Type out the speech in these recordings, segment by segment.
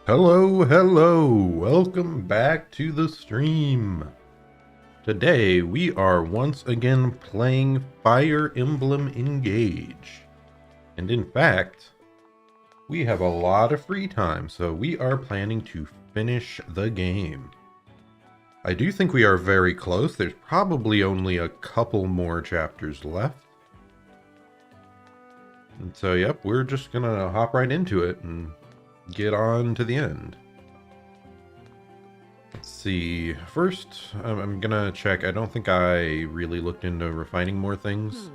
Hello, welcome back to the stream. Today we are once again playing Fire Emblem Engage. And in fact, we have a lot of free time, so we are planning to finish the game. I do think we are very close. There's probably only a couple more chapters left. And so, yep, we're just gonna hop right into it and get on to the end. Let's see. First, I'm gonna check. I don't think I really looked into refining more things.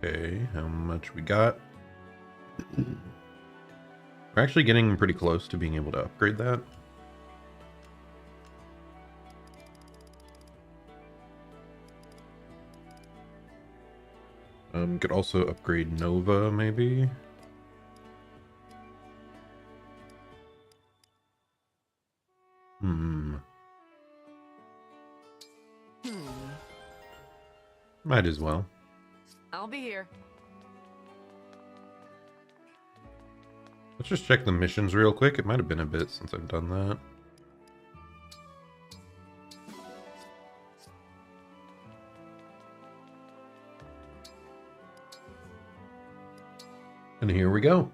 Okay, how much we got? We're actually getting pretty close to being able to upgrade that. Could also upgrade Nova, maybe. Might as well. I'll be here. Let's just check the missions real quick. It might have been a bit since I've done that. And here we go.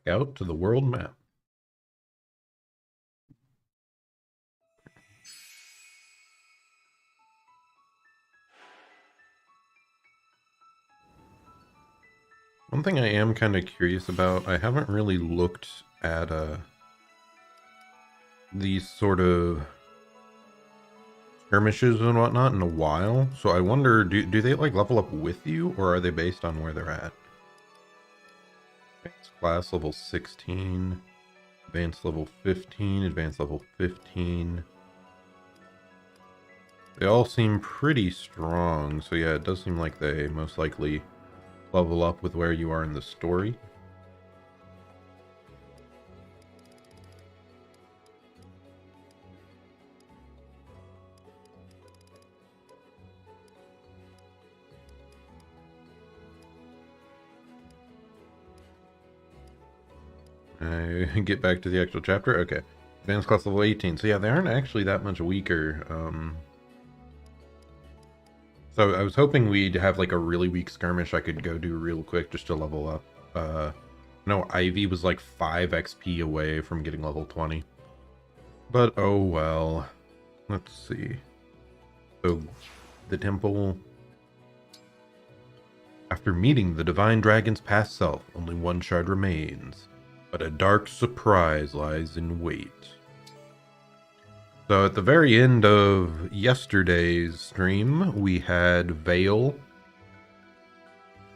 Back out to the world map. One thing I am kind of curious about, I haven't really looked at these sort of skirmishes and whatnot in a while, so I wonder, do they like level up with you, or are they based on where they're at? Advanced class level 16, advanced level 15, advanced level 15. They all seem pretty strong, so yeah, it does seem like they most likely level up with where you are in the story. I get back to the actual chapter. Okay, advanced class level 18. So yeah, they aren't actually that much weaker. So I was hoping we'd have like a really weak skirmish I could go do real quick just to level up. No, Ivy was like 5 XP away from getting level 20. But oh well. Let's see. So the temple. After meeting the divine dragon's past self, only one shard remains. But a dark surprise lies in wait. So at the very end of yesterday's stream, we had Vale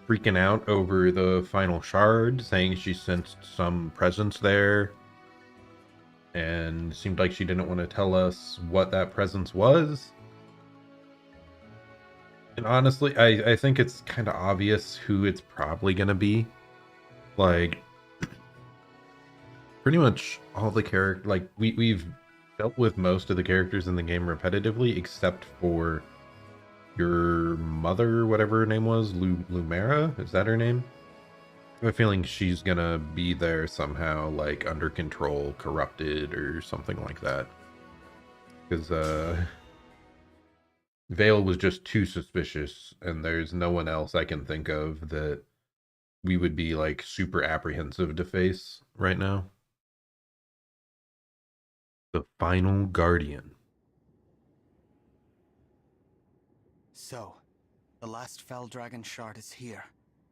freaking out over the final shard, saying she sensed some presence there. And seemed like she didn't want to tell us what that presence was. And honestly, I think it's kind of obvious who it's probably going to be. Like, pretty much all the characters, like, we've dealt with most of the characters in the game repetitively, except for your mother, whatever her name was, Lumera? Is that her name? I have a feeling she's gonna be there somehow, like, under control, corrupted, or something like that. Because, Vale was just too suspicious, and there's no one else I can think of that we would be, like, super apprehensive to face right now. The final guardian. So, the last Fell Dragon shard is here,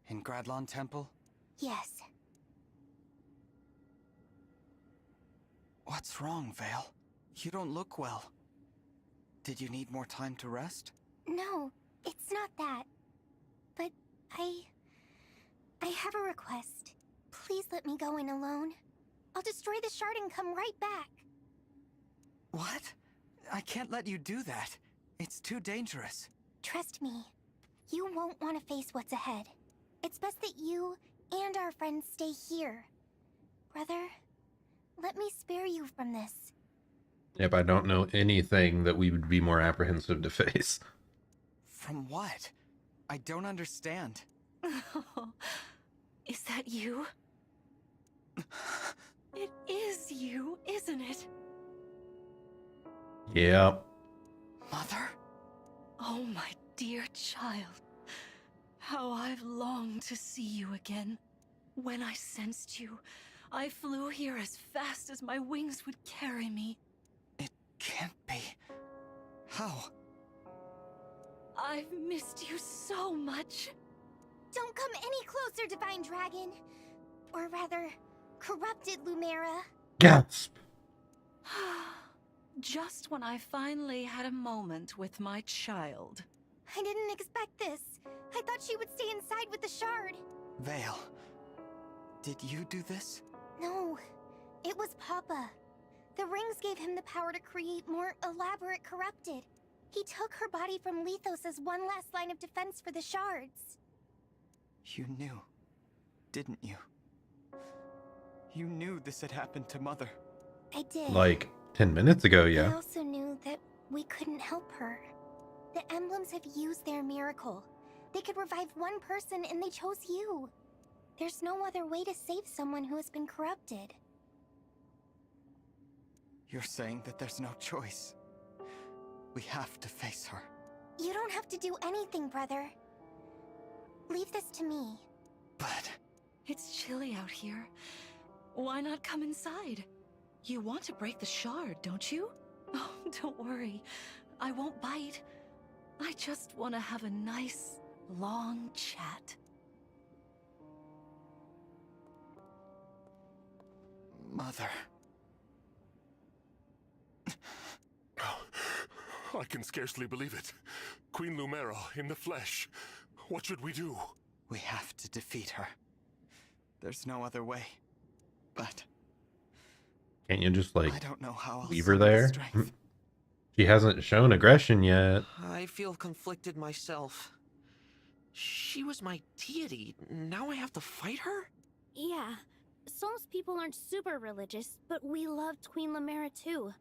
in Gradlon Temple? Yes. What's wrong, Vale? You don't look well. Did you need more time to rest? No, it's not that. But I have a request. Please let me go in alone. I'll destroy the shard and come right back. What? I can't let you do that. It's too dangerous. Trust me, you won't want to face what's ahead. It's best that you and our friends stay here. Brother, let me spare you from this. Yep, I don't know anything that we would be more apprehensive to face. From what? I don't understand. Is that you? It is you, isn't it? Yep. Mother? Oh, my dear child. How I've longed to see you again. When I sensed you, I flew here as fast as my wings would carry me. It can't be. How? I've missed you so much. Don't come any closer, Divine Dragon. Or rather, corrupted Lumera. Gasp. Just when I finally had a moment with my child. I didn't expect this. I thought she would stay inside with the shard. Vale. Did you do this? No, it was Papa. The rings gave him the power to create more elaborate corrupted. He took her body from Lethos as one last line of defense for the shards. You knew, didn't you? You knew this had happened to Mother. I did. Like 10 minutes ago, I yeah. also knew that we couldn't help her. The emblems have used their miracle. They could revive one person and they chose you. There's no other way to save someone who has been corrupted. You're saying that there's no choice. We have to face her. You don't have to do anything, brother. Leave this to me. But... It's chilly out here. Why not come inside? You want to break the shard, don't you? Oh, don't worry. I won't bite. I just want to have a nice, long chat. Mother... I can scarcely believe it. Queen Lumera in the flesh. What should we do? We have to defeat her. There's no other way. But... Can't you just, like, I don't know how I'll leave her summon the there? strength. She hasn't shown aggression yet. I feel conflicted myself. She was my deity. Now I have to fight her? Yeah. Sol's people aren't super religious, but we loved Queen Lumera too.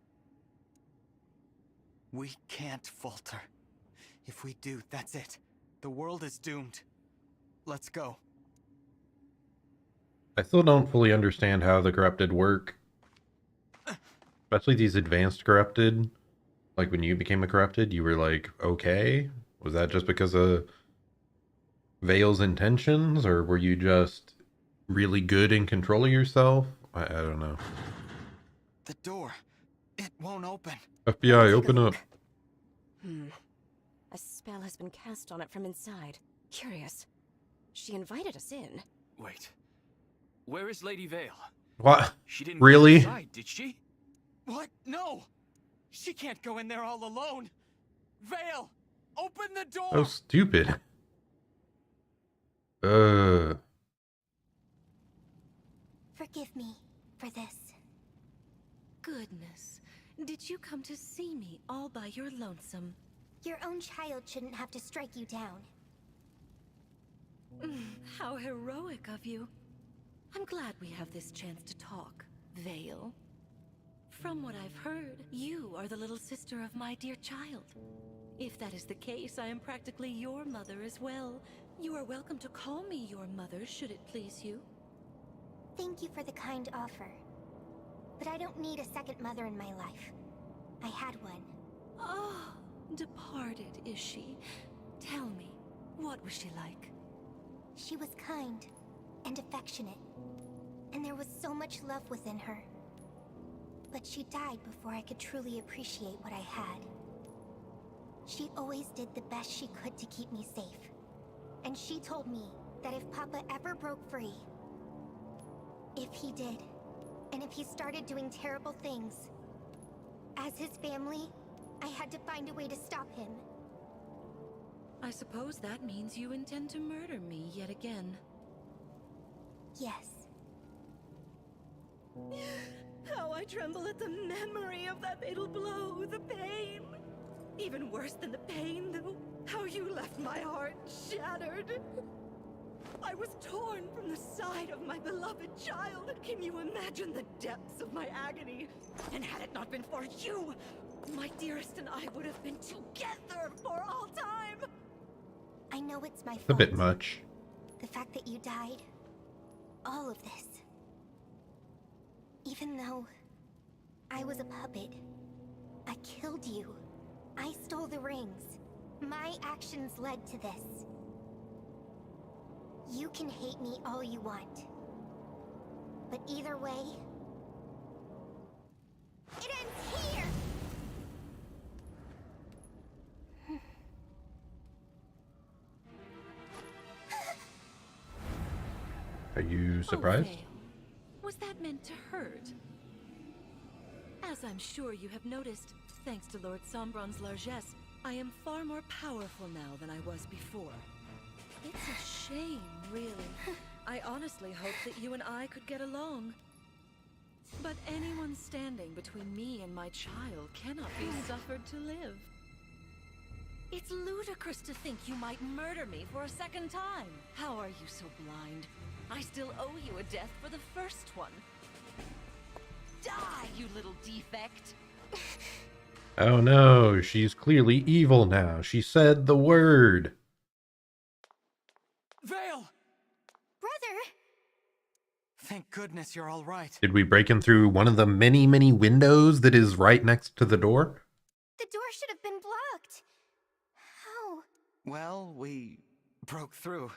We can't falter. If we do, that's it. The world is doomed. Let's go. I still don't fully understand how the corrupted work. Especially these advanced corrupted. Like when you became a corrupted, you were like, okay? Was that just because of Vale's intentions? Or were you just really good in control of yourself? I don't know. The door. It won't open. FBI, open up. A spell has been cast on it from inside. Curious. She invited us in. Wait. Where is Lady Vale? What? She didn't Really? go inside, did she? What? No! She can't go in there all alone! Vale! Open the door! So stupid. Forgive me for this. Goodness. Did you come to see me all by your lonesome? Your own child shouldn't have to strike you down. How heroic of you. I'm glad we have this chance to talk, Vale. From what I've heard, you are the little sister of my dear child. If that is the case, I am practically your mother as well. You are welcome to call me your mother, should it please you. Thank you for the kind offer. But I don't need a second mother in my life. I had one. Oh, departed is she? Tell me, what was she like? She was kind and affectionate, and there was so much love within her. But she died before I could truly appreciate what I had. She always did the best she could to keep me safe. And she told me that if Papa ever broke free, if he did, and if he started doing terrible things, as his family, I had to find a way to stop him. I suppose that means you intend to murder me yet again. Yes. How I tremble at the memory of that fatal blow, the pain. Even worse than the pain, though, how you left my heart shattered. I was torn from the side of my beloved child. Can you imagine the depths of my agony? And had it not been for you, my dearest and I would have been together for all time. I know it's my fault. A bit much. The fact that you died. All of this. Even though I was a puppet, I killed you. I stole the rings. My actions led to this. You can hate me all you want. But either way, it ends here! Are you surprised? Oh, Vale. Was that meant to hurt? As I'm sure you have noticed, thanks to Lord Sombron's largesse, I am far more powerful now than I was before. It's a shame, really. I honestly hoped that you and I could get along. But anyone standing between me and my child cannot be suffered to live. It's ludicrous to think you might murder me for a second time. How are you so blind? I still owe you a death for the first one. Die, you little defect! Oh no, she's clearly evil now. She said the word. Vale! Brother! Thank goodness you're all right. Did we break in through one of the many, many windows that is right next to the door? The door should have been blocked. How? Well, we broke through.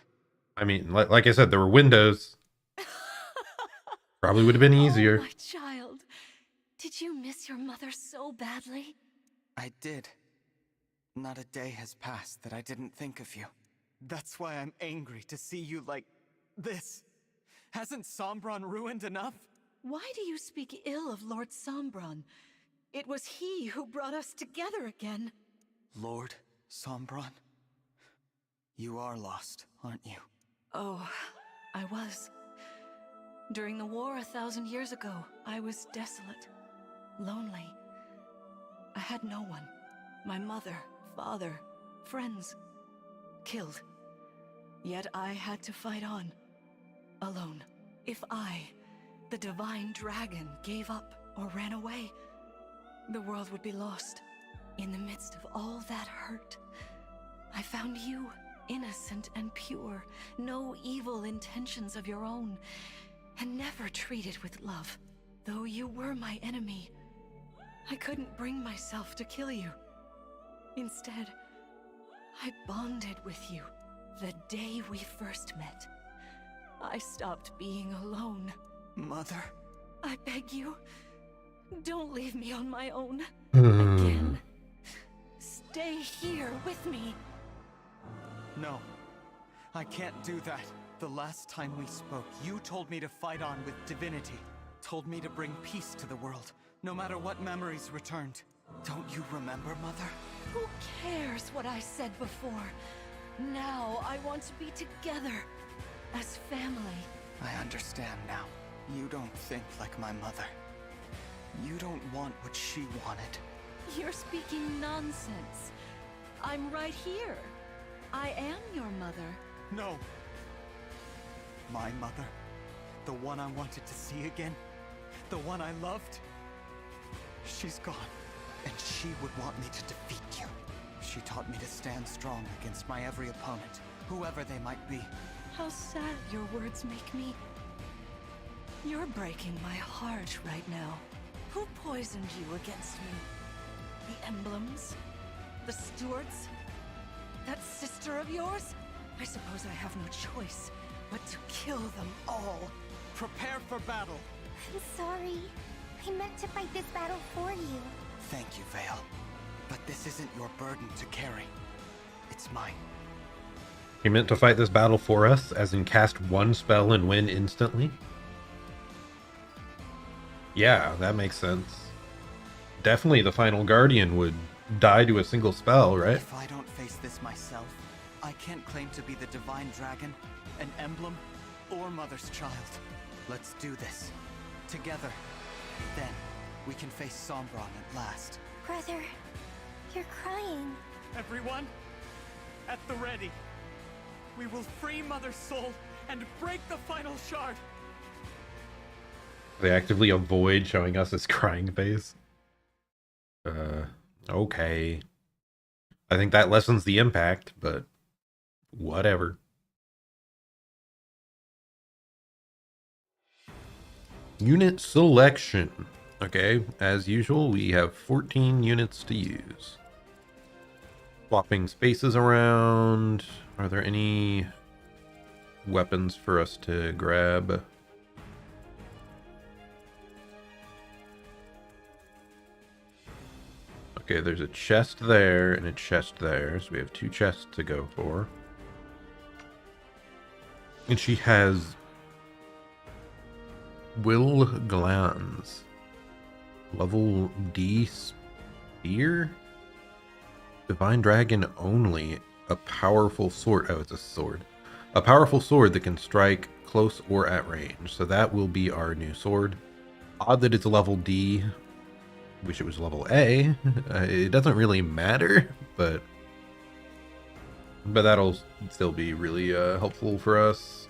I mean, like I said, there were windows. Probably would have been easier. Oh, my child. Did you miss your mother so badly? I did. Not a day has passed that I didn't think of you. That's why I'm angry to see you like this. Hasn't Sombron ruined enough? Why do you speak ill of Lord Sombron? It was he who brought us together again. Lord Sombron? You are lost, aren't you? Oh, I was. During the war 1,000 years ago, I was desolate, lonely. I had no one. My mother, father, friends, killed. Yet I had to fight on, alone. If I, the divine dragon, gave up or ran away, the world would be lost. In the midst of all that hurt, I found you, innocent and pure, no evil intentions of your own, and never treated with love. Though you were my enemy, I couldn't bring myself to kill you. Instead, I bonded with you the day we first met. I stopped being alone. Mother? I beg you, don't leave me on my own. Hmm. Again. Stay here with me. No. I can't do that. The last time we spoke, you told me to fight on with divinity. Told me to bring peace to the world, no matter what memories returned. Don't you remember, Mother? Who cares what I said before? Now I want to be together, as family. I understand now. You don't think like my mother. You don't want what she wanted. You're speaking nonsense. I'm right here. I am your mother. No. My mother? The one I wanted to see again? The one I loved? She's gone. And she would want me to defeat you. She taught me to stand strong against my every opponent, whoever they might be. How sad your words make me. You're breaking my heart right now. Who poisoned you against me? The Emblems? The Stewarts? That sister of yours? I suppose I have no choice but to kill them all. Prepare for battle! I'm sorry. I meant to fight this battle for you. Thank you, Vale. But this isn't your burden to carry. It's mine. He meant to fight this battle for us, as in cast one spell and win instantly? Yeah, that makes sense. Definitely the final guardian would die to a single spell, right? If I don't face this myself, I can't claim to be the divine dragon, an emblem, or Mother's child. Let's do this. Together. Then, we can face Sombron at last. Brother, you're crying. Everyone, at the ready. We will free Mother's soul and break the final shard. They actively avoid showing us his crying face. Okay. I think that lessens the impact, but whatever. Unit selection. Okay, as usual, we have 14 units to use. Swapping spaces around. Are there any weapons for us to grab? Okay, there's a chest there and a chest there, so we have 2 chests to go for. And she has Will Glands. Level D spear? Divine Dragon only. A powerful sword. Oh, it's a sword. A powerful sword that can strike close or at range. So that will be our new sword. Odd that it's level D. Wish it was level A. It doesn't really matter, but that'll still be really helpful for us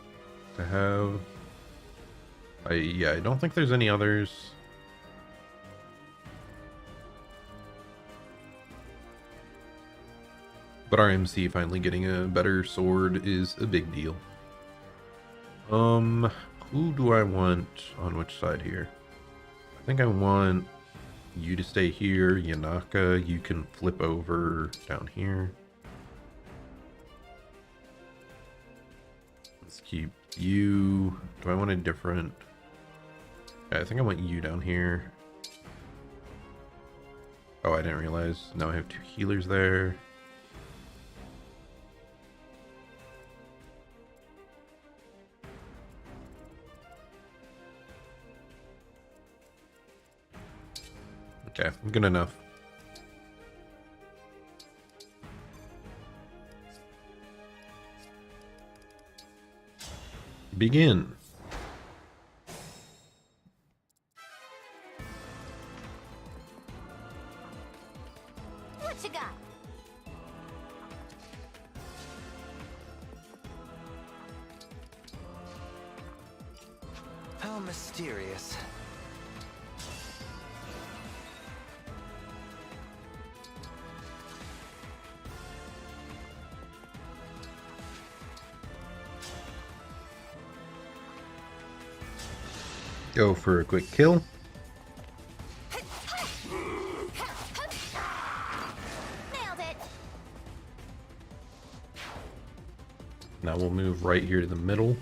to have. Yeah, I don't think there's any others. But our MC finally getting a better sword is a big deal. Who do I want on which side here? I think I want you to stay here. Yanaka, you can flip over down here. Let's keep you. Do I want a different? Yeah, I think I want you down here. Oh, I didn't realize. Now I have 2 healers there. Okay, good enough. Begin. What you got? How mysterious. Go for a quick kill. Nailed it. Now we'll move right here to the middle.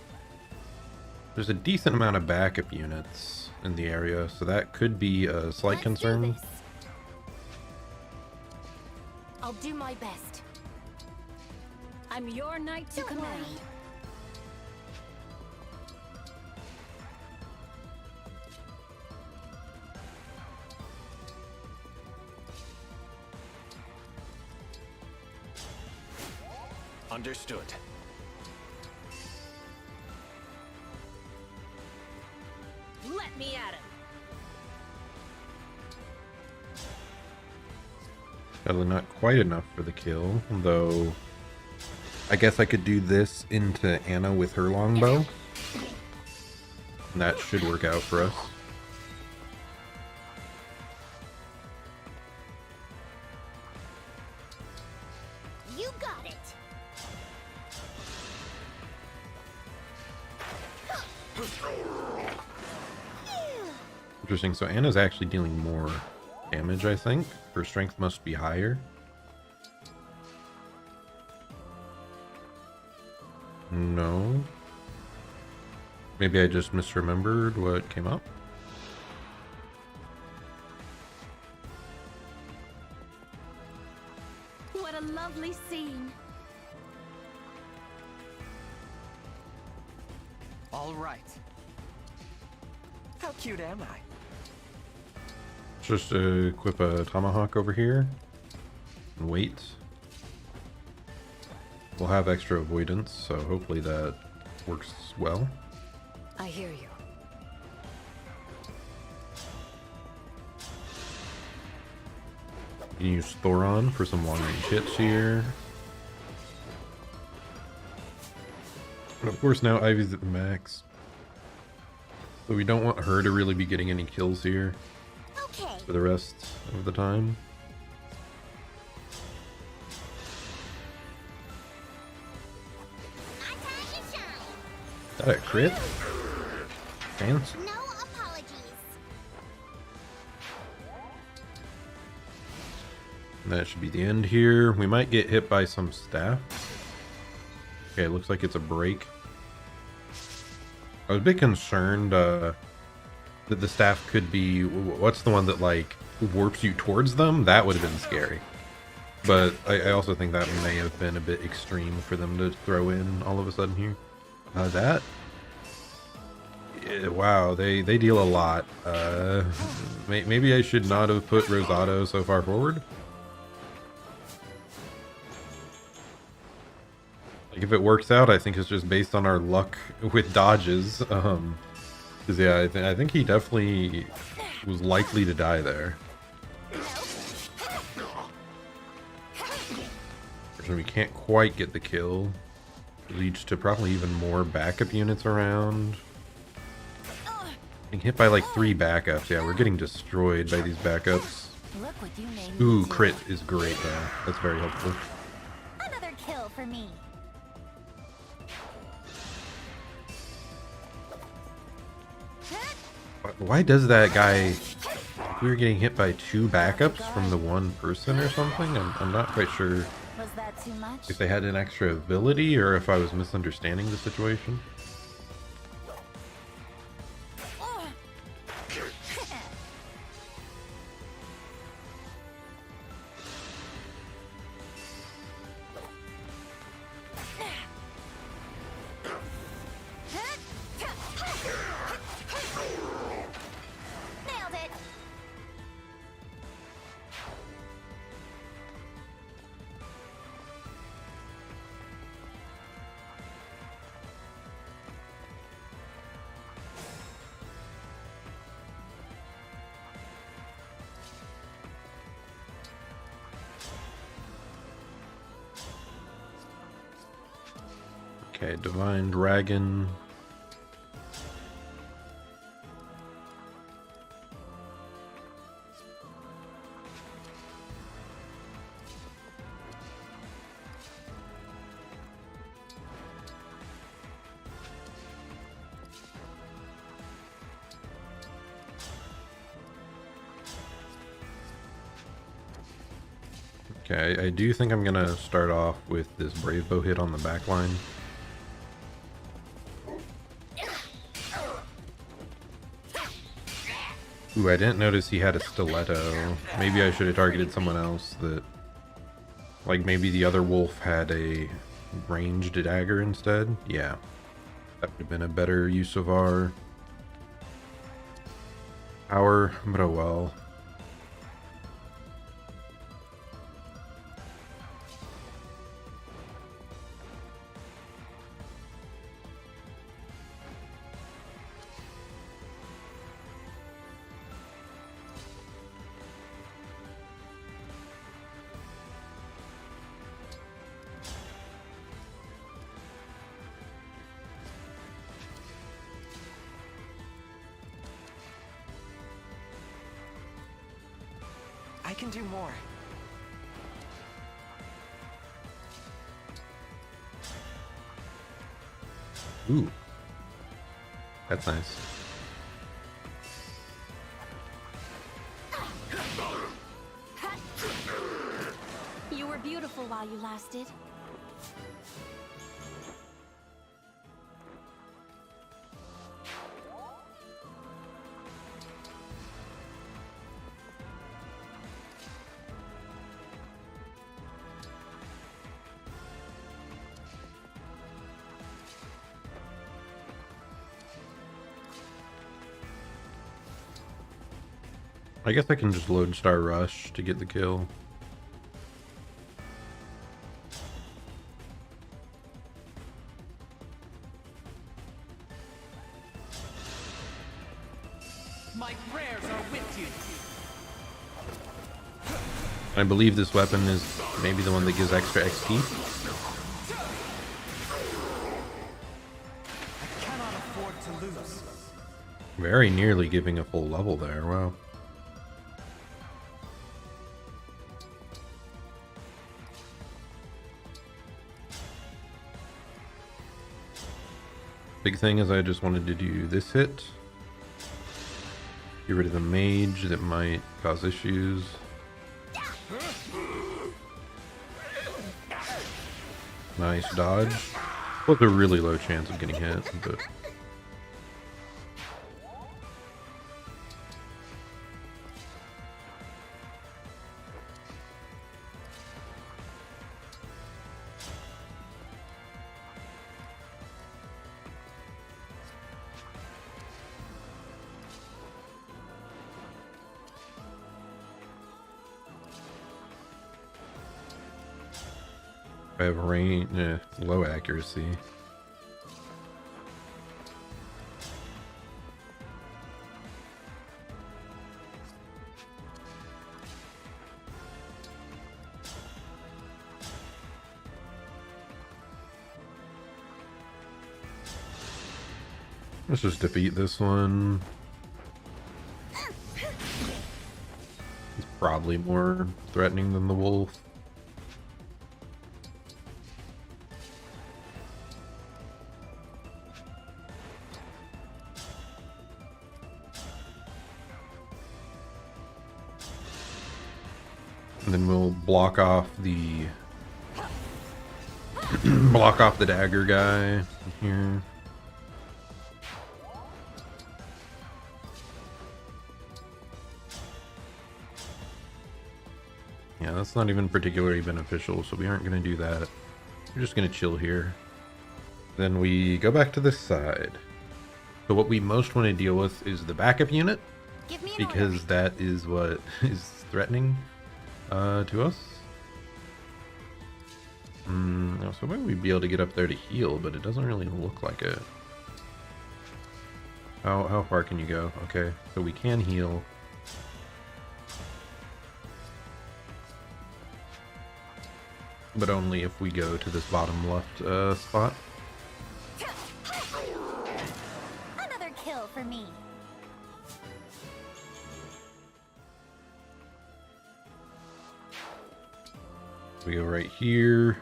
There's a decent amount of backup units in the area, so that could be a slight Let's do concern. this. I'll do my best. I'm your knight to Don't command. worry. Understood. Let me at him. Probably not quite enough for the kill, though I guess I could do this into Anna with her longbow. And that should work out for us. You got it. Interesting, so Anna's actually dealing more damage, I think. Her strength must be higher. No. Maybe I just misremembered what came up. What a lovely scene. All right. How cute am I? Just equip a tomahawk over here and wait. We'll have extra avoidance, so hopefully that works well. I hear you. You can use Thoron for some long range hits here. And of course now Ivy's at the max. So we don't want her to really be getting any kills here Okay. for the rest of the time. My time to shine. Is that a crit? Fancy. No apologies. And that should be the end here. We might get hit by some staff. Okay, it looks like it's a break. I was a bit concerned that the staff could be... What's the one that, like, warps you towards them? That would have been scary. But I also think that may have been a bit extreme for them to throw in all of a sudden here. That... Yeah, wow, they deal a lot. Maybe I should not have put Rosado so far forward. Like, if it works out, I think it's just based on our luck with dodges. Because yeah, I think he definitely was likely to die there. Unfortunately, we can't quite get the kill. It leads to probably even more backup units around. Being hit by like 3 backups. Yeah, we're getting destroyed by these backups. Look what you made me Ooh, do. crit is great though. That's very helpful. Another kill for me. Why does that guy... We were getting hit by 2 backups from the one person or something? I'm not quite sure Was that too much? if they had an extra ability or if I was misunderstanding the situation. Nailed it. Okay, Divine Dragon. Okay, I do think I'm gonna start off with this Brave Bow hit on the back line. Ooh, I didn't notice he had a stiletto. Maybe I should have targeted someone else that... Like, maybe the other wolf had a ranged dagger instead? Yeah. That would have been a better use of our power, but oh well. I can do more. Ooh. That's nice. You were beautiful while you lasted. I guess I can just Lodestar Rush to get the kill. My prayers are with you. I believe this weapon is maybe the one that gives extra XP. Very nearly giving a full level there. Wow. Big thing is I just wanted to do this hit. Get rid of the mage that might cause issues. Nice dodge. With a really low chance of getting hit, but I have range, low accuracy. Let's just defeat this one. It's probably more threatening than the wolf. And then we'll block off the dagger guy here. Yeah, that's not even particularly beneficial, so we aren't going to do that. We're just going to chill here. Then we go back to this side. So what we most want to deal with is the backup unit, because that is what is threatening to us. So maybe we'd be able to get up there to heal, but it doesn't really look like it. How far can you go? Okay, so we can heal. But only if we go to this bottom left spot. Another kill for me. We go right here.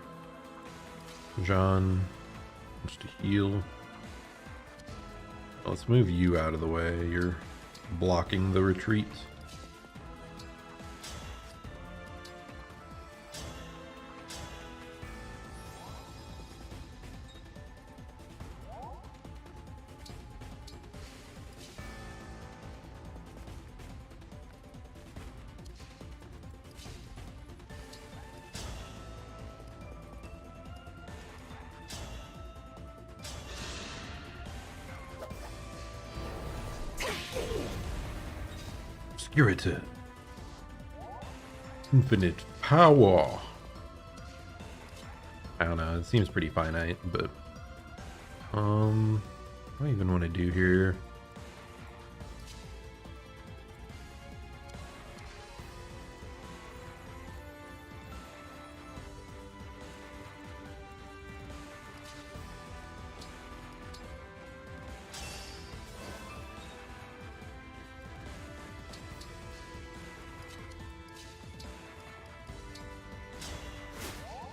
John wants to heal. Let's move you out of the way. You're blocking the retreat. Spirited. Infinite power. I don't know, it seems pretty finite, but what do I even want to do here?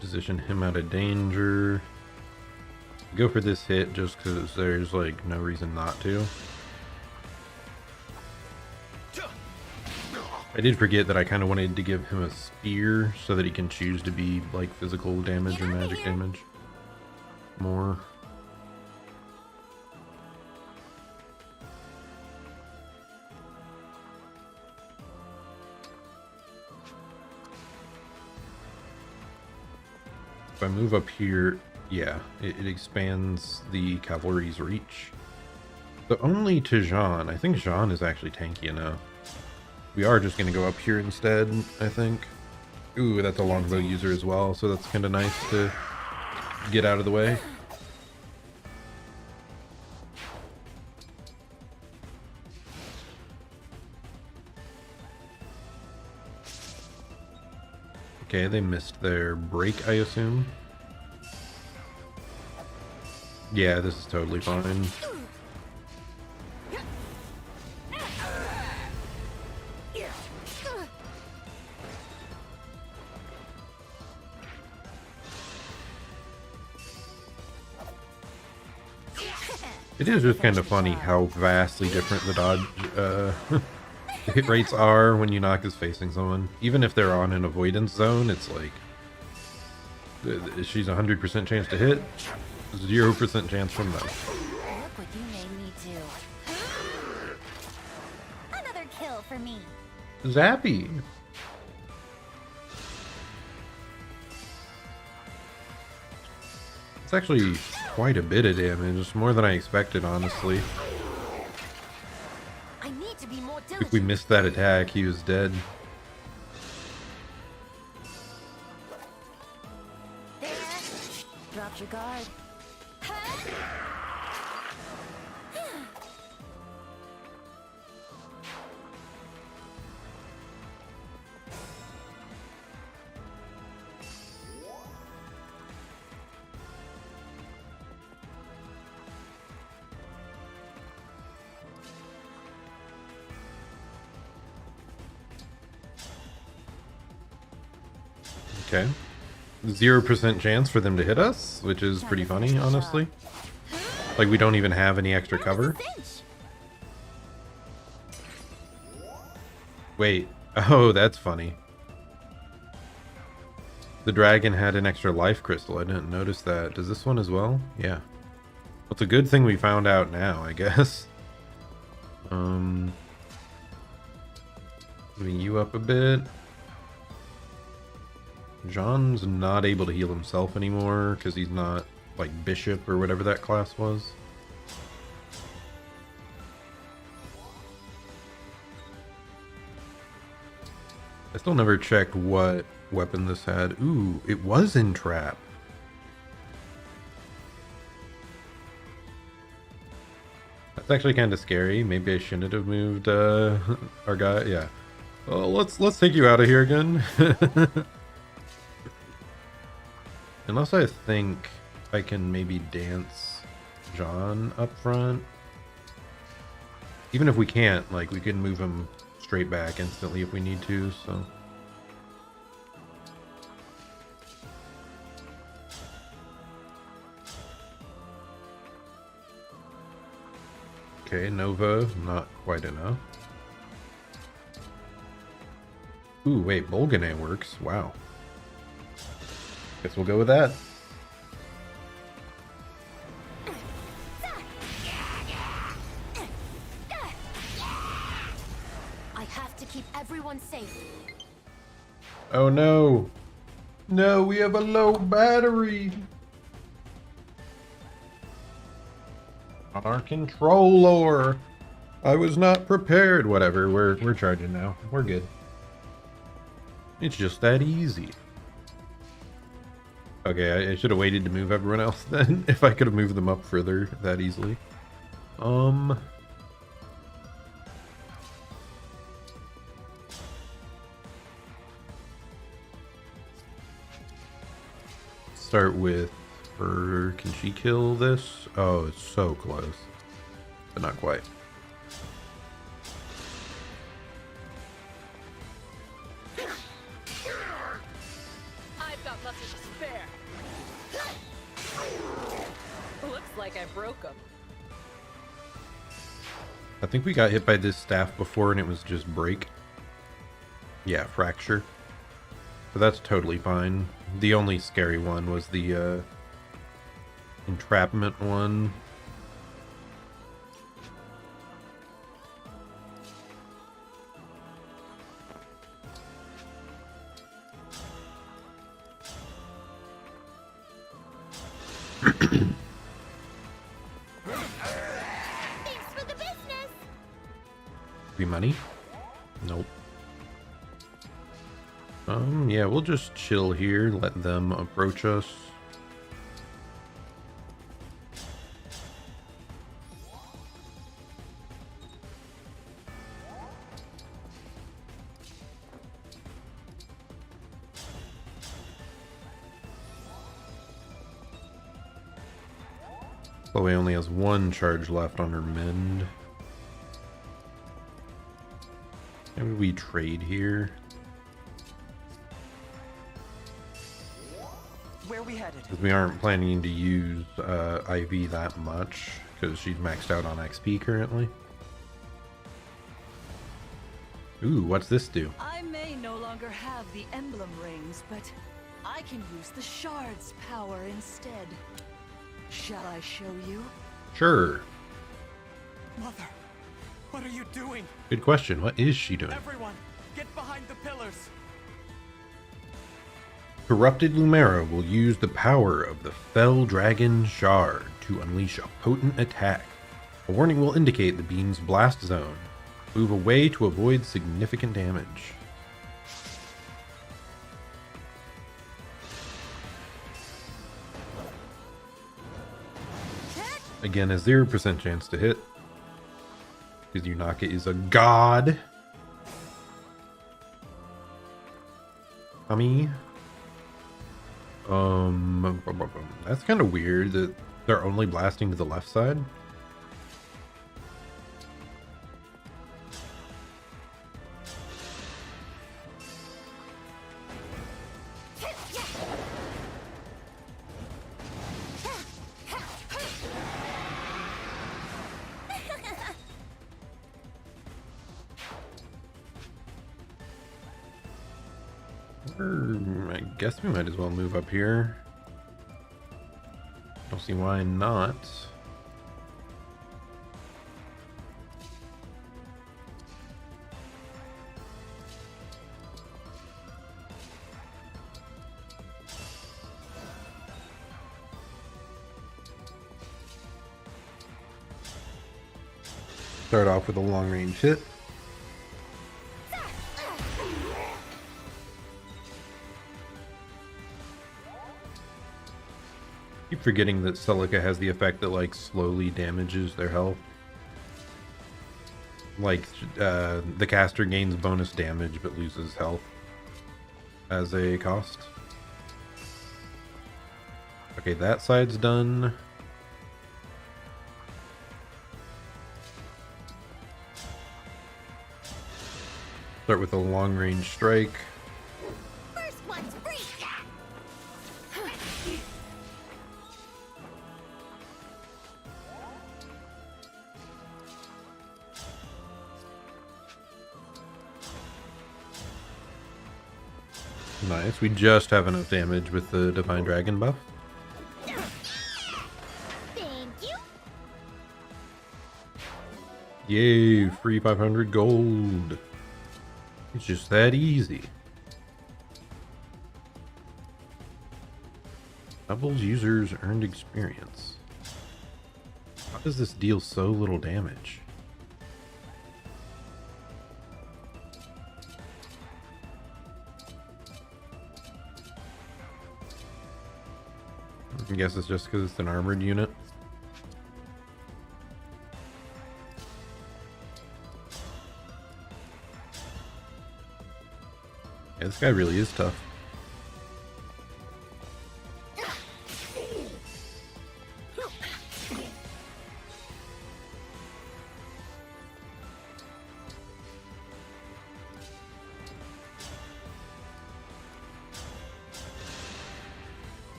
Position him out of danger. Go for this hit just because there's like no reason not to. I did forget that I kind of wanted to give him a spear so that he can choose to be like physical damage or magic damage more. If I move up here, yeah, it expands the cavalry's reach. But only to Jean. I think Jean is actually tanky enough. We are just going to go up here instead, I think. Ooh, that's a longbow user as well, so that's kind of nice to get out of the way. Okay, they missed their break, I assume. Yeah, this is totally fine. It is just kind of funny how vastly different the dodge hit rates are when Yunaka's facing someone. Even if they're on an avoidance zone, it's like she's 100% chance to hit, 0% chance from them. Look what you made me do. Another kill for me. Zappy. It's actually quite a bit of damage. It's more than I expected, honestly. I need to be more diligent. If we missed that attack, he was dead. There. Dropped your guard. Okay. 0% chance for them to hit us, which is pretty funny, honestly. Like, we don't even have any extra cover. Wait. Oh, that's funny. The dragon had an extra life crystal. I didn't notice that. Does this one as well? Yeah. Well, it's a good thing we found out now, I guess. Moving you up a bit. John's not able to heal himself anymore because he's not, like, bishop or whatever that class was. I still never checked what weapon this had. Ooh, it was in trap. That's actually kind of scary. Maybe I shouldn't have moved our guy. Yeah. Well, let's take you out of here again. Unless I think I can maybe dance John up front. Even if we can't, like, we can move him straight back instantly if we need to, so. Okay, Nova, not quite enough. Ooh, wait, Bolganay works. Wow. Guess we'll go with that. I have to keep everyone safe. Oh no. No, we have a low battery. On our controller. I was not prepared. Whatever, we're charging now. We're good. It's just that easy. Okay, I should have waited to move everyone else then, if I could have moved them up further that easily. Start with her. Can she kill this? Oh, it's so close, but not quite. I've got nothing to spare. Looks like I broke them. I think we got hit by this staff before and it was just break. Yeah, fracture. So that's totally fine. The only scary one was the entrapment one. Thanks for the business. Be money? Nope. Yeah, we'll just chill here, let them approach us. Chloe only has one charge left on her mend. Maybe we trade here. Where we headed? Because we aren't planning to use IV that much. because she's maxed out on XP currently. Ooh, what's this do? I may no longer have the emblem rings, but I can use the shard's power instead. Shall I show you? Sure. Mother, what are you doing? Good question. What is she doing? Everyone, get behind the pillars. Corrupted Lumera will use the power of the Fell Dragon Shard to unleash a potent attack. A warning will indicate the beam's blast zone. Move away to avoid significant damage. Again, a 0% chance to hit, because Yunaka is a god. That's kind of weird that they're only blasting to the left side. I guess we might as well move up here. Don't see why not. Start off with a long range hit. Keep forgetting that Celica has the effect that like slowly damages their health. Like the caster gains bonus damage but loses health as a cost. Okay, that side's done. Start with a long range strike. First one's free. Nice, we just have enough damage with the Divine Dragon buff. Thank you. Yay, free 500 gold. It's just that easy. Doubles users earned experience. How does this deal so little damage? I guess it's just because it's an armored unit. Yeah, this guy really is tough.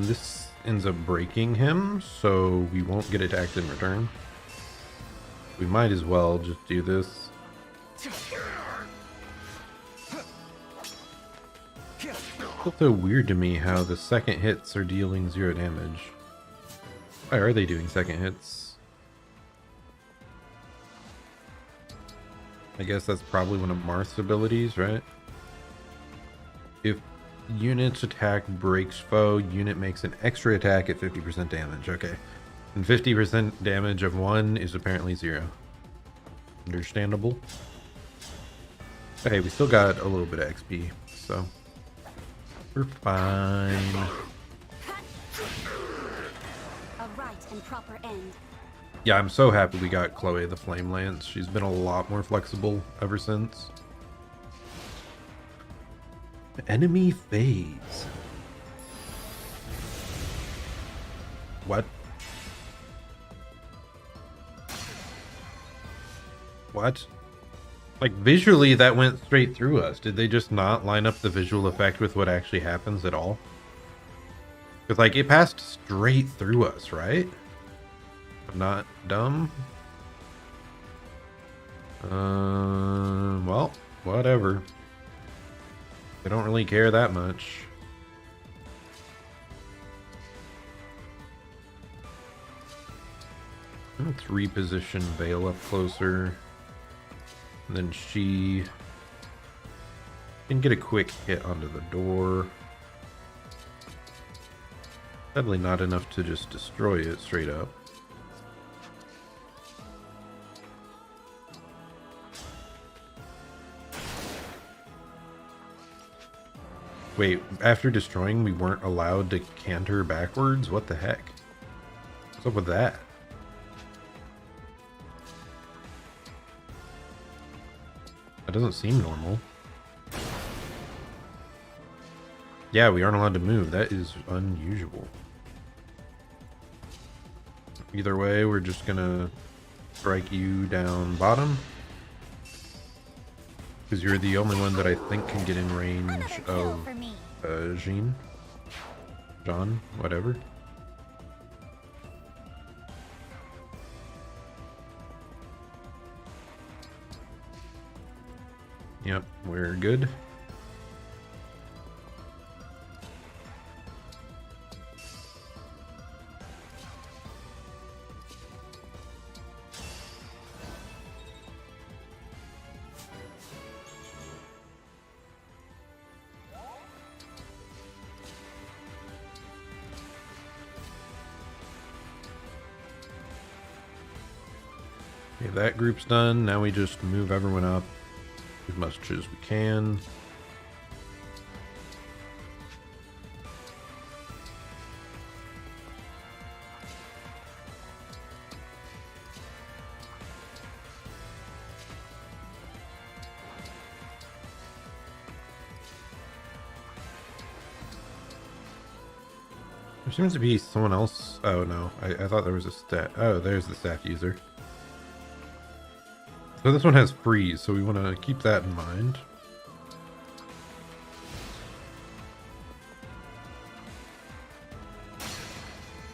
This ends up breaking him, so we won't get attacked in return. We might as well just do this. It's so weird to me how the second hits are dealing 0 damage. Why are they doing second hits? I guess that's probably one of Marth's abilities, right? If unit's attack breaks foe, unit makes an extra attack at 50% damage. Okay. And 50% damage of 1 is apparently 0. Understandable. Okay, we still got a little bit of XP, so we're fine. A right and proper end. Yeah, I'm so happy we got Chloe the Flame Lance. She's been a lot more flexible ever since. Enemy phase. What? What? Like, visually, that went straight through us. Did they just not line up the visual effect with what actually happens at all? Because, like, it passed straight through us, right? I'm not dumb. Well, whatever. I don't really care that much. Let's reposition Vale up closer. And then she can get a quick hit onto the door. Sadly not enough to just destroy it straight up. Wait, after destroying, we weren't allowed to canter backwards? What the heck? What's up with that? That doesn't seem normal. Yeah, we aren't allowed to move. That is unusual. Either way, we're just gonna strike you down bottom. Because you're the only one that I think can get in range of John, whatever. Yep, we're good. Okay, that group's done. Now we just move everyone up as much as we can. There seems to be someone else. Oh no, I thought there was a stat. Oh, there's the staff user. So this one has freeze, so we want to keep that in mind.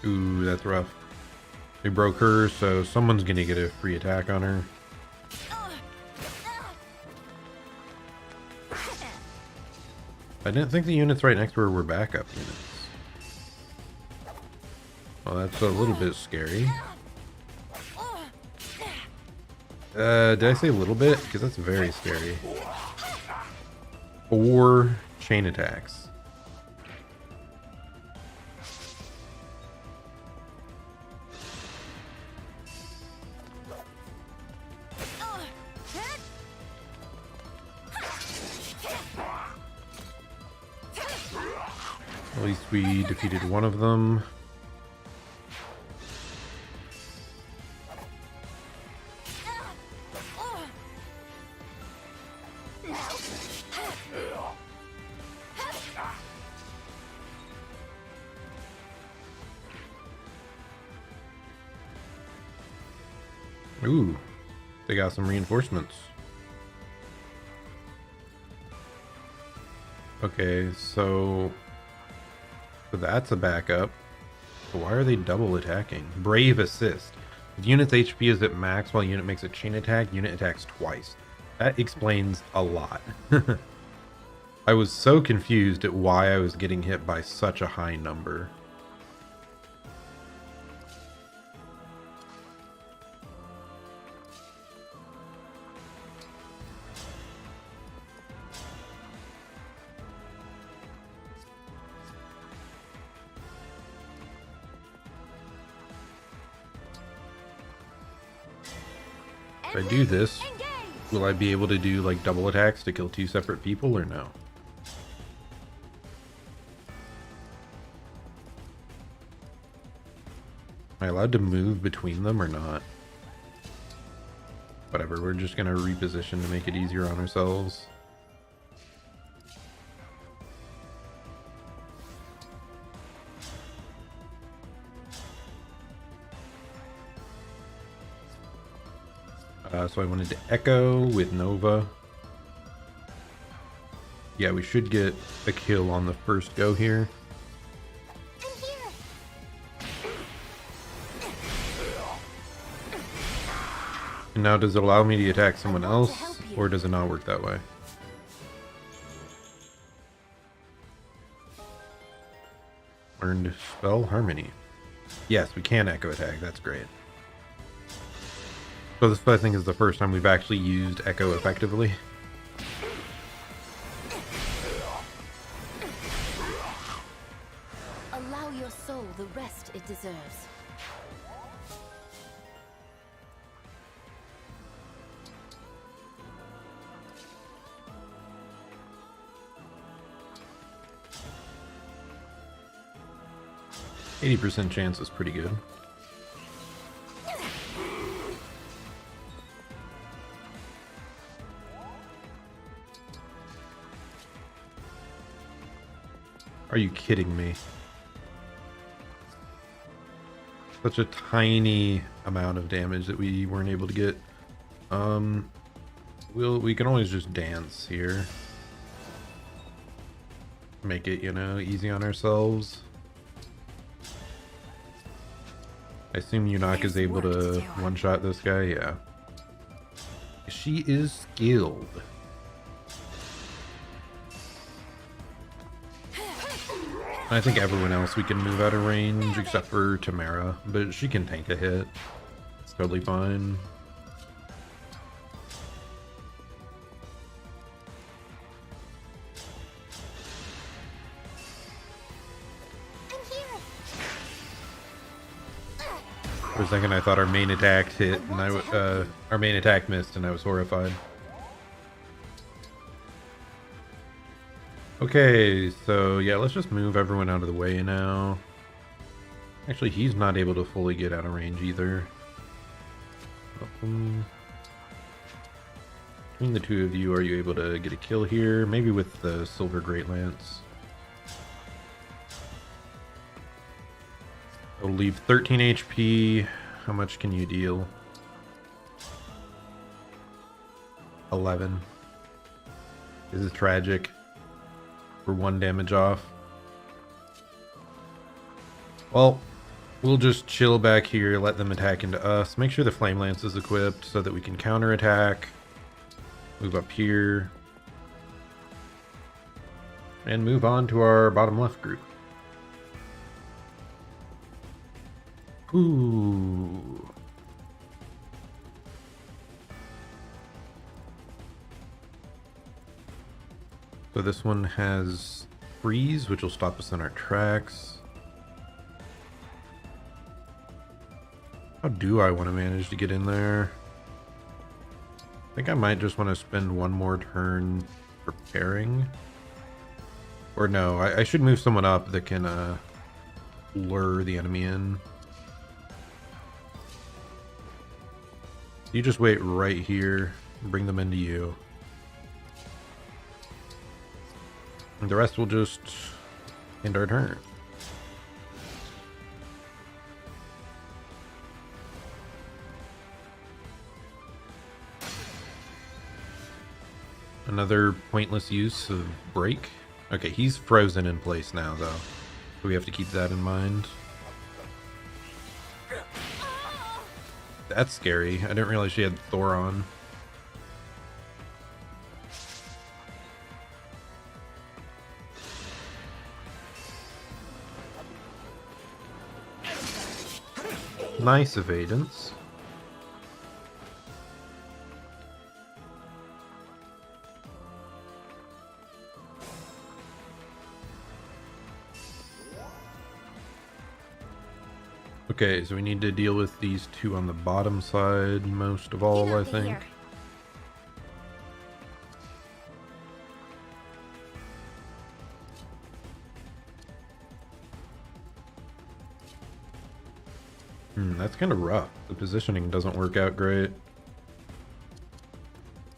Ooh, that's rough. We broke her, so someone's gonna get a free attack on her. I didn't think the units right next to her were backup units. Well, that's a little bit scary. Did I say a little bit? Because that's very scary. 4 chain attacks. At least we defeated one of them. Ooh, they got some reinforcements. Okay, so that's a backup. So why are they double attacking? Brave assist. If unit's HP is at max while unit makes a chain attack, unit attacks twice. That explains a lot. I was so confused at why I was getting hit by such a high number. If I do this, will I be able to do like double attacks to kill 2 separate people or no? Am I allowed to move between them or not? Whatever, we're just gonna reposition to make it easier on ourselves. So I wanted to Echo with Nova. Yeah, we should get a kill on the first go here. I'm here. And now does it allow me to attack someone else, or does it not work that way? Learned Spell Harmony. Yes, we can Echo attack. That's great. So this, I think, is the first time we've actually used Echo effectively. Allow your soul the rest it deserves. %80 chance is pretty good. Are you kidding me? Such a tiny amount of damage that we weren't able to get. We can always just dance here. Make it, you know, easy on ourselves. I assume Yunak is able to one-shot this guy, yeah. She is skilled. I think everyone else we can move out of range except for Tamara, but she can tank a hit. It's totally fine. For a second I thought our main attack hit and our main attack missed and I was horrified. Okay, so yeah, let's just move everyone out of the way now. Actually, he's not able to fully get out of range either. Between the two of you, are you able to get a kill here? Maybe with the Silver Great Lance. It'll leave 13 HP. How much can you deal? 11. This is tragic. We're 1 damage off. Well, we'll just chill back here, let them attack into us. Make sure the Flame Lance is equipped so that we can counterattack. Move up here. And move on to our bottom left group. Ooh. So this one has freeze, which will stop us in our tracks. How do I want to manage to get in there? I think I might just want to spend one more turn preparing. Or no, I should move someone up that can lure the enemy in. You just wait right here and bring them into you. And the rest will just end our turn. Another pointless use of break. Okay, he's frozen in place now though. So we have to keep that in mind. That's scary. I didn't realize she had Thor on. Nice evadance. Okay, so we need to deal with these two on the bottom side most of all, I think. That's kind of rough. The positioning doesn't work out great.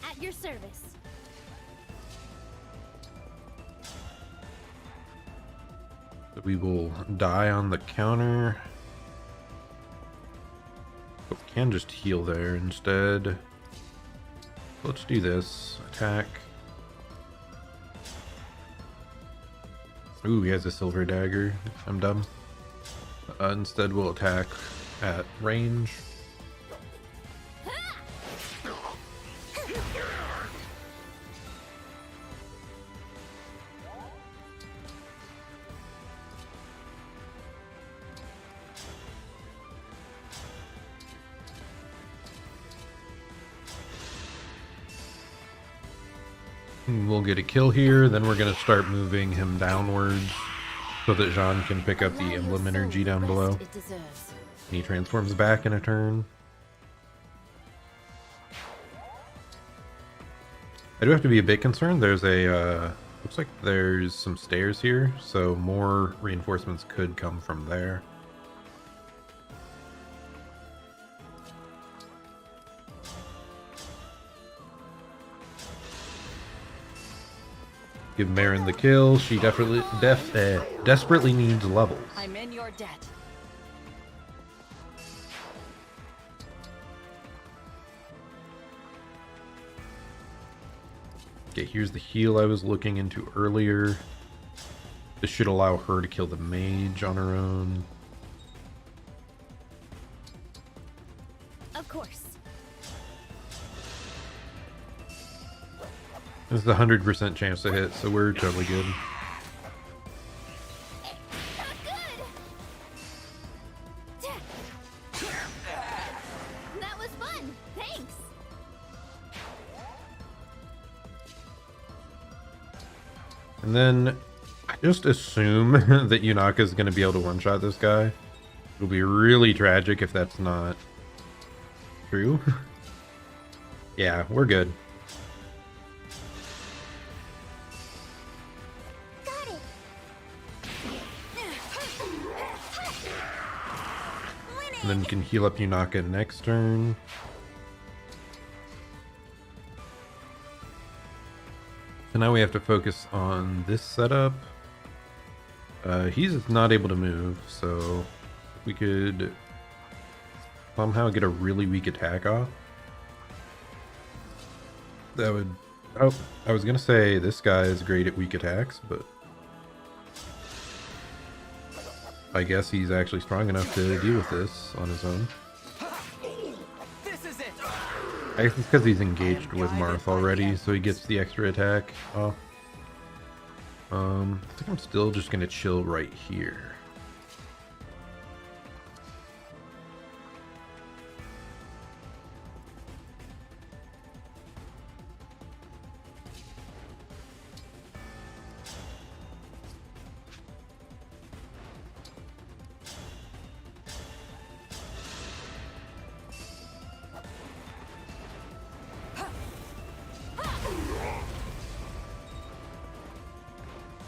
At your service. So we will die on the counter. But we can just heal there instead. let's do this. Attack. Ooh, he has a silver dagger. I'm dumb. Instead, we'll attack at range. We'll get a kill here, then we're going to start moving him downwards so that Jean can pick up the Emblem energy down below. And he transforms back in a turn. I do have to be a bit concerned. There's a, looks like there's some stairs here, so more reinforcements could come from there. Give Marin the kill. She desperately needs levels. I'm in your debt. Okay, here's the heal I was looking into earlier. This should allow her to kill the mage on her own. Of course. This is a 100% chance to hit, so we're totally good. That was fun. Thanks. And then I just assume that Yunaka is going to be able to one-shot this guy. It'll be really tragic if that's not true. Yeah, we're good. And then you can heal up Yunaka next turn. So now we have to focus on this setup. He's not able to move, so if we could somehow get a really weak attack off, that would... Oh, I was gonna say this guy is great at weak attacks, but I guess he's actually strong enough to deal with this on his own. This is it. I guess it's because he's engaged with Marth already, so he gets the extra attack off. I think I'm still just gonna chill right here.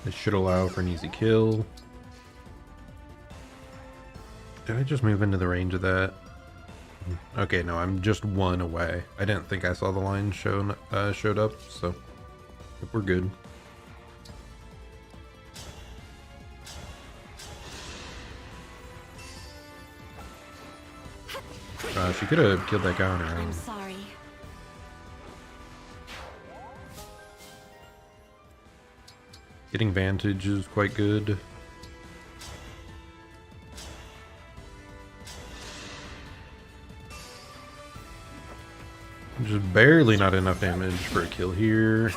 This should allow for an easy kill. Did I just move into the range of that? Okay, no, I'm just one away. I didn't think I saw the line showed up, so we're good. She could have killed that guy on her own. I'm sorry. Getting vantage is quite good. Just barely not enough damage for a kill here.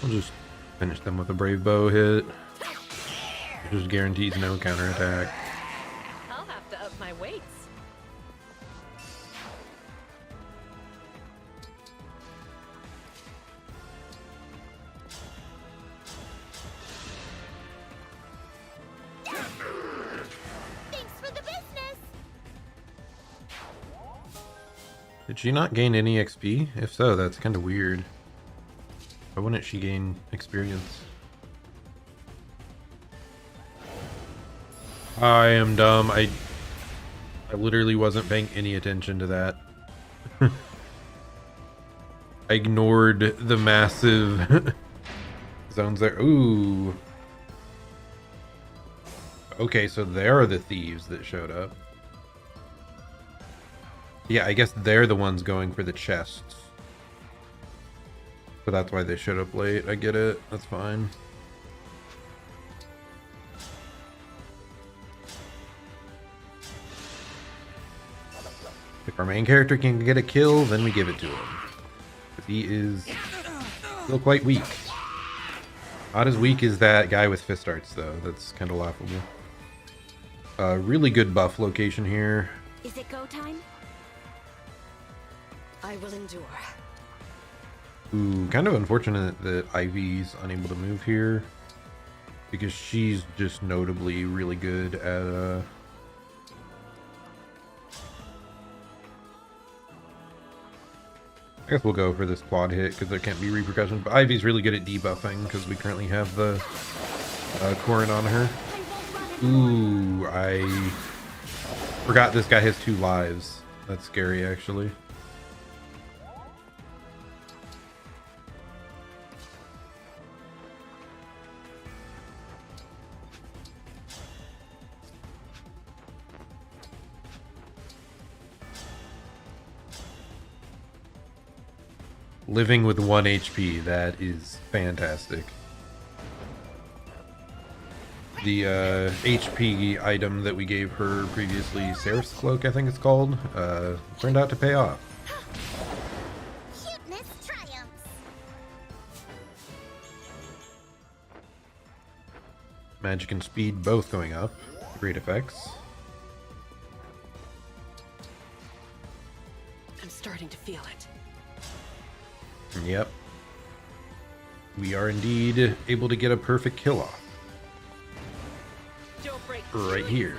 We'll just finish them with a brave bow hit. It just guarantees no counterattack. I'll have to up my weights. Thanks for the business. Did she not gain any XP? If so, that's kind of weird. Why wouldn't she gain experience? I am dumb. I literally wasn't paying any attention to that. I ignored the massive zones there. Ooh. Okay, so they're the thieves that showed up. Yeah, I guess they're the ones going for the chests. So that's why they showed up late. I get it. That's fine. If our main character can get a kill, then we give it to him. Because he is still quite weak. Not as weak as that guy with fist arts, though. That's kind of laughable. Really good buff location here. Is it go time? I will endure. Ooh, kind of unfortunate that Ivy's unable to move here. Because she's just notably really good at... I guess we'll go for this quad hit because there can't be repercussions. But Ivy's really good at debuffing because we currently have the Corrin on her. Ooh, I forgot this guy has 2 lives. That's scary, actually. Living with 1 HP, that is fantastic. The HP item that we gave her previously, Seraph's Cloak I think it's called, turned out to pay off. Cuteness triumphs. Magic and speed both going up. Great effects. I'm starting to feel it. Yep. We are indeed able to get a perfect kill off. Right here.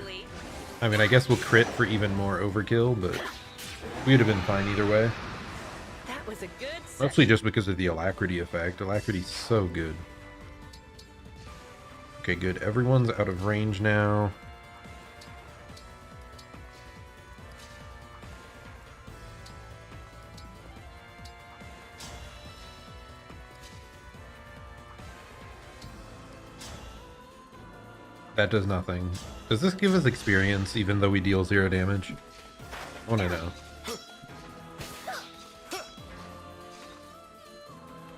I mean, I guess we'll crit for even more overkill, but we would have been fine either way. That was a good Mostly just because of the alacrity effect. Alacrity's so good. Okay, good. Everyone's out of range now. That does nothing. Does this give us experience even though we deal 0 damage? I want to know.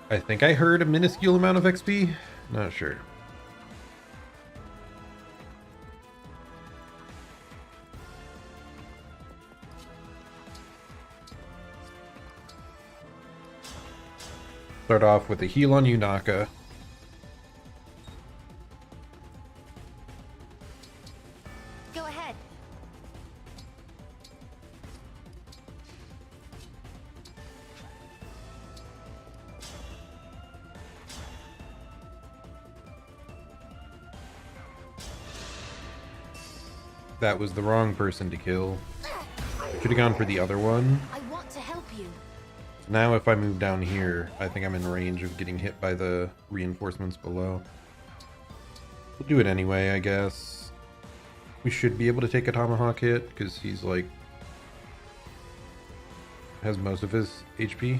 I think I heard a minuscule amount of XP. Not sure. Start off with a heal on Yunaka. Go ahead. That was the wrong person to kill. Should have gone for the other one. I want to help you. Now if I move down here, I think I'm in range of getting hit by the reinforcements below. We'll do it anyway, I guess. We should be able to take a tomahawk hit, because he's like... has most of his HP.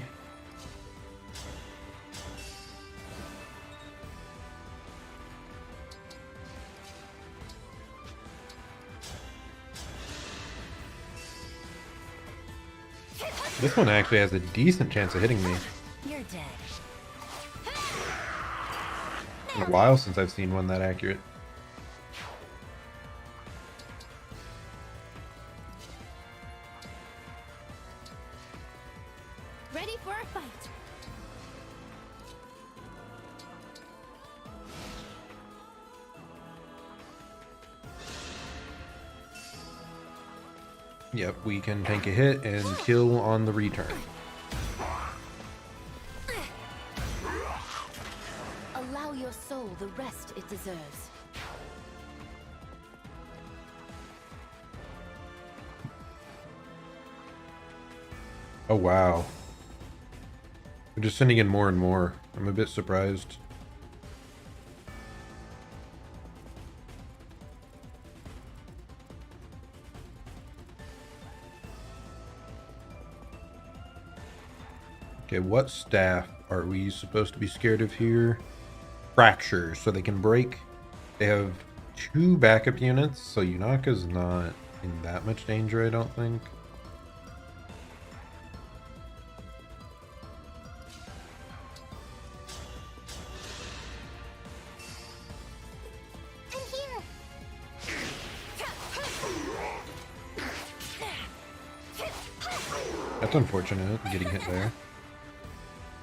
This one actually has a decent chance of hitting me. You're dead. Been a while since I've seen one that accurate. Ready for a fight. Yep, we can tank a hit and kill on the return. Allow your soul the rest it deserves. Oh wow. We're just sending in more and more. I'm a bit surprised. Okay, what staff are we supposed to be scared of here? Fractures, so they can break. They have 2 backup units, so Yunaka's not in that much danger, I don't think. I'm here. That's unfortunate, getting hit there.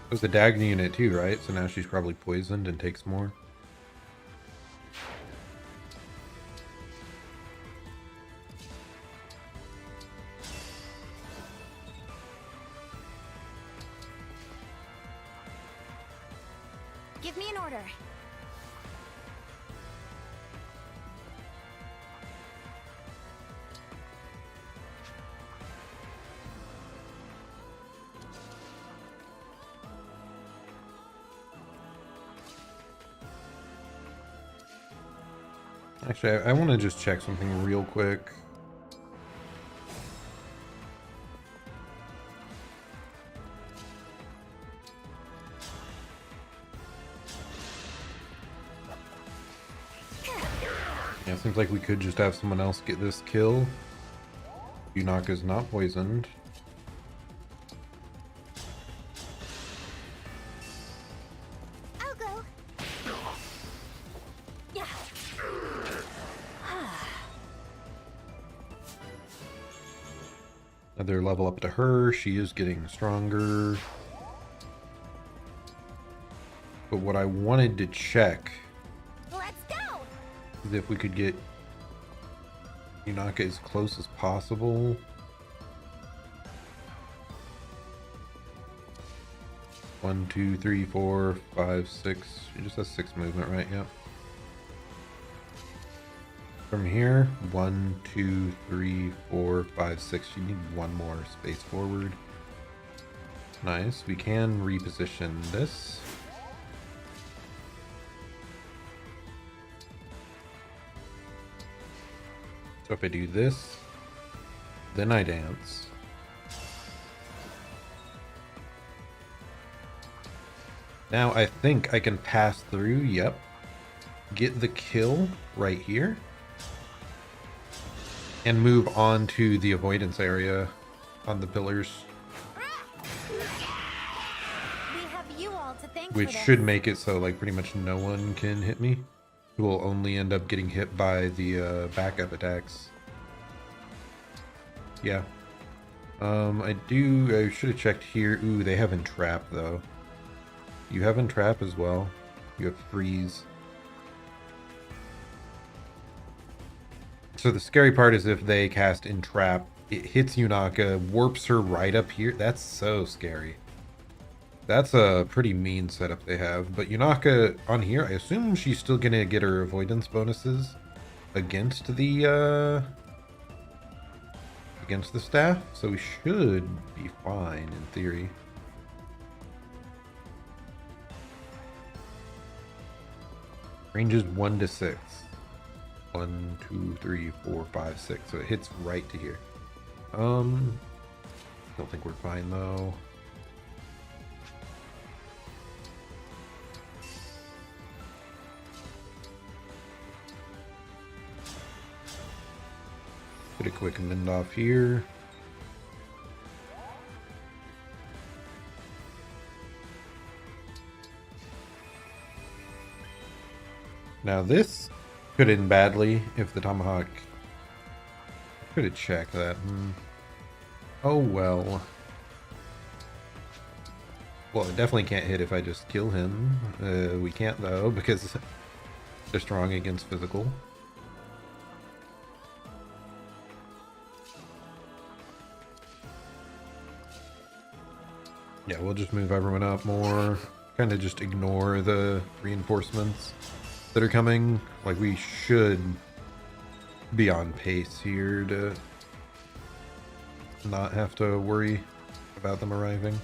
It was the Dagny unit too, right? So now she's probably poisoned and takes more. Give me an order. Actually, I want to just check something real quick. Yeah, it seems like we could just have someone else get this kill. Yunaka's not poisoned. I'll go. Yeah. Another level up to her. She is getting stronger. But what I wanted to check Let's go. is if we could get Yunaka as close as possible. One, two, three, 4, 5, 6. She just has 6 movement, right? Yep. From here, 1, 2, 3, 4, 5, 6. You need 1 more space forward. Nice. We can reposition this. So if I do this, then I dance. Now I think I can pass through, yep. Get the kill right here. And move on to the avoidance area on the pillars. We have you all to thank Which for this. should make it so like pretty much no one can hit me. Will only end up getting hit by the backup attacks. Yeah. I should have checked here. Ooh, they have Entrap though. You have Entrap as well. You have Freeze. So the scary part is if they cast Entrap, it hits Yunaka, warps her right up here. That's so scary. That's a pretty mean setup they have. But Yunaka on here, I assume she's still gonna get her avoidance bonuses against the staff, so we should be fine in theory. Range is 1 to 6. 1, 2, 3, 4, 5, 6. So it hits right to here. Don't think we're fine though. Get a quick mend off here. Now this could end badly if the Tomahawk... I could have checked that. Oh well. Well, it definitely can't hit if I just kill him. We can't though, because they're strong against physical. Yeah, we'll just move everyone up more. Kind of just ignore the reinforcements that are coming. Like, we should be on pace here to not have to worry about them arriving.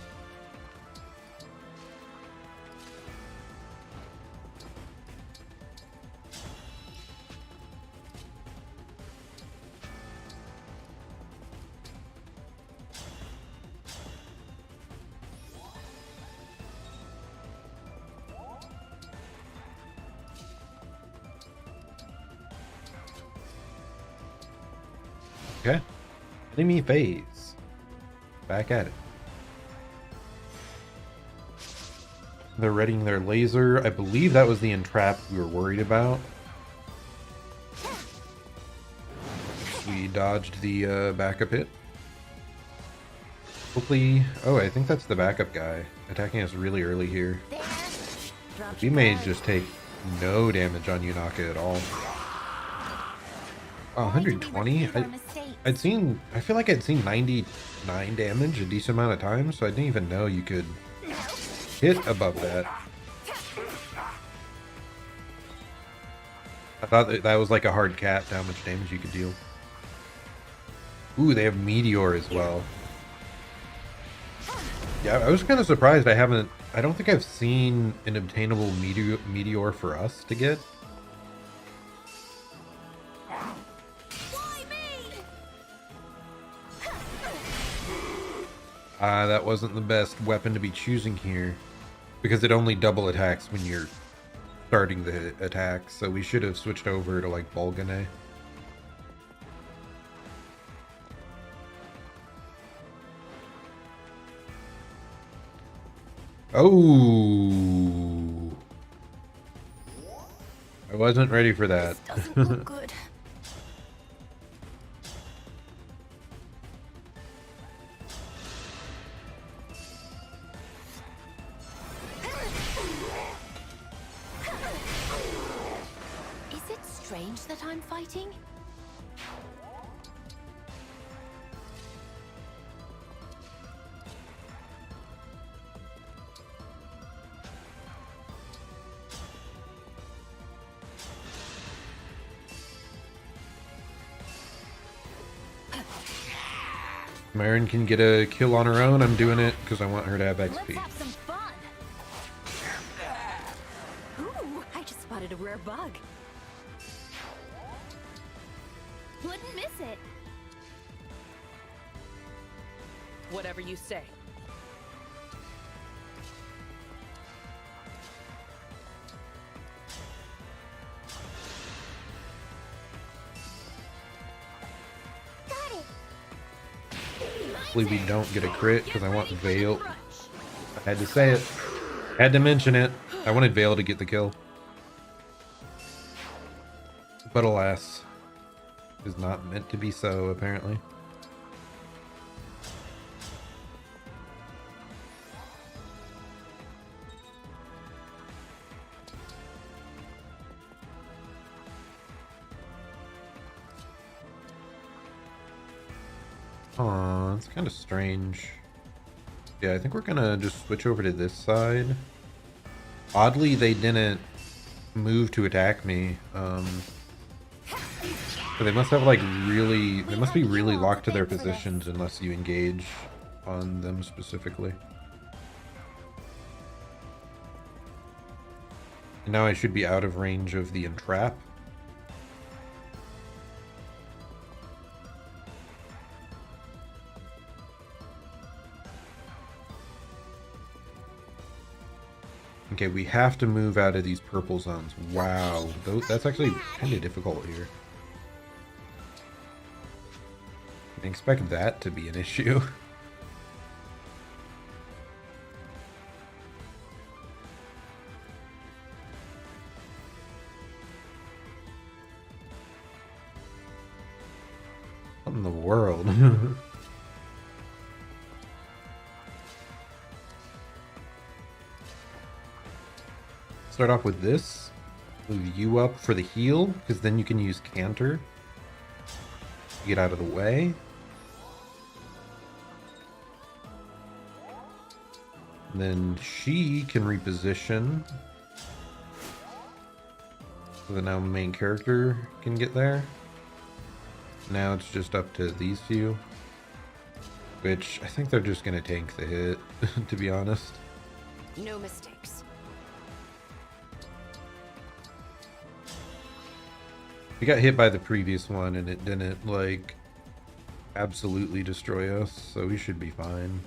Okay. Enemy phase. Back at it. They're readying their laser. I believe that was the entrap we were worried about. We dodged the backup hit. Hopefully... Oh, I think that's the backup guy attacking us really early here. We may just take no damage on Yunaka at all. Oh, 120? I feel like I'd seen 99 damage a decent amount of times, so I didn't even know you could hit above that. I thought that was like a hard cap, how much damage you could deal. Ooh, they have Meteor as well. Yeah, I was kind of surprised I don't think I've seen an obtainable Meteor for us to get. That wasn't the best weapon to be choosing here, because it only double attacks when you're starting the attack, so we should have switched over to like Bolgane. Oh, I wasn't ready for that. This doesn't look good. Is it strange that I'm fighting? Myron can get a kill on her own. I'm doing it because I want her to have XP. Let's have some fun. Ooh, I just spotted a rare bug. Wouldn't miss it. Whatever you say. Hopefully we don't get a crit because I want Vale. I had to say it. Had to mention it. I wanted Vale to get the kill. But alas, is not meant to be so, apparently. Aw, it's kind of strange. Yeah, I think we're gonna just switch over to this side. Oddly, they didn't move to attack me. So they must have like they must be really locked to their positions unless you engage on them specifically. And now I should be out of range of the entrap. Okay, we have to move out of these purple zones. Wow, that's actually kind of difficult here. I expect that to be an issue. What in the world? Start off with this. Move you up for the heal, because then you can use Canter. Get out of the way. And then she can reposition. So that now the main character can get there. Now it's just up to these few. Which I think they're just going to tank the hit, to be honest. No mistakes. We got hit by the previous one and it didn't, like, absolutely destroy us, so we should be fine.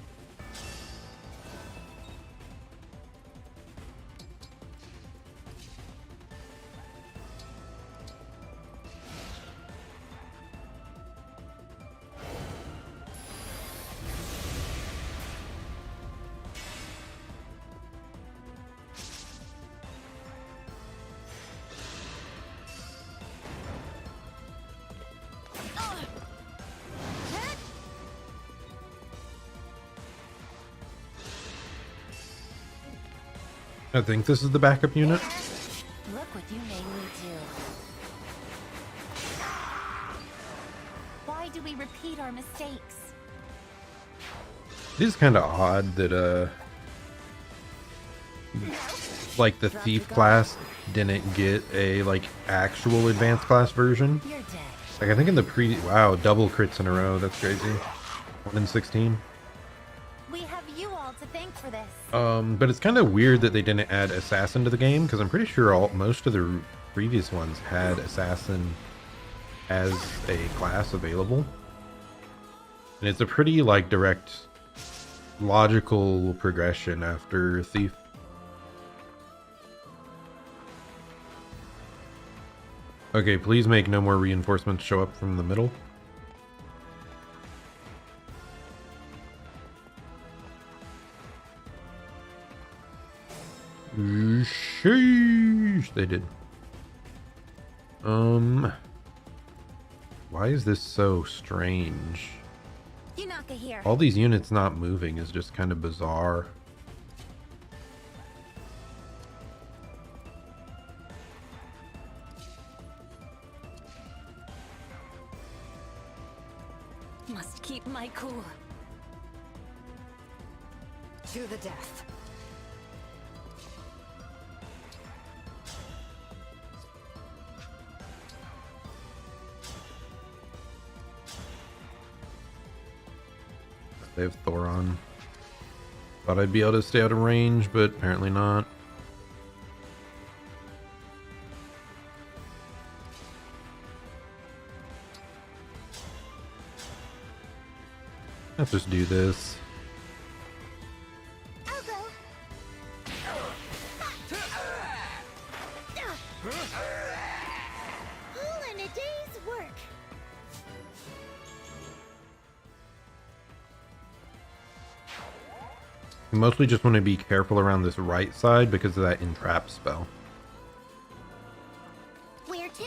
I think this is the backup unit. Look what you made me do. Why do we repeat our mistakes? It is kind of odd that like the thief class didn't get a like actual advanced class version. You're dead. Like I think in the wow, double crits in a row. That's crazy. 1 in 16. We have you all to thank for this. But it's kind of weird that they didn't add assassin to the game because I'm pretty sure most of the previous ones had assassin as a class available, and it's a pretty like direct, logical progression after thief. Okay, please make no more reinforcements show up from the middle. Sheesh, they did. Why is this so strange? Yunaka here. All these units not moving is just kind of bizarre. Must keep my cool. To the death. They have Thoron. Thought I'd be able to stay out of range, but apparently not. Let's just do this. I'll go. All in a day's work. You mostly just want to be careful around this right side because of that entrap spell. Where to?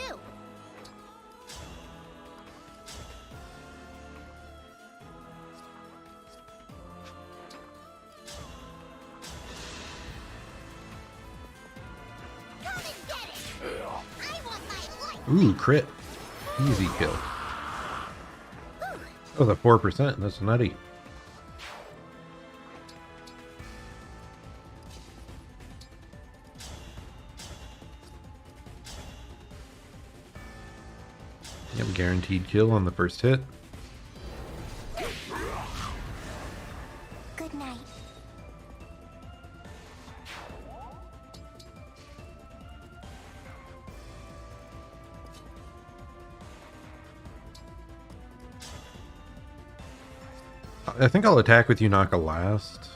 Come and get it. I want my life. Ooh, crit. Easy kill. Oh, the 4%. That's nutty. Yep, guaranteed kill on the first hit. Good night. I think I'll attack with Yunaka last.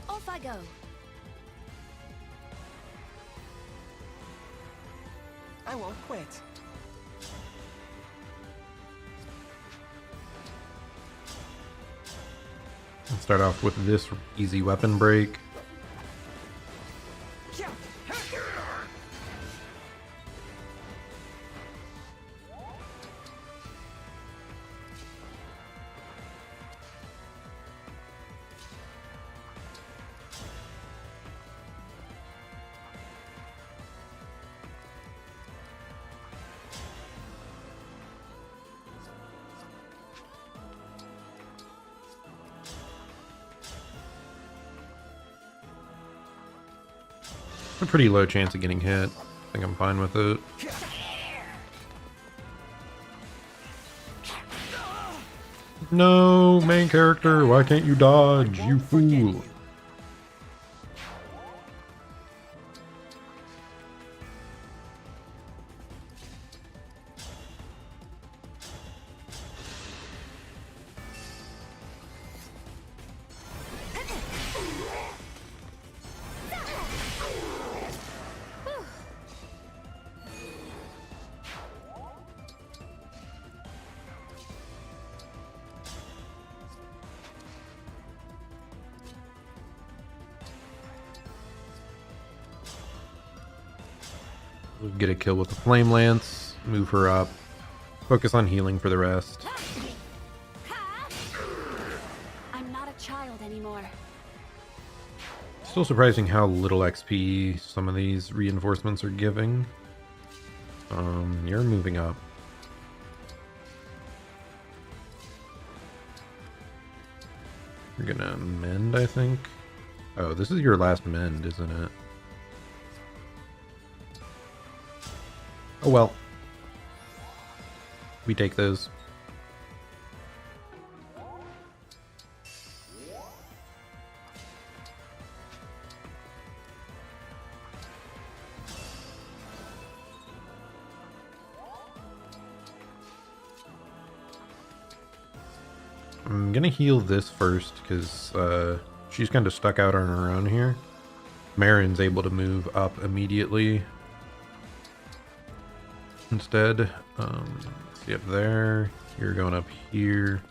Off I go. I won't quit. Let's start off with this easy weapon break. A pretty low chance of getting hit. I think I'm fine with it. No, main character, why can't you dodge, you fool? We'll get a kill with the Flame Lance, move her up, focus on healing for the rest. child anymore. Still surprising how little XP some of these reinforcements are giving. You're moving up. You're gonna mend, I think. Oh, this is your last mend, isn't it? Oh well. We take those. I'm gonna heal this first because she's kind of stuck out on her own here. Marin's able to move up immediately. Instead, see up there. You're going up here.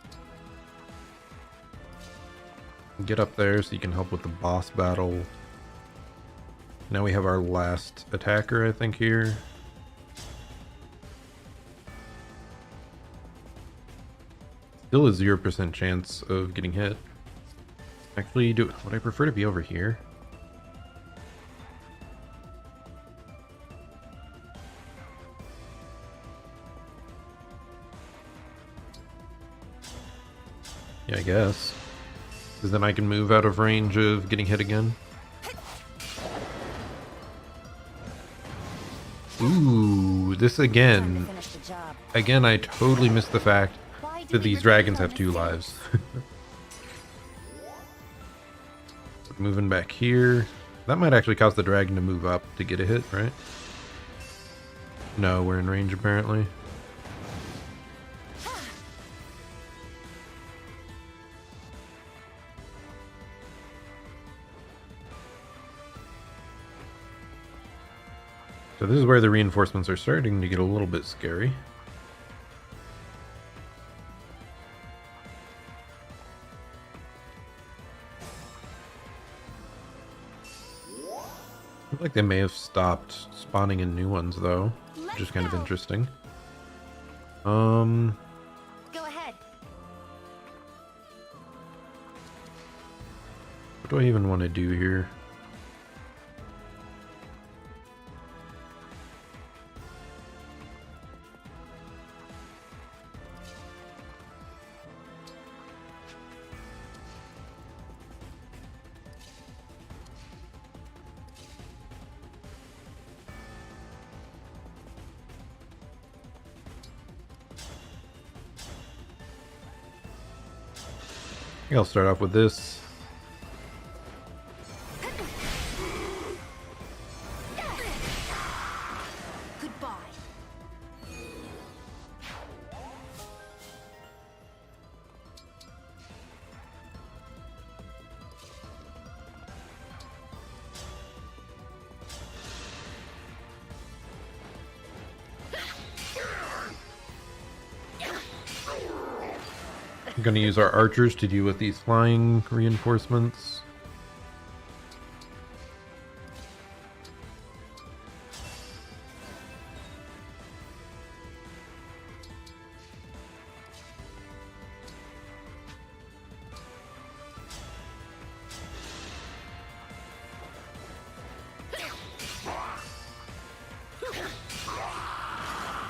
Get up there so you can help with the boss battle. Now we have our last attacker, I think, here. Still a 0% chance of getting hit. Actually, would I prefer to be over here? Yeah, I guess. Because then I can move out of range of getting hit again. Ooh, this again. Again, I totally missed the fact that these dragons have 2 lives. Moving back here. That might actually cause the dragon to move up to get a hit, right? No, we're in range apparently. So this is where the reinforcements are starting to get a little bit scary. Look like they may have stopped spawning in new ones though, which is kind of interesting. Go ahead. What do I even want to do here? I think I'll start off with this. Goodbye. I'm going to use our archers to deal with these flying reinforcements.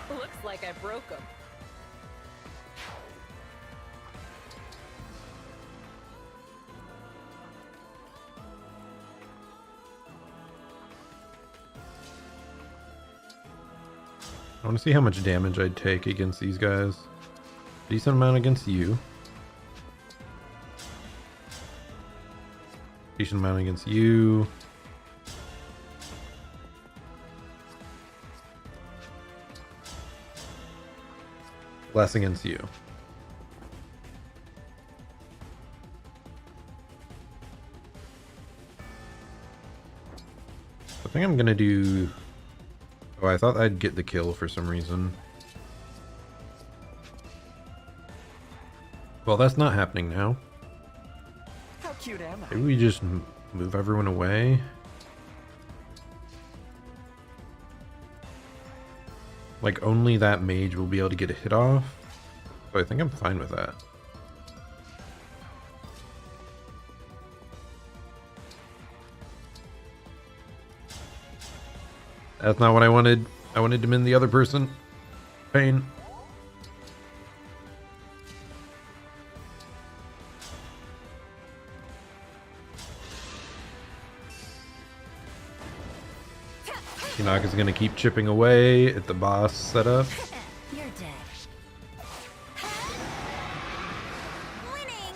Looks like I broke them. I want to see how much damage I'd take against these guys. Decent amount against you. Decent amount against you. Less against you. I think I'm gonna do... Oh, I thought I'd get the kill for some reason. Well, that's not happening now. How cute am I? Maybe we just move everyone away. Like, only that mage will be able to get a hit off. So I think I'm fine with that. That's not what I wanted. I wanted to mend the other person. Pain. Hinaka's gonna keep chipping away at the boss setup. You're dead. Winning!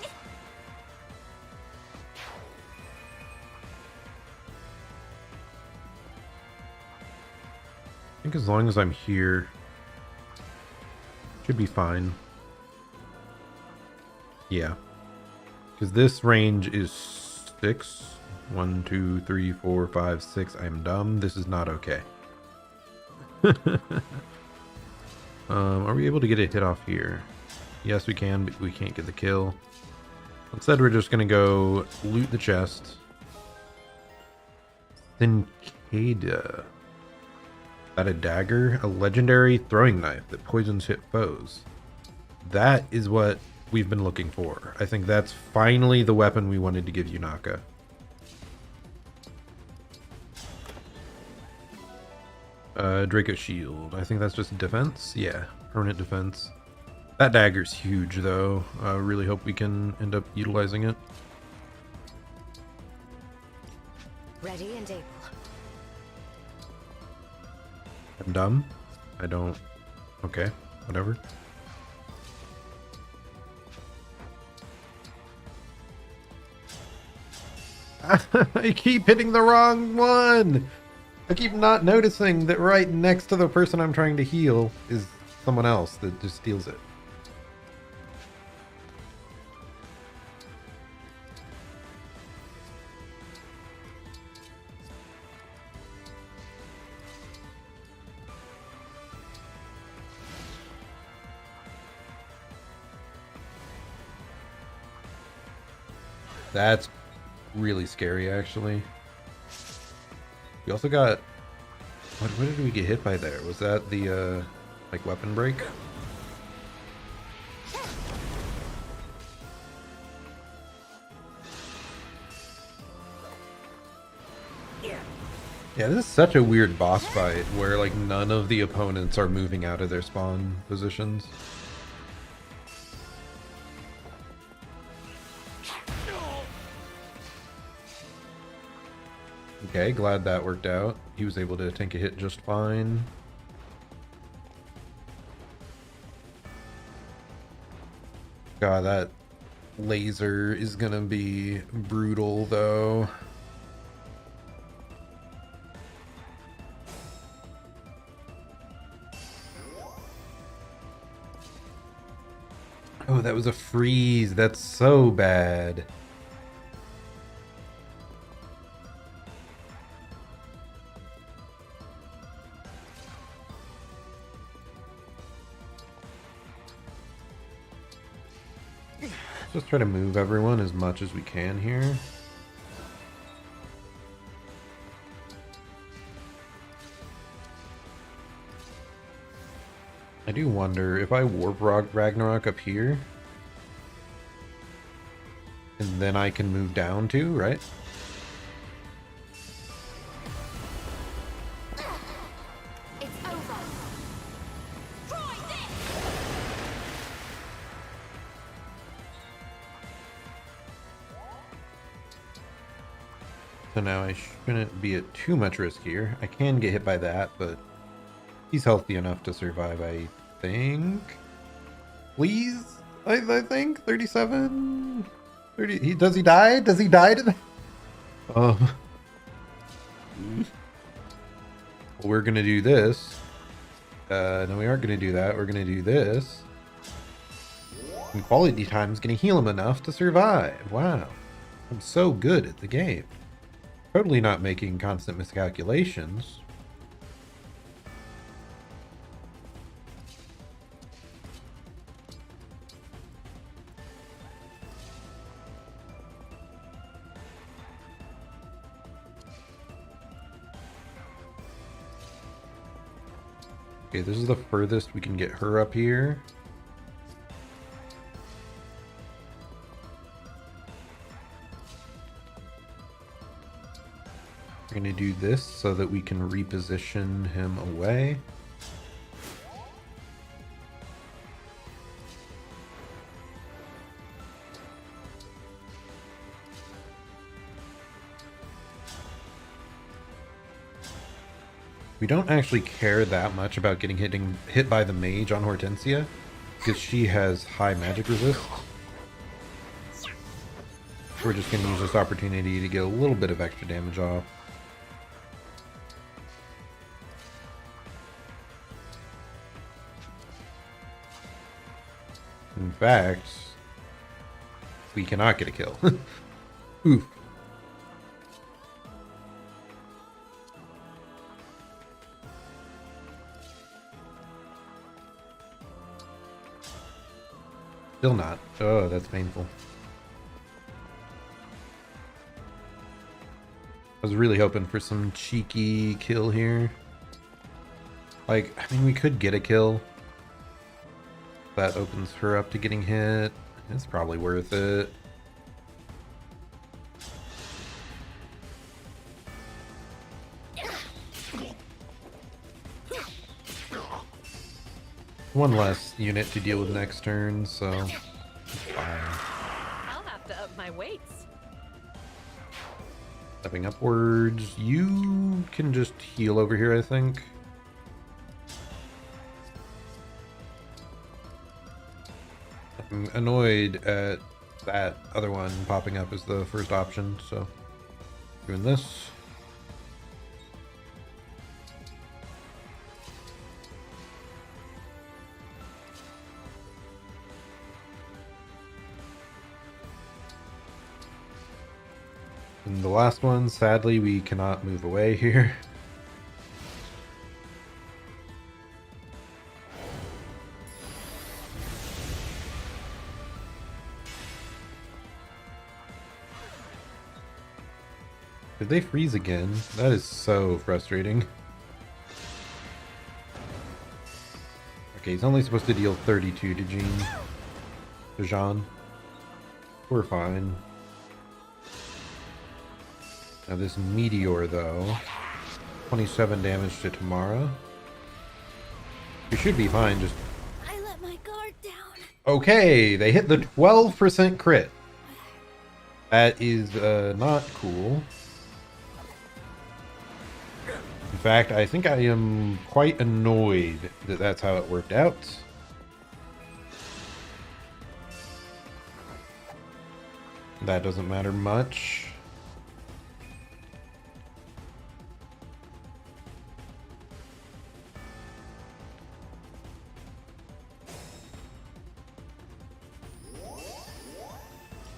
I think as long as I'm here, should be fine. Yeah. Because this range is 6. 1, 2, 3, 4, 5, 6. I'm dumb. This is not okay. Are we able to get a hit off here? Yes, we can, but we can't get the kill. Instead, we're just going to go loot the chest. Cincada. That a dagger? A legendary throwing knife that poisons hit foes. That is what we've been looking for. I think that's finally the weapon we wanted to give Yunaka. Draco Shield. I think that's just defense. Yeah, permanent defense. That dagger's huge, though. I really hope we can end up utilizing it. Ready and able. I'm dumb. I don't... Okay, whatever. I keep hitting the wrong one! I keep not noticing that right next to the person I'm trying to heal is someone else that just steals it. That's really scary, actually. We also got... What did we get hit by there? Was that the, like, weapon break? Yeah, this is such a weird boss fight where, like, none of the opponents are moving out of their spawn positions. Okay, glad that worked out. He was able to tank a hit just fine. God, that laser is gonna be brutal, though. Oh, that was a freeze. That's so bad. Just try to move everyone as much as we can here. I do wonder if I warp Ragnarok up here, and then I can move down too, right? It's over. Try this. So now I shouldn't be at too much risk here. I can get hit by that, but he's healthy enough to survive, I think. Please? I think 37? 30. Does he die? Does he die to that? Well, we're gonna do this. No, we aren't gonna do that. We're gonna do this. And quality time is gonna heal him enough to survive. Wow. I'm so good at the game. Totally not making constant miscalculations. Okay, this is the furthest we can get her up here. We're going to do this so that we can reposition him away. We don't actually care that much about getting hit by the mage on Hortensia, because she has high magic resist. We're just going to use this opportunity to get a little bit of extra damage off. In fact, we cannot get a kill. Oof. Still not. Oh, that's painful. I was really hoping for some cheeky kill here. Like, I mean, we could get a kill. That opens her up to getting hit. It's probably worth it. One less unit to deal with next turn, so it's fine. I'll have to up my weights. Stepping upwards. You can just heal over here, I think. I'm annoyed at that other one popping up as the first option, so doing this. And the last one, sadly, we cannot move away here. Did they freeze again? That is so frustrating. Okay, he's only supposed to deal 32 to Jean. We're fine. Now this meteor, though, 27 damage to Tamara. We should be fine, just... I let my guard down. Okay, they hit the 12% crit. That is not cool. In fact, I think I am quite annoyed that that's how it worked out. That doesn't matter much.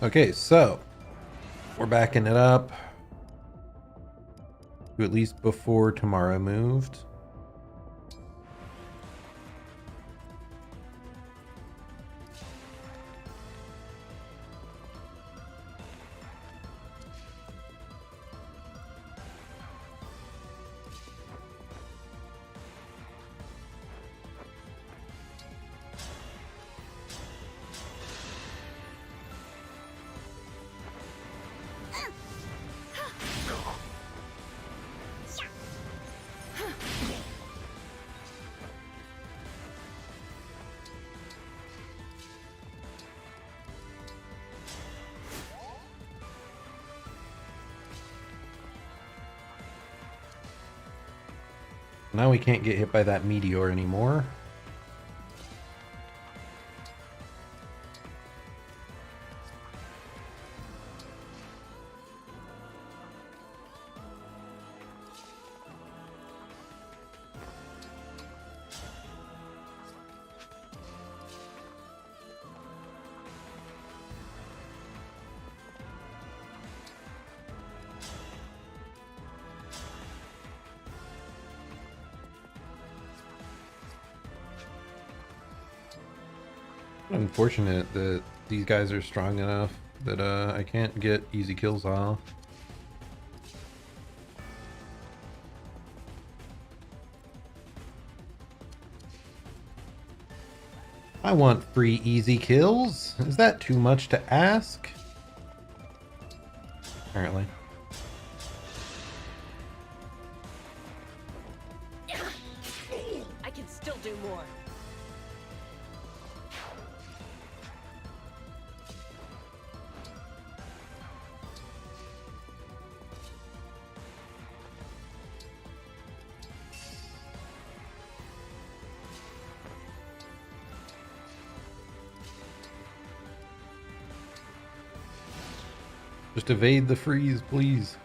Okay, so we're backing it up to at least before Tamara moved. Now we can't get hit by that meteor anymore. Unfortunate that these guys are strong enough that I can't get easy kills off. I want free easy kills. Is that too much to ask? Apparently. do more. Just evade the freeze, please.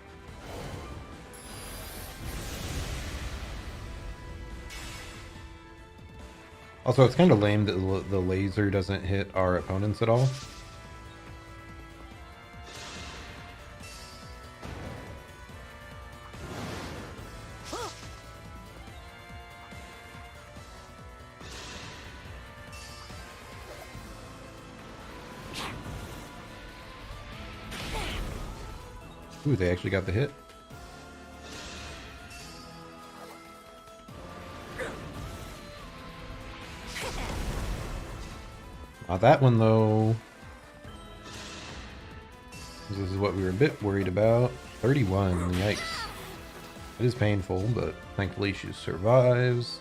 Also, it's kind of lame that the laser doesn't hit our opponents at all. Ooh, they actually got the hit. Not that one, though. This is what we were a bit worried about. 31, yikes. It is painful, but thankfully she survives.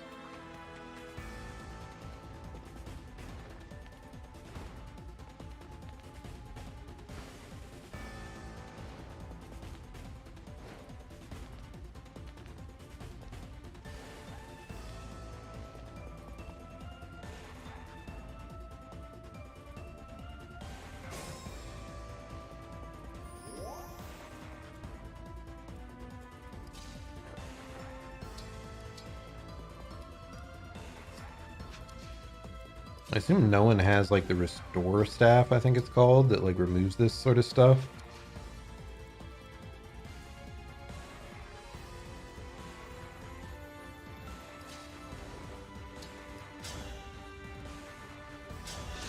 I assume no one has like the restore staff, I think it's called, that like removes this sort of stuff.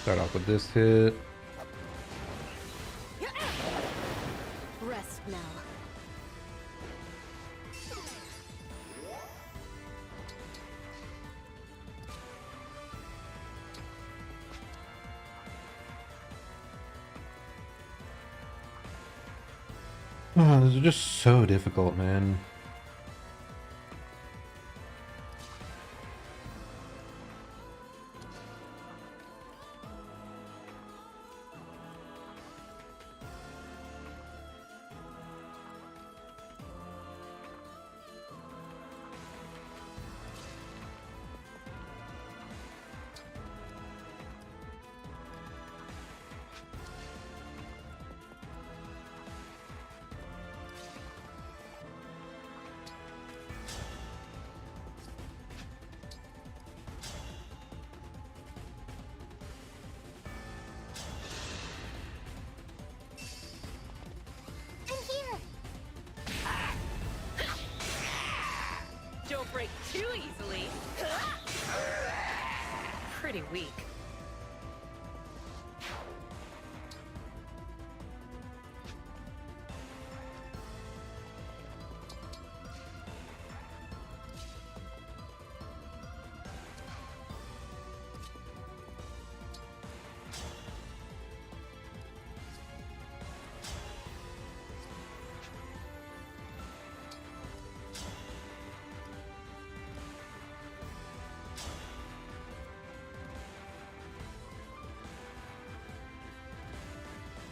Start off with this hit. Rest now. Oh, these are just so difficult, man. Don't break too easily. Pretty weak.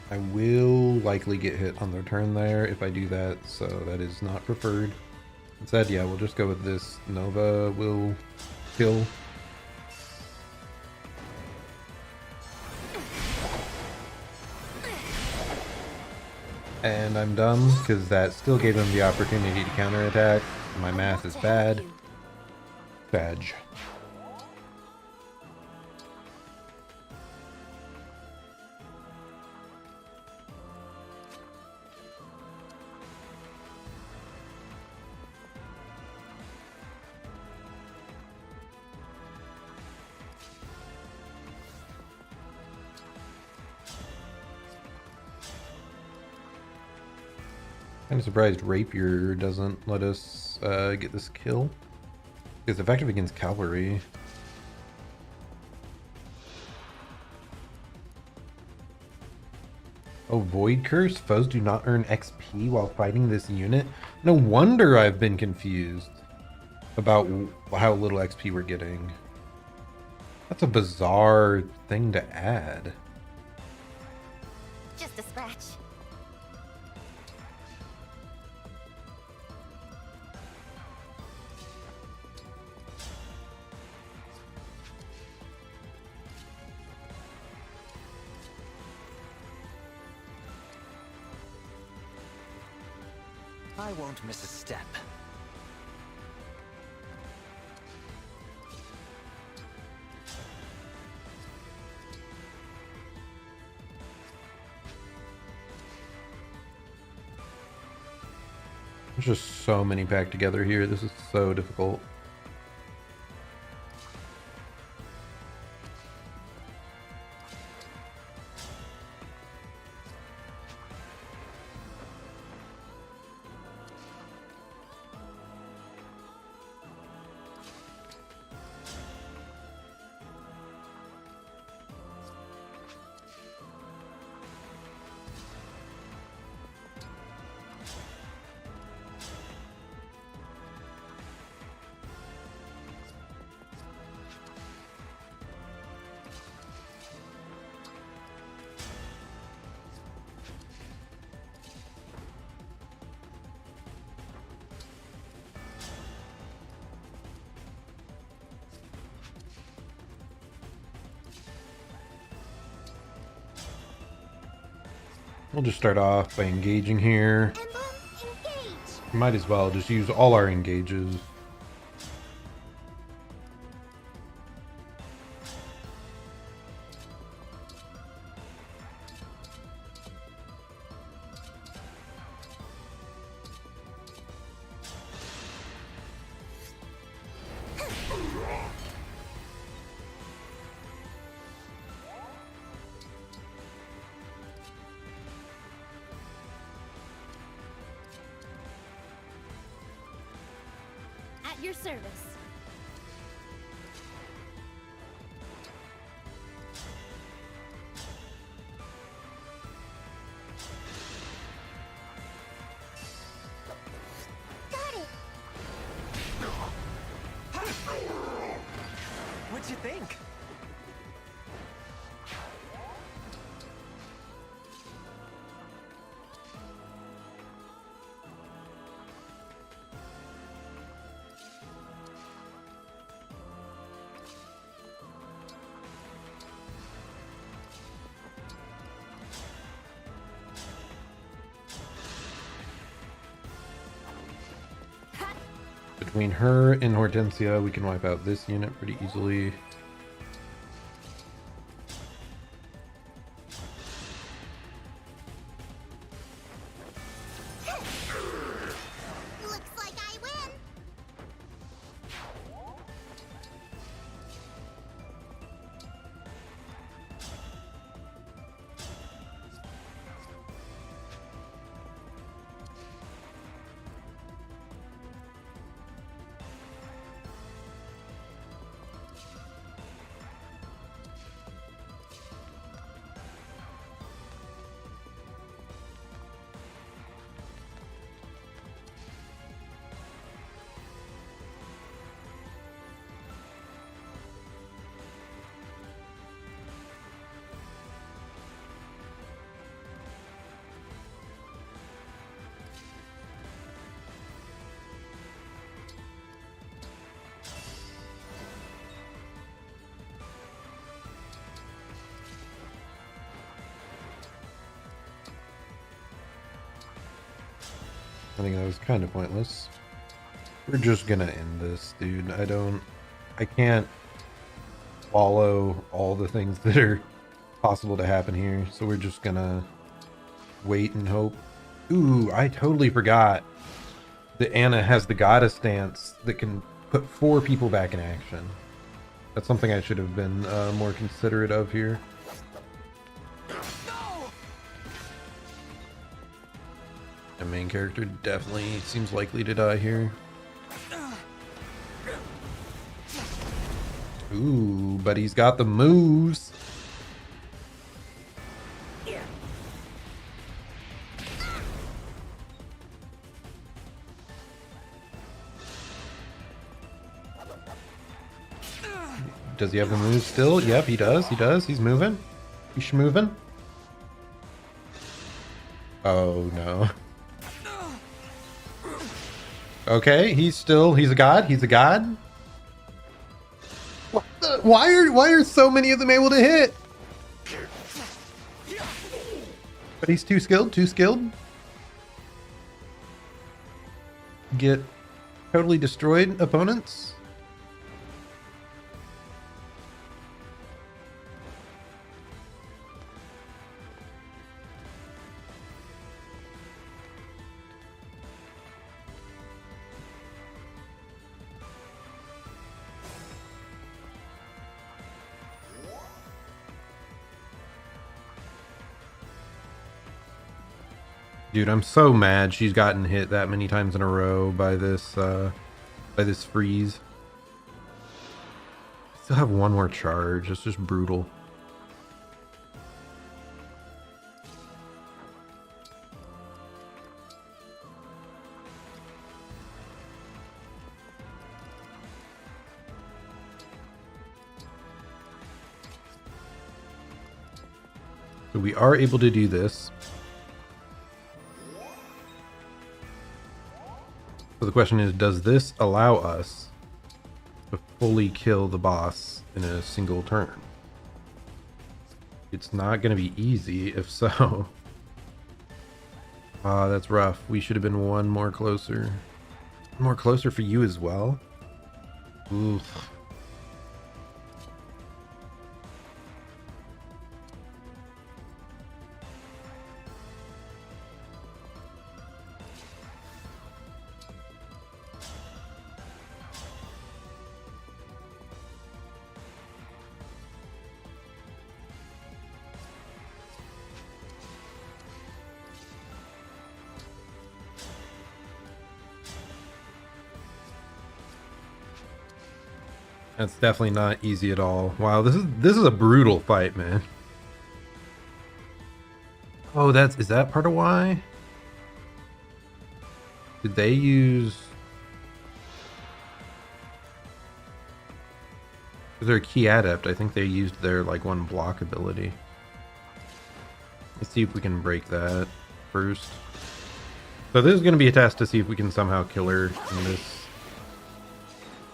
I will likely get hit on their turn there if I do that, so that is not preferred. Instead, yeah, we'll just go with this. Nova will kill. And I'm dumb, because that still gave him the opportunity to counterattack. My math is bad. Badge. Kind of surprised Rapier doesn't let us get this kill. It's effective against cavalry. Oh, Void Curse? Foes do not earn XP while fighting this unit? No wonder I've been confused about how little XP we're getting. That's a bizarre thing to add. Just a scratch. I won't miss a step. There's just so many packed together here. This is so difficult. We'll just start off by engaging here. Emblem, engage! Might as well just use all our engages. At your service. Got it! What'd you think? Between her and Hortensia, we can wipe out this unit pretty easily. Looks like I win! I think that was kind of pointless. We're just gonna end this, dude. I can't follow all the things that are possible to happen here, so we're just gonna wait and hope. Ooh, I totally forgot that Anna has the goddess dance that can put 4 people back in action. That's something I should have been more considerate of here. The main character definitely seems likely to die here. Ooh, but he's got the moves. Does he have the move still? Yep, he does. He does. He's moving. He's moving. Oh no. Okay, he's a god. He's a god. Why are so many of them able to hit? But he's too skilled. Too skilled. Get totally destroyed opponents. Dude, I'm so mad she's gotten hit that many times in a row by this freeze. Still have one more charge. It's just brutal. So we are able to do this. So the question is, does this allow us to fully kill the boss in a single turn? It's not going to be easy if so. Ah, that's rough. We should have been one more closer. More closer for you as well? Oof. That's definitely not easy at all. Wow, this is a brutal fight, man. Oh, is that part of why? Did they use their key adept? I think they used their like one block ability. Let's see if we can break that first. So this is going to be a test to see if we can somehow kill her in this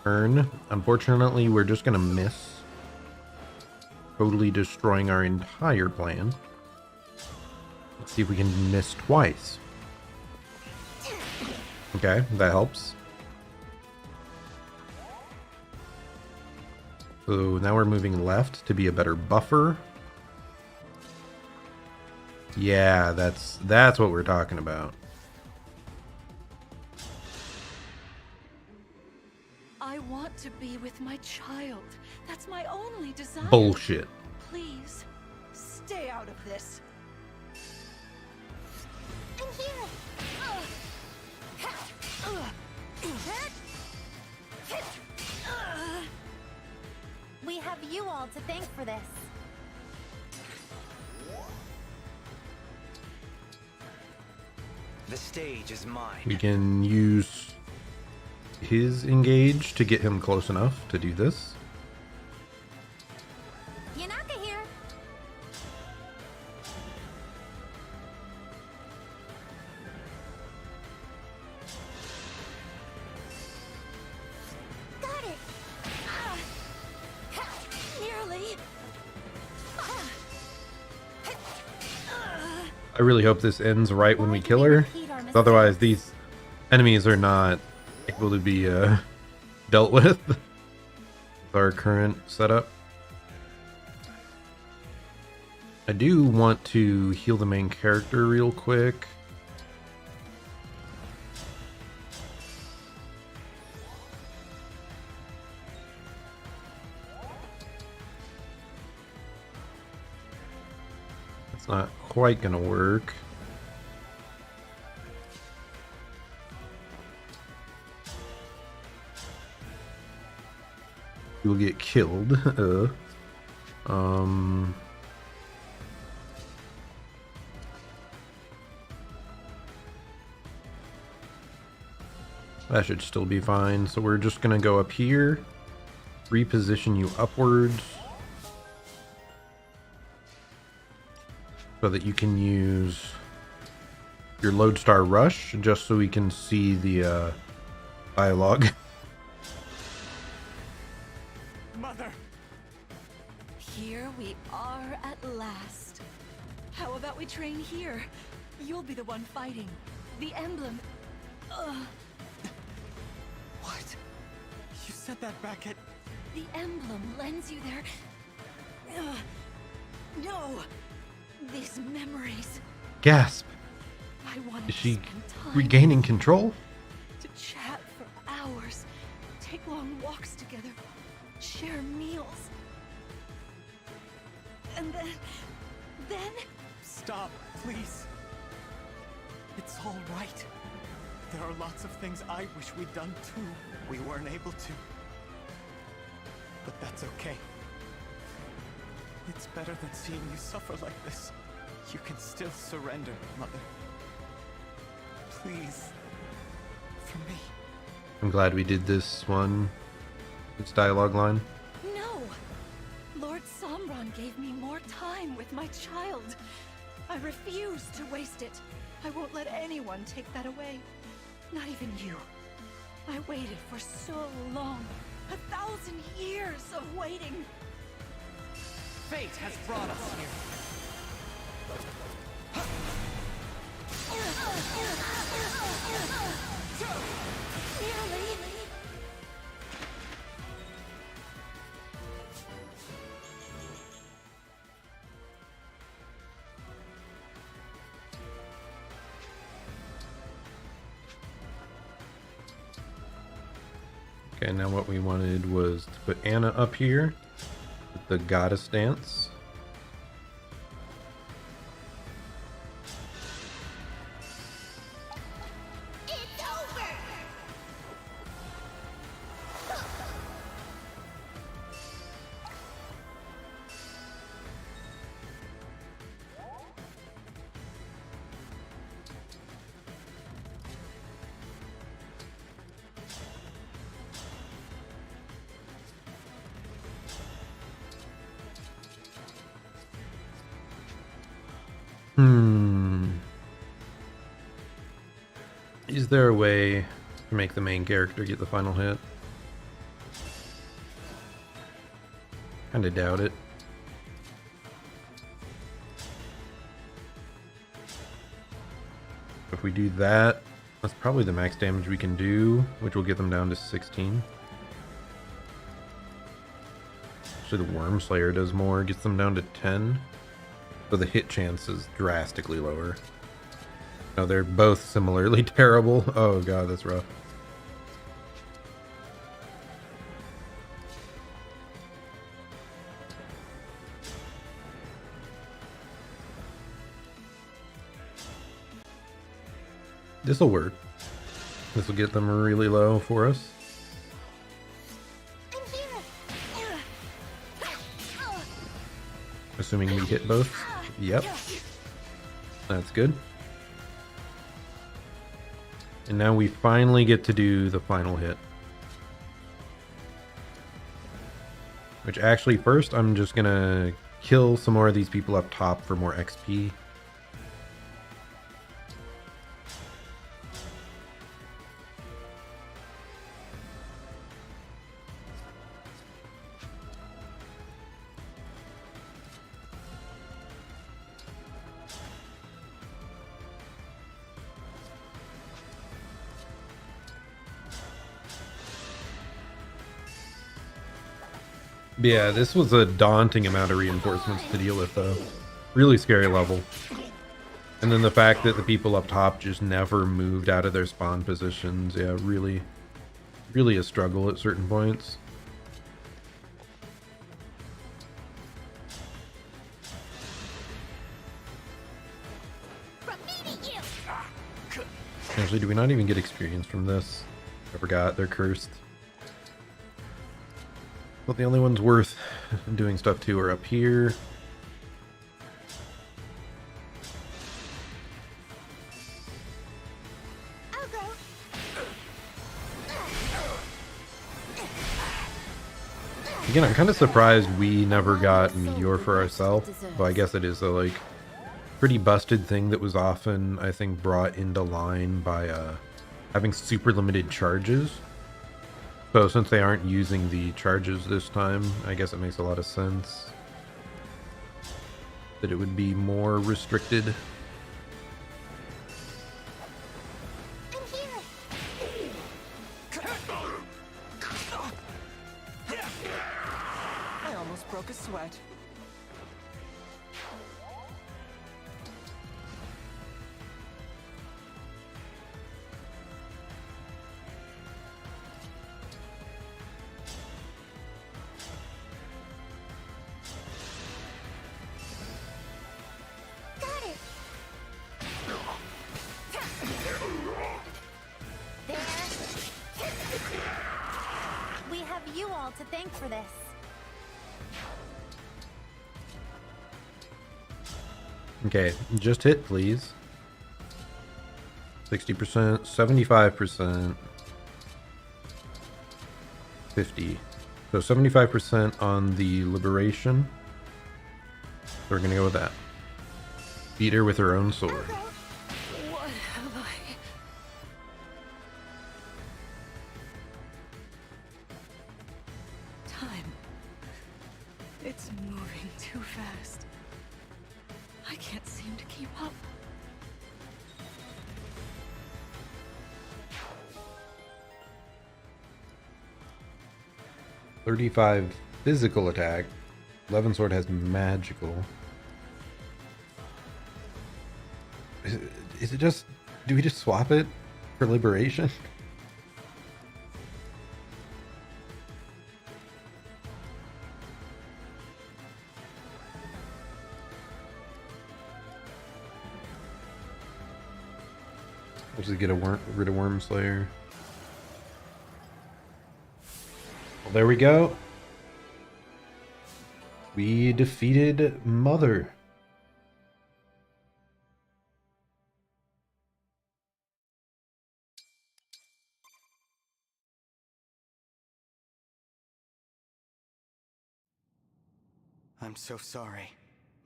turn. Unfortunately, we're just gonna miss, totally destroying our entire plan. Let's see if we can miss twice. Okay, that helps. So now we're moving left to be a better buffer. Yeah, that's what we're talking about. I want to be with my child. That's my only desire. Bullshit. Please, stay out of this. I'm here! We have you all to thank for this. The stage is mine. We can use his engage to get him close enough to do this. Yanaka here. Got it. Nearly. I really hope this ends right when we kill her. Otherwise, these enemies are not able to be dealt with our current setup. I do want to heal the main character real quick. It's not quite gonna work. You will get killed. That should still be fine. So we're just gonna go up here, reposition you upwards so that you can use your Lodestar Rush, just so we can see the dialogue. Mother! Here we are at last. How about we train here? You'll be the one fighting. The emblem... What? You said that back at... The emblem lends you their... No! These memories. Gasp! I wanted Is she to spend time regaining control? to chat for hours, take long walks together, share meals. And then... Stop, please. It's all right. There are lots of things I wish we'd done too. We weren't able to. But that's okay. It's better than seeing you suffer like this. You can still surrender, Mother. Please. For me. I'm glad we did this one. This dialogue line. No! Lord Sombron gave me more time with my child. I refuse to waste it. I won't let anyone take that away. Not even you. I waited for so long. 1,000 years of waiting. Fate has brought us here. Nearly. Okay, now what we wanted was to put Anna up here with the goddess dance. It's over! Is there a way to make the main character get the final hit? Kinda doubt it. If we do that, that's probably the max damage we can do, which will get them down to 16. Actually, the Worm Slayer does more, gets them down to 10. So the hit chance is drastically lower. No, they're both similarly terrible. Oh god, that's rough. This'll work. This will get them really low for us. Assuming we hit both. Yep. That's good. And now we finally get to do the final hit. Which actually, first I'm just gonna kill some more of these people up top for more XP. Yeah, this was a daunting amount of reinforcements to deal with, though. Really scary level. And then the fact that the people up top just never moved out of their spawn positions. Yeah, really a struggle at certain points. Actually, do we not even get experience from this? I forgot, they're cursed. But the only ones worth doing stuff to are up here. I'll go. Again, I'm kind of surprised we never got Meteor for ourselves, but I guess it is a like pretty busted thing that was often, I think, brought into line by having super limited charges. So since they aren't using the charges this time, I guess it makes a lot of sense that it would be more restricted. I almost broke a sweat. We have you all to thank for this. Okay, just hit, please. 60%, 75%, 50. So 75% on the liberation. So we're gonna go with that. Beat her with her own sword. What have I? Time. It's moving too fast. I can't seem to keep up. $35 physical attack. 11 sword has magical. Is it just... do we just swap it for liberation? Let's just get rid of Worm Slayer. Well, there we go. We defeated Mother. I'm so sorry,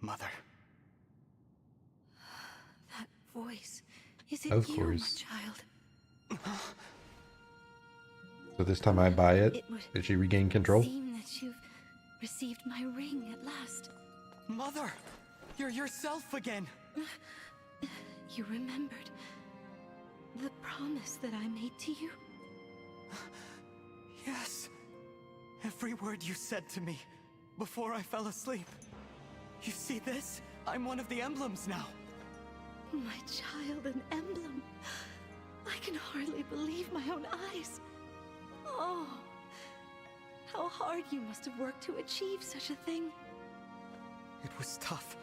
Mother. That voice. Is it Of you, course. my child? So this time I buy it. It would Did she regain control? seem that you've received my ring at last. Mother! You're yourself again! You remembered the promise that I made to you? Yes. Every word you said to me before I fell asleep. You see this? I'm one of the emblems now. My child, an emblem. I can hardly believe my own eyes. Oh, how hard you must have worked to achieve such a thing. It was tough,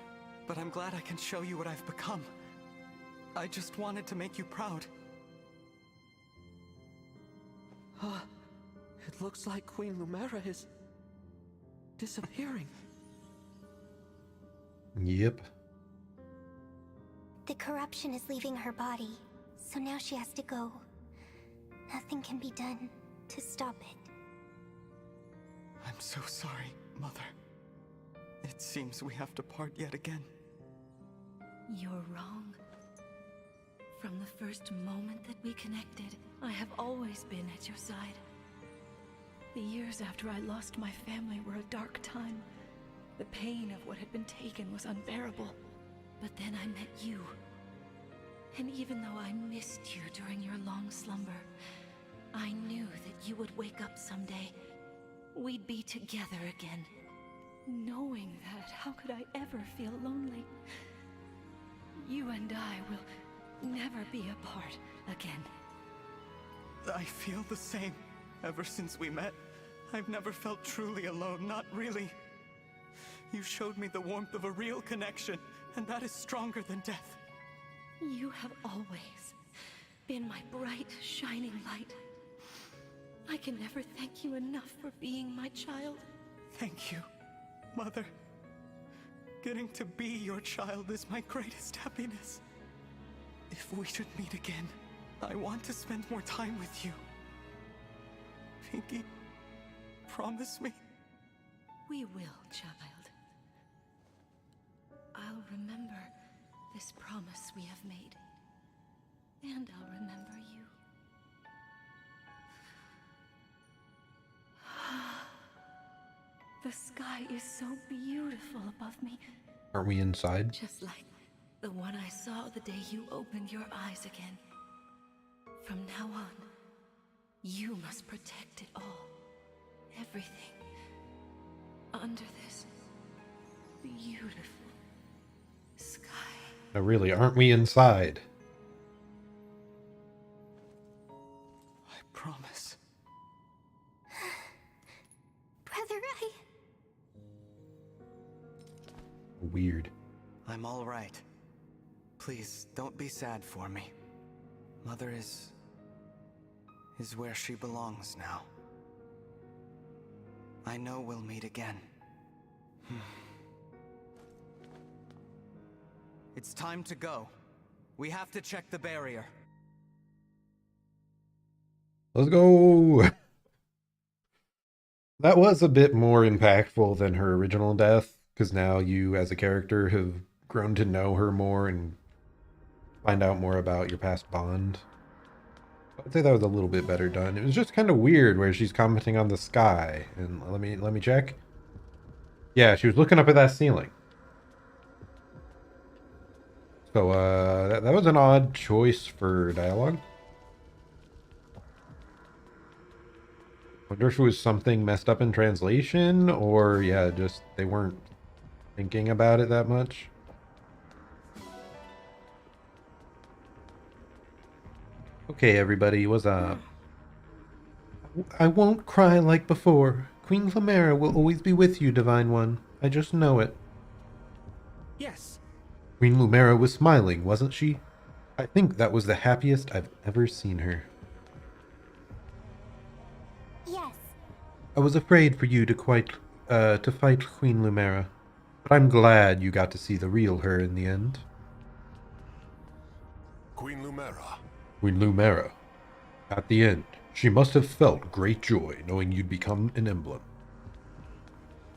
but I'm glad I can show you what I've become. I just wanted to make you proud. It looks like Queen Lumera is disappearing. Yep. The corruption is leaving her body, so now she has to go. Nothing can be done to stop it. I'm so sorry, Mother. It seems we have to part yet again. You're wrong. From the first moment that we connected, I have always been at your side. The years after I lost my family were a dark time. The pain of what had been taken was unbearable. But then I met you. And even though I missed you during your long slumber, I knew that you would wake up someday. We'd be together again. Knowing that, how could I ever feel lonely? You and I will never be apart again. I feel the same. Ever since we met, I've never felt truly alone, not really. You showed me the warmth of a real connection, and that is stronger than death. You have always been my bright, shining light. I can never thank you enough for being my child. Thank you, Mother. Getting to be your child is my greatest happiness. If we should meet again, I want to spend more time with you. Pinky, promise me? We will, child. I'll remember this promise we have made. And I'll remember you. The sky is so beautiful above me. Aren't we inside? Just like the one I saw the day you opened your eyes again. From now on, you must protect it all. Everything. Under this beautiful sky. No, really, aren't we inside? I promise. Brother, Weird. I'm all right. Please, don't be sad for me. Mother is where she belongs now. I know we'll meet again. It's time to go. We have to check the barrier. Let's go! That was a bit more impactful than her original death, because now you, as a character, have grown to know her more and find out more about your past bond. I'd say that was a little bit better done. It was just kind of weird where she's commenting on the sky. And let me check. Yeah, she was looking up at that ceiling. So that was an odd choice for dialogue. Wonder if it was something messed up in translation, or yeah, just they weren't thinking about it that much. Okay, everybody, what's up? I won't cry like before. Queen Clamera will always be with you, Divine One. I just know it. Yes. Queen Lumera was smiling, wasn't she? I think that was the happiest I've ever seen her. yes. I was afraid for you to fight Queen Lumera, but I'm glad you got to see the real her in the end. Queen Lumera. Queen Lumera. At the end, she must have felt great joy knowing you'd become an emblem.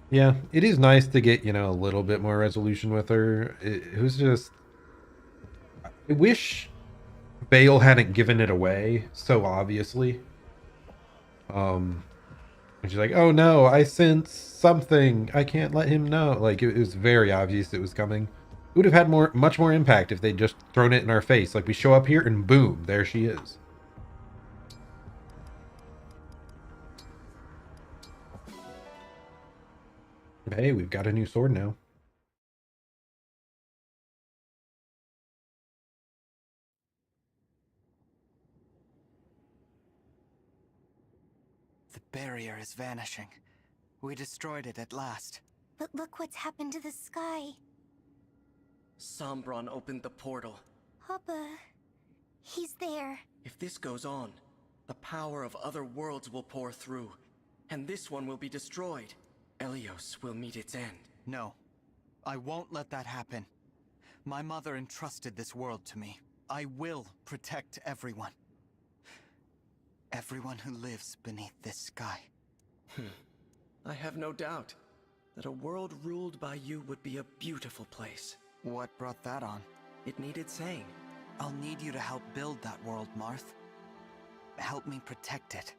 Yeah, it is nice to get, a little bit more resolution with her. It was just... I wish Vale hadn't given it away so obviously. And she's like, oh no, I sense something. I can't let him know. Like, it was very obvious it was coming. It would have had much more impact if they'd just thrown it in our face. Like, we show up here and boom, there she is. Hey, we've got a new sword now. The barrier is vanishing. We destroyed it at last. But look what's happened to the sky. Sombron opened the portal. Papa, he's there. If this goes on, the power of other worlds will pour through, and this one will be destroyed. Elios will meet its end. No, I won't let that happen. My mother entrusted this world to me. I will protect everyone. Everyone who lives beneath this sky. I have no doubt that a world ruled by you would be a beautiful place. What brought that on? It needed saying. I'll need you to help build that world, Marth. Help me protect it.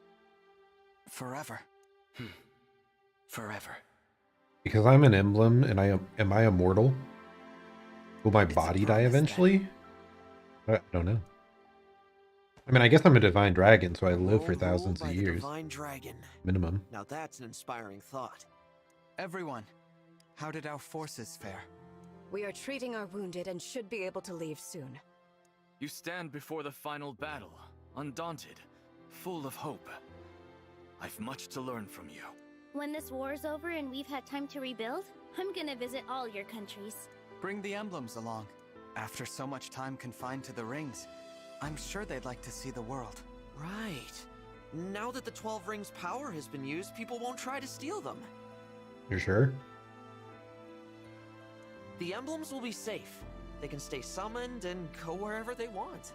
Forever. Forever. Because I'm an emblem and am I immortal? Will my body die eventually? I don't know. I mean, I guess I'm a divine dragon, so I live for thousands of years. Divine dragon. Minimum. Now that's an inspiring thought. Everyone, how did our forces fare? We are treating our wounded and should be able to leave soon. You stand before the final battle, undaunted, full of hope. I've much to learn from you. When this war's over and we've had time to rebuild, I'm gonna visit all your countries. Bring the emblems along. After so much time confined to the rings, I'm sure they'd like to see the world. Right. Now that the 12 Rings' power has been used, people won't try to steal them. You sure? The emblems will be safe. They can stay summoned and go wherever they want.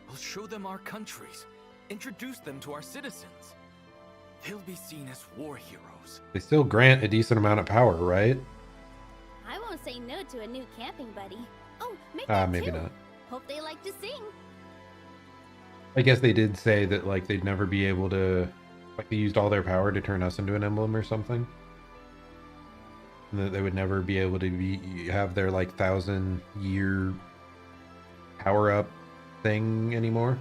We'll show them our countries, introduce them to our citizens. they'll be seen as war heroes. They still grant a decent amount of power, right? I won't say no to a new camping buddy. Oh, make that Maybe too. not. Hope they like to sing. I guess they did say that like they'd never be able to, like they used all their power to turn us into an emblem or something. And that they would never be able to have their like 1,000-year power up thing anymore.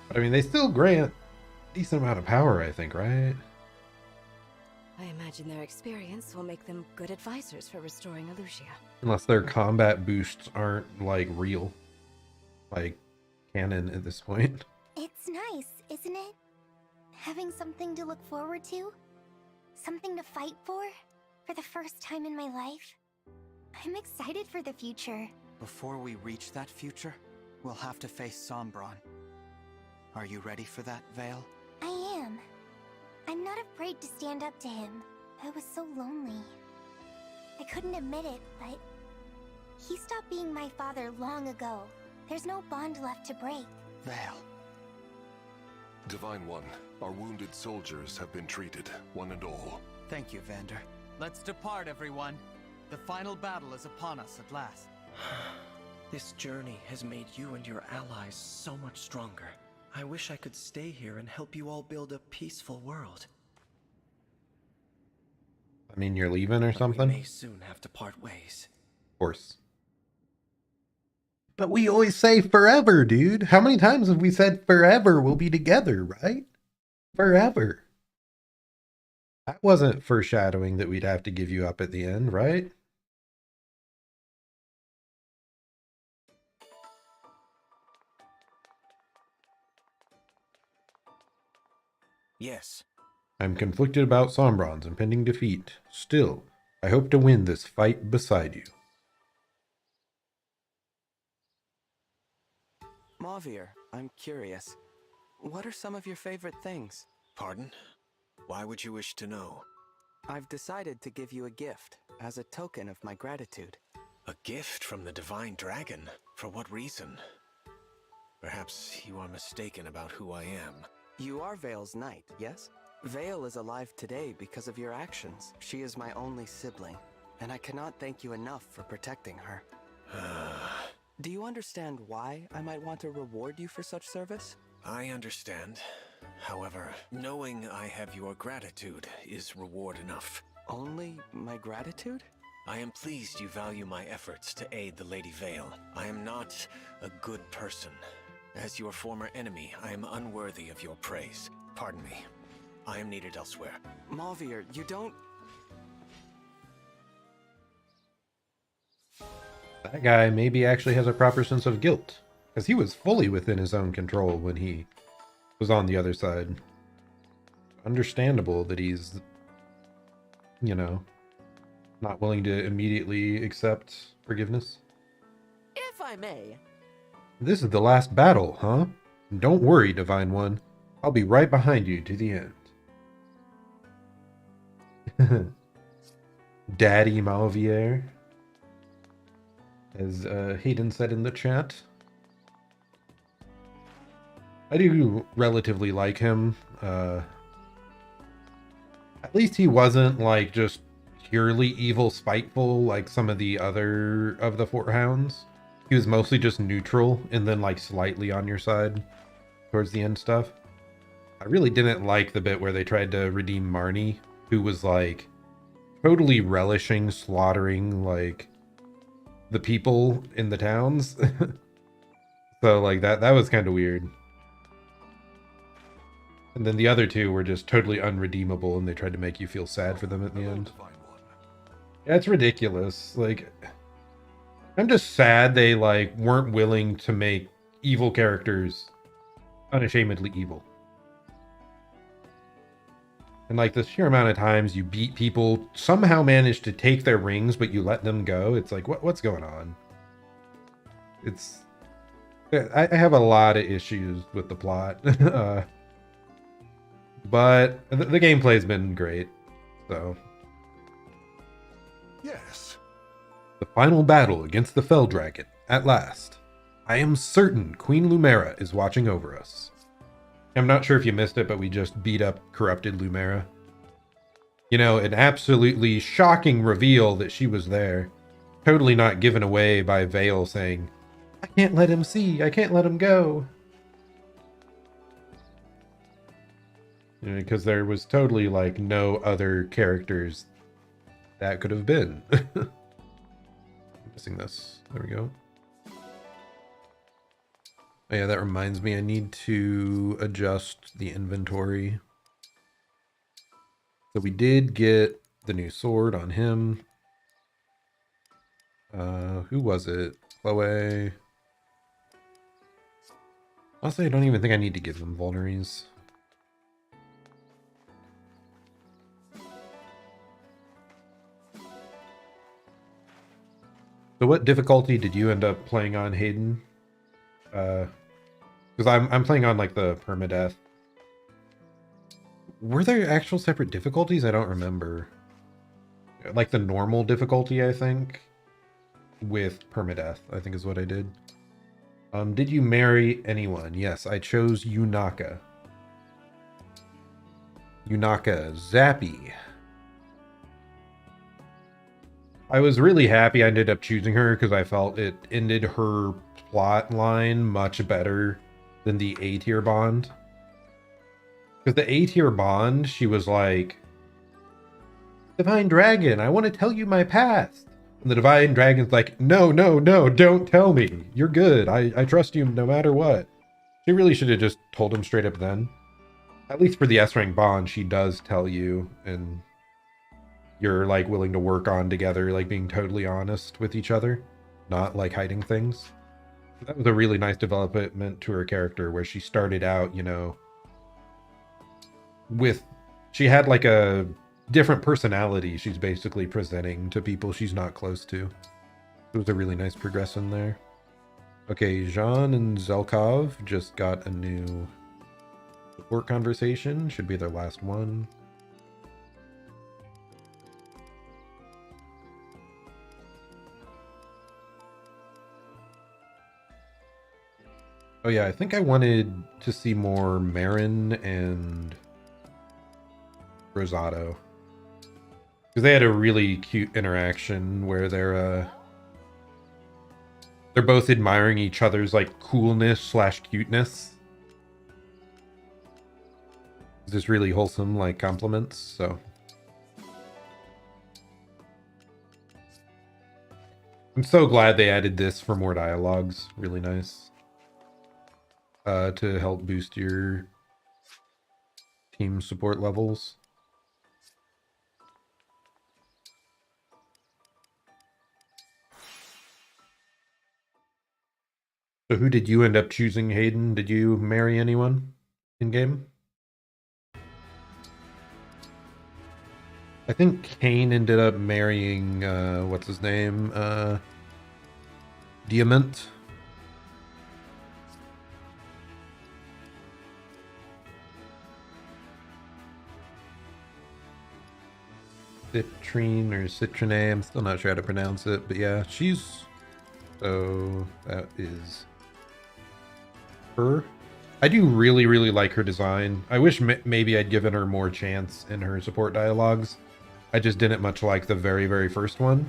But I mean, they still grant a decent amount of power, I think, right? I imagine their experience will make them good advisors for restoring Alucia. Unless their combat boosts aren't like real, like canon at this point. It's nice, isn't it? Having something to look forward to? Something to fight for the first time in my life? I'm excited for the future. Before we reach that future, we'll have to face Sombron. Are you ready for that, Vale? I am. I'm not afraid to stand up to him. I was so lonely. I couldn't admit it, but he stopped being my father long ago. There's no bond left to break. Vale. Divine One, our wounded soldiers have been treated, one and all. Thank you, Vander. Let's depart, everyone. The final battle is upon us at last. This journey has made you and your allies so much stronger. I wish I could stay here and help you all build a peaceful world. I mean, you're leaving or something? We may soon have to part ways. Of course. But we always say forever, dude. How many times have we said forever we'll be together, right? Forever. That wasn't foreshadowing that we'd have to give you up at the end, right? Yes. I'm conflicted about Sombron's impending defeat. Still, I hope to win this fight beside you. Mauvier, I'm curious. What are some of your favorite things? Pardon? Why would you wish to know? I've decided to give you a gift as a token of my gratitude. A gift from the Divine Dragon? For what reason? Perhaps you are mistaken about who I am. You are Vale's knight, yes? Vale is alive today because of your actions. She is my only sibling, and I cannot thank you enough for protecting her. Do you understand why I might want to reward you for such service? I understand. However, knowing I have your gratitude is reward enough. Only my gratitude? I am pleased you value my efforts to aid the Lady Vale. I am not a good person. As your former enemy, I am unworthy of your praise. Pardon me. I am needed elsewhere. Mauvier, you don't... That guy maybe actually has a proper sense of guilt, because he was fully within his own control when he was on the other side. Understandable that he's, you know, not willing to immediately accept forgiveness. If I may. This is the last battle, huh? Don't worry, Divine One. I'll be right behind you to the end. Daddy Mauvier, as Hayden said in the chat. I do relatively like him. At least he wasn't like just purely evil, spiteful like some of the other of the Four Hounds. He was mostly just neutral and then like slightly on your side towards the end stuff. I really didn't like the bit where they tried to redeem Marnie, who was like totally relishing slaughtering like the people in the towns. So like that was kind of weird. And then the other two were just totally unredeemable and they tried to make you feel sad for them at the end. Yeah, it's ridiculous. Like, I'm just sad they like weren't willing to make evil characters unashamedly evil. And like the sheer amount of times you beat people, somehow manage to take their rings, but you let them go. It's like, what's going on? It's, I have a lot of issues with the plot. But the gameplay's been great, so. Yes. The final battle against the Fell Dragon, at last. I am certain Queen Lumera is watching over us. I'm not sure if you missed it, but we just beat up corrupted Lumera. You know, an absolutely shocking reveal that she was there. Totally not given away by Vale saying, I can't let him see, I can't let him go. You know, because there was totally like no other characters that could have been. I'm missing this. There we go. Oh yeah, that reminds me, I need to adjust the inventory. So we did get the new sword on him. Who was it? Chloe. Honestly, I don't even think I need to give them vulneries. So what difficulty did you end up playing on, Hayden? Because I'm playing on like the permadeath. Were there actual separate difficulties? I don't remember. Like the normal difficulty, I think, with permadeath, I think is what I did. Did you marry anyone? Yes, I chose Yunaka. Yunaka Zappy. I was really happy I ended up choosing her because I felt it ended her plot line much better than the A tier bond. Because the A tier bond, she was like, Divine Dragon, I want to tell you my past. And the Divine Dragon's like, no, no, no, don't tell me. You're good. I trust you no matter what. She really should have just told him straight up then. At least for the S rank bond, she does tell you, and you're like willing to work on together, like being totally honest with each other, not like hiding things. That was a really nice development to her character where she started out, you know, she had like a different personality she's basically presenting to people she's not close to. It was a really nice progression there. Okay, Jean and Zelkov just got a new support conversation. Should be their last one. Oh yeah, I think I wanted to see more Marin and Rosado. Because they had a really cute interaction where they're both admiring each other's like coolness / cuteness. Just really wholesome like compliments, so. I'm so glad they added this for more dialogues. Really nice. To help boost your team support levels. So who did you end up choosing, Hayden? Did you marry anyone in game? I think Kane ended up marrying, what's his name? Diamant. Citrine or Citrine, I'm still not sure how to pronounce it, but yeah, she's... So, that is her. I do really, really like her design. I wish maybe I'd given her more chance in her support dialogues. I just didn't much like the very, very first one.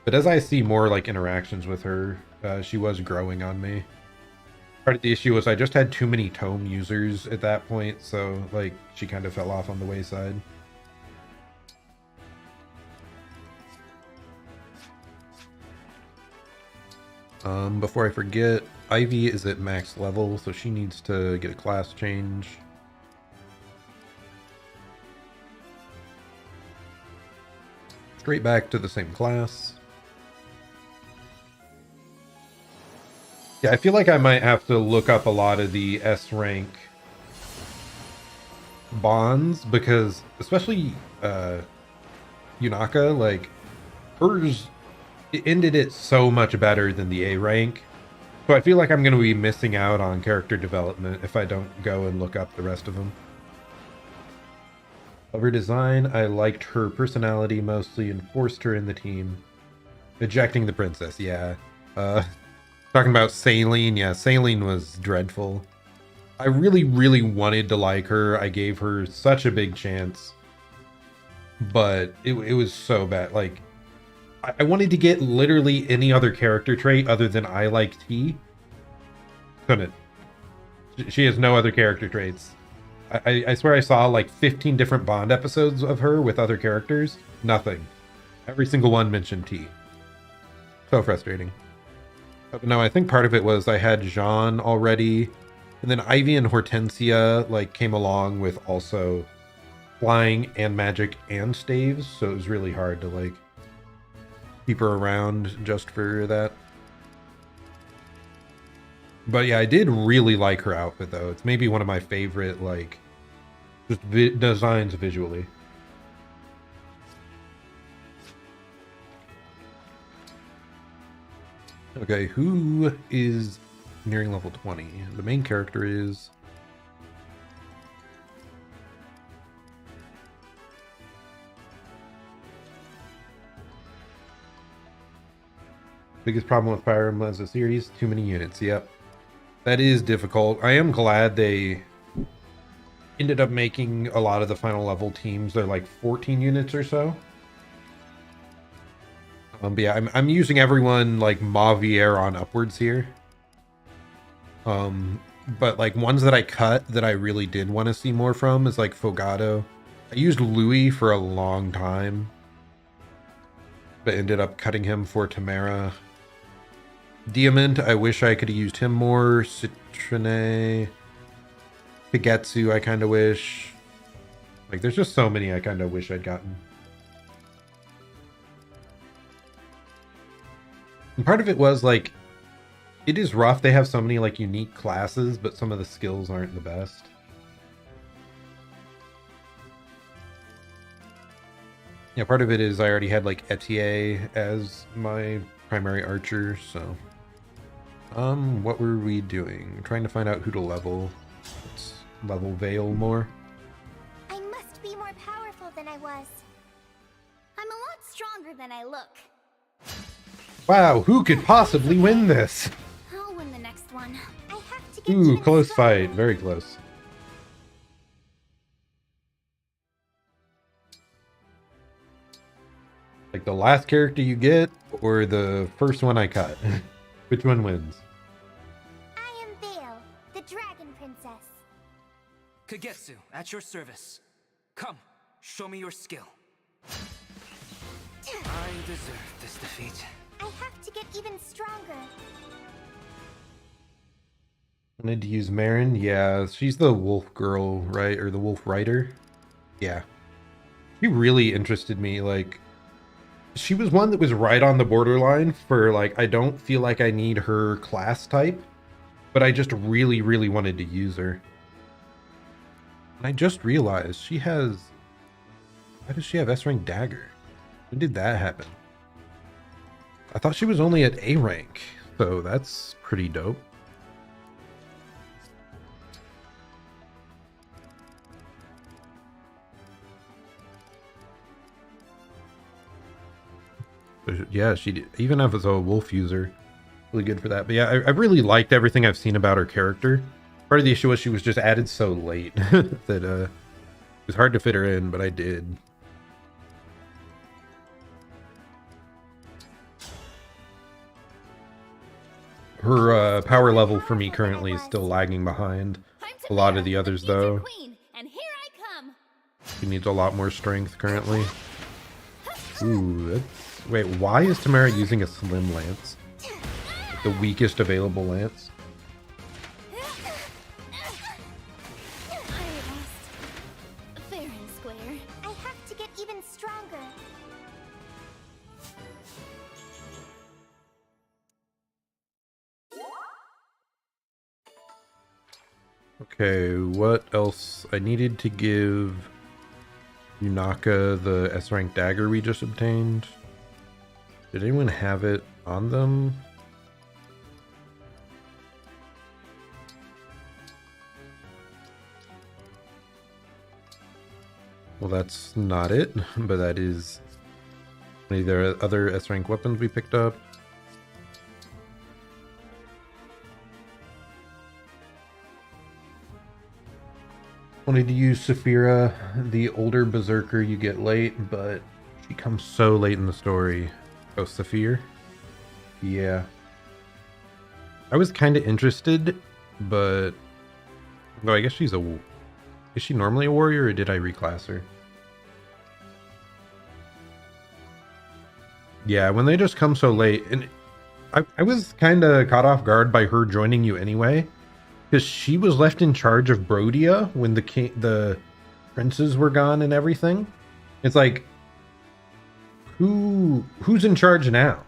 But as I see more like interactions with her, she was growing on me. Part of the issue was I just had too many tome users at that point, so like she kind of fell off on the wayside. Before I forget, Ivy is at max level, so she needs to get a class change. Straight back to the same class. Yeah, I feel like I might have to look up a lot of the S rank bonds, because especially Yunaka, like hers, it ended it so much better than the A rank. So I feel like I'm going to be missing out on character development if I don't go and look up the rest of them. Of her design, I liked her personality mostly and forced her in the team. Ejecting the princess, yeah. Talking about Saline, yeah, Saline was dreadful. I really, really wanted to like her. I gave her such a big chance. But it was so bad. Like, I wanted to get literally any other character trait other than I like tea. Couldn't. She has no other character traits. I swear I saw like 15 different Bond episodes of her with other characters. Nothing. Every single one mentioned tea. So frustrating. But no, I think part of it was I had Jean already. And then Ivy and Hortensia like came along with also flying and magic and staves. So it was really hard to like keep her around just for that. But yeah, I did really like her outfit though. It's maybe one of my favorite like just designs visually. Okay, who is nearing level 20? The main character is biggest problem with Fire Emblem as a series, too many units. Yep. That is difficult. I am glad they ended up making a lot of the final level teams. They're like 14 units or so. But yeah, I'm using everyone like Mavier on upwards here. But like ones that I cut that I really did want to see more from is like Fogado. I used Louis for a long time, but ended up cutting him for Tamara. Diamond, I wish I could have used him more. Citrine, Kagetsu, I kind of wish. Like, there's just so many I kind of wish I'd gotten. And part of it was, like, it is rough. They have so many, like, unique classes, but some of the skills aren't the best. Yeah, part of it is I already had, like, Etier as my primary archer, so... what were we doing? Trying to find out who to level. Let's level Veil more. I must be more powerful than I was. I'm a lot stronger than I look. Wow, who could possibly win this? I'll win the next one. I have to get Ooh, close fight. Very close. Like the last character you get, or the first one I cut? Which one wins? I am Veil, the Dragon Princess. Kagetsu, at your service. Come, show me your skill. I deserve this defeat. I have to get even stronger. I need to use Marin. Yeah, she's the wolf girl, right? Or the wolf rider. Yeah. She really interested me. Like, she was one that was right on the borderline for, like, I don't feel like I need her class type, but I just really, really wanted to use her. And I just realized she has... Why does she have S-rank dagger? When did that happen? I thought she was only at A rank, so that's pretty dope. Yeah, she did. Even if it's a wolf user, really good for that. But yeah, I really liked everything I've seen about her character. Part of the issue was she was just added so late that it was hard to fit her in, but I did. Her power level for me currently is still lagging behind a lot of the others, though. She needs a lot more strength currently. Ooh, that's... Wait, why is Tamara using a slim lance? Like the weakest available lance? Fair and square. I have to get even stronger. Okay, what else? I needed to give Yunaka the S-rank dagger we just obtained. Did anyone have it on them? Well, that's not it, but that is any of the other S-rank weapons we picked up. Wanted to use Saphira, the older berserker you get late, but she comes so late in the story. Oh, Saphir? Yeah. I was kind of interested, but... No, I guess she's a... Is she normally a warrior, or did I reclass her? Yeah, when they just come so late, and I was kind of caught off guard by her joining you anyway, because she was left in charge of Brodia when the princes were gone and everything. It's like, who's in charge now?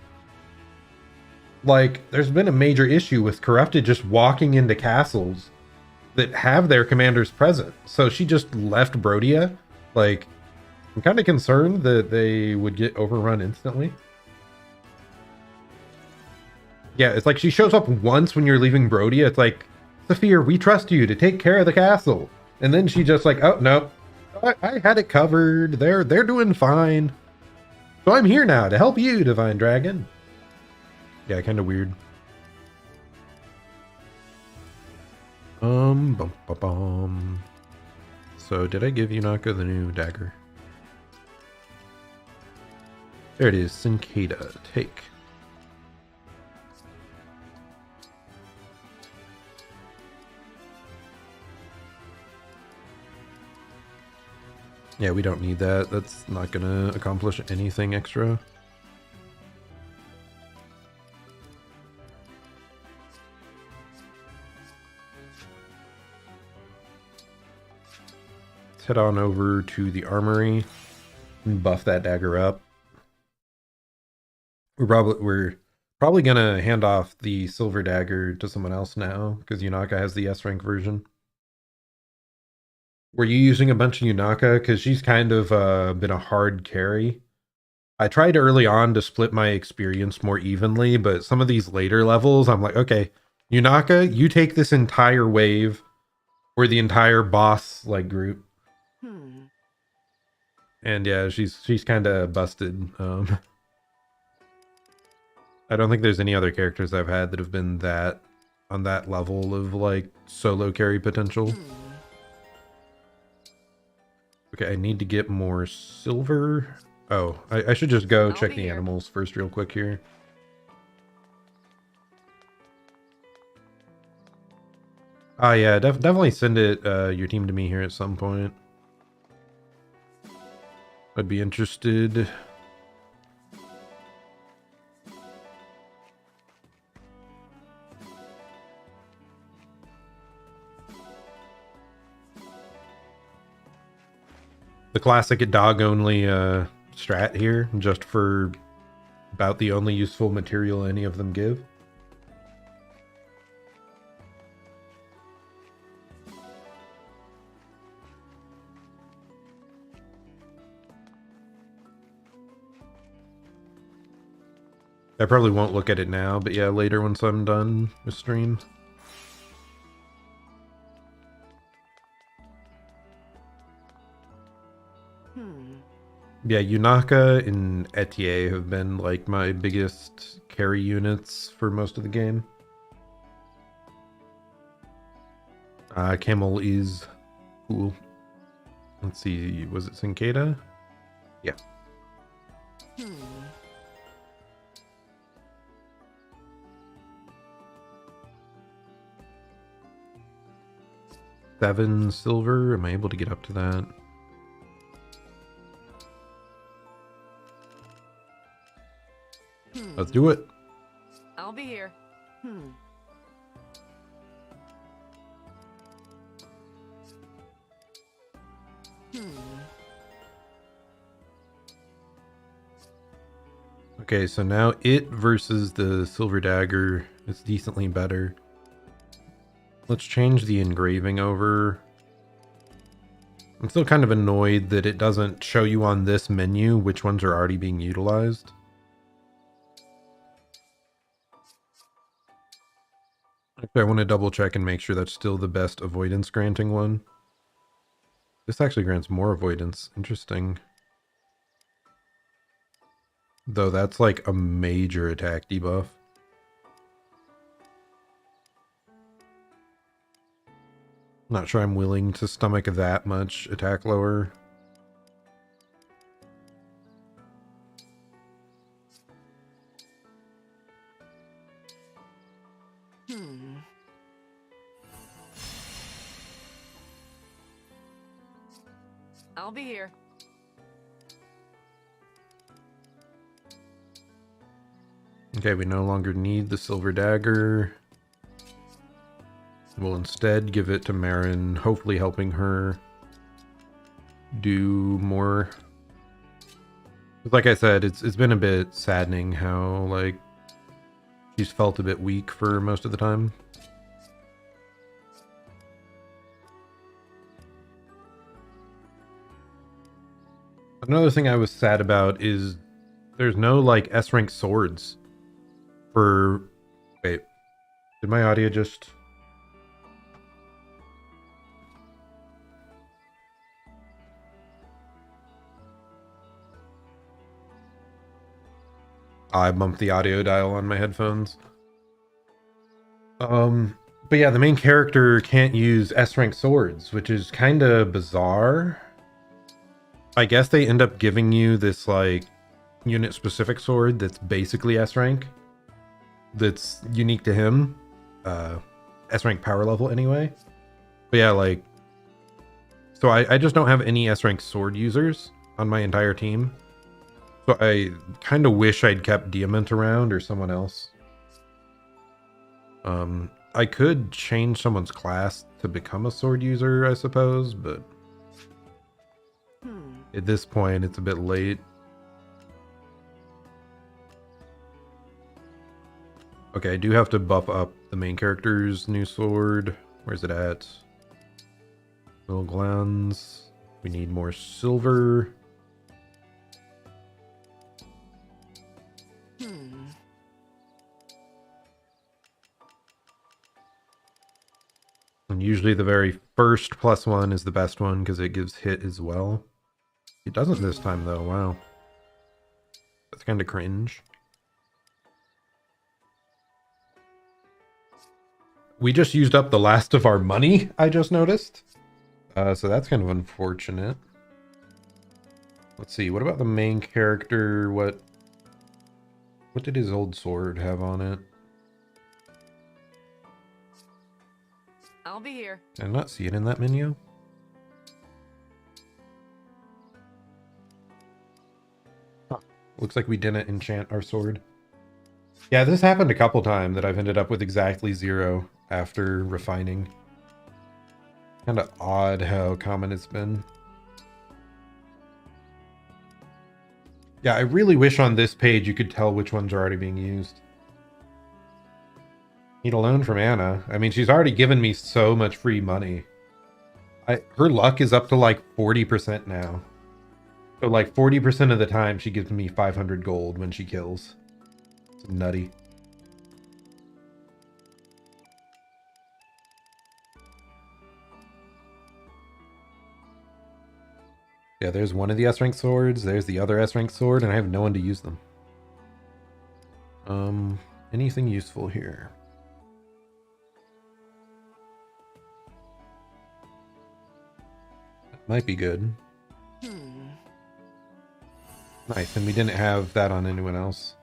Like, there's been a major issue with Corrupted just walking into castles that have their commanders present. So she just left Brodia. Like, I'm kind of concerned that they would get overrun instantly. Yeah, it's like she shows up once when you're leaving Brodia. It's like, Saphir, we trust you to take care of the castle. And then she just like, oh, no, I had it covered. They're doing fine. So I'm here now to help you, Divine Dragon. Yeah, kind of weird. Bum, bum, bum. So did I give Yunaka the new dagger? There it is, Cicada. Take. Yeah, we don't need that. That's not gonna accomplish anything extra. Let's head on over to the armory and buff that dagger up. We're probably gonna hand off the silver dagger to someone else now, because Yunaka has the S rank version. Were you using a bunch of Yunaka? Because she's kind of been a hard carry. I tried early on to split my experience more evenly, but some of these later levels, I'm like, okay, Yunaka, you take this entire wave, or the entire boss like group. And yeah, she's kind of busted. I don't think there's any other characters I've had that have been that on that level of like solo carry potential. Okay, I need to get more silver. Oh, I should just go check the animals first real quick here. Ah, yeah, definitely send it your team to me here at some point. I'd be interested. The classic dog only strat here, just for about the only useful material any of them give. I probably won't look at it now, but yeah, later once I'm done with stream. Yeah, Yunaka and Etier have been like my biggest carry units for most of the game. Camel is cool. Let's see, was it Cicada? Yeah. $7 silver. Am I able to get up to that? Let's do it. I'll be here. Okay, so now it versus the silver dagger is decently better. Let's change the engraving over. I'm still kind of annoyed that it doesn't show you on this menu which ones are already being utilized. Actually, I want to double check and make sure that's still the best avoidance granting one. This actually grants more avoidance. Interesting. Though that's like a major attack debuff. Not sure I'm willing to stomach that much attack lower. I'll be here. Okay, we no longer need the silver dagger. We'll instead give it to Marin, hopefully helping her do more. Like I said, it's been a bit saddening how, like, she's felt a bit weak for most of the time. Another thing I was sad about is there's no, like, S-rank swords for... Wait, did my audio just... I bumped the audio dial on my headphones. But yeah, the main character can't use S-rank swords, which is kind of bizarre. I guess they end up giving you this, like, unit-specific sword that's basically S-rank. That's unique to him. S-rank power level, anyway. But yeah, like... So I just don't have any S-rank sword users on my entire team. So I kind of wish I'd kept Diamond around or someone else. I could change someone's class to become a sword user, I suppose, but... At this point, it's a bit late. Okay, I do have to buff up the main character's new sword. Where's it at? Little glands. We need more silver. And usually the very first +1 is the best one because it gives hit as well. It doesn't this time though, wow. That's kind of cringe. We just used up the last of our money, I just noticed. So that's kind of unfortunate. Let's see, what about the main character? What did his old sword have on it? I'll be here. Did I not see it in that menu? Huh. Looks like we didn't enchant our sword. Yeah, this happened a couple times that I've ended up with exactly 0 after refining. Kind of odd how common it's been. Yeah, I really wish on this page you could tell which ones are already being used. Need a loan from Anna. I mean, she's already given me so much free money. Her luck is up to like 40% now. So like 40% of the time she gives me 500 gold when she kills. It's nutty. Yeah, there's one of the S-rank swords, there's the other S-rank sword, and I have no one to use them. Anything useful here? That might be good. Nice, and we didn't have that on anyone else.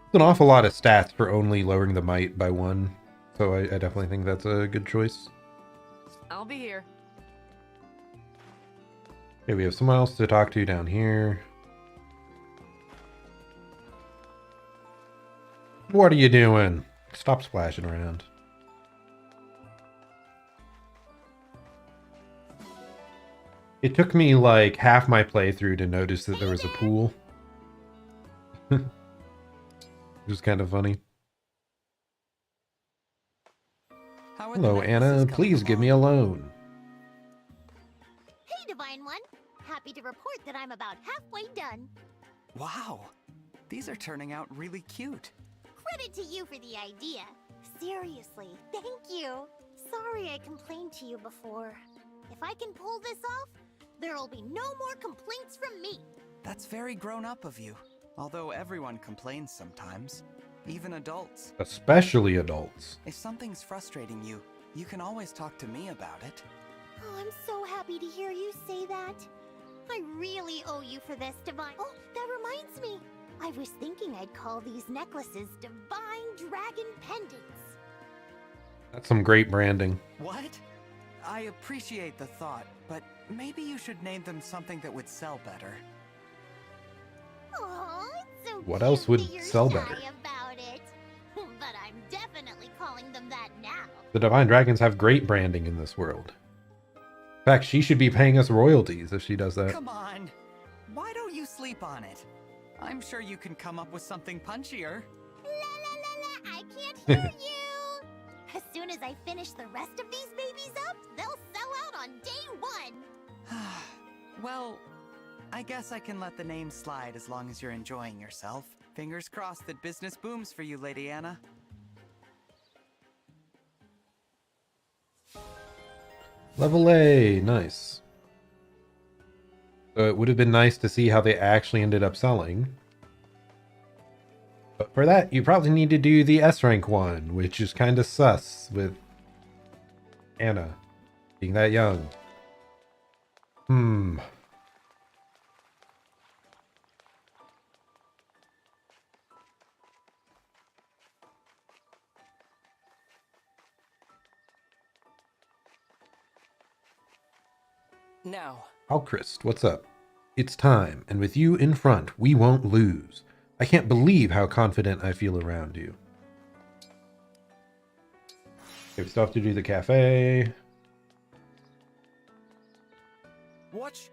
It's an awful lot of stats for only lowering the might by 1, so I definitely think that's a good choice. I'll be here. Okay, we have someone else to talk to down here. What are you doing? Stop splashing around. It took me like half my playthrough to notice that there was a pool. It was kind of funny. Hello, Anna. Please give me a loan. Hey, Divine One. Happy to report that I'm about halfway done. Wow, these are turning out really cute. Credit to you for the idea. Seriously, thank you. Sorry I complained to you before. If I can pull this off, there'll be no more complaints from me. That's very grown up of you. Although everyone complains sometimes. Even adults. Especially adults. If something's frustrating you, you can always talk to me about it. Oh, I'm so happy to hear you say that. I really owe you for this, Divine. Oh, that reminds me. I was thinking I'd call these necklaces Divine Dragon Pendants. That's some great branding. What? I appreciate the thought, but maybe you should name them something that would sell better. Oh, it's so What else would sell better? about it. But I'm definitely calling them that now. The Divine Dragons have great branding in this world. In fact, she should be paying us royalties if she does that. Come on. Why don't you sleep on it? I'm sure you can come up with something punchier. La la la la, I can't hear you. As soon as I finish the rest of these babies up, they'll sell out on day 1. Well, I guess I can let the name slide as long as you're enjoying yourself. Fingers crossed that business booms for you, Lady Anna. Level A, nice. So it would have been nice to see how they actually ended up selling. But for that, you probably need to do the S rank one, which is kind of sus with Anna being that young. Now, Alchrist, what's up? It's time, and with you in front, we won't lose. I can't believe how confident I feel around you. Okay, we still have to do the cafe. watch.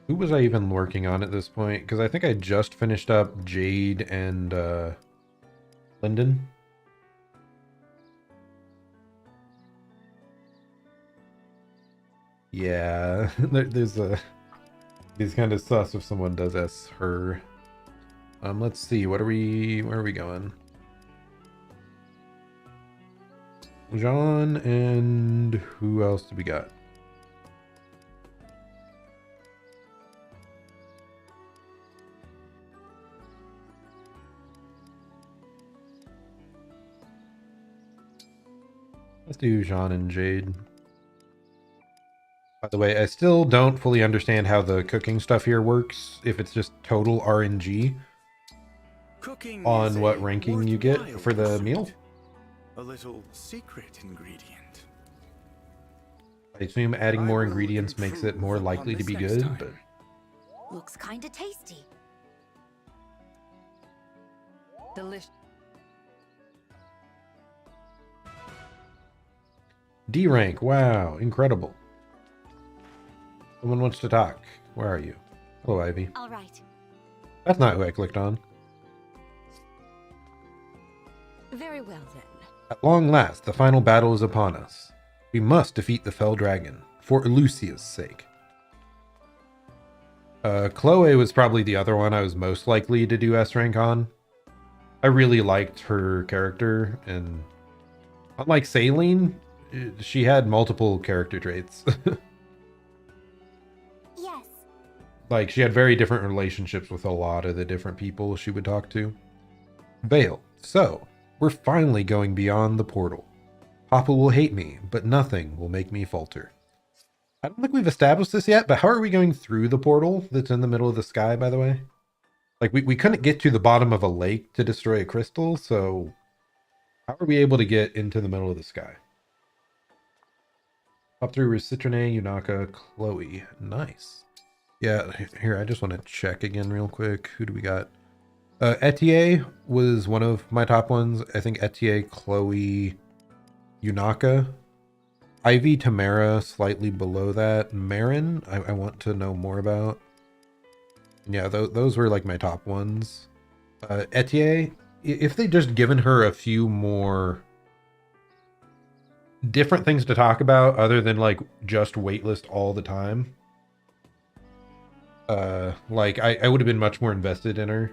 Who was I even working on at this point? Because I think I just finished up Jade and Lyndon. Yeah, there's a... It's kind of sus if someone does S her. Let's see, where are we going? Jean and who else do we got? Let's do Jean and Jade. By the way, I still don't fully understand how the cooking stuff here works, if it's just total RNG Cooking on what ranking you get for the meal. A little secret ingredient. I assume adding more ingredients makes it more likely to be good, but Looks kinda tasty. Delicious. D rank, wow, incredible. Someone wants to talk. Where are you? Hello, Ivy. All right. That's not who I clicked on. Very well then. At long last, the final battle is upon us. We must defeat the fell dragon, for Lucia's sake. Chloe was probably the other one I was most likely to do S rank on. I really liked her character, and unlike Saline, she had multiple character traits. Yes. Like, she had very different relationships with a lot of the different people she would talk to. Vale, so, we're finally going beyond the portal. Papa will hate me, but nothing will make me falter. I don't think we've established this yet, but how are we going through the portal that's in the middle of the sky, by the way? Like, we couldn't get to the bottom of a lake to destroy a crystal, so how are we able to get into the middle of the sky? Up through Citrine, Yunaka, Chloe. Nice. Yeah, here, I just want to check again real quick. Who do we got? Etier was one of my top ones. I think Etier, Chloe, Yunaka. Ivy, Tamara, slightly below that. Marin, I want to know more about. Yeah, those were like my top ones. Etier, if they just given her a few more different things to talk about other than like just waitlist all the time, like I would have been much more invested in her.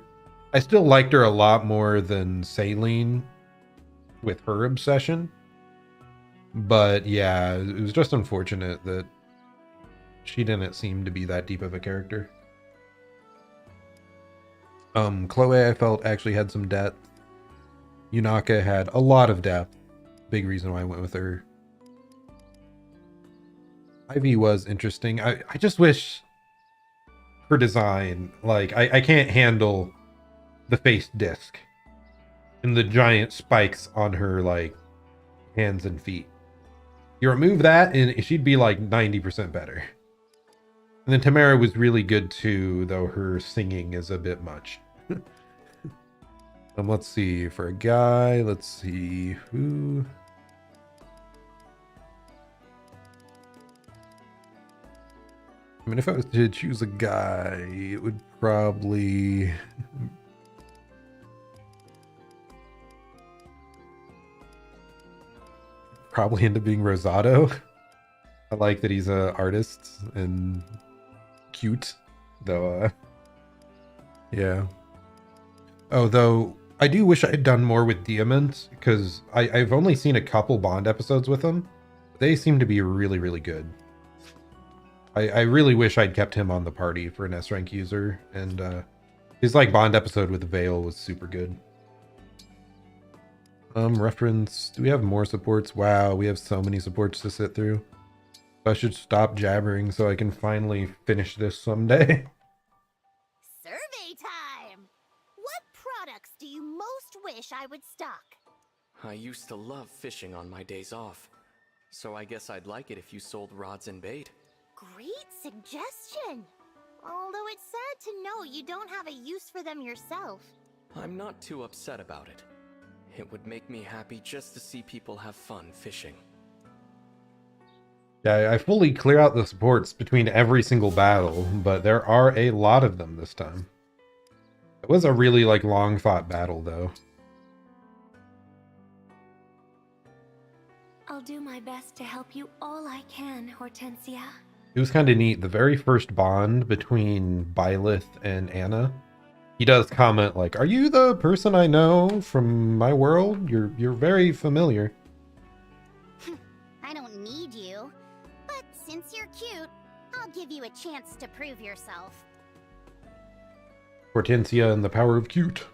I still liked her a lot more than Saline with her obsession, but yeah, it was just unfortunate that she didn't seem to be that deep of a character. Chloe I felt actually had some depth. Yunaka had a lot of depth. Big reason why I went with her. Ivy was interesting. I just wish her design, like, I can't handle the face disc and the giant spikes on her, like, hands and feet. You remove that and she'd be like 90% better. And then Tamara was really good too, though her singing is a bit much. Let's see, for a guy, let's see who. I mean, if I was to choose a guy, it would probably end up being Rosado. I like that he's an artist and cute, though. Yeah. Oh, though I do wish I had done more with Diamond, because I've only seen a couple Bond episodes with him. They seem to be really, really good. I really wish I'd kept him on the party for an S rank user, and his like Bond episode with Vale was super good. Reference, do we have more supports? Wow, we have so many supports to sit through. I should stop jabbering so I can finally finish this someday. Survey time! What products do you most wish I would stock? I used to love fishing on my days off, so I guess I'd like it if you sold rods and bait. Great suggestion! Although it's sad to know you don't have a use for them yourself. I'm not too upset about it. It would make me happy just to see people have fun fishing. Yeah, I fully clear out the supports between every single battle, but there are a lot of them this time. It was a really like long fought battle though. I'll do my best to help you all I can, Hortensia. It was kind of neat. The very first bond between Byleth and Anna, he does comment like, "Are you the person I know from my world? You're very familiar." I don't need you, but since you're cute, I'll give you a chance to prove yourself. Hortensia and the power of cute.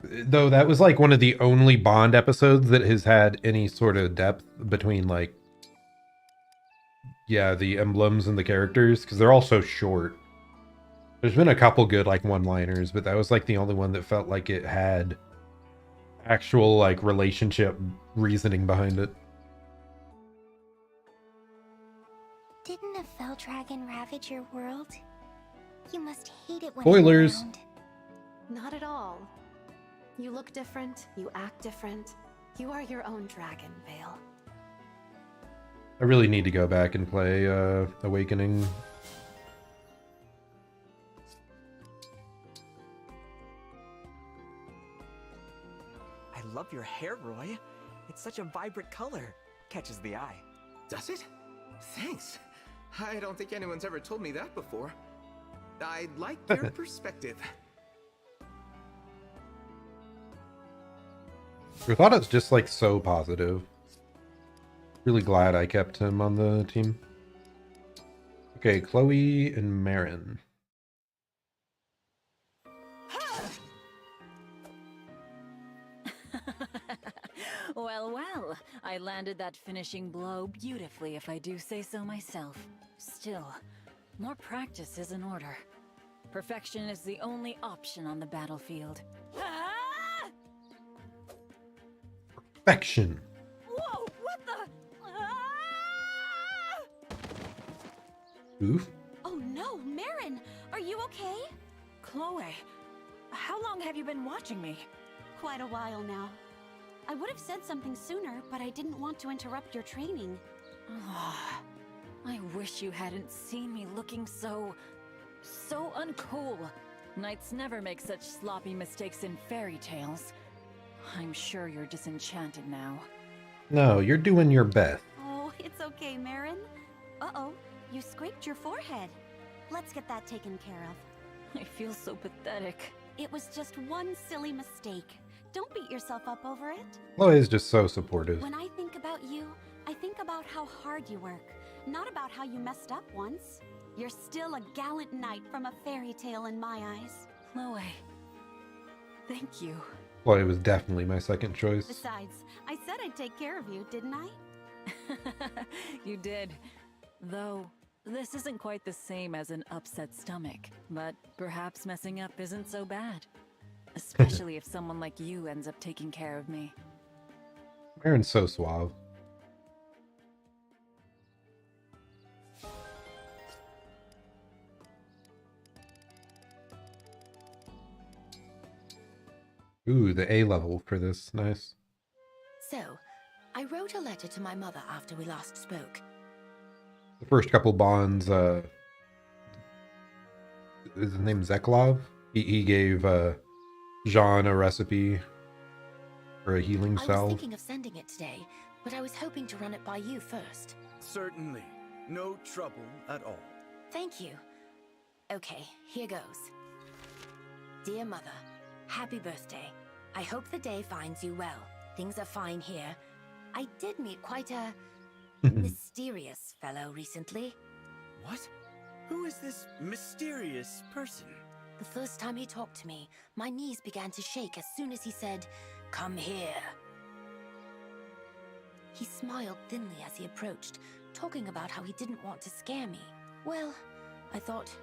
Though that was like one of the only Bond episodes that has had any sort of depth between like, yeah, the emblems and the characters, because they're all so short. There's been a couple good like one-liners, but that was like the only one that felt like it had actual like relationship reasoning behind it. Didn't a fell dragon ravage your world? You must hate it when Spoilers. I'm around. Not at all. You look different, you act different. You are your own dragon, Vale. I really need to go back and play Awakening. I love your hair, Roy. It's such a vibrant color. Catches the eye. Does it? Thanks. I don't think anyone's ever told me that before. I like your perspective. I thought it's just like so positive. Really glad I kept him on the team. Okay, Chloe and Marin. Well, well, I landed that finishing blow beautifully if I do say so myself. Still, more practice is in order. Perfection is the only option on the battlefield. Ah! Perfection. Whoa, what the? Ah! Oof. Oh no, Marin! Are you okay? Chloe, how long have you been watching me? Quite a while now. I would have said something sooner, but I didn't want to interrupt your training. I wish you hadn't seen me looking so uncool. Knights never make such sloppy mistakes in fairy tales. I'm sure you're disenchanted now. No, you're doing your best. Oh, it's okay, Marin. Uh-oh, you scraped your forehead. Let's get that taken care of. I feel so pathetic. It was just one silly mistake. Don't beat yourself up over it. Chloe is just so supportive. When I think about you, I think about how hard you work, not about how you messed up once. You're still a gallant knight from a fairy tale in my eyes. Chloe. Thank you. Chloe was definitely my second choice. Besides, I said I'd take care of you, didn't I? You did. Though, this isn't quite the same as an upset stomach, but perhaps messing up isn't so bad. Especially if someone like you ends up taking care of me. Aaron's so suave. Ooh, the A level for this. Nice. So, I wrote a letter to my mother after we last spoke. The first couple bonds, is his name Zeklov? He gave Jean a recipe for a healing I salve. was thinking of sending it today, but I was hoping to run it by you first. Certainly. No trouble at all. Thank you. Okay, here goes. Dear Mother, happy birthday. I hope the day finds you well. Things are fine here. I did meet quite a mysterious fellow recently. What? Who is this mysterious person? The first time he talked to me, my knees began to shake as soon as he said, "Come here." He smiled thinly as he approached, talking about how he didn't want to scare me. Well, I thought,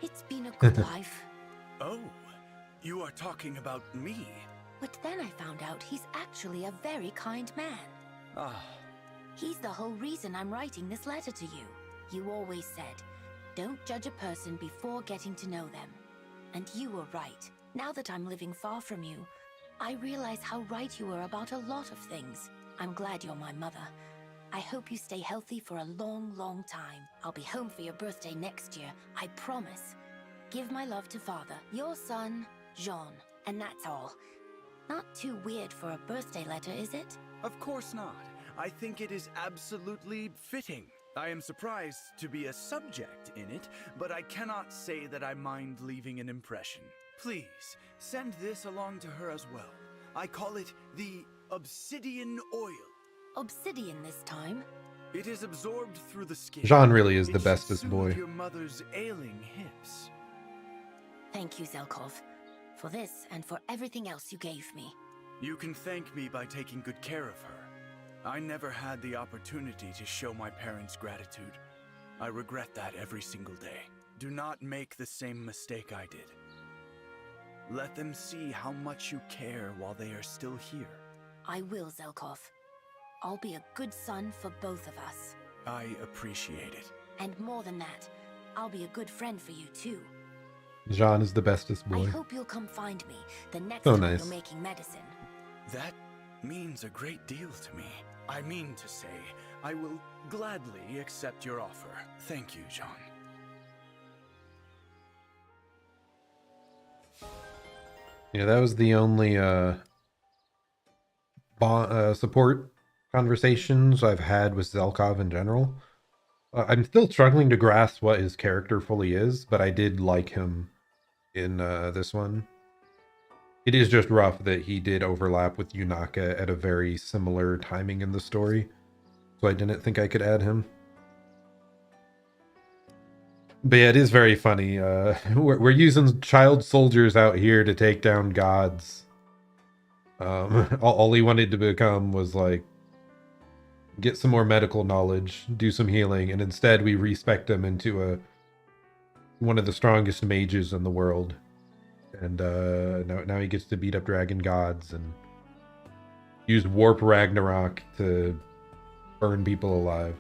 it's been a good life. Oh, you are talking about me. But then I found out he's actually a very kind man. Ah. He's the whole reason I'm writing this letter to you. You always said, don't judge a person before getting to know them. And you were right. Now that I'm living far from you, I realize how right you were about a lot of things. I'm glad you're my mother. I hope you stay healthy for a long, long time. I'll be home for your birthday next year, I promise. Give my love to Father, your son, Jean. And that's all. Not too weird for a birthday letter, is it? Of course not. I think it is absolutely fitting. I am surprised to be a subject in it, but I cannot say that I mind leaving an impression. Please, send this along to her as well. I call it the obsidian oil. Obsidian this time? It is absorbed through the skin. Jean really is It the should bestest soothe boy. your mother's ailing hips. Thank you, Zelkov, for this and for everything else you gave me. You can thank me by taking good care of her. I never had the opportunity to show my parents gratitude. I regret that every single day. Do not make the same mistake I did. Let them see how much you care while they are still here. I will, Zelkov. I'll be a good son for both of us. I appreciate it. And more than that, I'll be a good friend for you too. Jean is the bestest boy. I hope you'll come find me the next So time nice. you're making medicine. That means a great deal to me. I mean to say, I will gladly accept your offer. Thank you, Jean. Yeah, that was the only support conversations I've had with Zelkov in general. I'm still struggling to grasp what his character fully is, but I did like him in this one. It is just rough that he did overlap with Yunaka at a very similar timing in the story, so I didn't think I could add him. But yeah, it is very funny. We're using child soldiers out here to take down gods. All he wanted to become was like get some more medical knowledge, do some healing, and instead we respect him into one of the strongest mages in the world. And now he gets to beat up dragon gods and use Warp Ragnarok to burn people alive.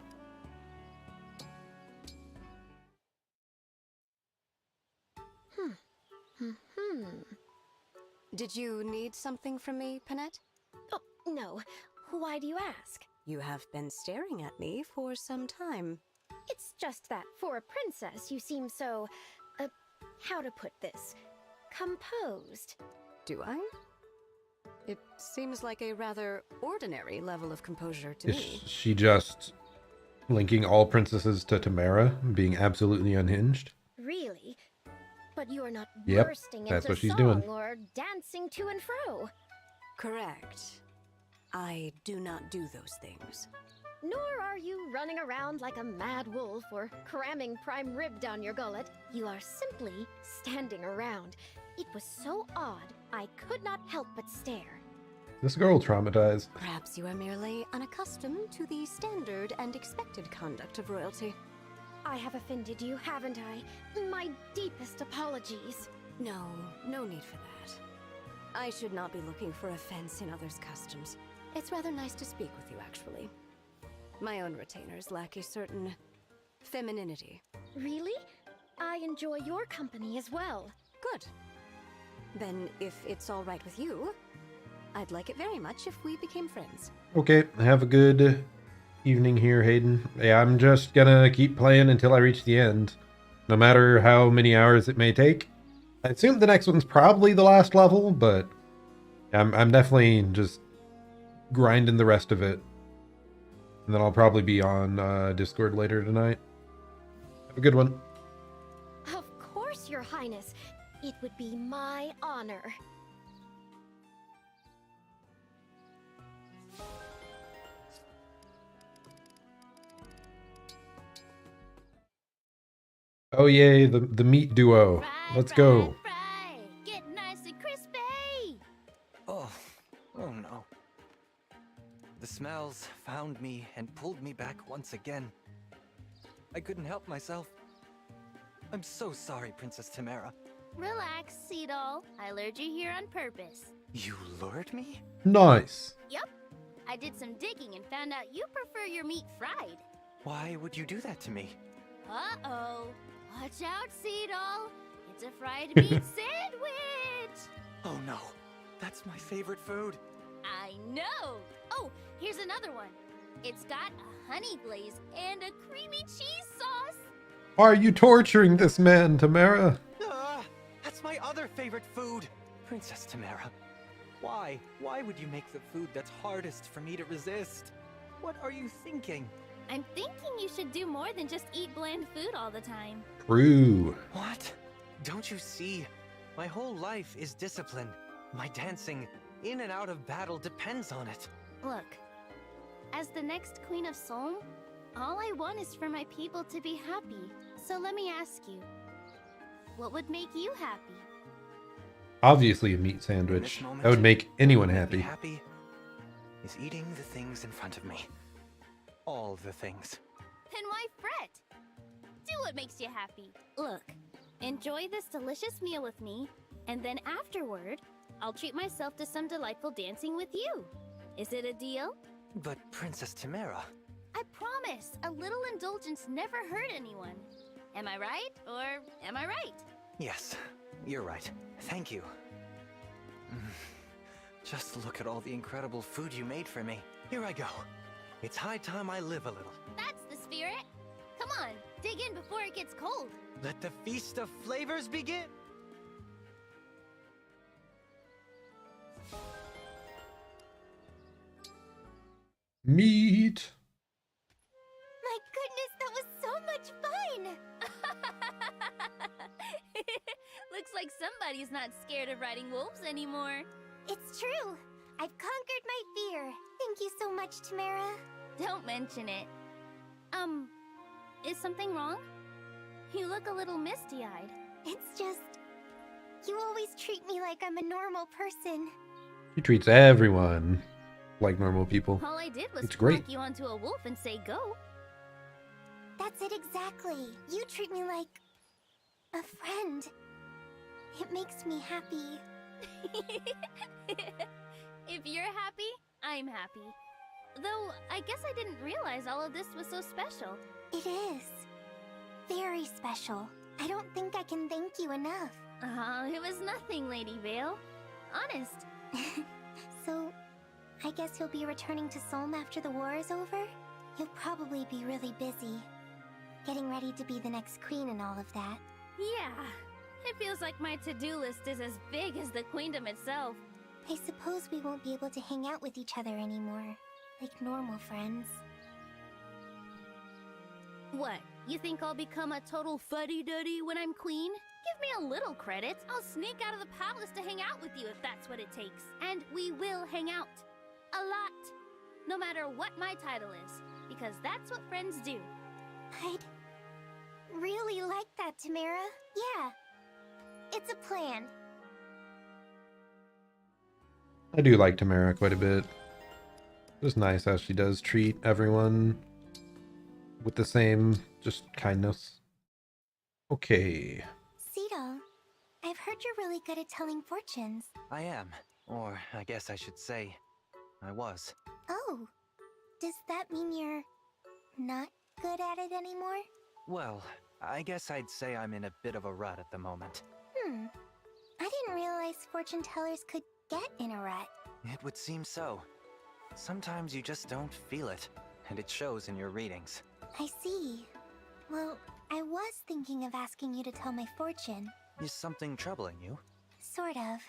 Did you need something from me, Panette? Oh, no. Why do you ask? You have been staring at me for some time. It's just that for a princess, you seem so, how to put this, composed. Do I? It seems like a rather ordinary level of composure to Is me. she just linking all princesses to Tamara, being absolutely unhinged? Really? But you are not Yep, bursting that's into what she's song doing. or dancing to and fro. Correct. I do not do those things. Nor are you running around like a mad wolf or cramming prime rib down your gullet. You are simply standing around. It was so odd, I could not help but stare. This girl traumatized. Perhaps you are merely unaccustomed to the standard and expected conduct of royalty. I have offended you, haven't I? My deepest apologies. No need for that. I should not be looking for offense in others' customs. It's rather nice to speak with you, actually. My own retainers lack a certain femininity. Really? I enjoy your company as well. Good. Then, if it's all right with you, I'd like it very much if we became friends. Okay, have a good evening here, Hayden. Yeah, I'm just gonna keep playing until I reach the end, no matter how many hours it may take. I assume the next one's probably the last level, but I'm definitely just grinding the rest of it. And then I'll probably be on Discord later tonight. Have a good one. Of course, Your Highness. It would be my honor. Oh yay, the meat duo. Let's go. Get nice and crispy! Oh no. The smells found me and pulled me back once again. I couldn't help myself. I'm so sorry, Princess Tamara. Relax, Seadoll. I lured you here on purpose. You lured me? Nice. Yep. I did some digging and found out you prefer your meat fried. Why would you do that to me? Uh-oh. Watch out, Seadoll. It's a fried meat sandwich! Oh no. That's my favorite food. I know! Oh, here's another one. It's got a honey glaze and a creamy cheese sauce. Why are you torturing this man, Tamara? That's my other favorite food. Princess Tamara, why? Why would you make the food that's hardest for me to resist? What are you thinking? I'm thinking you should do more than just eat bland food all the time. True. What? Don't you see? My whole life is discipline. My dancing in and out of battle depends on it. Look, as the next Queen of Solm, all I want is for my people to be happy. So let me ask you, what would make you happy? Obviously a meat sandwich. That would make anyone happy. Happy is eating the things in front of me. All the things. Then why fret? Do what makes you happy. Look, enjoy this delicious meal with me, and then afterward, I'll treat myself to some delightful dancing with you. Is it a deal? But Princess Tamara... I promise, a little indulgence never hurt anyone. Am I right, or am I right? Yes, you're right. Thank you. Just look at all the incredible food you made for me. Here I go. It's high time I live a little. That's the spirit. Come on, dig in before it gets cold. Let the feast of flavors begin. Meat. My goodness, that was so much fun! Looks like somebody's not scared of riding wolves anymore. It's true. I've conquered my fear. Thank you so much, Tamara. Don't mention it. Is something wrong? You look a little misty-eyed. It's just... you always treat me like I'm a normal person. He treats everyone like normal people. All I did was It's great. plonk you onto a wolf and say go. That's it exactly. You treat me like... a friend. It makes me happy. If you're happy, I'm happy. Though, I guess I didn't realize all of this was so special. It is. Very special. I don't think I can thank you enough. It was nothing, Lady Vale. Honest. So, I guess you'll be returning to Solm after the war is over? You'll probably be really busy. Getting ready to be the next queen and all of that. Yeah. It feels like my to-do list is as big as the queendom itself. I suppose we won't be able to hang out with each other anymore. Like normal friends. What? You think I'll become a total fuddy-duddy when I'm queen? Give me a little credit. I'll sneak out of the palace to hang out with you if that's what it takes. And we will hang out. A lot. No matter what my title is. because that's what friends do. I'd really like that, Tamara. Yeah, it's a plan. I do like Tamara quite a bit. It's nice how she does treat everyone with the same, just kindness. Okay. Cedal, I've heard you're really good at telling fortunes. I am. Or I guess I should say, I was. Oh, does that mean you're not good at it anymore? Well, I guess I'd say I'm in a bit of a rut at the moment. I didn't realize fortune tellers could get in a rut. It would seem so. Sometimes you just don't feel it, and it shows in your readings. I see. Well, I was thinking of asking you to tell my fortune. Is something troubling you? Sort of.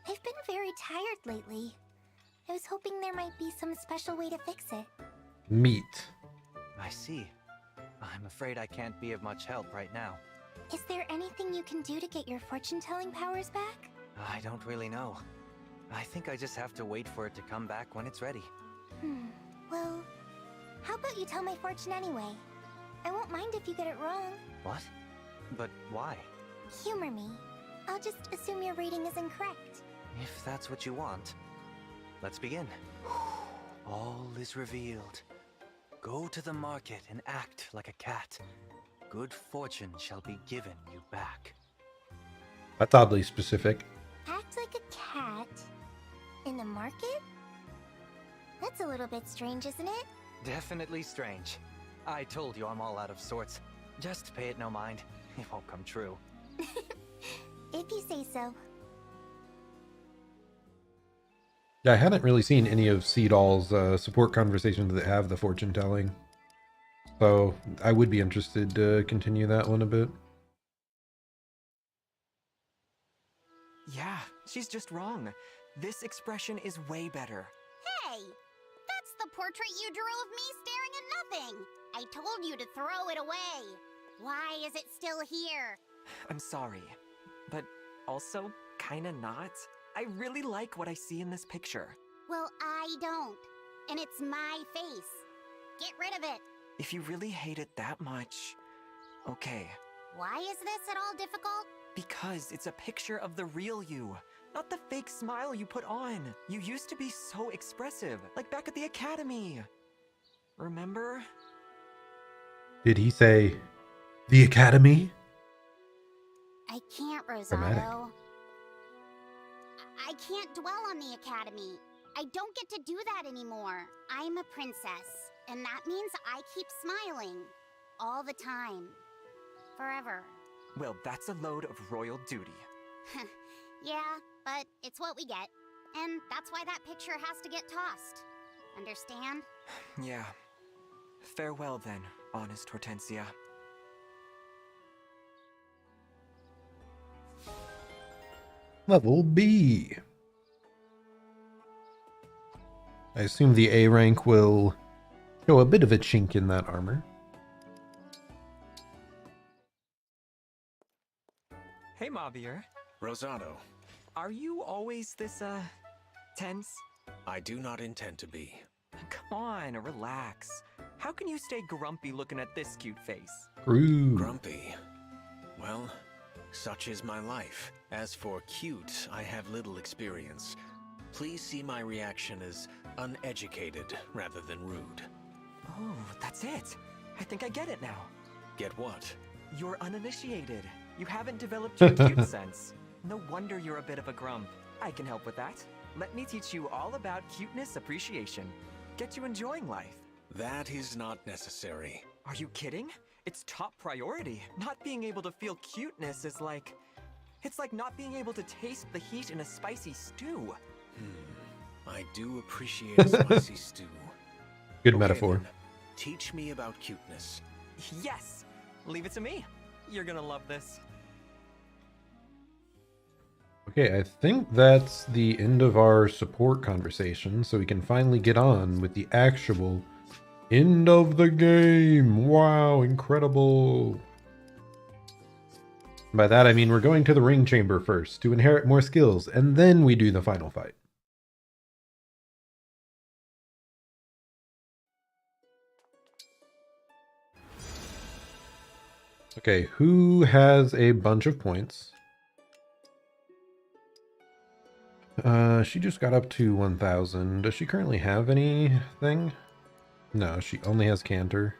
I've been very tired lately. I was hoping there might be some special way to fix it. Meat. I see. I'm afraid I can't be of much help right now. Is there anything you can do to get your fortune-telling powers back? I don't really know. I think I just have to wait for it to come back when it's ready. Well, how about you tell my fortune anyway? I won't mind if you get it wrong. What? But why? Humor me. I'll just assume your reading is incorrect. If that's what you want. Let's begin. All is revealed. Go to the market and act like a cat. Good fortune shall be given you back. That's oddly specific. Act like a cat? In the market? That's a little bit strange, isn't it? Definitely strange. I told you I'm all out of sorts. Just pay it no mind. It won't come true. If you say so. Yeah, I hadn't really seen any of Cedal's support conversations that have the fortune telling. So I would be interested to continue that one a bit. Yeah, she's just wrong. This expression is way better. Hey! That's the portrait you drew of me staring at nothing! I told you to throw it away! Why is it still here? I'm sorry, but also kinda not. I really like what I see in this picture. Well, I don't. And it's my face. Get rid of it. If you really hate it that much, okay. Why is this at all difficult? Because it's a picture of the real you, not the fake smile you put on. You used to be so expressive, like back at the academy. Remember? Did he say the academy? I can't, Rosato. Dramatic. I can't dwell on the academy. I don't get to do that anymore. I'm a princess, and that means I keep smiling. All the time. Forever. Well, that's a load of royal duty. Yeah, but it's what we get. And that's why that picture has to get tossed. Understand? Yeah. Farewell then, honest Hortensia. Level B. I assume the A rank will show a bit of a chink in that armor. Hey, Mavier. Rosato, Are you always this, tense? I do not intend to be. Come on, relax. How can you stay grumpy looking at this cute face? Rude. Grumpy. Well, such is my life. As for cute, I have little experience. Please see my reaction as uneducated rather than rude. Oh, that's it. I think I get it now. Get what? You're uninitiated. You haven't developed your cute sense. No wonder you're a bit of a grump. I can help with that. Let me teach you all about cuteness appreciation. Get you enjoying life. That is not necessary. Are you kidding? It's top priority. Not being able to feel cuteness is like... It's like not being able to taste the heat in a spicy stew. I do appreciate a spicy stew. Good metaphor. Then, teach me about cuteness. Yes! Leave it to me. You're gonna love this. Okay, I think that's the end of our support conversation, so we can finally get on with the actual end of the game. Wow, incredible. By that I mean we're going to the ring chamber first to inherit more skills, and then we do the final fight. Okay, who has a bunch of points? She just got up to 1,000. Does she currently have anything? No, she only has Canter.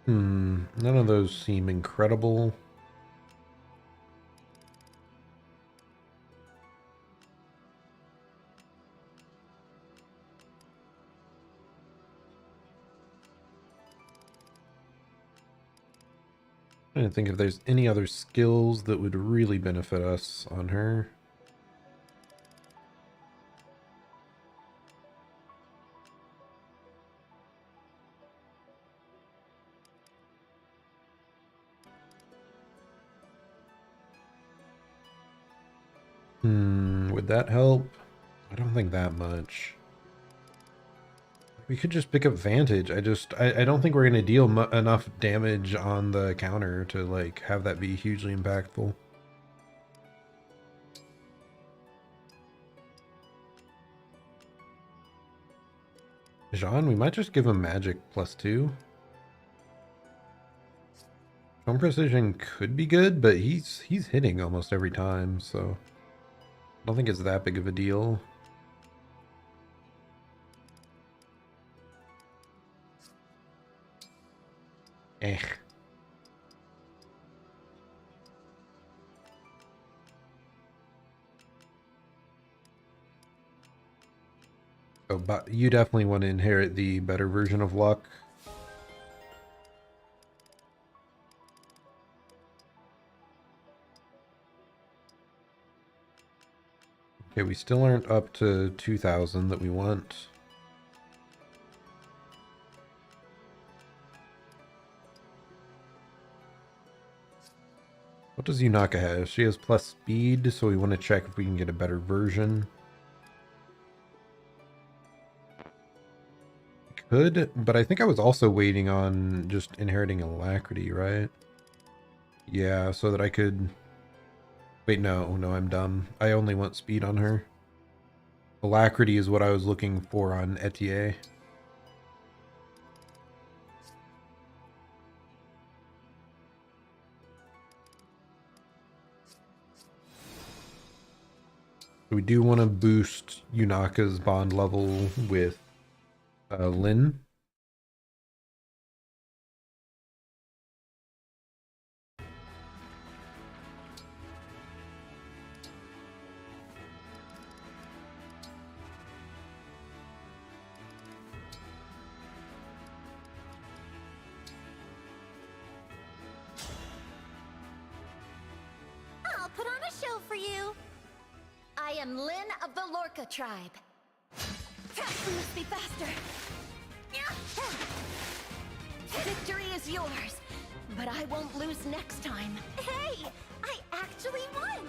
None of those seem incredible. I don't think if there's any other skills that would really benefit us on her. Would that help? I don't think that much. We could just pick up Vantage. I don't think we're going to deal enough damage on the counter to, like, have that be hugely impactful. Jean, we might just give him magic +2. Home precision could be good, but he's hitting almost every time, so I don't think it's that big of a deal. Eh. Oh, but you definitely want to inherit the better version of luck. Okay, we still aren't up to 2,000 that we want. What does Yunaka have? She has plus speed, so we want to check if we can get a better version. Could, but I think I was also waiting on just inheriting Alacrity, right? Yeah, so that I could... Wait, no, I'm dumb. I only want speed on her. Alacrity is what I was looking for on Etier. We do want to boost Yunaka's bond level with Lin. I'll put on a show for you. I am Lin of the Lorca tribe. We must be faster. Victory is yours, but I won't lose next time. Hey, I actually won!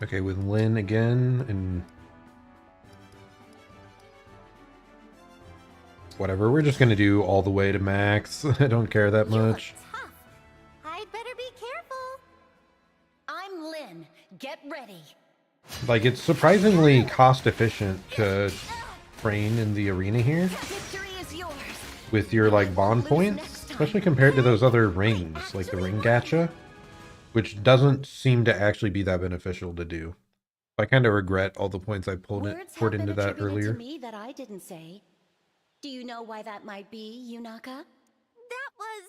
Okay, with Lin again, and whatever, we're just gonna do all the way to max. I don't care that much. I'd better be careful. I'm Lin. Get ready. Like, it's surprisingly cost efficient to train in the arena here with your, like, bond points, especially compared to those other rings, like the ring gacha, which doesn't seem to actually be that beneficial to do. I kind of regret all the points I poured into that earlier. To me that I didn't say. Do you know why that might be, Yunaka? That was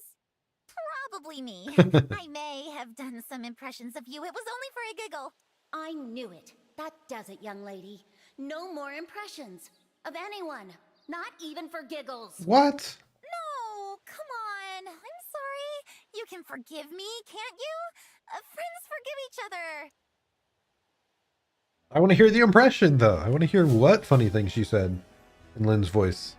probably me. I may have done some impressions of you. It was only for a giggle. I knew it. That does it, young lady. No more impressions. Of anyone. Not even for giggles. What? No, come on. I'm sorry. You can forgive me, can't you? Friends forgive each other. I want to hear the impression, though. I want to hear what funny thing she said in Lin's voice.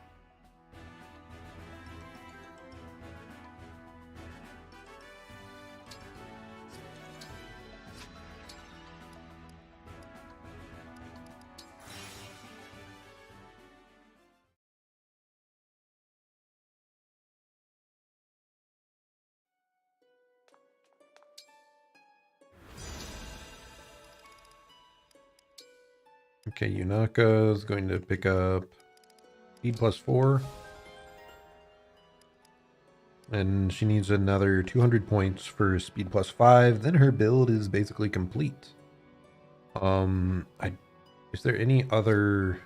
Okay, Yunaka is going to pick up speed +4. And she needs another 200 points for speed +5. Then her build is basically complete. Is there any other...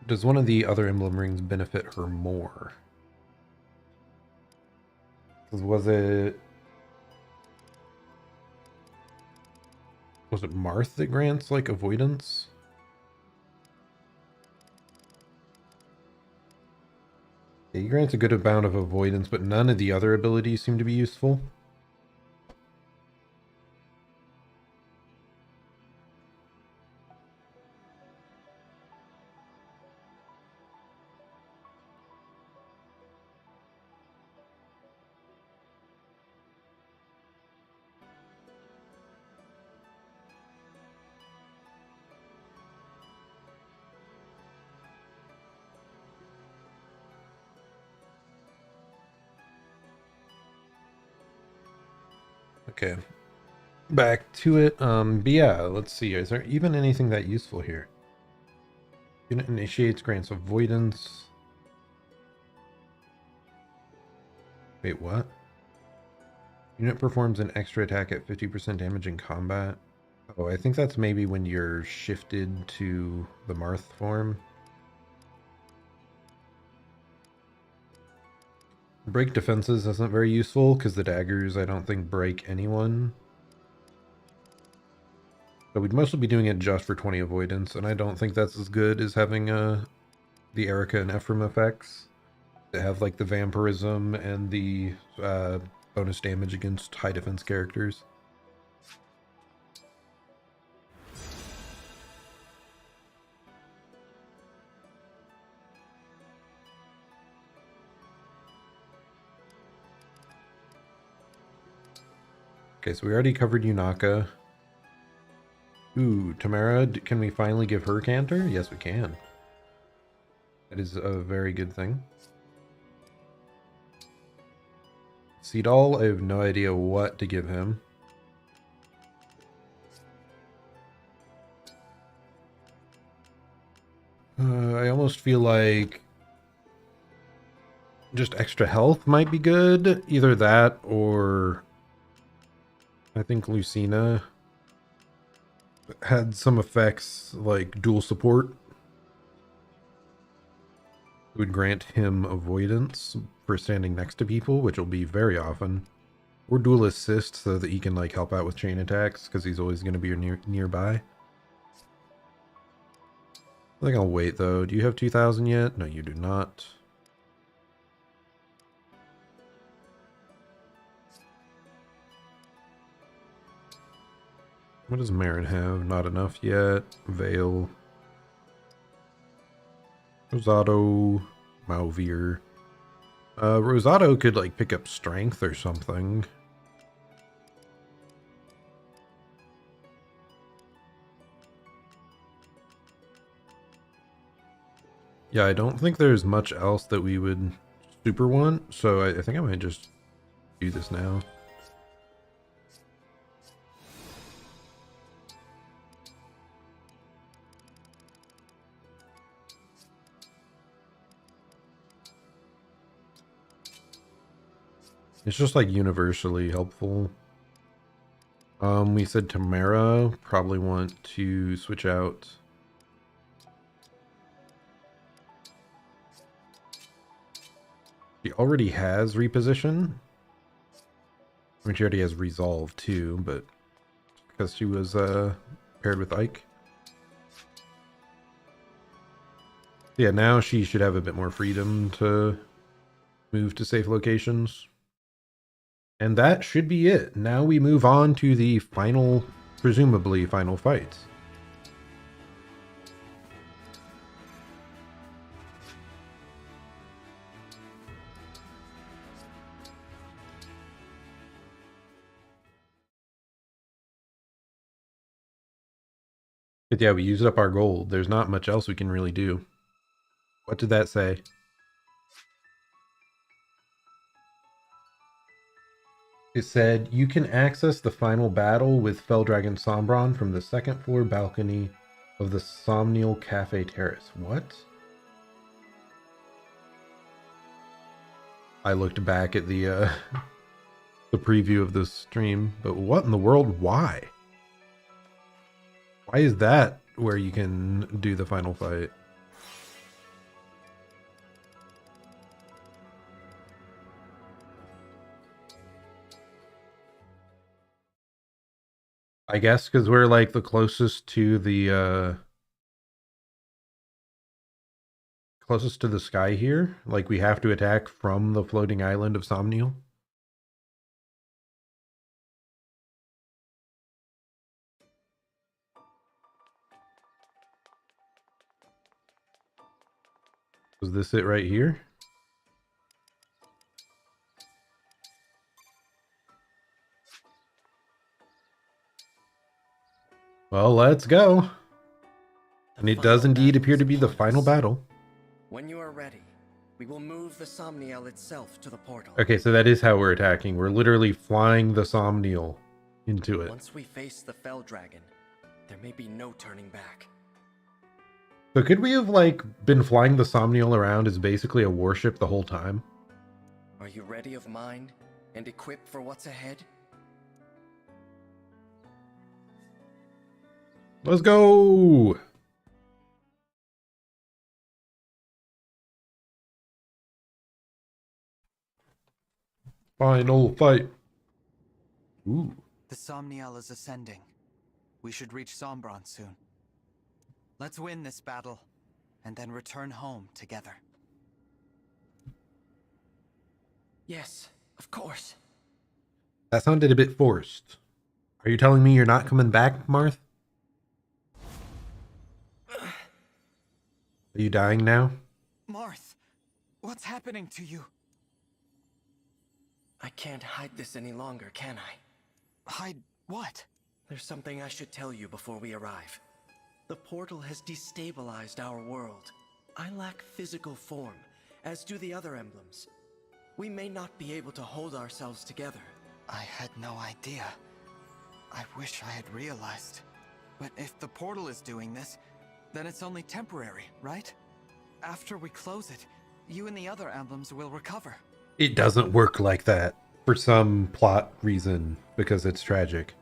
Does one of the other emblem rings benefit her more? Was it Marth that grants like avoidance? Yeah, he grants a good amount of avoidance, but none of the other abilities seem to be useful. Okay, back to it. But yeah, let's see. Is there even anything that useful here? Unit initiates, grants avoidance. Wait, what? Unit performs an extra attack at 50% damage in combat. Oh, I think that's maybe when you're shifted to the Marth form. Break defenses isn't very useful because the daggers I don't think break anyone. So we'd mostly be doing it just for 20 avoidance, and I don't think that's as good as having the Erica and Ephraim effects that have like the vampirism and the bonus damage against high defense characters. Okay, so we already covered Yunaka. Ooh, Tamara, can we finally give her Canter? Yes, we can. That is a very good thing. Seedall, I have no idea what to give him. I almost feel like just extra health might be good. Either that or I think Lucina had some effects like dual support. It would grant him avoidance for standing next to people, which will be very often. Or dual assist so that he can like help out with chain attacks because he's always going to be nearby. I think I'll wait though. Do you have 2,000 yet? No, you do not. What does Marin have? Not enough yet. Vale. Rosado. Mauvir. Rosado could like pick up strength or something. Yeah, I don't think there's much else that we would super want, so I think I might just do this now. It's just like universally helpful. We said Tamara probably want to switch out. She already has reposition. I mean, she already has resolve too, but because she was paired with Ike. Yeah, now she should have a bit more freedom to move to safe locations. And that should be it. Now we move on to the final, presumably final fight. But yeah, we used up our gold. There's not much else we can really do. What did that say? It said, you can access the final battle with Feldragon Sombron from the second floor balcony of the Somnial Cafe Terrace. What? I looked back at the the preview of this stream, but what in the world? Why? Why is that where you can do the final fight? I guess because we're like the closest to the sky here. Like we have to attack from the floating island of Somnial. Was this it right here? Well, let's go. And it does indeed appear to be the final battle. When you are ready, we will move the Somniel itself to the portal. Okay, so that is how we're attacking. We're literally flying the Somniel into it. Once we face the Fell Dragon, there may be no turning back. So could we have, like, been flying the Somniel around as basically a warship the whole time? Are you ready of mind and equipped for what's ahead? Let's go! Final fight. Ooh. The Somniel is ascending. We should reach Sombron soon. Let's win this battle, and then return home together. Yes, of course. That sounded a bit forced. Are you telling me you're not coming back, Marth? Are you dying now? Marth, what's happening to you? I can't hide this any longer, can I? Hide what? There's something I should tell you before we arrive. The portal has destabilized our world. I lack physical form, as do the other emblems. We may not be able to hold ourselves together. I had no idea. I wish I had realized. But if the portal is doing this, then it's only temporary, right? After we close it, you and the other emblems will recover. It doesn't work like that. For some plot reason, because it's tragic.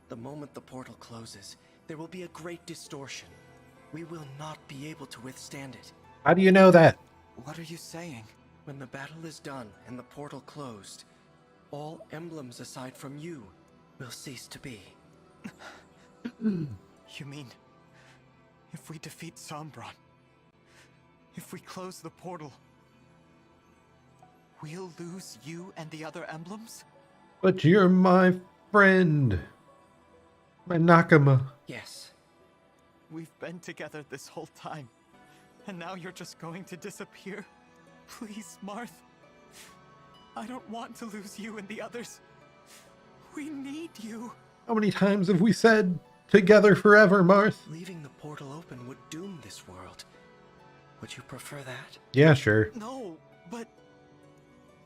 The moment the portal closes, there will be a great distortion. We will not be able to withstand it. How do you know that? What are you saying? When the battle is done and the portal closed, all emblems aside from you will cease to be. You mean, if we defeat Sombron, if we close the portal, we'll lose you and the other emblems? But you're my friend. My Nakama. Yes. We've been together this whole time, and now you're just going to disappear? Please, Marth. I don't want to lose you and the others. We need you. How many times have we said, together forever, Marth? Leaving the portal open would doom this world. Would you prefer that? Yeah, sure. No, but...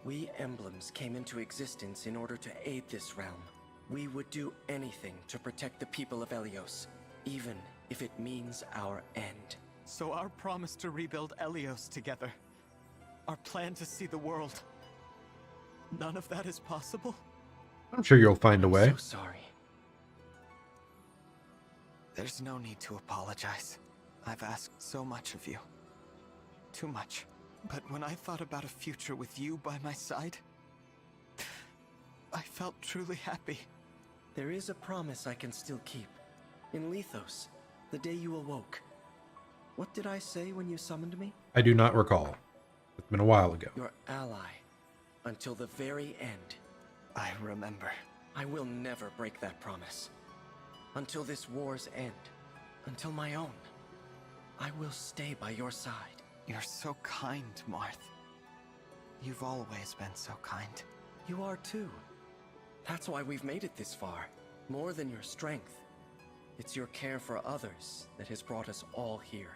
We emblems came into existence in order to aid this realm. We would do anything to protect the people of Elyos, even if it means our end. So our promise to rebuild Elyos together, our plan to see the world, none of that is possible? I'm sure you'll find a way. I'm so sorry. There's no need to apologize. I've asked so much of you. Too much. But when I thought about a future with you by my side, I felt truly happy. There is a promise I can still keep. In Lethos, the day you awoke. What did I say when you summoned me? I do not recall. It's been a while ago. Your ally. Until the very end. I remember. I will never break that promise. Until this war's end. Until my own. I will stay by your side. You're so kind, Marth. You've always been so kind. You are too. That's why we've made it this far. More than your strength. It's your care for others that has brought us all here.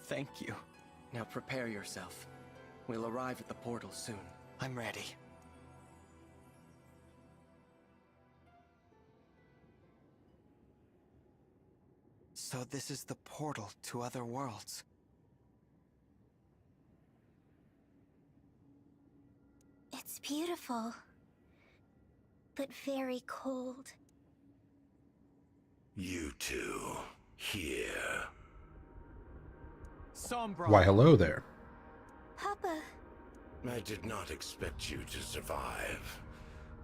Thank you. Now prepare yourself. We'll arrive at the portal soon. I'm ready. So this is the portal to other worlds. It's beautiful, but very cold. You two, here. Sombra. Why, hello there. Papa. I did not expect you to survive,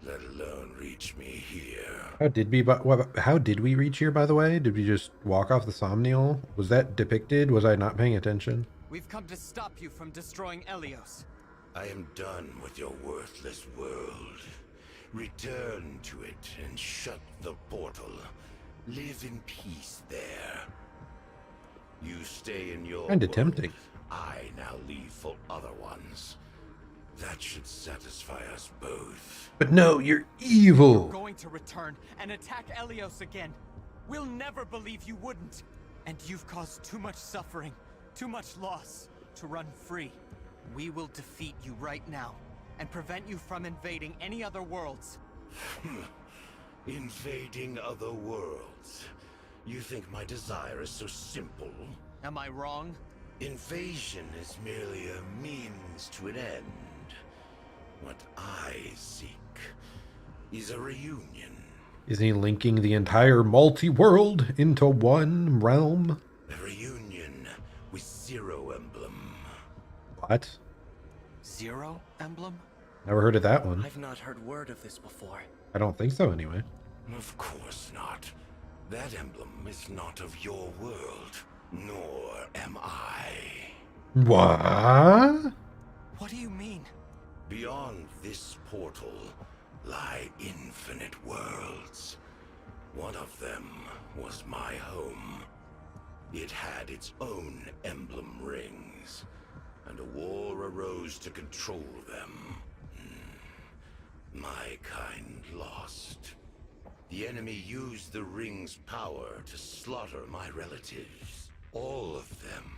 let alone reach me here. How did we reach here, by the way? Did we just walk off the Somnial? Was that depicted? Was I not paying attention? We've come to stop you from destroying Elios. I am done with your worthless world. Return to it and shut the portal. Live in peace there. You stay in your Kinda world. tempting. I now leave for other ones. That should satisfy us both. But no, you're evil. You're going to return and attack Elios again. We'll never believe you wouldn't. And you've caused too much suffering, too much loss to run free. We will defeat you right now and prevent you from invading any other worlds. Invading other worlds? You think my desire is so simple? Am I wrong? Invasion is merely a means to an end. What I seek is a reunion. Isn't he linking the entire multi-world into one realm? A reunion with Zero Emblem. What? Zero Emblem? Never heard of that one. I've not heard word of this before. I don't think so anyway. Of course not. That emblem is not of your world, nor am I. What? What do you mean? Beyond this portal lie infinite worlds. One of them was my home. It had its own emblem rings, and a war arose to control them. My kind lost. The enemy used the ring's power to slaughter my relatives. All of them.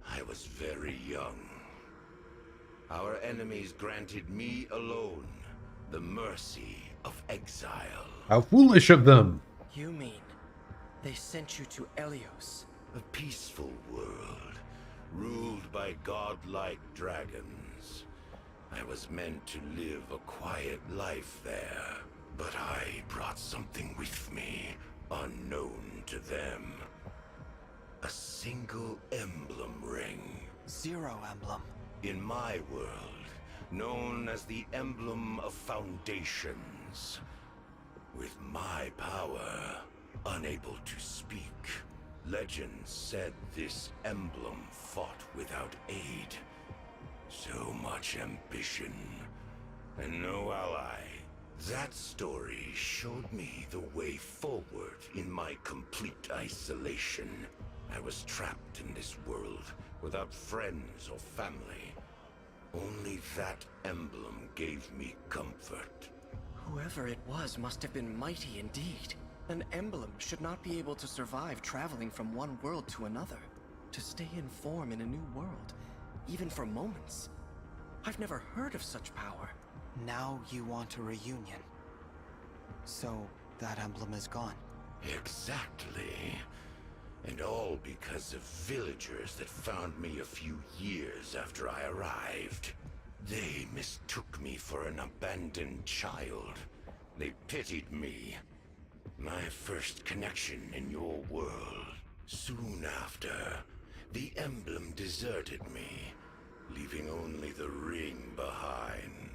I was very young. Our enemies granted me alone the mercy of exile. How foolish of them. You mean they sent you to Elios? A peaceful world, ruled by godlike dragons. I was meant to live a quiet life there, but I brought something with me, unknown to them. A single emblem ring. Zero Emblem. In my world, known as the Emblem of Foundations. With my power, unable to speak, legends said this emblem fought without aid. So much ambition, and no ally. That story showed me the way forward in my complete isolation. I was trapped in this world without friends or family. Only that emblem gave me comfort. Whoever it was must have been mighty indeed. An emblem should not be able to survive traveling from one world to another, to stay in form in a new world, even for moments. I've never heard of such power. Now you want a reunion. So that emblem is gone. Exactly. And all because of villagers that found me a few years after I arrived. They mistook me for an abandoned child. They pitied me. My first connection in your world. Soon after, the emblem deserted me, leaving only the ring behind.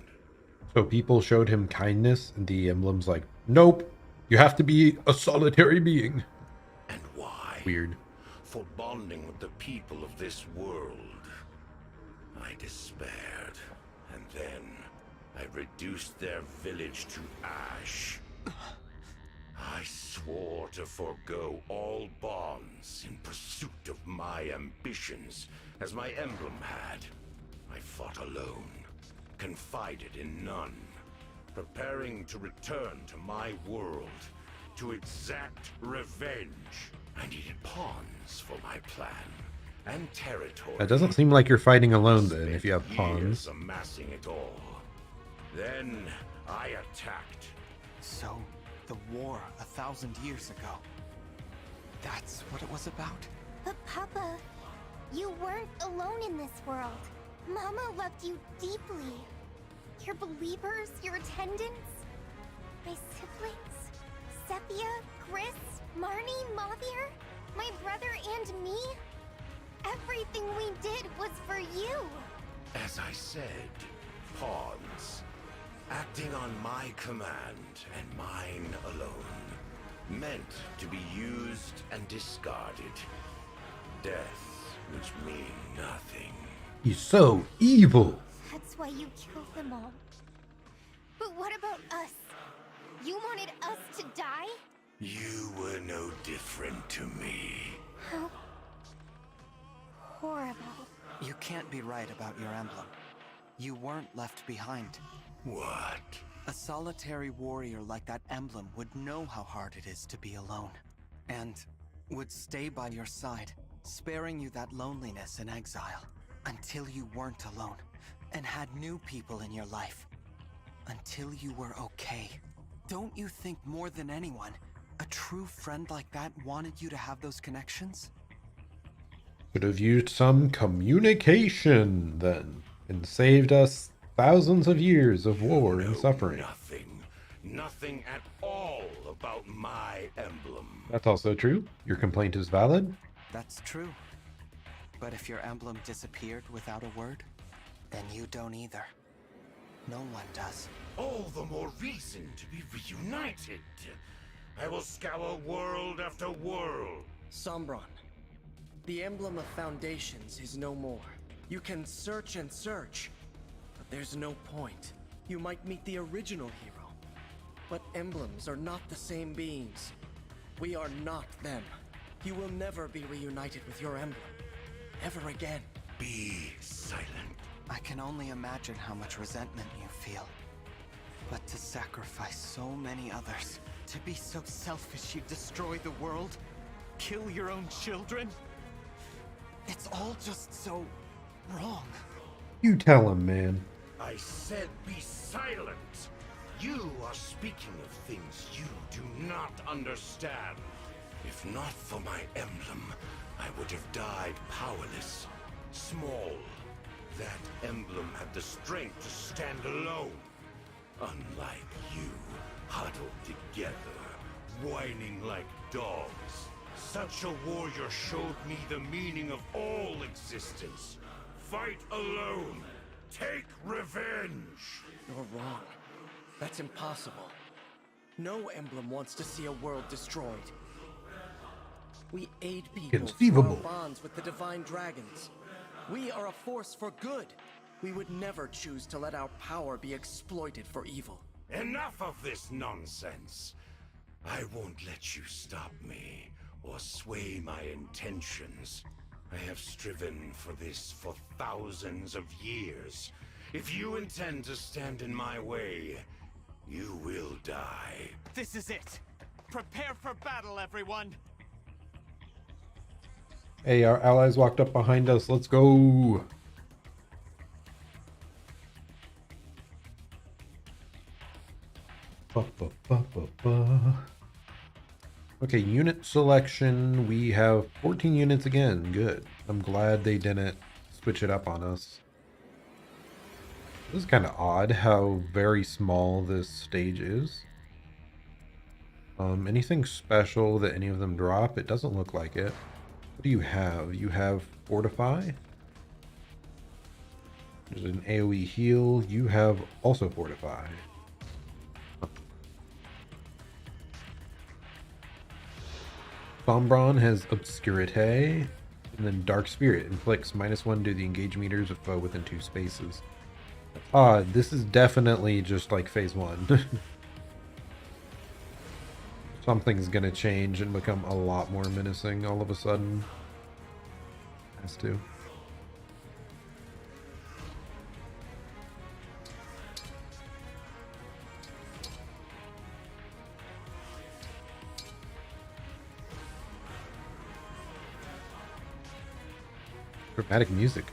So people showed him kindness, and the emblem's like, nope, you have to be a solitary being. And why? Weird. For bonding with the people of this world. I despaired, and then I reduced their village to ash. I swore to forego all bonds in pursuit of my ambitions, as my emblem had. I fought alone, confided in none, preparing to return to my world, to exact revenge. I needed pawns for my plan, and territory. That doesn't seem like you're fighting alone then, if you have pawns. Years amassing it all. Then I attacked. So, the war 1,000 years ago. That's what it was about? But Papa, you weren't alone in this world. Mama loved you deeply. Your believers, your attendants, my siblings, Sepia, Chris, Marnie, Mavir, my brother and me. Everything we did was for you. As I said, pawns. Acting on my command and mine alone. Meant to be used and discarded. Death which mean nothing. He's so evil. That's why you killed them all. But what about us? You wanted us to die? You were no different to me. How horrible. You can't be right about your emblem. You weren't left behind. What? A solitary warrior like that emblem would know how hard it is to be alone. And would stay by your side, sparing you that loneliness and exile. Until you weren't alone, and had new people in your life. Until you were okay. Don't you think more than anyone, a true friend like that wanted you to have those connections? Could have used some communication then, and saved us thousands of years of war and suffering. Nothing at all about my emblem. That's also true. Your complaint is valid. That's true. But if your emblem disappeared without a word, then you don't either. No one does. All the more reason to be reunited. I will scour world after world. Sombron, the emblem of foundations is no more. You can search and search, but there's no point. You might meet the original hero, but emblems are not the same beings. We are not them. You will never be reunited with your emblem. Ever again. Be silent. I can only imagine how much resentment you feel. But to sacrifice so many others, to be so selfish you destroy the world, kill your own children, it's all just so wrong. You tell him, man. I said be silent. You are speaking of things you do not understand. If not for my emblem, I would have died powerless, small. That emblem had the strength to stand alone. Unlike you, huddled together, whining like dogs. Such a warrior showed me the meaning of all existence. Fight alone. Take revenge. You're wrong. That's impossible. No emblem wants to see a world destroyed. We aid people through our bonds with the divine dragons. We are a force for good. We would never choose to let our power be exploited for evil. Enough of this nonsense. I won't let you stop me or sway my intentions. I have striven for this for thousands of years. If you intend to stand in my way, you will die. This is it. Prepare for battle, everyone. Hey, our allies walked up behind us. Let's go. Okay, unit selection. We have 14 units again. Good. I'm glad they didn't switch it up on us. This is kind of odd how very small this stage is. Anything special that any of them drop? It doesn't look like it. What do you have? You have Fortify. There's an AoE heal. You have also Fortify. Sombron has Obscurite. And then Dark Spirit inflicts -1 to the engage meters of foe within 2 spaces. That's odd. This is definitely just like phase 1. Something's gonna change and become a lot more menacing all of a sudden. Has to. Dramatic music.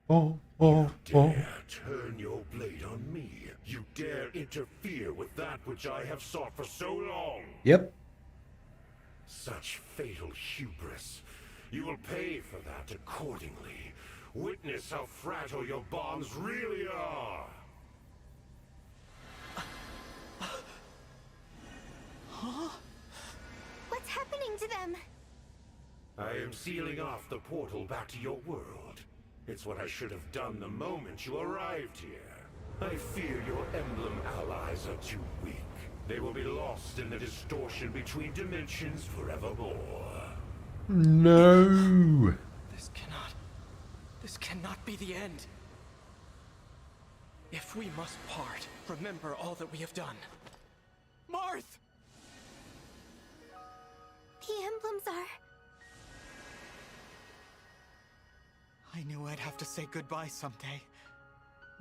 Oh, You dare turn your blade on me. You dare interfere with that which I have sought for so long. Yep. Such fatal hubris. You will pay for that accordingly. Witness how fragile your bonds really are. Huh? What's happening to them? I am sealing off the portal back to your world. It's what I should have done the moment you arrived here. I fear your Emblem allies are too weak. They will be lost in the distortion between dimensions forevermore. No. This cannot be the end. If we must part, remember all that we have done. Marth! The emblems are... I knew I'd have to say goodbye someday,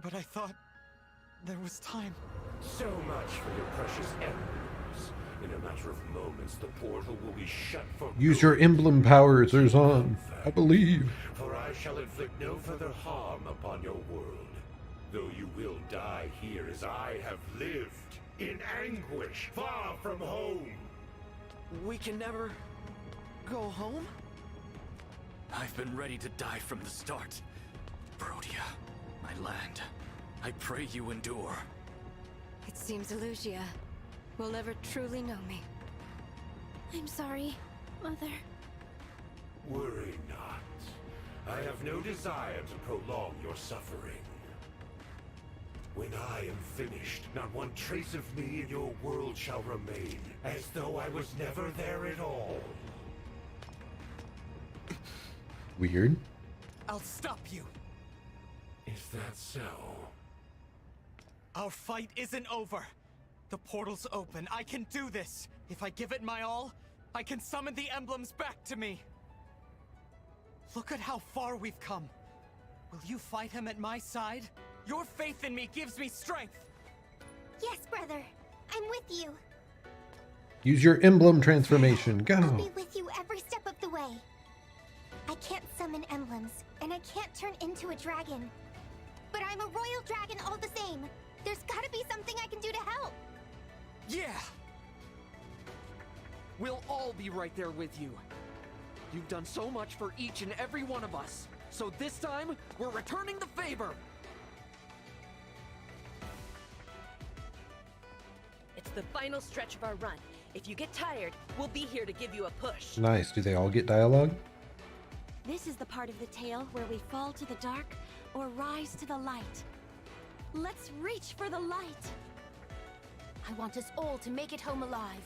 but I thought there was time. So much for your precious emblems. In a matter of moments, the portal will be shut for Use your emblem powers, Zerzan. I believe. For I shall inflict no further harm upon your world. Though you will die here as I have lived, in anguish, far from home. We can never go home? I've been ready to die from the start. Brodia, my land, I pray you endure. It seems Elusia will never truly know me. I'm sorry, Mother. Worry not. I have no desire to prolong your suffering. When I am finished, not one trace of me in your world shall remain, as though I was never there at all. Weird. I'll stop you. Is that so? Our fight isn't over. The portal's open. I can do this. If I give it my all, I can summon the emblems back to me. Look at how far we've come. Will you fight him at my side? Your faith in me gives me strength. Yes, brother. I'm with you. Use your emblem transformation. I'll Go. be with you every step of the way. I can't summon emblems, and I can't turn into a dragon. But I'm a royal dragon all the same. There's gotta be something I can do to help. Yeah! We'll all be right there with you. You've done so much for each and every one of us. So this time, we're returning the favor! It's the final stretch of our run. If you get tired, we'll be here to give you a push. Nice. Do they all get dialogue? This is the part of the tale where we fall to the dark or rise to the light. Let's reach for the light. I want us all to make it home alive.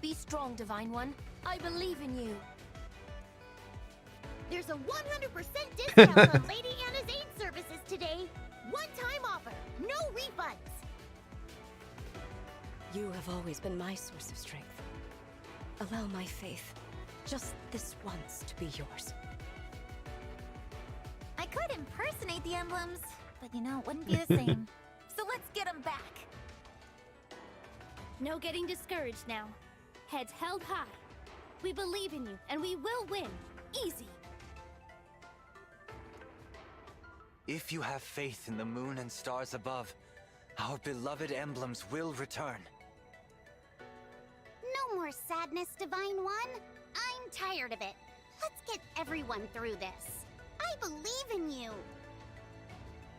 Be strong, Divine One. I believe in you. There's a 100% discount on Lady Anna's aid services today. One-time offer. No refunds. You have always been my source of strength. Allow my faith, just this once, to be yours. I could impersonate the emblems, but you know, it wouldn't be the same. So let's get them back. No getting discouraged now. Heads held high. We believe in you, and we will win. Easy. If you have faith in the moon and stars above, our beloved emblems will return. No more sadness, Divine One. I'm tired of it. Let's get everyone through this. I believe in you.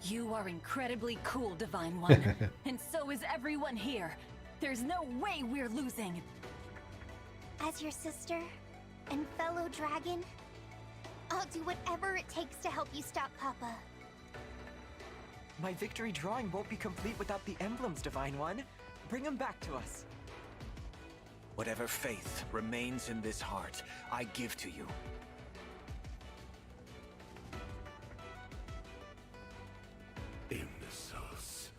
You are incredibly cool, Divine One. And so is everyone here. There's no way we're losing. As your sister and fellow dragon, I'll do whatever it takes to help you stop Papa. My victory drawing won't be complete without the emblems, Divine One. Bring them back to us. Whatever faith remains in this heart, I give to you. Imbeciles.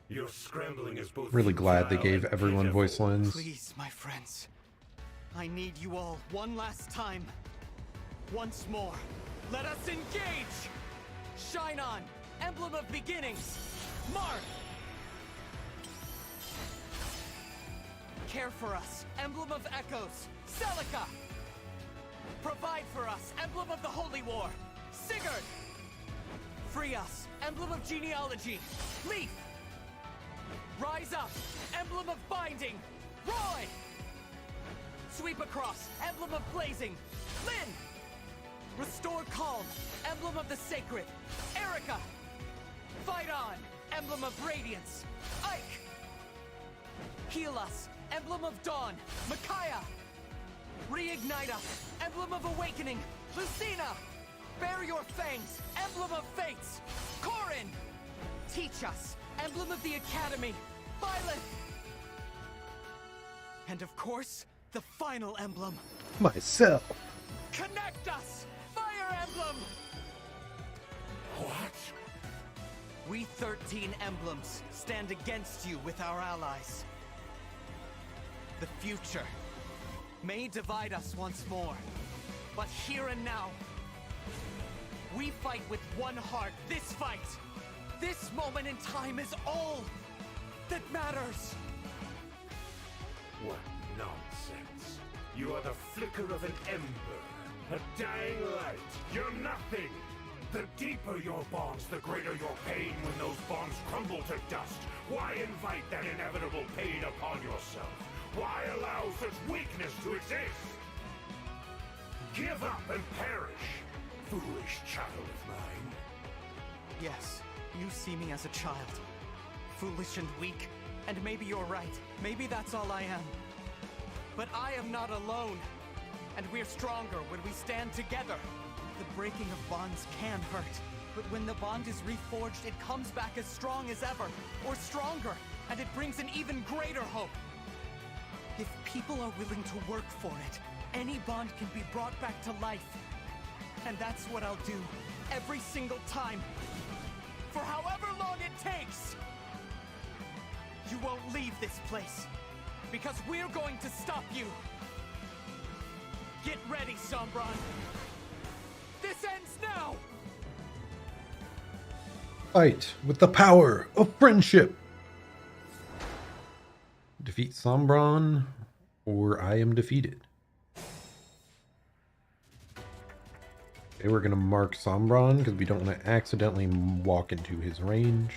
Your scrambling is both Really glad they futile gave and everyone pitiful. voice lines. Please, my friends. I need you all one last time. Once more. Let us engage! Shine on! Emblem of beginnings! Mark! Care for us, Emblem of Echoes, Celica! Provide for us, Emblem of the Holy War, Sigurd! Free us, Emblem of Genealogy. Leaf! Rise up, Emblem of Binding. Roy! Sweep across, Emblem of Blazing. Lynn! Restore calm, Emblem of the Sacred. Erica! Fight on, Emblem of Radiance. Ike! Heal us, Emblem of Dawn. Micaiah! Reignite us, Emblem of Awakening. Lucina! Bear your fangs, Emblem of Fates. Corin! Teach us, Emblem of the Academy. Violet! And of course, the final emblem. Myself. Connect us! Fire Emblem! What? We 13 emblems stand against you with our allies. The future may divide us once more, but here and now, we fight with one heart. This fight, this moment in time is all that matters. What nonsense. You are the flicker of an ember, a dying light. You're nothing. The deeper your bonds, the greater your pain when those bonds crumble to dust. Why invite that inevitable pain upon yourself? Why allow such weakness to exist? Give up and perish, foolish child of mine. Yes, you see me as a child. Foolish and weak, and maybe you're right. Maybe that's all I am. But I am not alone, and we're stronger when we stand together. The breaking of bonds can hurt, but when the bond is reforged, it comes back as strong as ever, or stronger, and it brings an even greater hope. If people are willing to work for it, any bond can be brought back to life. And that's what I'll do, every single time. For however long it takes! You won't leave this place, because we're going to stop you! Get ready, Sombron! This ends now! Fight with the power of friendship! Defeat Sombron, or I am defeated. Okay, we're gonna mark Sombron because we don't want to accidentally walk into his range.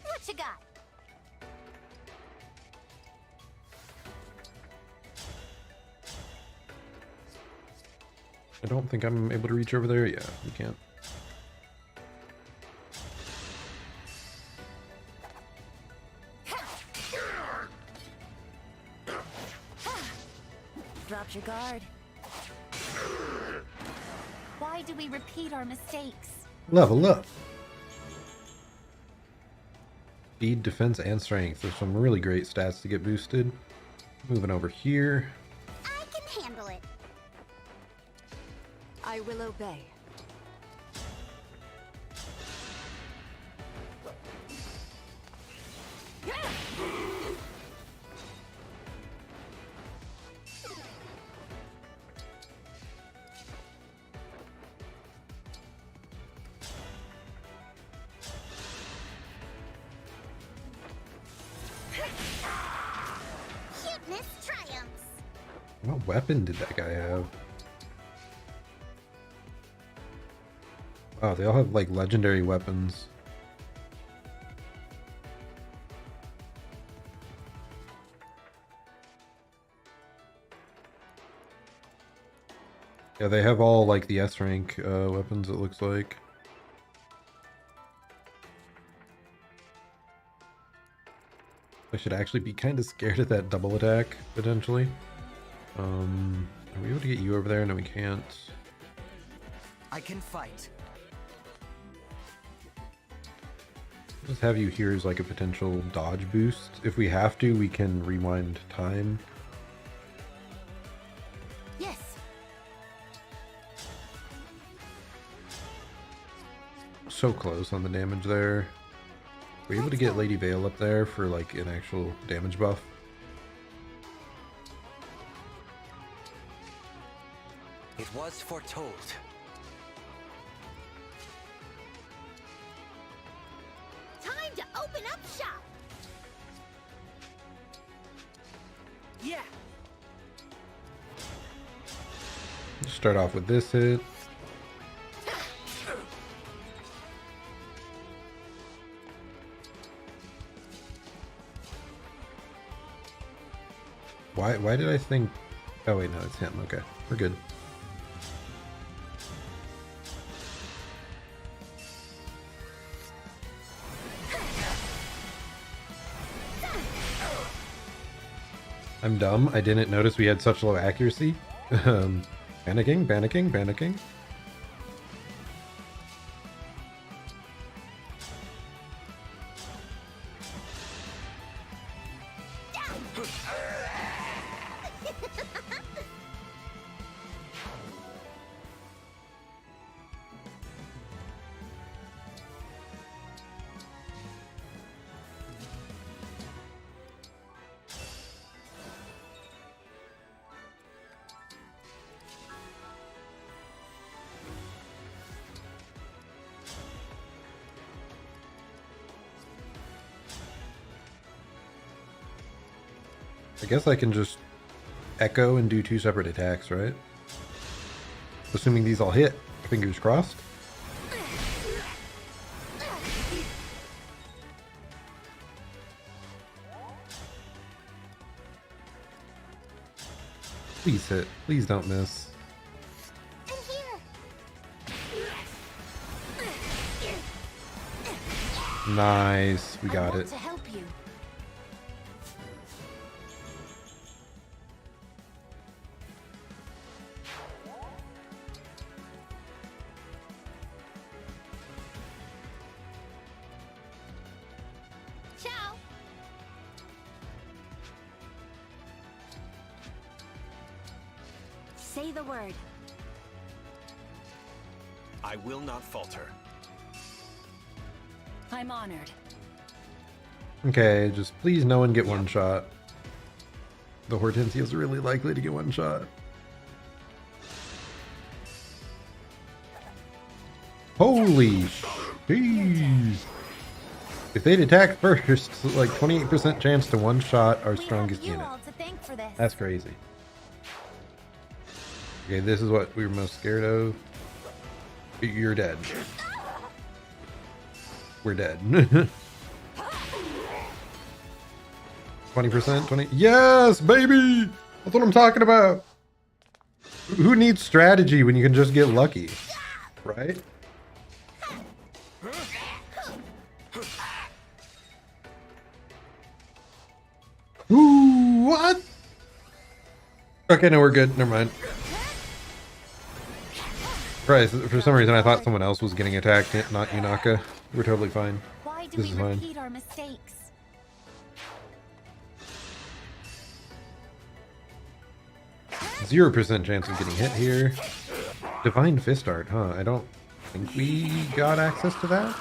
What you got? I don't think I'm able to reach over there. Yeah, we can't. Dropped your guard. Why do we repeat our mistakes? Level up. Speed, defense, and strength. There's some really great stats to get boosted. Moving over here. I can handle it. I will obey. Cuteness triumphs. What weapon did that guy have? Wow, they all have like legendary weapons. Yeah, they have all like the S rank weapons, it looks like. I should actually be kind of scared of that double attack, potentially. Are we able to get you over there? No, we can't. I can fight. Just have you here as like a potential dodge boost. If we have to, we can rewind time. Yes. So close on the damage there. Were you able to get Lady Vale up there for like an actual damage buff? It was foretold. Time to open up shop. Yeah. Start off with this hit. Why did I think... Oh wait, no, it's him. Okay, we're good. I'm dumb. I didn't notice we had such low accuracy. Panicking. I guess I can just echo and do 2 separate attacks, right? Assuming these all hit. Fingers crossed. Please hit. Please don't miss. Nice. We got it. Say the word. I will not falter. I'm honored. Okay, just please no one get one shot. The Hortensia is really likely to get one shot. Holy jeez. If they'd attack first, like 28% chance to one shot our strongest unit. That's crazy. Okay, this is what we were most scared of. You're dead. We're dead. 20%? 20? Yes, baby! That's what I'm talking about! Who needs strategy when you can just get lucky? Right? Ooh, what? Okay, no, we're good. Never mind. Right, for some reason I thought someone else was getting attacked, not Yunaka. We're totally fine. Why do This we is fine. repeat our mistakes? 0% chance of getting hit here. Divine Fist Art, huh? I don't think we got access to that.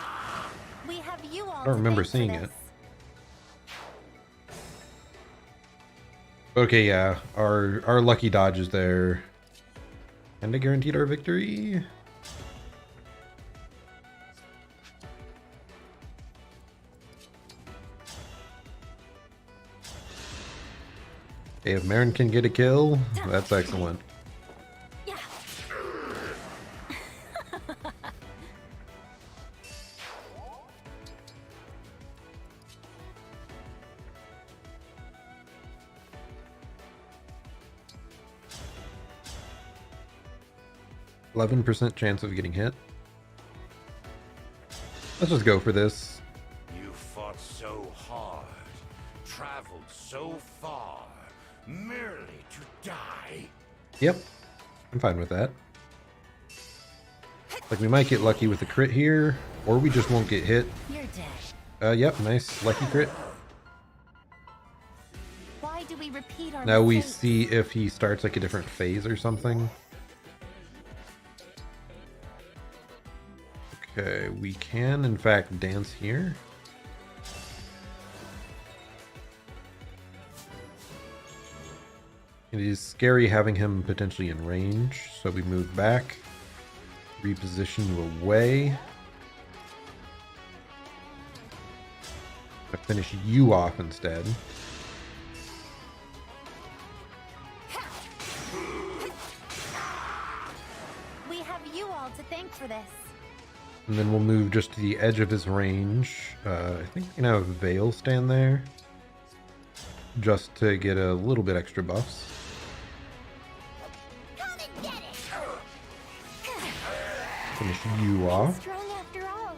We have you all I don't remember seeing it. Okay, yeah, our lucky dodge is there. And I guaranteed our victory. Okay, if Marin can get a kill, that's excellent. 11% chance of getting hit. Let's just go for this. You fought so hard, traveled so far, merely to die. Yep, I'm fine with that. Like, we might get lucky with a crit here, or we just won't get hit. You're dead. Yep, nice, lucky crit. Why do we repeat our Now we mistakes? see if he starts like a different phase or something. Okay, we can in fact dance here. It is scary having him potentially in range, so we move back, reposition you away. I finish you off instead. We have you all to thank for this. And then we'll move just to the edge of his range. I think we can have Veil stand there. just to get a little bit extra buffs. Finish you off. Strong after all.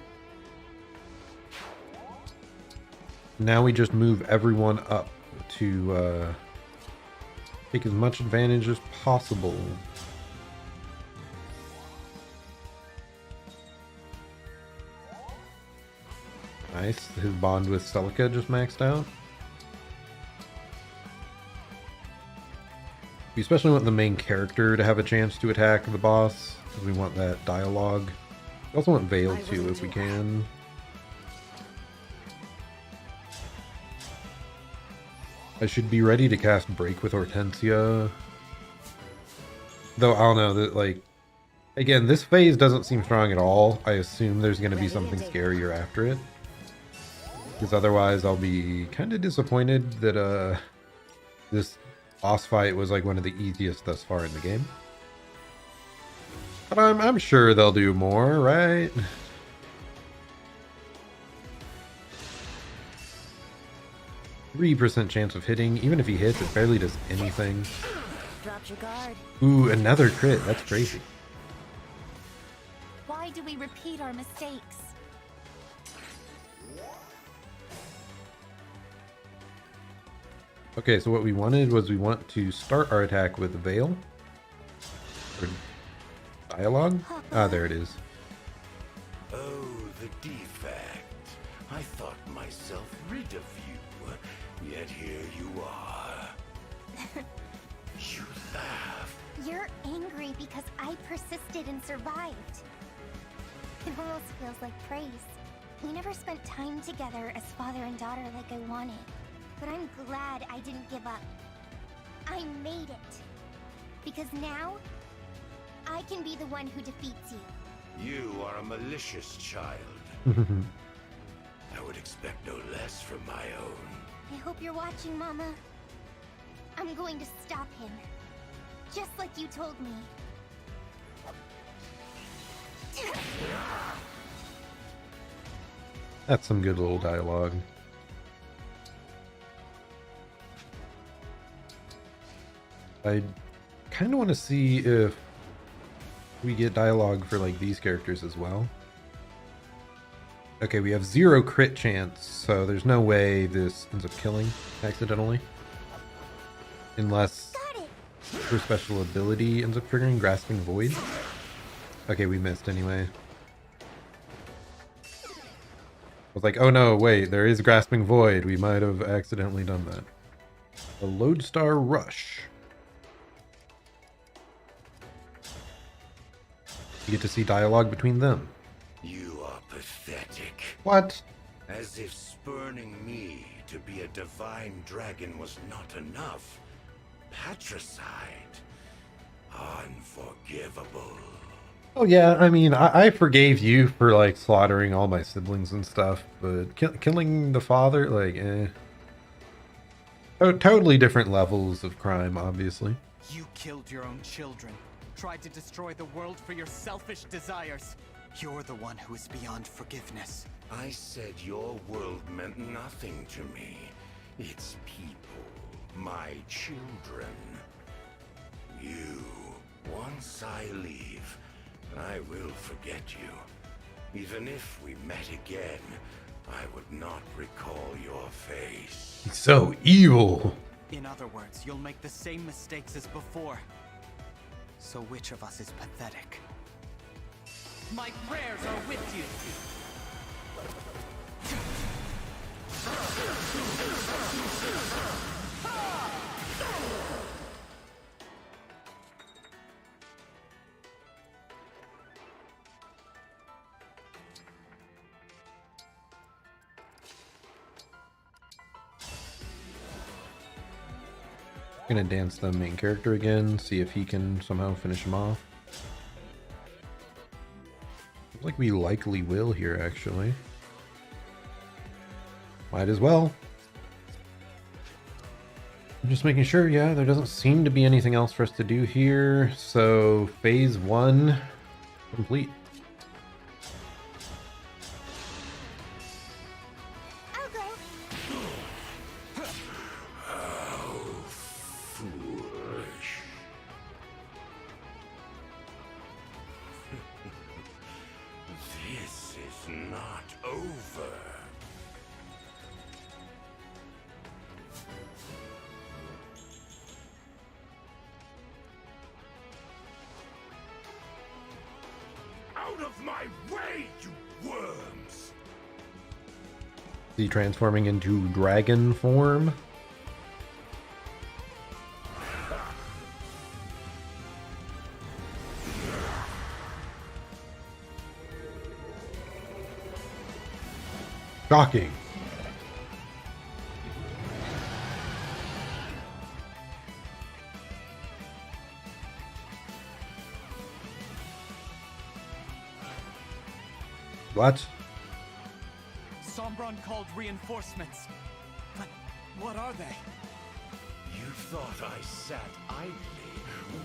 Now we just move everyone up to take as much advantage as possible. Nice. His bond with Celica just maxed out. We especially want the main character to have a chance to attack the boss, because we want that dialogue. We also want Vale too, if we can. I should be ready to cast Break with Hortensia. Though, I don't know, that, like... Again, this phase doesn't seem strong at all. I assume there's going to be something scarier after it. Because otherwise I'll be kind of disappointed that this boss fight was like one of the easiest thus far in the game. But I'm sure they'll do more, right? %3 chance of hitting. Even if he hits, it barely does anything. Dropped your guard. Ooh, another crit. That's crazy. Why do we repeat our mistakes? Okay, so what we wanted was we want to start our attack with Vale. Or dialogue? Ah, there it is. Oh, the defect. I thought myself rid of you, yet here you are. You laugh. You're angry because I persisted and survived. It almost feels like praise. We never spent time together as father and daughter like I wanted. But I'm glad I didn't give up. I made it. Because now, I can be the one who defeats you. You are a malicious child. I would expect no less from my own. I hope you're watching, Mama. I'm going to stop him. Just like you told me. That's some good little dialogue. I kind of want to see if we get dialogue for like these characters as well. Okay, we have 0 crit chance, so there's no way this ends up killing accidentally. Unless her special ability ends up triggering Grasping Void. Okay, we missed anyway. I was like, oh no, wait, there is Grasping Void. We might have accidentally done that. A Lodestar Rush. You get to see dialogue between them. You are pathetic. What? As if spurning me to be a divine dragon was not enough. Patricide. Unforgivable. Oh yeah, I mean, I forgave you for like slaughtering all my siblings and stuff, but killing the father, like, eh. Totally different levels of crime, obviously. You killed your own children. Tried to destroy the world for your selfish desires. You're the one who is beyond forgiveness. I said your world meant nothing to me. It's people, my children. You, once I leave, I will forget you. Even if we met again, I would not recall your face. He's so evil. In other words, you'll make the same mistakes as before. So which of us is pathetic? My prayers are with you! Gonna dance the main character again, see if he can somehow finish him off. Looks like we likely will here, actually. Might as well. I'm just making sure, yeah, there doesn't seem to be anything else for us to do here. So, phase 1 complete. Out of my way, you worms! Is he transforming into dragon form? Shocking. What? Sombron called reinforcements. But what are they? You thought I sat idly,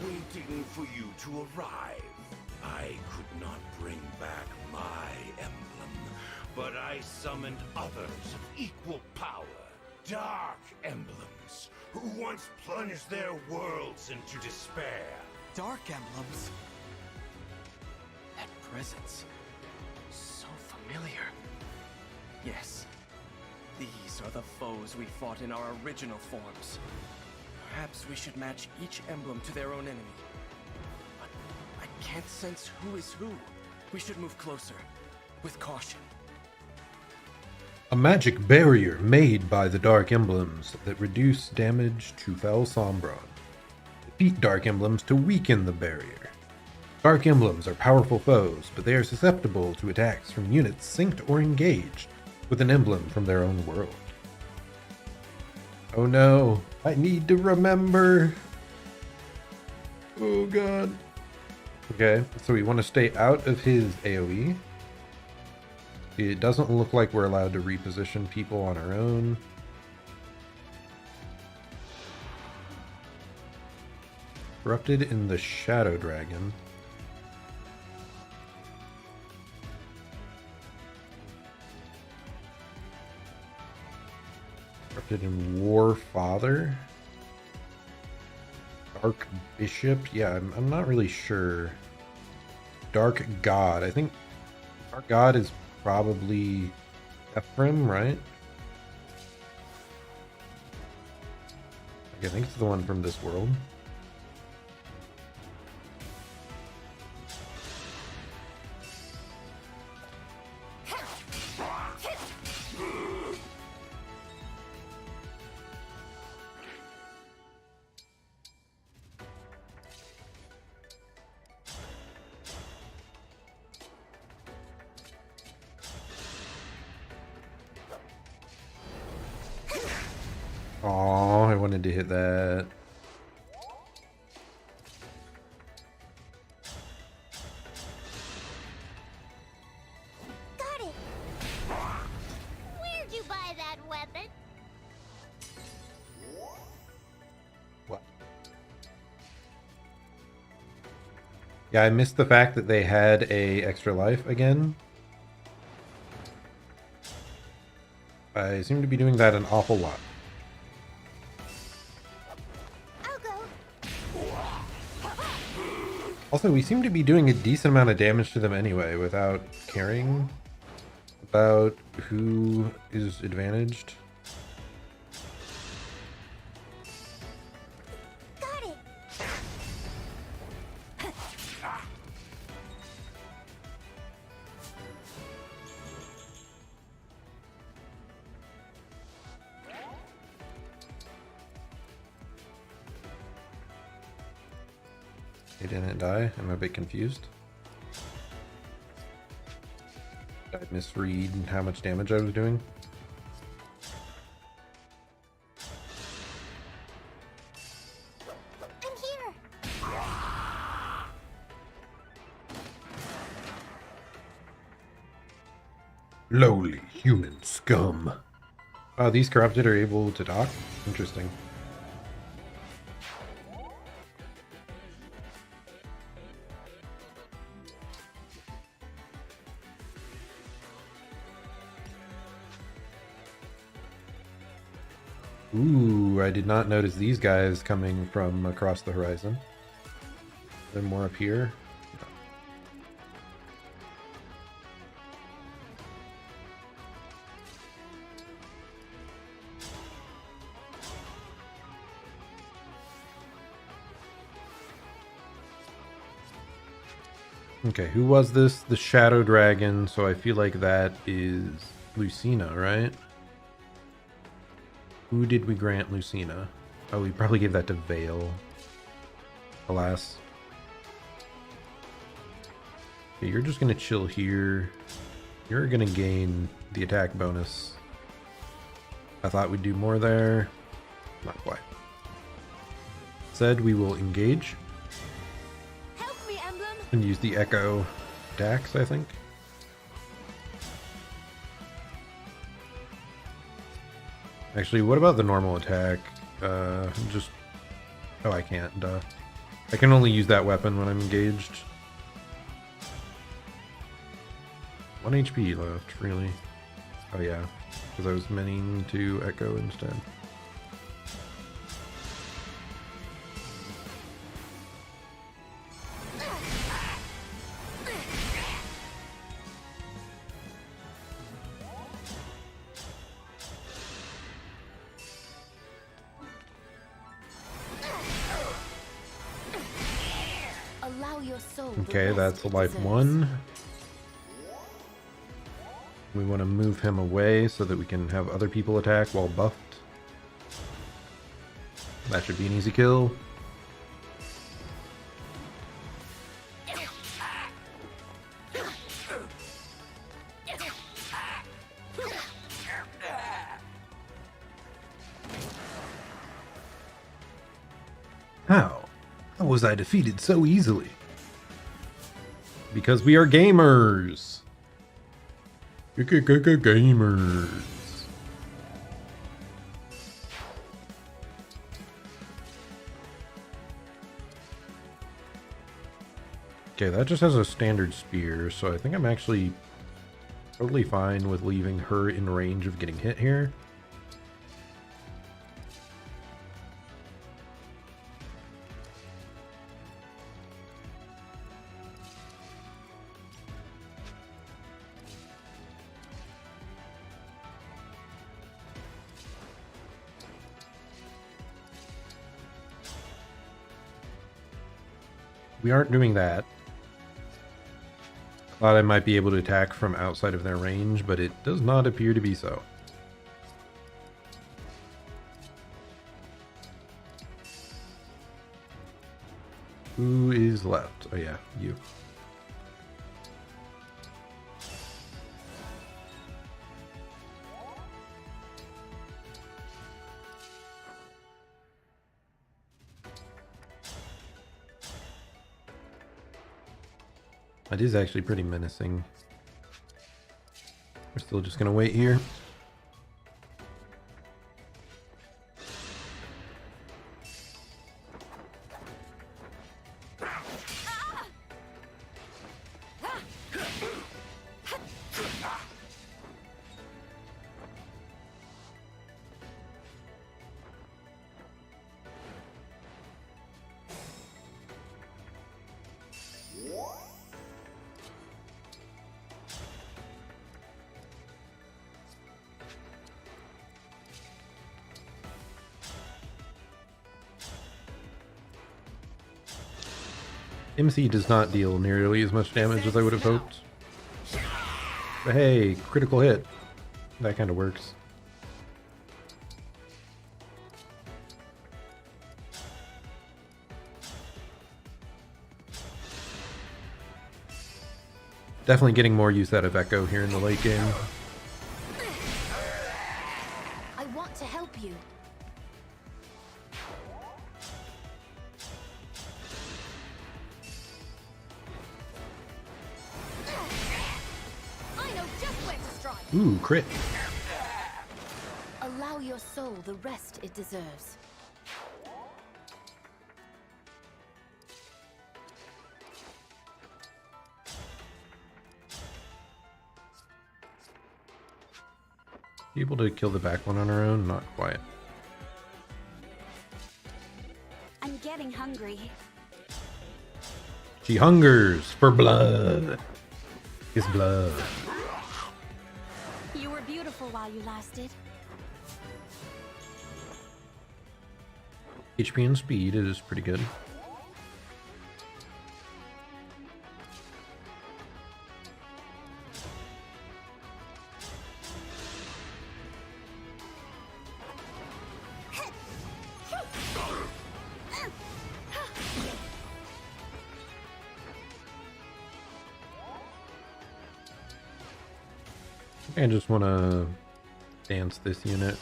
waiting for you to arrive. I could not bring back my emblem, but I summoned others of equal power. Dark emblems, who once plunged their worlds into despair. Dark emblems? That presence. So familiar. Yes. These are the foes we fought in our original forms. Perhaps we should match each emblem to their own enemy. But I can't sense who is who. We should move closer, with caution. A magic barrier made by the Dark Emblems that reduce damage to Fel Sombron. Defeat Dark Emblems to weaken the barrier. Dark Emblems are powerful foes, but they are susceptible to attacks from units synced or engaged with an emblem from their own world. Oh no, I need to remember. Oh god. Okay, so we want to stay out of his AoE. It doesn't look like we're allowed to reposition people on our own. Corrupted in the Shadow Dragon. Corrupted in War Father. Dark Bishop. Yeah, I'm not really sure. Dark God. I think Dark God is probably Ephraim, right? Okay, I think it's the one from this world. Oh, I wanted to hit that. Got it! Where'd you buy that weapon? What? Yeah, I missed the fact that they had a extra life again. I seem to be doing that an awful lot. Also, we seem to be doing a decent amount of damage to them anyway, without caring about who is advantaged. Got it! They didn't die. I'm a bit confused. Did I misread how much damage I was doing? I'm here! Lowly human scum. Oh, these corrupted are able to talk? Interesting. Ooh, I did not notice these guys coming from across the horizon. Are there more up here? Okay, who was this? The Shadow Dragon, so I feel like that is Lucina, right? Who did we grant Lucina? Oh, we probably gave that to Vale. Alas. Okay, you're just gonna chill here. You're gonna gain the attack bonus. I thought we'd do more there. Not quite. Said we will engage. Help me, Emblem. And use the Echo attacks, I think. Actually, what about the normal attack? Just... Oh, I can't, duh. I can only use that weapon when I'm engaged. 1 HP left, really. Oh yeah, because I was meaning to Echo instead. Allow your soul Okay, that's a life 1. We want to move him away so that we can have other people attack while buffed. That should be an easy kill. How? How was I defeated so easily? Because we are gamers! Gamers! Okay, that just has a standard spear, so I think I'm actually totally fine with leaving her in range of getting hit here. We aren't doing that. Thought I might be able to attack from outside of their range, but it does not appear to be so. Who is left? Oh yeah, you. That is actually pretty menacing. We're still just gonna wait here. MC does not deal nearly as much damage as I would have hoped. But hey, critical hit. That kind of works. Definitely getting more use out of Echo here in the late game. I want to help you. I know just where to strike. Ooh, crit. Allow your soul the rest it deserves. Able to kill the back one on her own? Not quite. I'm getting hungry. She hungers for blood. His blood. You were beautiful while you lasted. HP and speed is pretty good. I just want to dance this unit.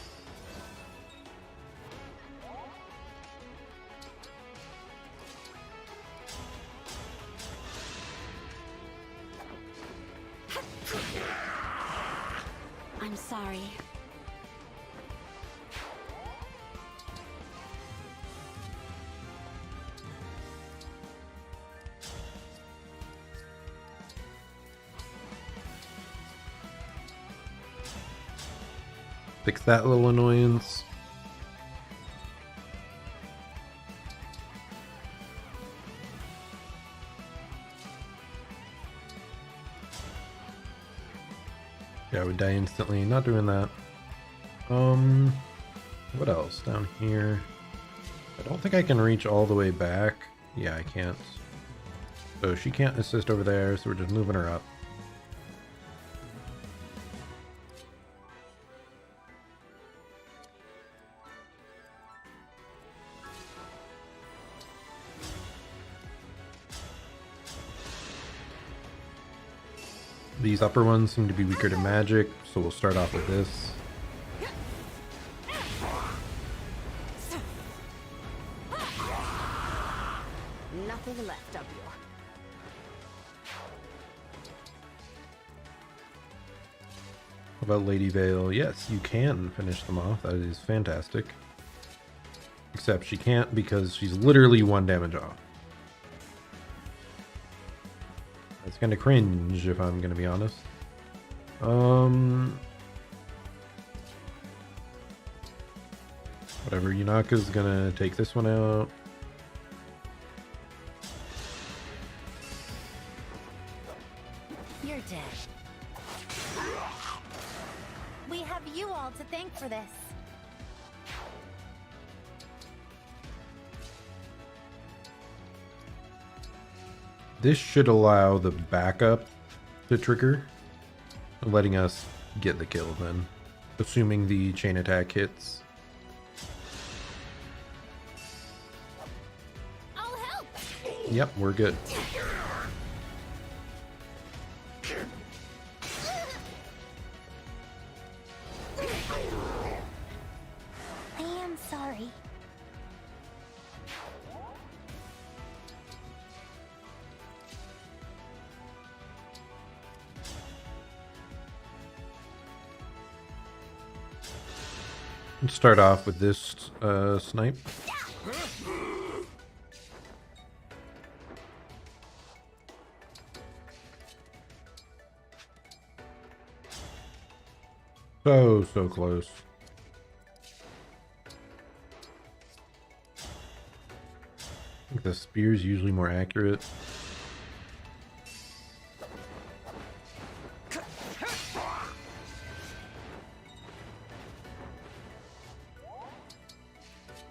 I'm sorry. Fix that little annoyance. Yeah, I would die instantly. Not doing that. What else down here? I don't think I can reach all the way back. Yeah, I can't. So she can't assist over there, so we're just moving her up. These upper ones seem to be weaker to magic, so we'll start off with this. Nothing left of you. What about Lady Vale? Yes, you can finish them off. That is fantastic. Except she can't because she's literally 1 damage off. That's kind of cringe, if I'm going to be honest. Whatever, Yunaka's going to take this one out. You're dead. We have you all to thank for this. This should allow the backup to trigger, letting us get the kill then, assuming the chain attack hits. I'll help. Yep, we're good. I am sorry. Let's start off with this snipe. So close. I think the spear's usually more accurate.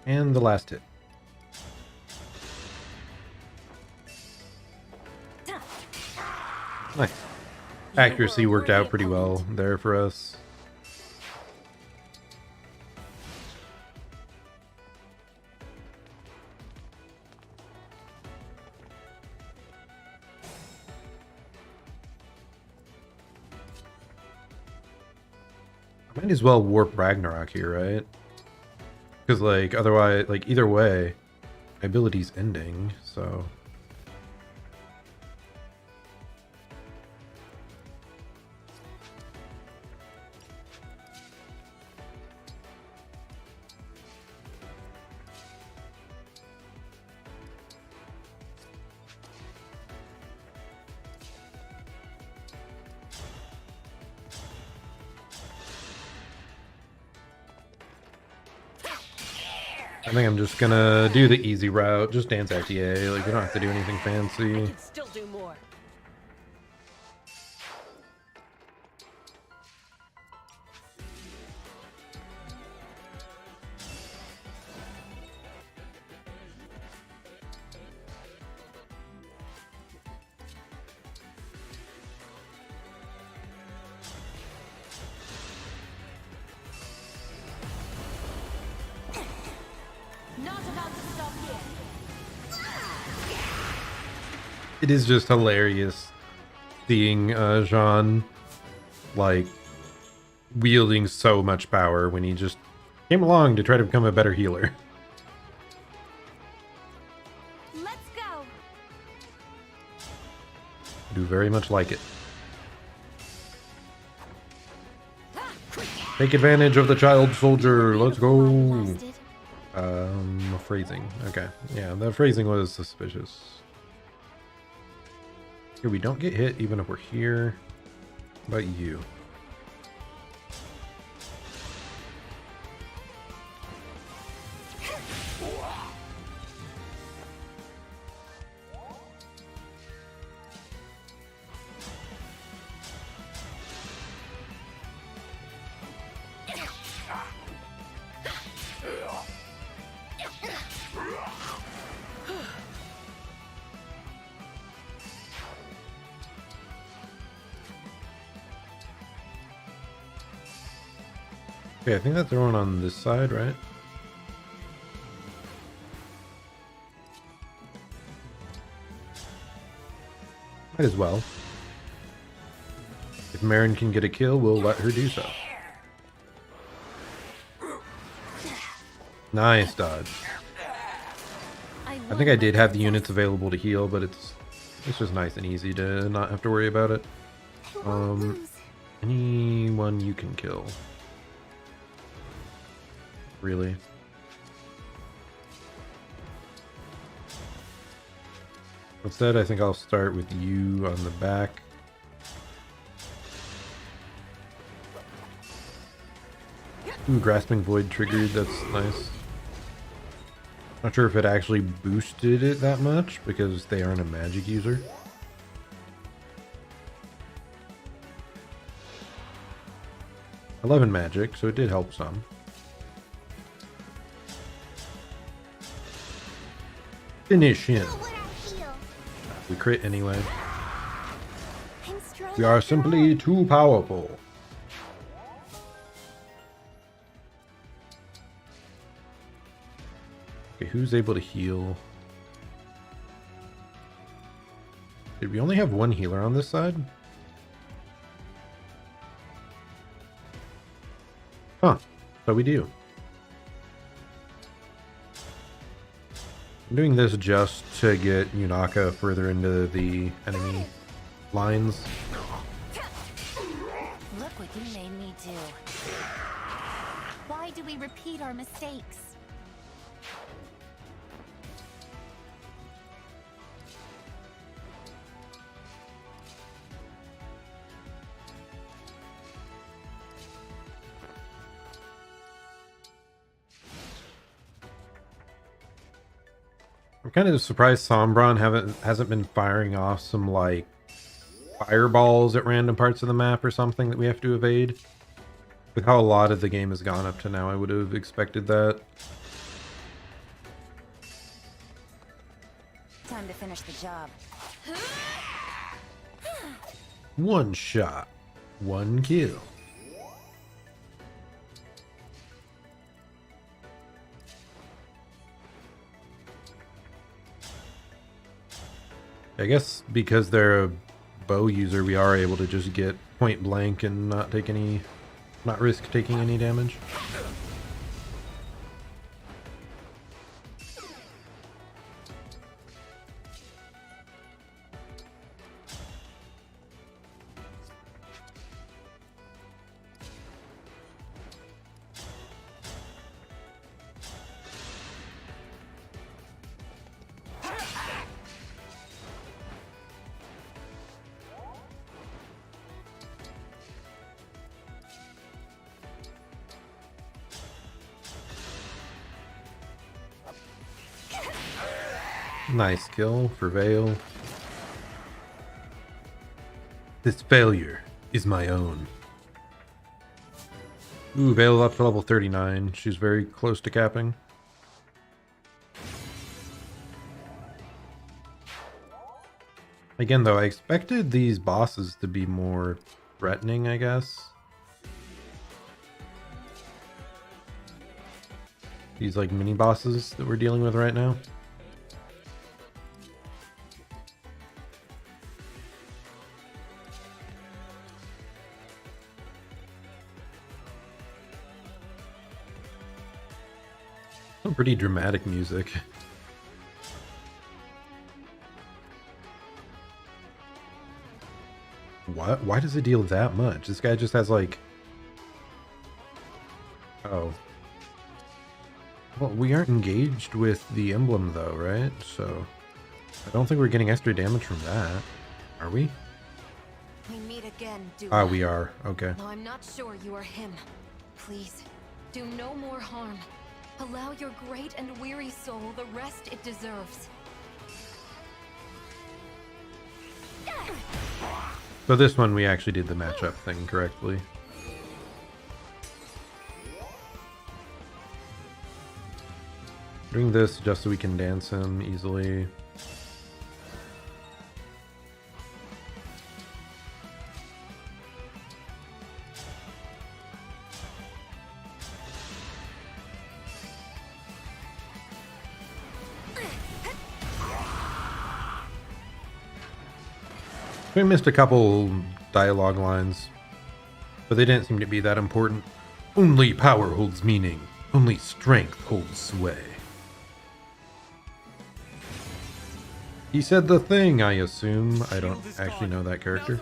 And the last hit. Nice. Accuracy worked out pretty well there for us. I might as well warp Ragnarok here, right? Because, like, otherwise, like, either way, my ability's ending, so... I think I'm just gonna do the easy route, just dance ATA, like, we don't have to do anything fancy. Still do more. Not about to stop here. It is just hilarious seeing Jean, like, wielding so much power when he just came along to try to become a better healer. Let's go. I do very much like it. Take advantage of the child soldier. Let's go. Phrasing. Okay. Yeah, the phrasing was suspicious. Here, we don't get hit even if we're here. How about you? Okay, I think that's everyone on this side, right? Might as well. If Marin can get a kill, we'll let her do so. Nice dodge. I think I did have the units available to heal, but it's just nice and easy to not have to worry about it. Anyone you can kill. Really? Instead, I think I'll start with you on the back. Ooh, Grasping Void triggered, that's nice. Not sure if it actually boosted it that much because they aren't a magic user. $11 magic, so it did help some. Finish him. We crit anyway. We are simply too powerful. Okay, who's able to heal? Did we only have one healer on this side? Huh, so we do. I'm doing this just to get Yunaka further into the enemy lines. Look what you made me do. Why do we repeat our mistakes? I'm kind of surprised Sombron hasn't been firing off some like fireballs at random parts of the map or something that we have to evade. With how a lot of the game has gone up to now, I would have expected that. Time to finish the job. One shot, one kill. I guess because they're a bow user, we are able to just get point blank and not risk taking any damage. Nice kill for Vale. This failure is my own. Ooh, Vale up to level 39. She's very close to capping. Again, though, I expected these bosses to be more threatening, I guess. These, like, mini-bosses that we're dealing with right now. Some pretty dramatic music. What? Why does it deal that much? This guy just has like... Oh. Well, we aren't engaged with the emblem though, right? So I don't think we're getting extra damage from that. Are we? We meet again, do Ah, we are. Okay. Though I'm not sure you are him. Please, do no more harm. Allow your great and weary soul the rest it deserves. So this one we actually did the matchup thing correctly. Doing this just so we can dance him easily. We missed a couple dialogue lines, but they didn't seem to be that important. Only power holds meaning. Only strength holds sway. He said the thing, I assume. I don't actually know that character.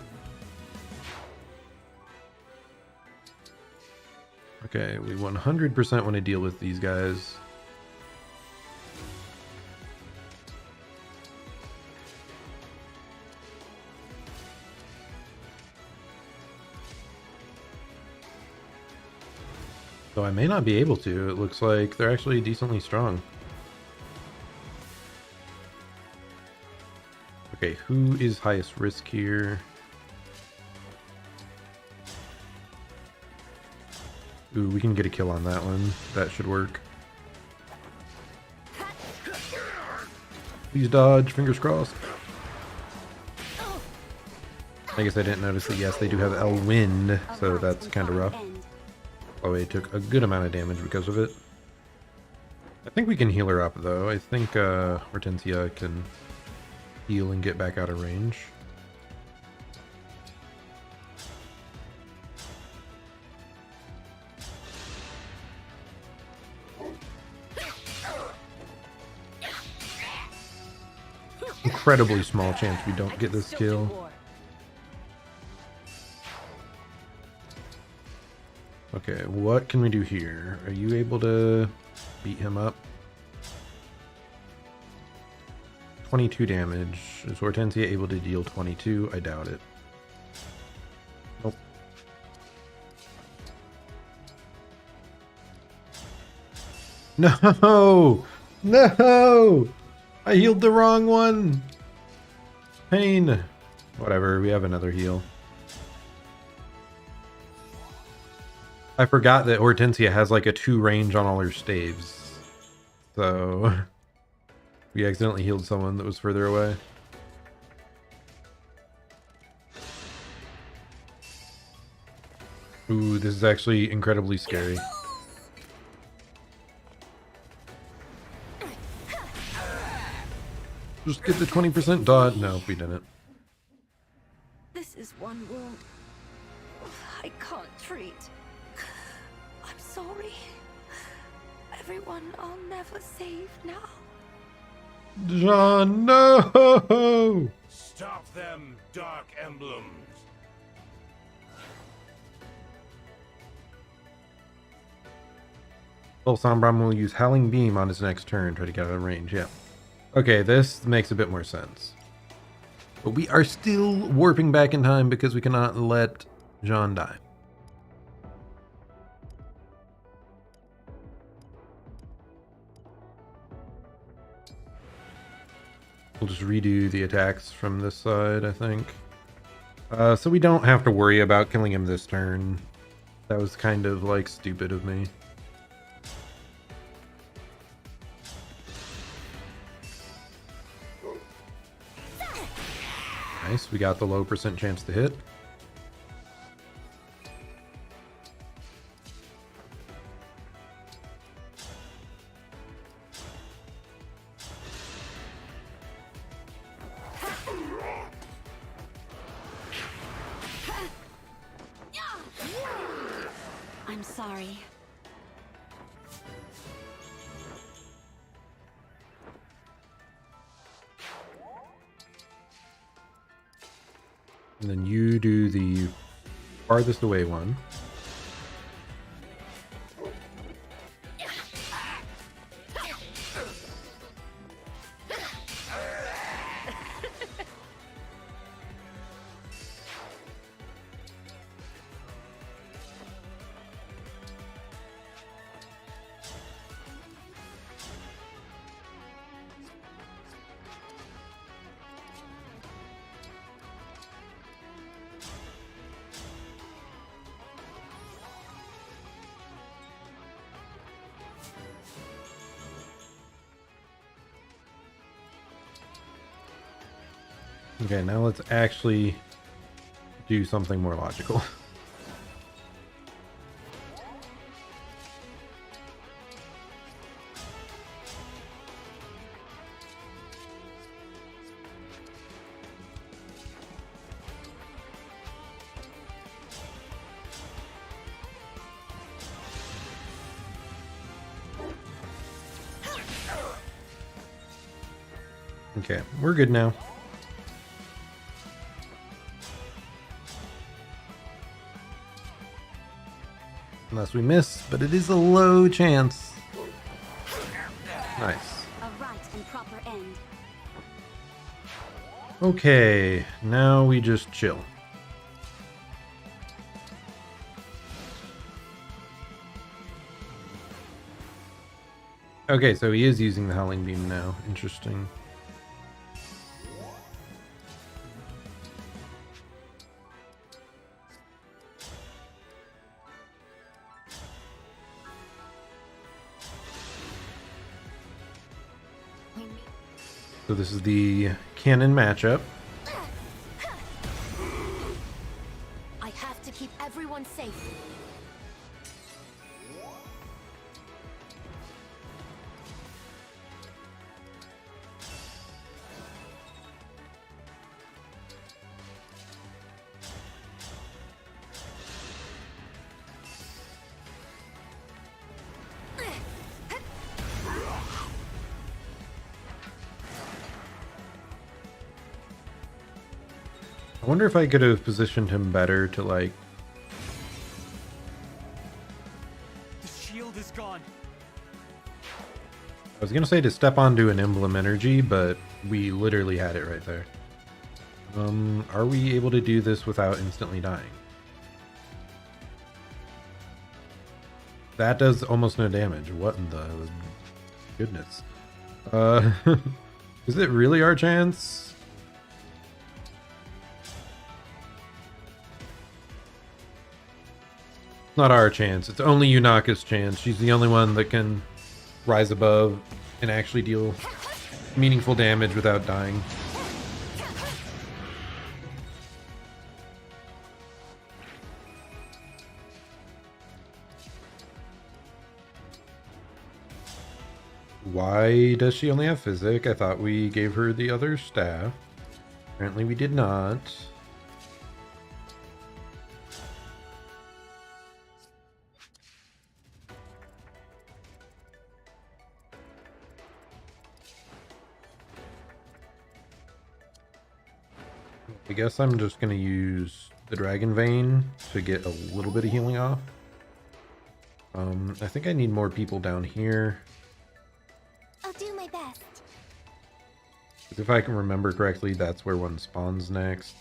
Okay, we 100% want to deal with these guys. So I may not be able to. It looks like they're actually decently strong. Okay, who is highest risk here? Ooh, we can get a kill on that one. That should work. Please dodge, fingers crossed. I guess I didn't notice that, yes, they do have L wind, so that's kind of rough. Oh, he took a good amount of damage because of it. I think we can heal her up, though. I think Hortensia can heal and get back out of range. Incredibly small chance we don't get this kill. Okay, what can we do here? Are you able to beat him up? 22 damage. Is Hortensia able to deal 22? I doubt it. Nope. No! No! I healed the wrong one! Pain! Whatever, we have another heal. I forgot that Hortensia has like a 2 range on all her staves. So we accidentally healed someone that was further away. Ooh, this is actually incredibly scary. Just get the 20% dot. No, we didn't. This is one wound I can't treat. I'm sorry. Everyone I'll never save now. John, no! Stop them, Dark Emblems! Well, Sombram will use Howling Beam on his next turn, try to get out of range, yeah. Okay, this makes a bit more sense. But we are still warping back in time because we cannot let Jean die. We'll just redo the attacks from this side, I think. So we don't have to worry about killing him this turn. That was kind of, like, stupid of me. Nice, we got the low % chance to hit. I'm sorry. And then you do the farthest away one. Okay, now let's actually do something more logical. Okay, we're good now. Unless we miss, but it is a low chance. Nice. A right and proper end. Okay, now we just chill. Okay, so he is using the Howling Beam now. Interesting. So this is the canon matchup. I have to keep everyone safe. I wonder if I could have positioned him better to like... The shield is gone. I was gonna say to step onto an emblem energy, but we literally had it right there. Are we able to do this without instantly dying? That does almost no damage. What in the goodness? Is it really our chance? Not our chance. It's only Yunaka's chance. She's the only one that can rise above and actually deal meaningful damage without dying. Why does she only have Physic? I thought we gave her the other staff. Apparently we did not. I guess I'm just going to use the Dragon Vein to get a little bit of healing off. I think I need more people down here. I'll do my best. If I can remember correctly, that's where one spawns next.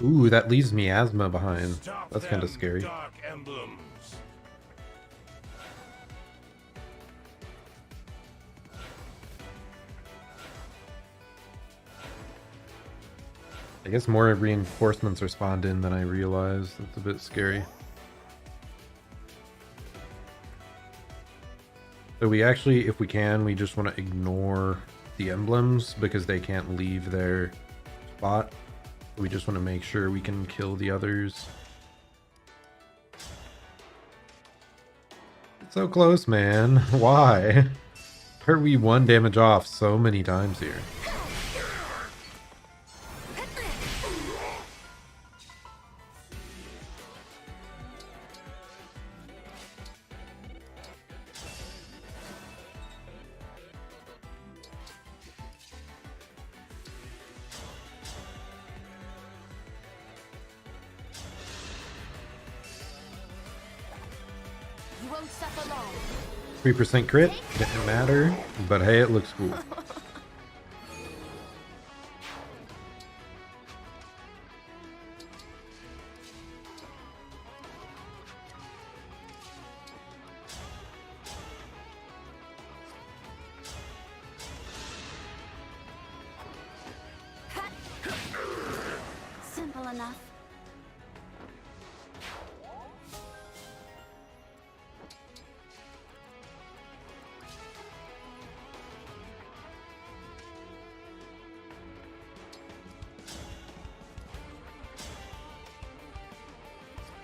Ooh, that leaves miasma behind. That's kind of scary. Dark emblems. I guess more reinforcements are spawned in than I realized. That's a bit scary. So we actually, if we can, we just want to ignore the emblems because they can't leave their spot. We just want to make sure we can kill the others. It's so close, man. Why? Are we 1 damage off so many times here? You won't suffer long. 3% crit, didn't matter, but hey, it looks cool. Simple enough.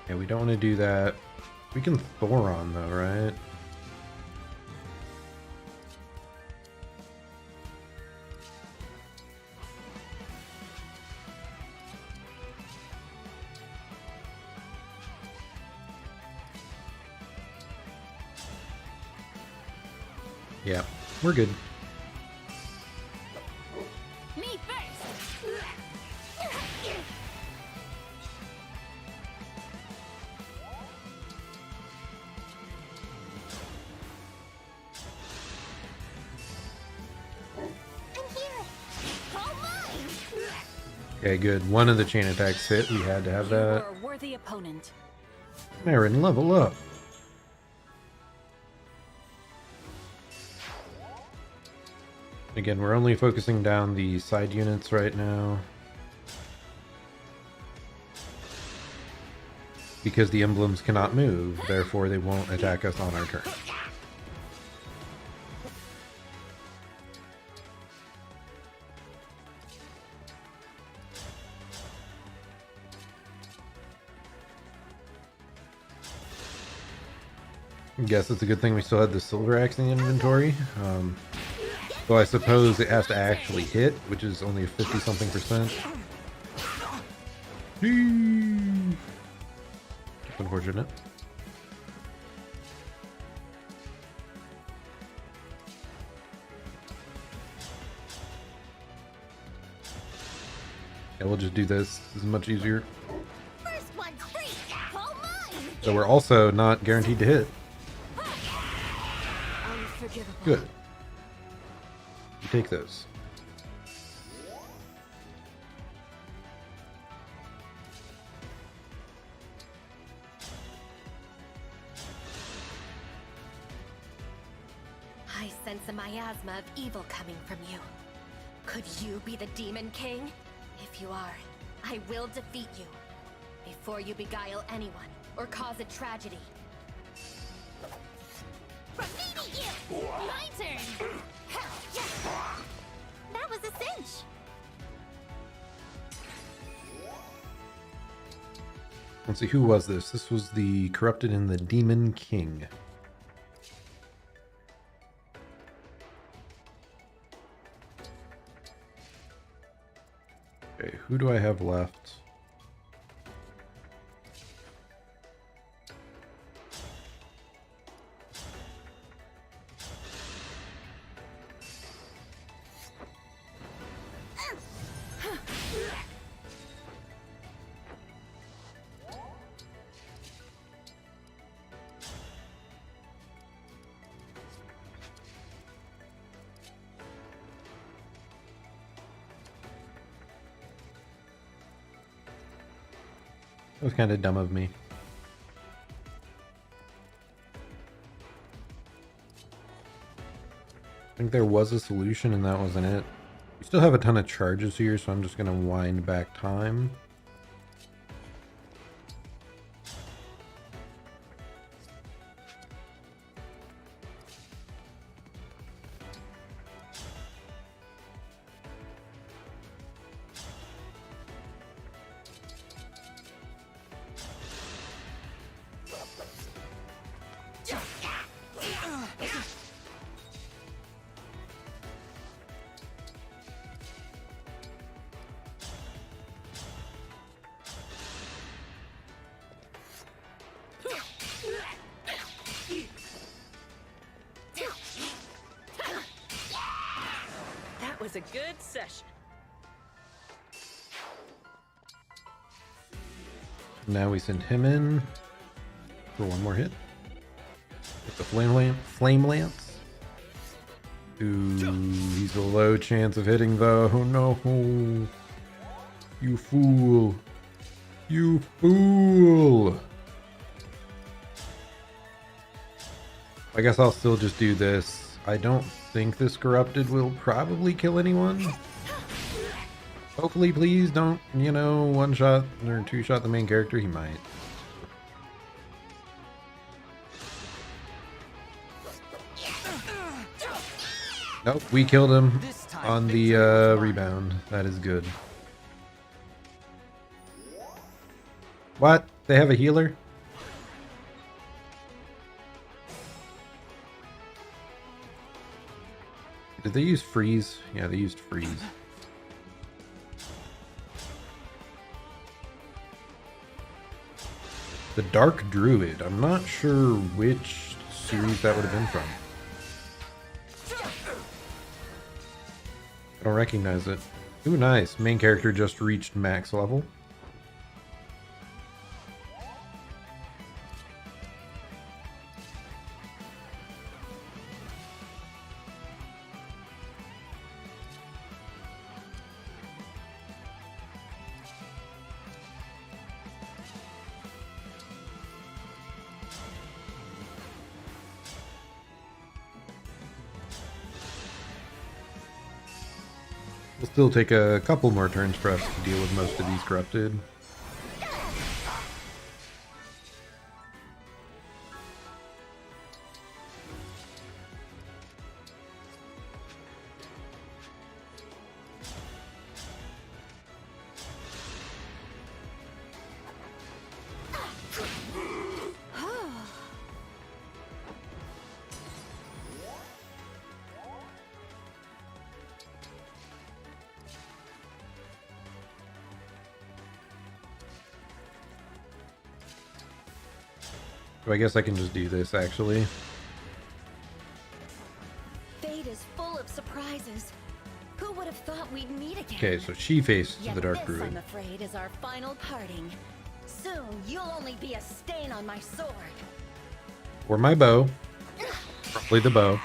Yeah, we don't want to do that. We can Thoron though, right? Yeah, we're good. Me first. Okay, good. One of the chain attacks hit. We had to have that. You're a worthy opponent. Marin, level up. Again, we're only focusing down the side units right now. Because the emblems cannot move, therefore they won't attack us on our turn. I guess it's a good thing we still had the silver axe in the inventory. Though I suppose it has to actually hit, which is only 50-something percent. That's unfortunate. Yeah, we'll just do this. This is much easier. First one's free. All mine. So we're also not guaranteed to hit. Unforgivable. Good. You take those. I sense a miasma of evil coming from you. Could you be the Demon King? If you are, I will defeat you before you beguile anyone or cause a tragedy. From me to you. My turn. That was a cinch. Let's see, who was this? This was the Corrupted and the Demon King. Okay, who do I have left? That was kind of dumb of me. I think there was a solution and that wasn't it. We still have a ton of charges here, so I'm just going to wind back time. a good session. Now we send him in for one more hit with the flame lance. Ooh, he's a low chance of hitting though. Oh no. You fool. You fool. I guess I'll still just do this. I don't think this corrupted will probably kill anyone. Hopefully, please don't, you know, one shot or two shot the main character. He might. Nope, we killed him on the rebound. That is good. What? They have a healer? Did they use freeze? Yeah, they used freeze. The Dark Druid. I'm not sure which series that would have been from. I don't recognize it. Ooh, nice. Main character just reached max level. It'll still take a couple more turns for us to deal with most of these corrupted. So I guess I can just do this, actually. Fate is full of surprises. Who would have thought we'd meet again? Okay, so she faced Yet the Dark this, Druid. I'm afraid, is our final parting. Soon, you'll only be a stain on my sword. Or my bow. Probably the bow.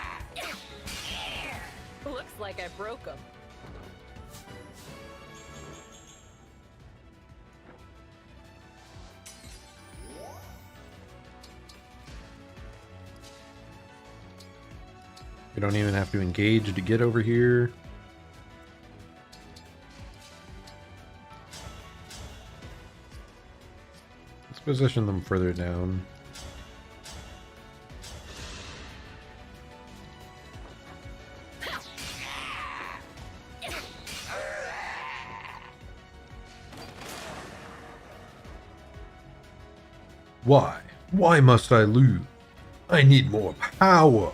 Looks like I broke him. We don't even have to engage to get over here. Let's position them further down. Why? Why must I lose? I need more power.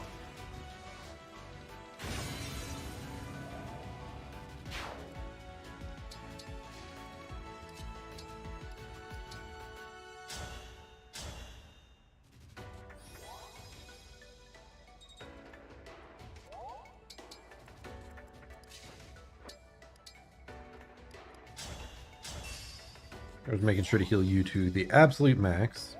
I was making sure to heal you to the absolute max.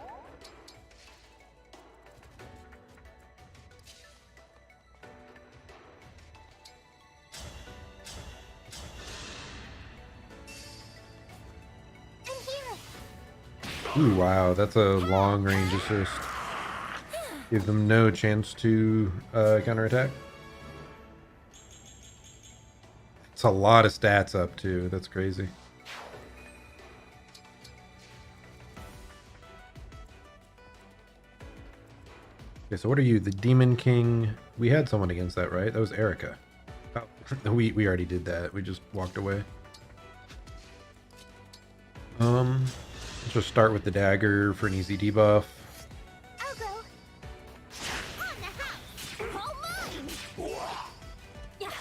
Ooh, wow, that's a long range assist. Give them no chance to counterattack. It's a lot of stats up too. That's crazy. Okay, so what are you? The Demon King? We had someone against that, right? That was Erica. Oh, we already did that. We just walked away. Let's just start with the dagger for an easy debuff. I'll go. On the house. All mine. Yeah.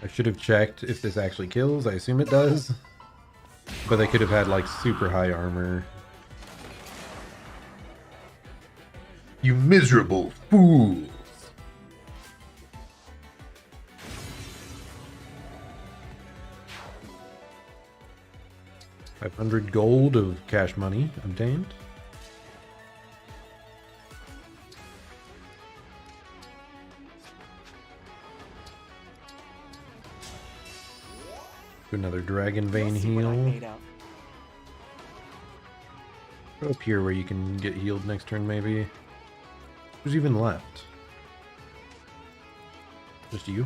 I should have checked if this actually kills. I assume it does. But they could have had like super high armor. You miserable fools! 500 gold of cash money obtained. Another dragon vein heal. Go up here where you can get healed next turn, maybe. Who's even left? Just you?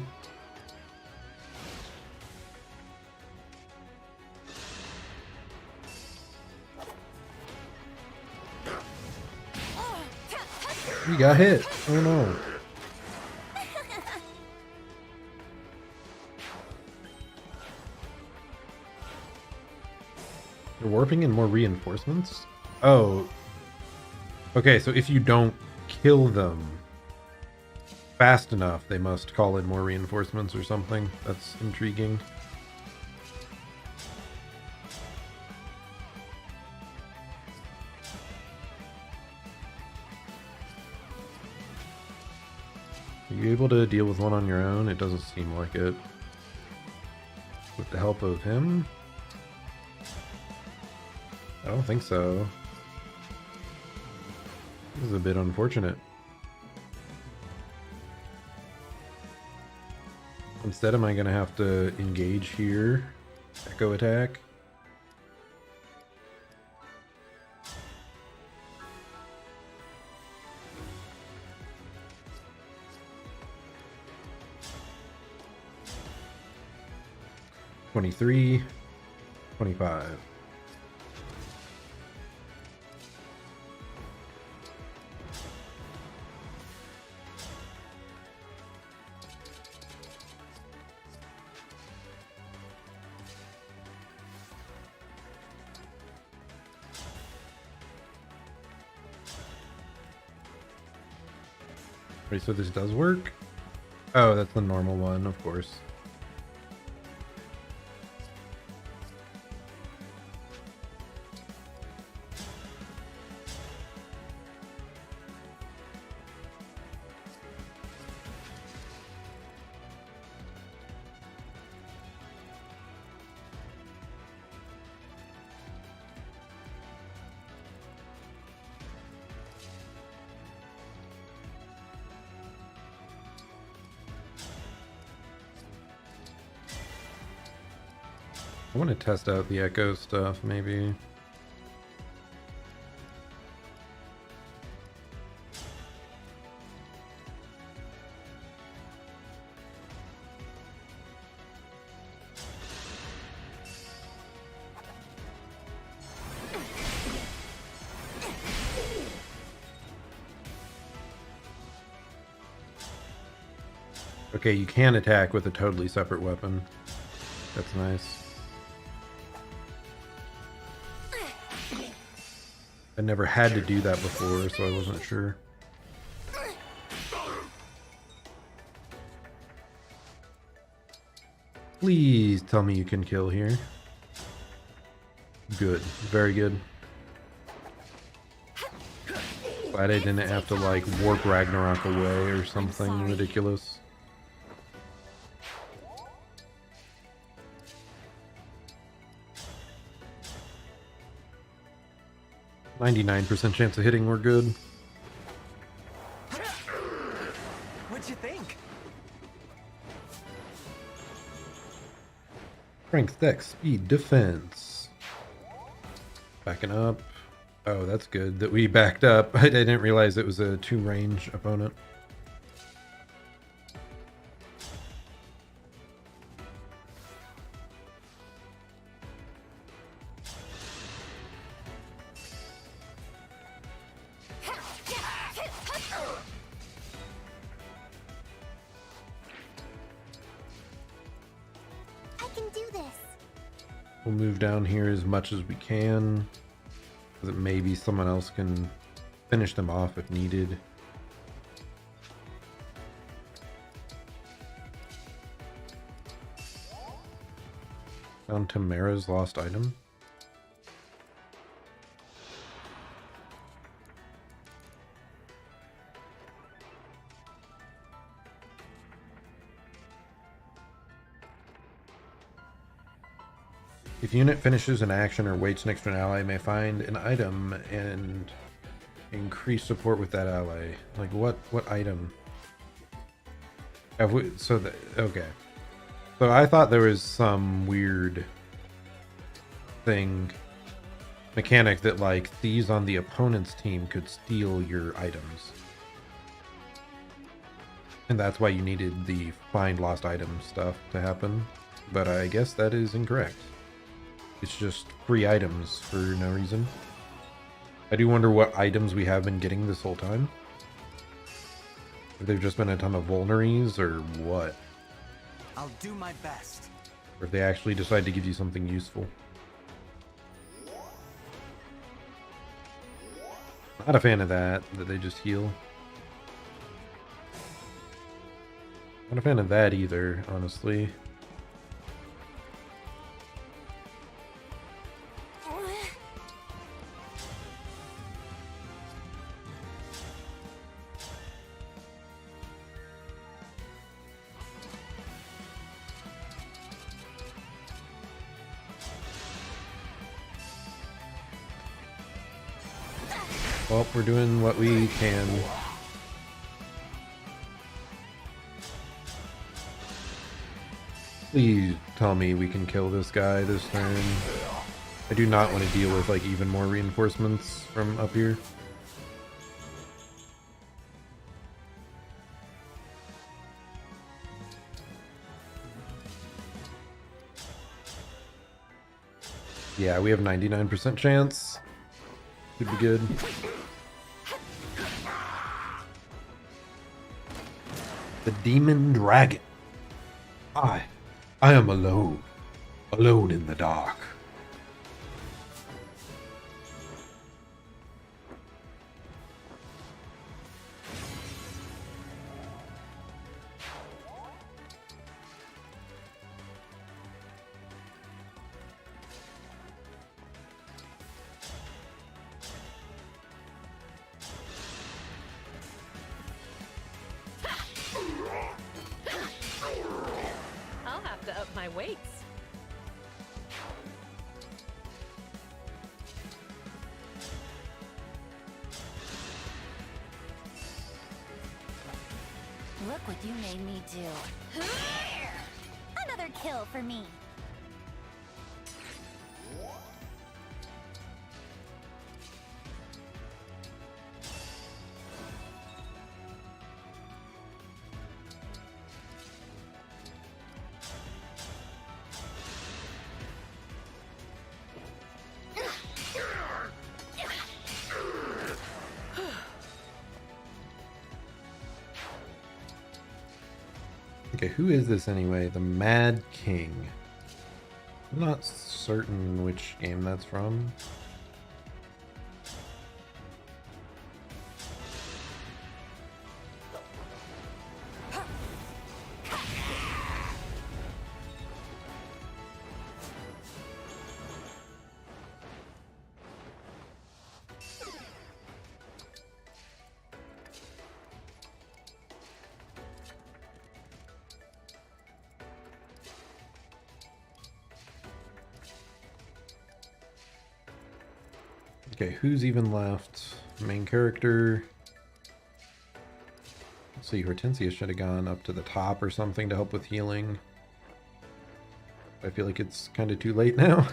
We got hit. Oh no. They're warping in more reinforcements? Oh. Okay, so if you don't kill them fast enough, they must call in more reinforcements or something. That's intriguing. Are you able to deal with one on your own? It doesn't seem like it. With the help of him? I don't think so. This is a bit unfortunate. Instead, am I going to have to engage here? Echo attack? $23, $25. Wait, so this does work? Oh, that's the normal one, of course. I want to test out the echo stuff, maybe. Okay, you can attack with a totally separate weapon. That's nice. I never had to do that before, so I wasn't sure. Please tell me you can kill here. Good. Very good. Glad I didn't have to, like, warp Ragnarok away or something ridiculous. 99% chance of hitting, we're good. What'd you think? Strength, dex, speed, defense. Backing up. Oh, that's good that we backed up. I didn't realize it was a 2-range opponent. We'll move down here as much as we can, because maybe someone else can finish them off if needed. Found Tamara's lost item. If unit finishes an action or waits next to an ally, may find an item and increase support with that ally. Like what item? Have we, okay. So I thought there was some weird thing, mechanic that like thieves on the opponent's team could steal your items. And that's why you needed the find lost item stuff to happen. But I guess that is incorrect. It's just free items for no reason. I do wonder what items we have been getting this whole time. If they've just been a ton of vulneries or what. I'll do my best. Or if they actually decide to give you something useful. Not a fan of that they just heal. Not a fan of that either, honestly. Well, we're doing what we can. Please tell me we can kill this guy this turn. I do not want to deal with like even more reinforcements from up here. Yeah, we have 99% chance. Could be good. The Demon Dragon. I am alone. Alone in the dark. I'll have to up my weights. Look what you made me do. Another kill for me. Okay, who is this anyway? The Mad King. I'm not certain which game that's from. Okay, who's even left? Main character. Let's see, Hortensia should have gone up to the top or something to help with healing. I feel like it's kind of too late now.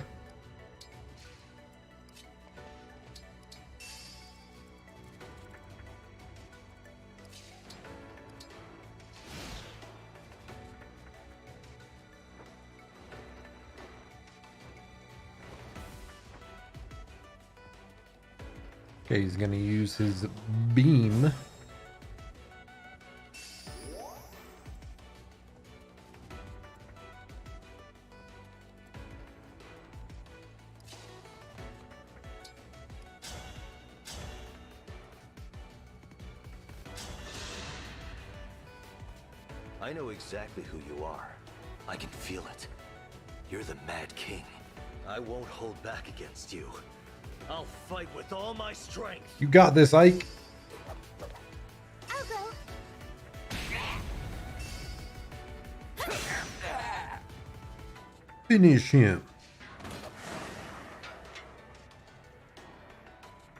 Okay, he's gonna use his beam. I know exactly who you are. I can feel it. You're the Mad King. I won't hold back against you. I'll fight with all my strength. You got this, Ike. I'll go. Finish him.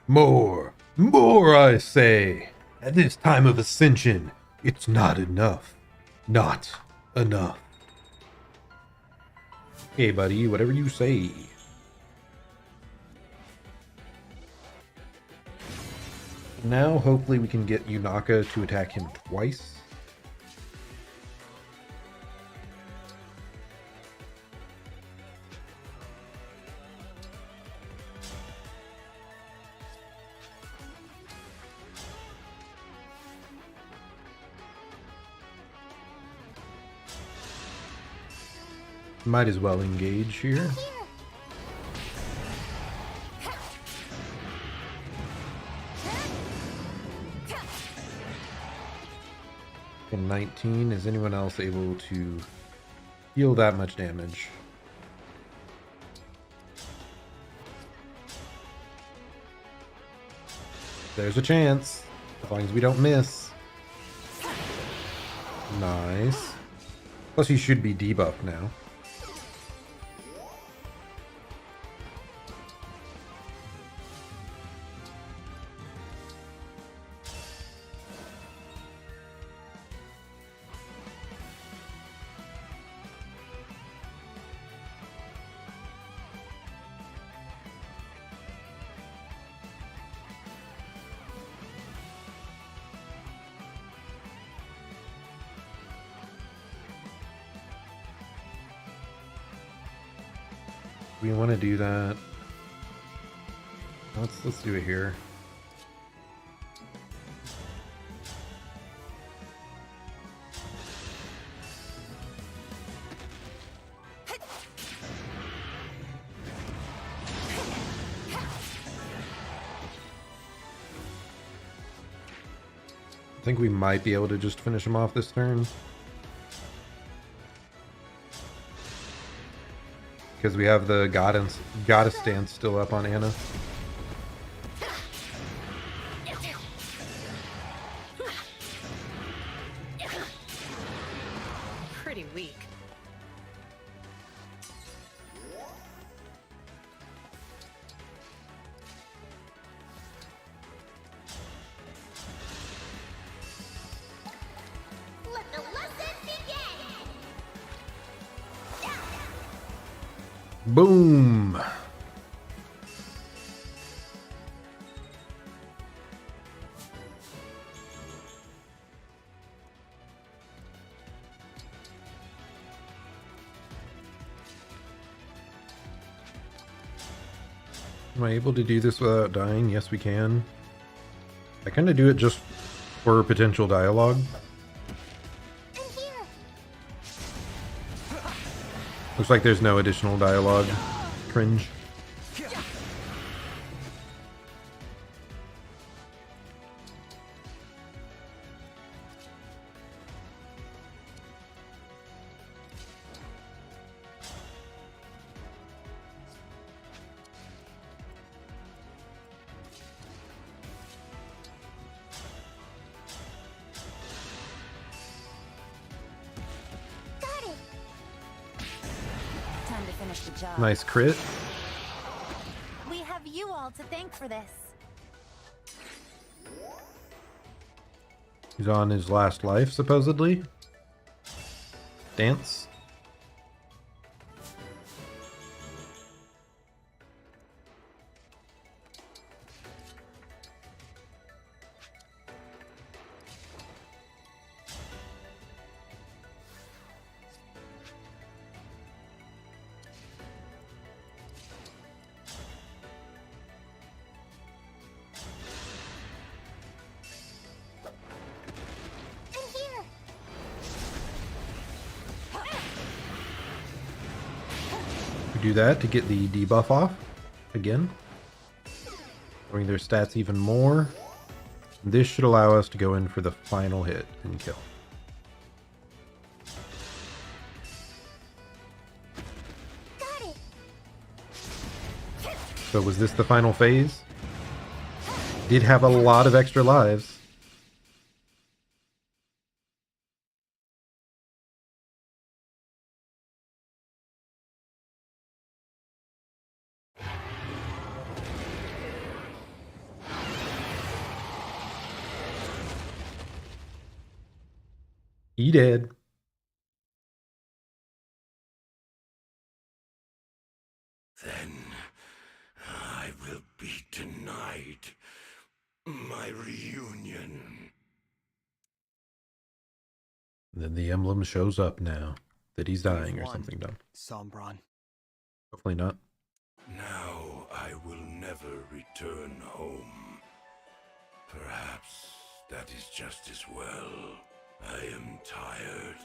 More. More, I say. At this time of ascension, it's not enough. Not enough. Hey, buddy, whatever you say. Now, hopefully, we can get Yunaka to attack him twice. Might as well engage here. And 19, is anyone else able to deal that much damage? There's a chance, as long as we don't miss. Nice. Plus he should be debuffed now. We want to do that. Let's do it here. I think we might be able to just finish him off this turn. Because we have the goddess stance still up on Anna. Pretty weak. Let the lesson begin! Boom! Am I able to do this without dying? Yes, we can. I kind of do it just for potential dialogue. Looks like there's no additional dialogue. Cringe. Time to finish the job. Nice crit. We have you all to thank for this. He's on his last life, supposedly. Dance. We do that to get the debuff off again, lowering their stats even more. This should allow us to go in for the final hit and kill. So was this the final phase? Did have a lot of extra lives. He did. Then I will be denied my reunion. Then the emblem shows up now that he's dying You've or won, something dumb. Sombron. Hopefully not. Now I will never return home. Perhaps that is just as well. I am tired.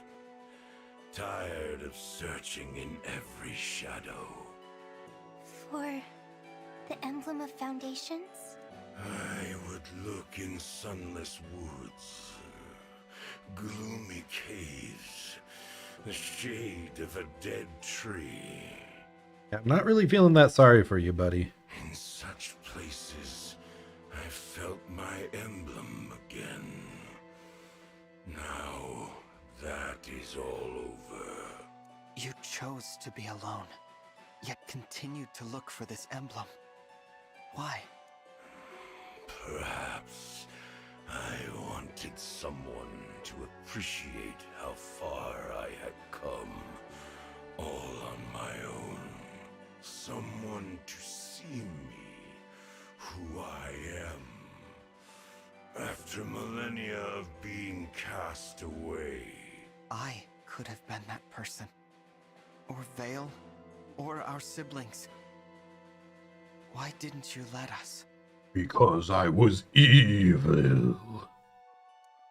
Tired of searching in every shadow. For the Emblem of Foundations? I would look in sunless woods, gloomy caves, the shade of a dead tree. I'm not really feeling that sorry for you, buddy. In such places, I felt my emblem again. Now, that is all over. You chose to be alone, yet continued to look for this emblem. Why? Perhaps I wanted someone to appreciate how far I had come, all on my own. Someone to see me, who I am, after millennia of being cast away. I could have been that person. Or Vale, or our siblings. Why didn't you let us? Because I was evil.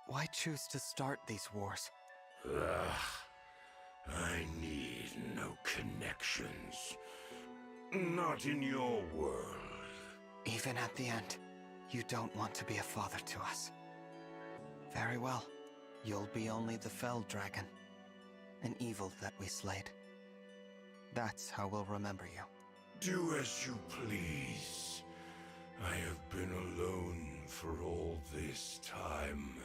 Why choose to start these wars? I need no connections. Not in your world. Even at the end, you don't want to be a father to us. Very well. You'll be only the fell dragon. An evil that we slayed. That's how we'll remember you. Do as you please. I have been alone for all this time.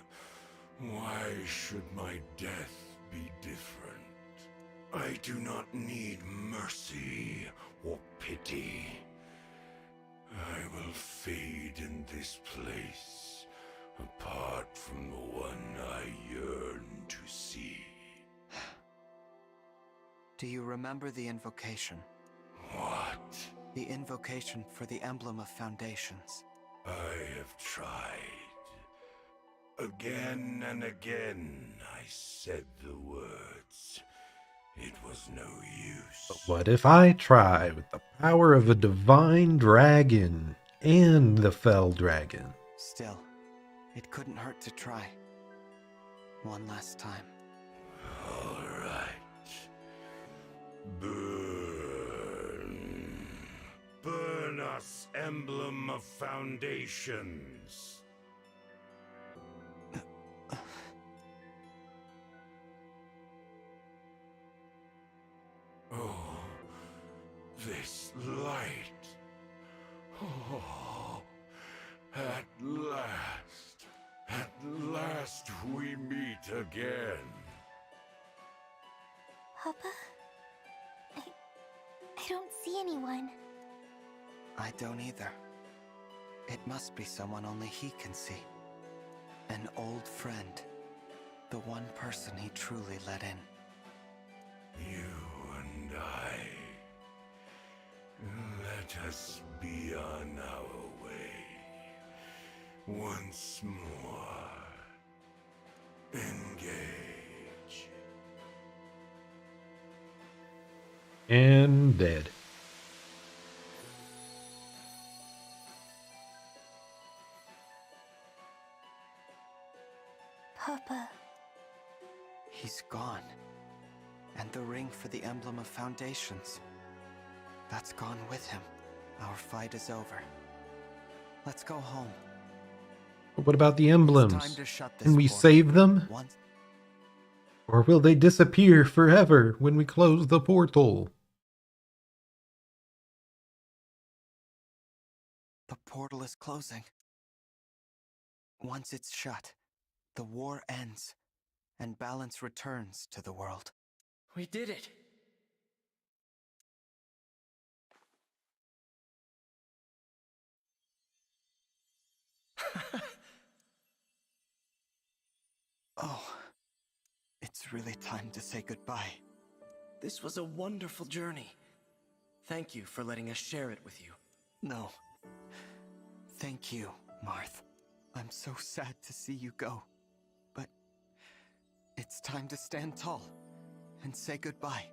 Why should my death be different? I do not need mercy or pity. I will fade in this place, apart from the one I yearn to see. Do you remember the invocation? What? The invocation for the Emblem of Foundations. I have tried. Again and again I said the words. It was no use. But what if I try with the power of a divine dragon and the fell dragon? Still, it couldn't hurt to try. One last time. All right. Burn. Burn us, Emblem of Foundations. Oh, this light. Oh, at last we meet again. Papa? I don't see anyone. I don't either. It must be someone only he can see. An old friend. The one person he truly let in. You and I. Let us be on our way. Once more. Engage. And dead. Papa. He's gone. And the ring for the Emblem of Foundations. That's gone with him. Our fight is over. Let's go home. But what about the emblems? to shut this Can we portal. save them? Once Or will they disappear forever when we close the portal? is closing. Once it's shut, the war ends, and balance returns to the world. We did it! Oh, it's really time to say goodbye. This was a wonderful journey. Thank you for letting us share it with you. No. Thank you, Marth. I'm so sad to see you go. But it's time to stand tall and say goodbye.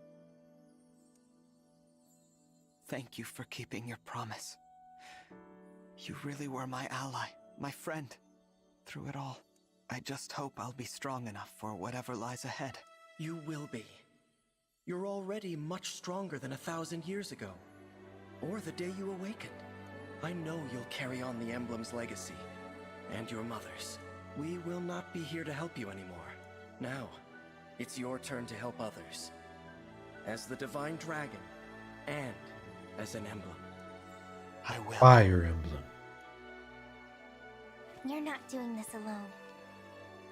Thank you for keeping your promise. You really were my ally, my friend, through it all. I just hope I'll be strong enough for whatever lies ahead. You will be. You're already much stronger than 1,000 years ago. Or the day you awakened. I know you'll carry on the Emblem's legacy. And your mother's. We will not be here to help you anymore. Now, it's your turn to help others. As the Divine Dragon, and as an Emblem. I will. Fire Emblem. You're not doing this alone.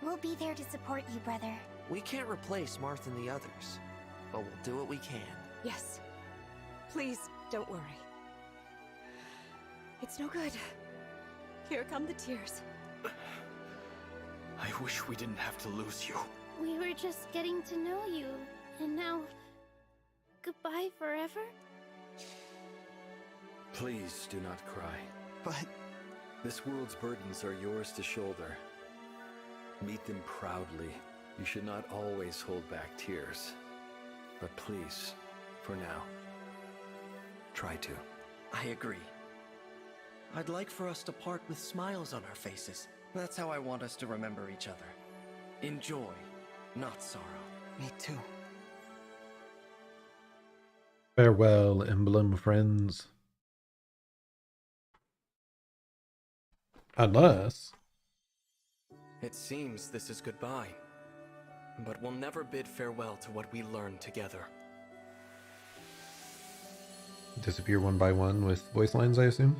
We'll be there to support you, brother. We can't replace Marth and the others, but we'll do what we can. Yes. Please, don't worry. It's no good. Here come the tears. I wish we didn't have to lose you. We were just getting to know you, and now... goodbye forever? Please do not cry. But... this world's burdens are yours to shoulder. Meet them proudly. You should not always hold back tears. But please, for now, try to. I agree. I'd like for us to part with smiles on our faces. That's how I want us to remember each other. In joy, not sorrow. Me too. Farewell, Emblem friends. Unless... It seems this is goodbye. But we'll never bid farewell to what we learned together. disappear one by one with voice lines, I assume?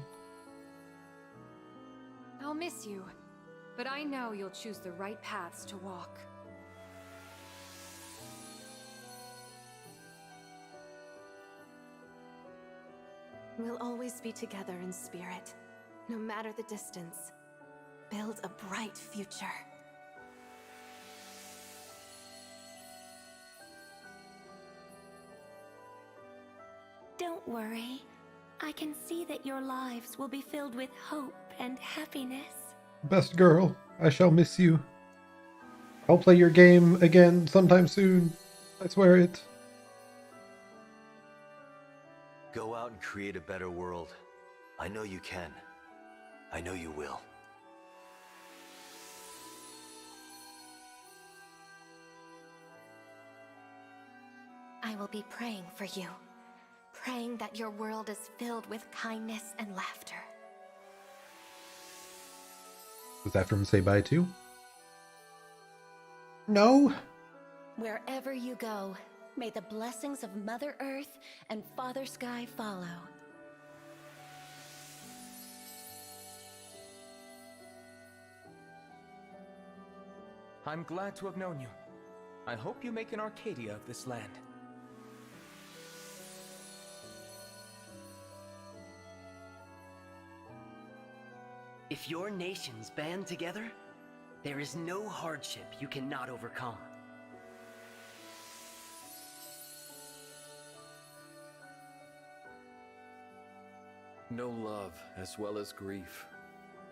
I'll miss you, but I know you'll choose the right paths to walk. We'll always be together in spirit, no matter the distance. Build a bright future. Don't worry. I can see that your lives will be filled with hope and happiness. Best girl, I shall miss you. I'll play your game again sometime soon. I swear it. Go out and create a better world. I know you can. I know you will. I will be praying for you. Praying that your world is filled with kindness and laughter. Was that from Say Bye To? No. Wherever you go, may the blessings of Mother Earth and Father Sky follow. I'm glad to have known you. I hope you make an Arcadia of this land. If your nations band together, there is no hardship you cannot overcome. Know love as well as grief.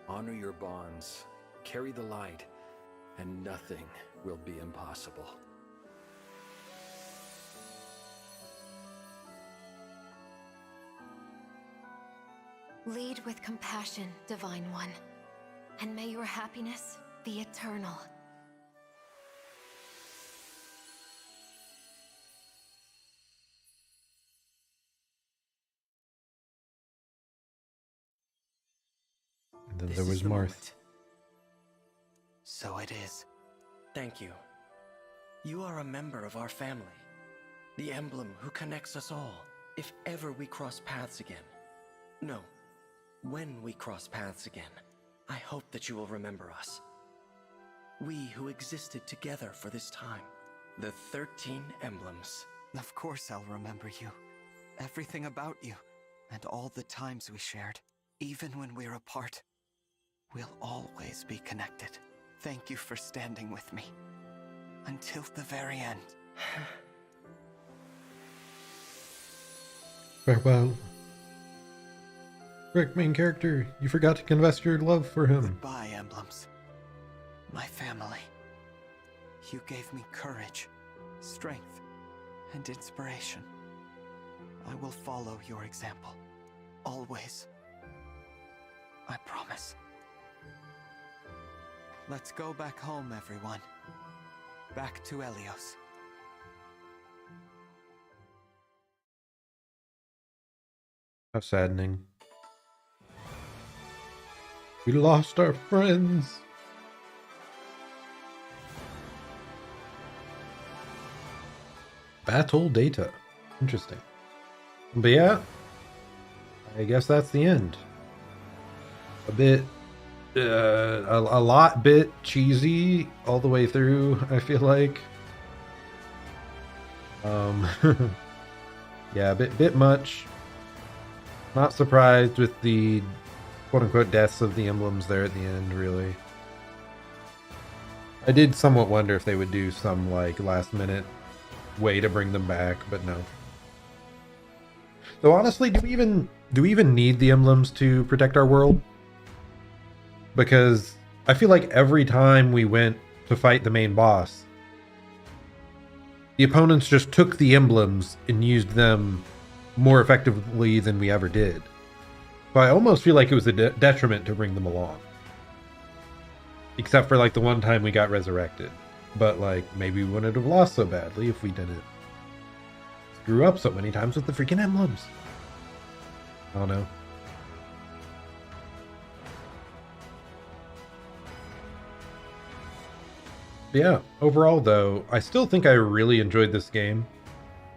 Honor your bonds. Carry the light, and nothing will be impossible. Lead with compassion, Divine One, and may your happiness be eternal. And then there was Marth. So it is. Thank you. You are a member of our family. The emblem who connects us all, if ever we cross paths again. No, When we cross paths again, I hope that you will remember us. We who existed together for this time. The 13 emblems. Of course I'll remember you. Everything about you. And all the times we shared. Even when we're apart. We'll always be connected. Thank you for standing with me. Until the very end. Farewell. Rick, main character, you forgot to confess your love for him. Goodbye, emblems. My family. You gave me courage, strength, and inspiration. I will follow your example. Always. I promise. Let's go back home, everyone. Back to Helios. How saddening. We lost our friends. Battle data. Interesting. But yeah, I guess that's the end. A bit, a lot bit cheesy all the way through, I feel like. Yeah, a bit much. Not surprised with the quote-unquote deaths of the emblems there at the end, really. I did somewhat wonder if they would do some, like, last-minute way to bring them back, but no. Though honestly, do we even need the emblems to protect our world? Because I feel like every time we went to fight the main boss, the opponents just took the emblems and used them more effectively than we ever did. So I almost feel like it was a detriment to bring them along. Except for like the one time we got resurrected. But like, maybe we wouldn't have lost so badly if we didn't screw up so many times with the freaking emblems. I don't know. Yeah, overall though, I still think I really enjoyed this game.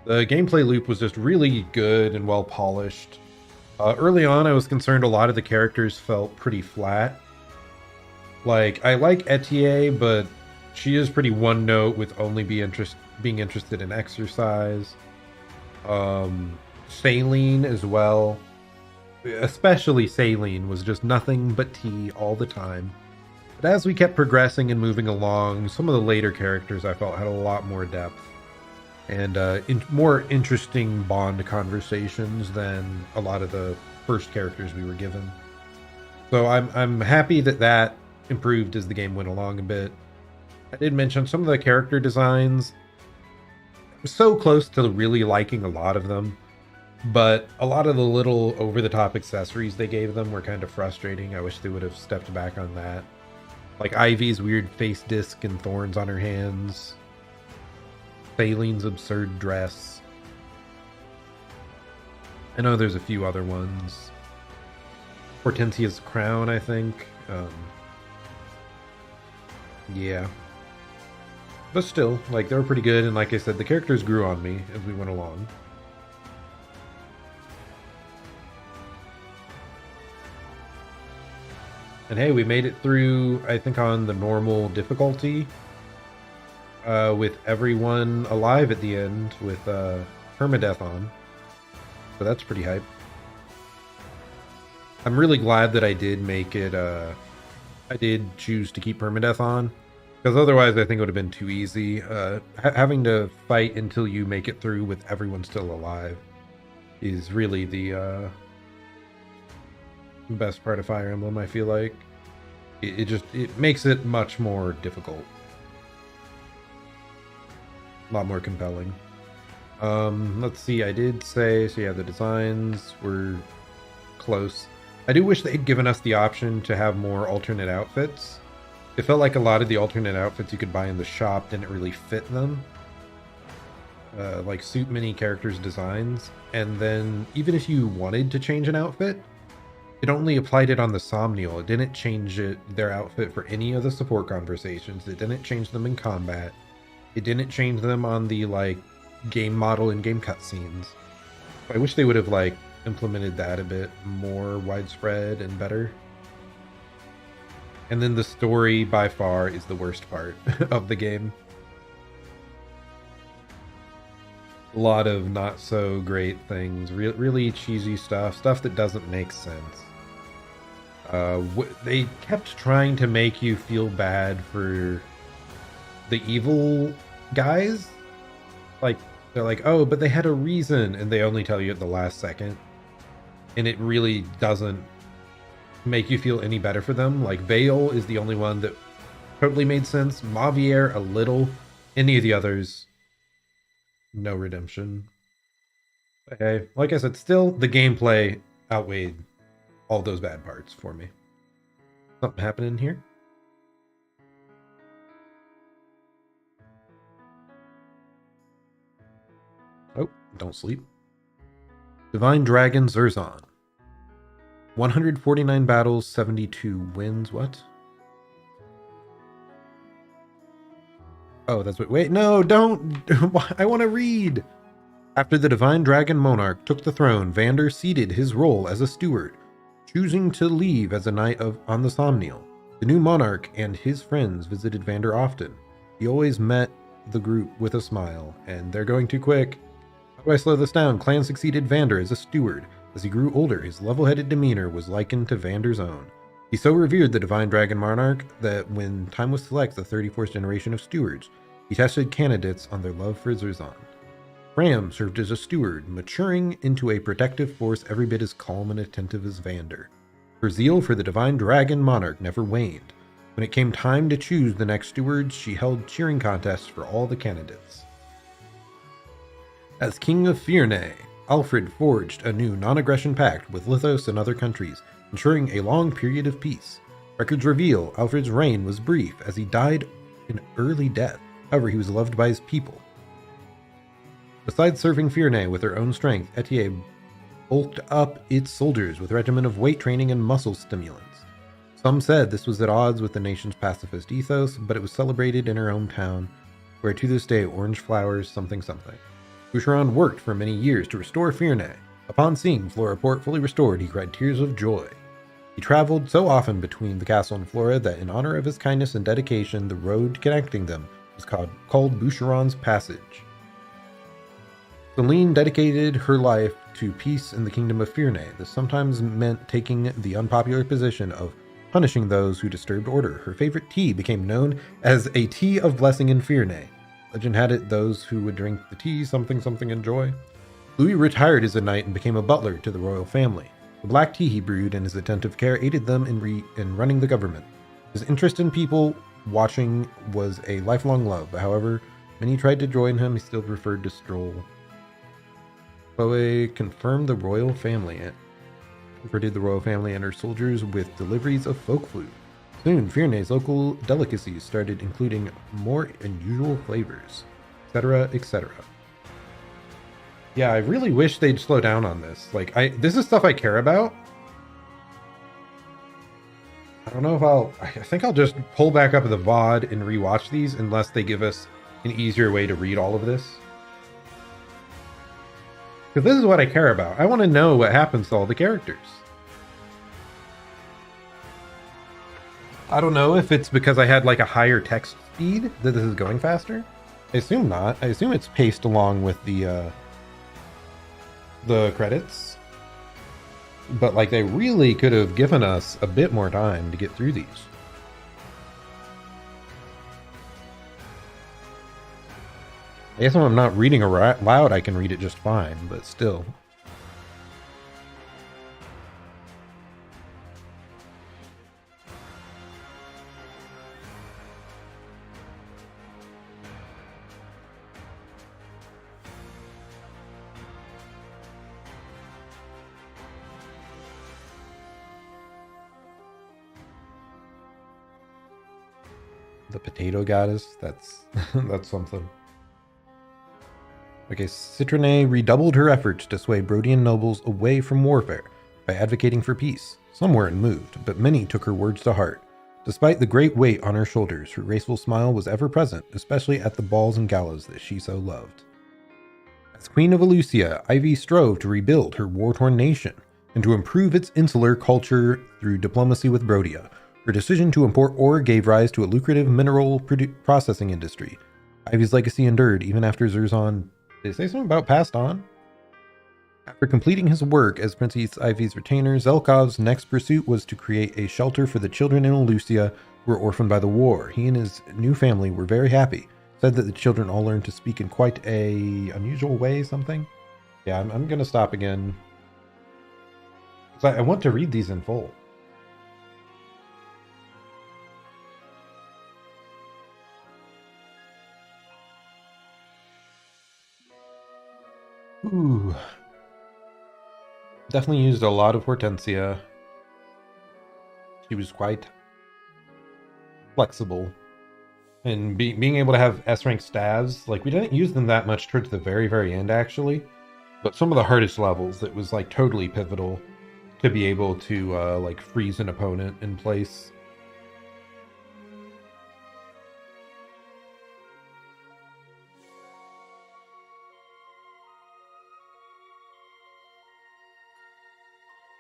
The gameplay loop was just really good and well polished. Early on, I was concerned a lot of the characters felt pretty flat. Like, I like Etier, but she is pretty one note with only being interested in exercise. Saline as well. Especially Saline was just nothing but tea all the time. But as we kept progressing and moving along, some of the later characters I felt had a lot more depth. And more interesting Bond conversations than a lot of the first characters we were given. So I'm happy that improved as the game went along a bit. I did mention some of the character designs. I was so close to really liking a lot of them, but a lot of the little over-the-top accessories they gave them were kind of frustrating. I wish they would have stepped back on that. Like Ivy's weird face disc and thorns on her hands. Thaline's absurd dress. I know there's a few other ones. Hortensia's crown, I think. Yeah. But still, like, they were pretty good, and like I said, the characters grew on me as we went along. And hey, we made it through, I think, on the normal difficulty. With everyone alive at the end, with permadeath on. So that's pretty hype. I'm really glad that I did make it, I did choose to keep permadeath on. Because otherwise I think it would have been too easy. Having to fight until you make it through with everyone still alive is really the best part of Fire Emblem, I feel like. It makes it much more difficult. A lot more compelling. Let's see, I did say, so yeah, the designs were close. I do wish they'd given us the option to have more alternate outfits. It felt like a lot of the alternate outfits you could buy in the shop didn't really fit them. Like suit many characters' designs. And then even if you wanted to change an outfit, it only applied it on the Somnial. It didn't change their outfit for any of the support conversations. It didn't change them in combat. It didn't change them on the, like, game model and game cutscenes. I wish they would have, like, implemented that a bit more widespread and better. And then the story by far is the worst part of the game. A lot of not so great things, really cheesy stuff that doesn't make sense. They kept trying to make you feel bad for the evil guys. Like, they're like, oh, but they had a reason, and they only tell you at the last second. And it really doesn't make you feel any better for them. Like, Vale is the only one that totally made sense. Mavier, a little. Any of the others, no redemption. Okay, like I said, still, the gameplay outweighed all those bad parts for me. Something happening here? Oh, don't sleep. Divine Dragon Zerzan. 149 battles, 72 wins. What? Oh, that's what. Wait, no, don't. I want to read. After the Divine Dragon Monarch took the throne, Vander ceded his role as a steward, choosing to leave as a knight on the Somniel. The new monarch and his friends visited Vander often. He always met the group with a smile, and they're going too quick. How do I slow this down? Clan succeeded Vander as a steward. As he grew older, his level-headed demeanor was likened to Vander's own. He so revered the Divine Dragon Monarch that when time was to select the 34th generation of stewards, he tested candidates on their love for Zerzan. Ram served as a steward, maturing into a protective force every bit as calm and attentive as Vander. Her zeal for the Divine Dragon Monarch never waned. When it came time to choose the next stewards, she held cheering contests for all the candidates. As King of Fyrnay, Alfred forged a new non-aggression pact with Lithos and other countries, ensuring a long period of peace. Records reveal Alfred's reign was brief as he died an early death. However, he was loved by his people. Besides serving Fyrnay with her own strength, Etienne bulked up its soldiers with a regimen of weight training and muscle stimulants. Some said this was at odds with the nation's pacifist ethos, but it was celebrated in her hometown, where to this day orange flowers something something. Boucheron worked for many years to restore Fyrnay. Upon seeing Floraport fully restored, he cried tears of joy. He traveled so often between the castle and Flora that in honor of his kindness and dedication, the road connecting them was called Boucheron's Passage. Celine dedicated her life to peace in the kingdom of Fyrnay. This sometimes meant taking the unpopular position of punishing those who disturbed order. Her favorite tea became known as a tea of blessing in Fyrnay. Legend had it those who would drink the tea something and joy. Louis retired as a knight and became a butler to the royal family. The black tea he brewed and his attentive care aided them in running the government. His interest in people watching was a lifelong love. However, many tried to join him, he still preferred to stroll. Chloe confirmed the royal family comforted the royal family and her soldiers with deliveries of folk food. Soon, Fyrnay's local delicacies started including more unusual flavors, etc., etc. Yeah, I really wish they'd slow down on this. Like, this is stuff I care about. I don't know if I think I'll just pull back up the VOD and rewatch these unless they give us an easier way to read all of this. Because this is what I care about. I want to know what happens to all the characters. I don't know if it's because I had like a higher text speed that this is going faster. I assume not. I assume it's paced along with the credits. But like they really could have given us a bit more time to get through these. I guess when I'm not reading aloud, I can read it just fine, but still. The potato goddess, that's something. Okay, Citrine redoubled her efforts to sway Brodian nobles away from warfare by advocating for peace. Some weren't moved, but many took her words to heart. Despite the great weight on her shoulders, her graceful smile was ever present, especially at the balls and galas that she so loved. As Queen of Elusia, Ivy strove to rebuild her war-torn nation and to improve its insular culture through diplomacy with Brodia. Her decision to import ore gave rise to a lucrative mineral processing industry. Ivy's legacy endured even after Zerzan... Did it say something about passed on? After completing his work as Princess Ivy's retainer, Zelkov's next pursuit was to create a shelter for the children in Elusia who were orphaned by the war. He and his new family were very happy. Said that the children all learned to speak in quite a unusual way, something. Yeah, I'm gonna stop again. I want to read these in full. Ooh. Definitely used a lot of Hortensia. She was quite flexible. And being able to have S-rank stabs, like we didn't use them that much towards the very, very end actually. But some of the hardest levels, it was like totally pivotal to be able to like freeze an opponent in place.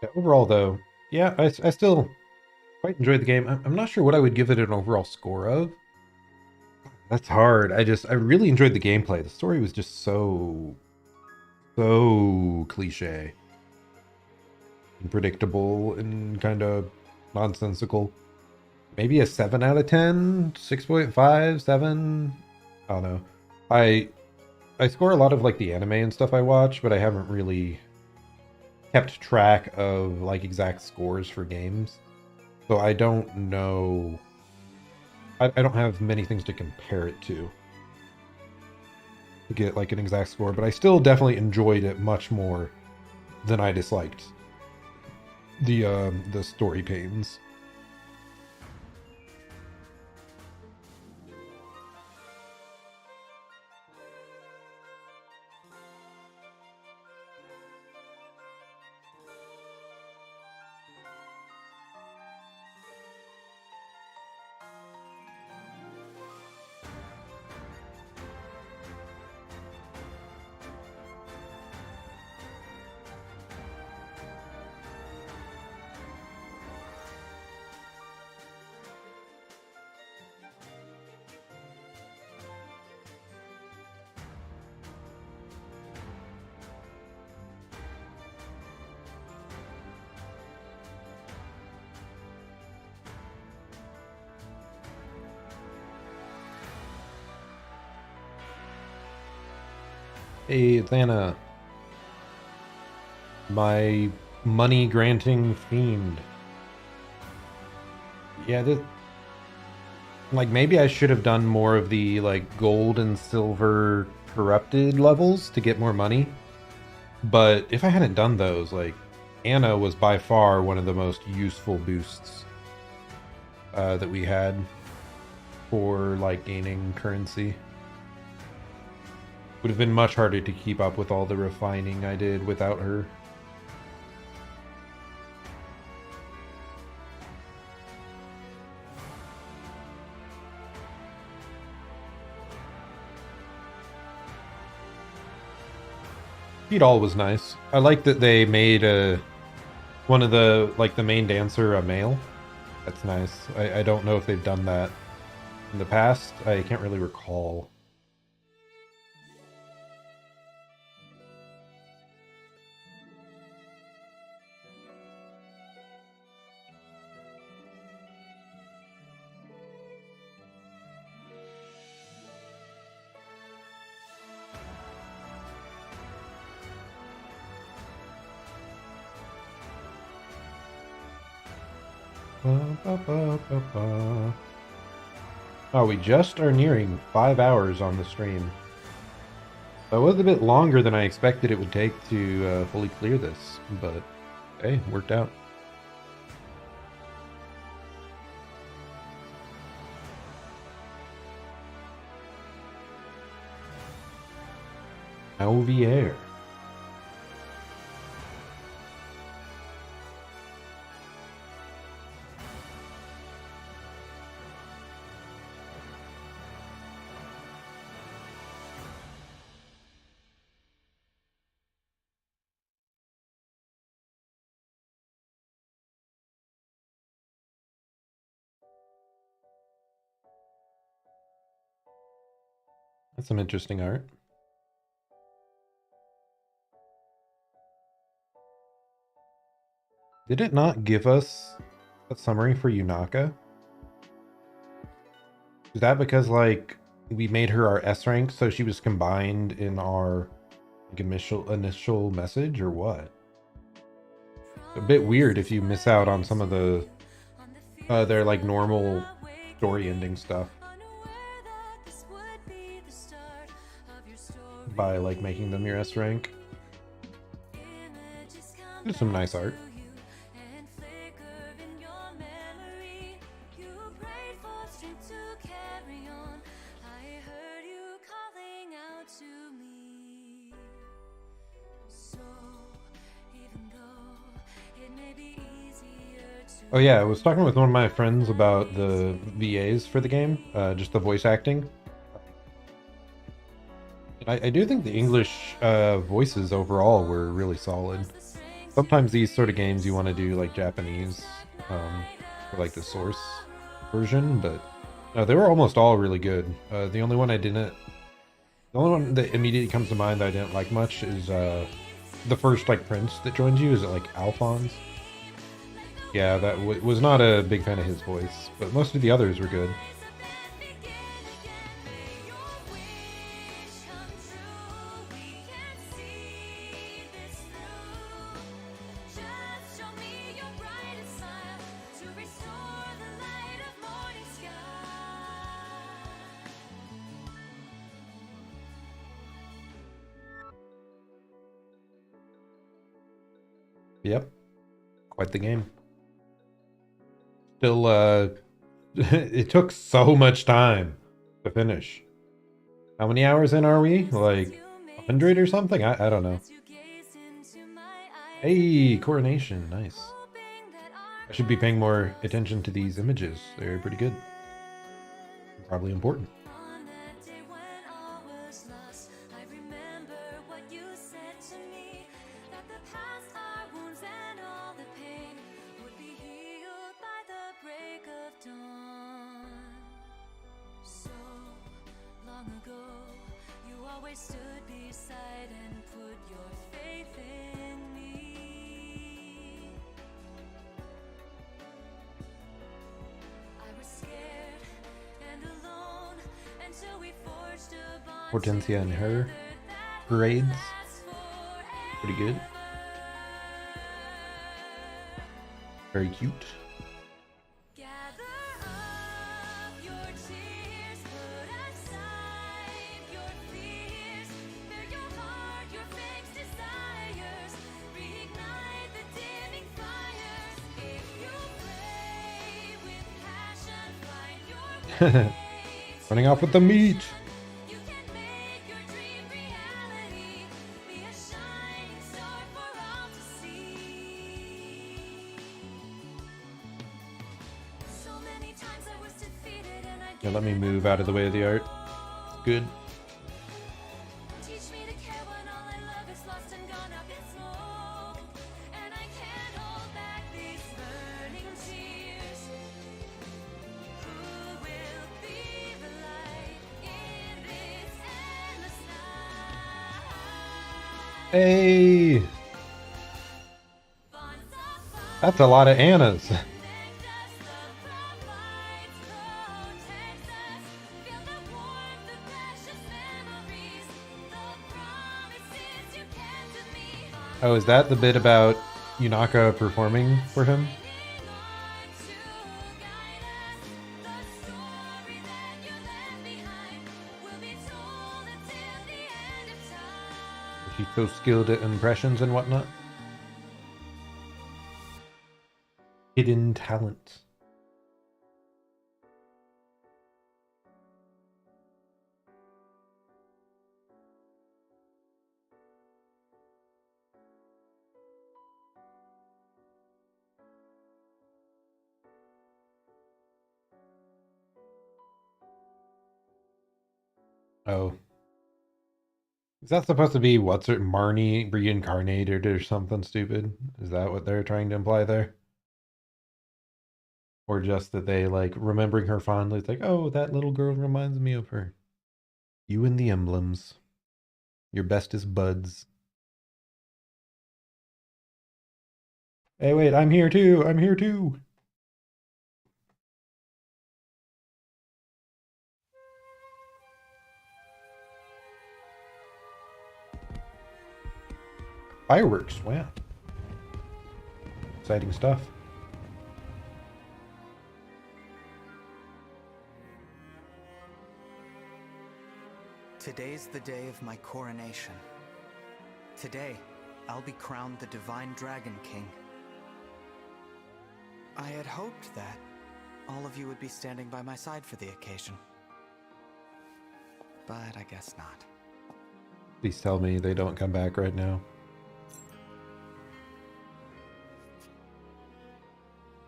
Yeah, overall though, yeah, I still quite enjoyed the game. I'm not sure what I would give it an overall score of. That's hard. I really enjoyed the gameplay. The story was just so cliche and predictable and kind of nonsensical. Maybe a 7 out of 10, 6.5, 7. I don't know. I score a lot of like the anime and stuff I watch, but I haven't really kept track of like exact scores for games. So I don't know. I don't have many things to compare it to get like an exact score, but I still definitely enjoyed it much more than I disliked the story pains. Hey, it's Anna. My money-granting fiend. Yeah, this... Like, maybe I should have done more of the, like, gold and silver corrupted levels to get more money. But if I hadn't done those, like, Anna was by far one of the most useful boosts that we had for, like, gaining currency. Would have been much harder to keep up with all the refining I did without her. All was nice. I like that they made one of the like the main dancer a male. That's nice. I don't know if they've done that in the past. I can't really recall. Oh, we just are nearing 5 hours on the stream. That was a bit longer than I expected it would take to fully clear this, but hey, worked out. Alvier. That's some interesting art. Did it not give us a summary for Yunaka? Is that because, like, we made her our S rank, so she was combined in our like, initial message, or what? A bit weird if you miss out on some of the their like normal story ending stuff by like making them your S rank. There's some nice art. Oh yeah, I was talking with one of my friends about the VAs for the game, just the voice acting. I do think the English voices overall were really solid. Sometimes these sort of games you want to do like Japanese for like the source version, but no, they were almost all really good. The only one that immediately comes to mind that I didn't like much is the first like prince that joins you. Is it like Alphonse? Yeah, that was not a big fan of his voice, but most of the others were good. Yep, quite the game. Still, it took so much time to finish. How many hours in are we? Like 100 or something? I don't know. Hey, coronation, nice. I should be paying more attention to these images. They're pretty good. Probably important. Hortensia and her grades, pretty good. Very cute. Running off with the meat. Yeah, let me move out of the way of the art. Good. Hey! That's a lot of Annas. Oh, is that the bit about Yunaka performing for him? She's so skilled at impressions and whatnot. Hidden talent. Oh. Is that supposed to be what's it, Marnie reincarnated or something stupid? Is that what they're trying to imply there? Or just that they like remembering her fondly? It's like, oh, that little girl reminds me of her. You and the emblems. Your bestest buds. Hey, wait, I'm here too. I'm here too. Fireworks, wow. Exciting stuff. Today's the day of my coronation. Today, I'll be crowned the Divine Dragon King. I had hoped that all of you would be standing by my side for the occasion. But I guess not. Please tell me they don't come back right now.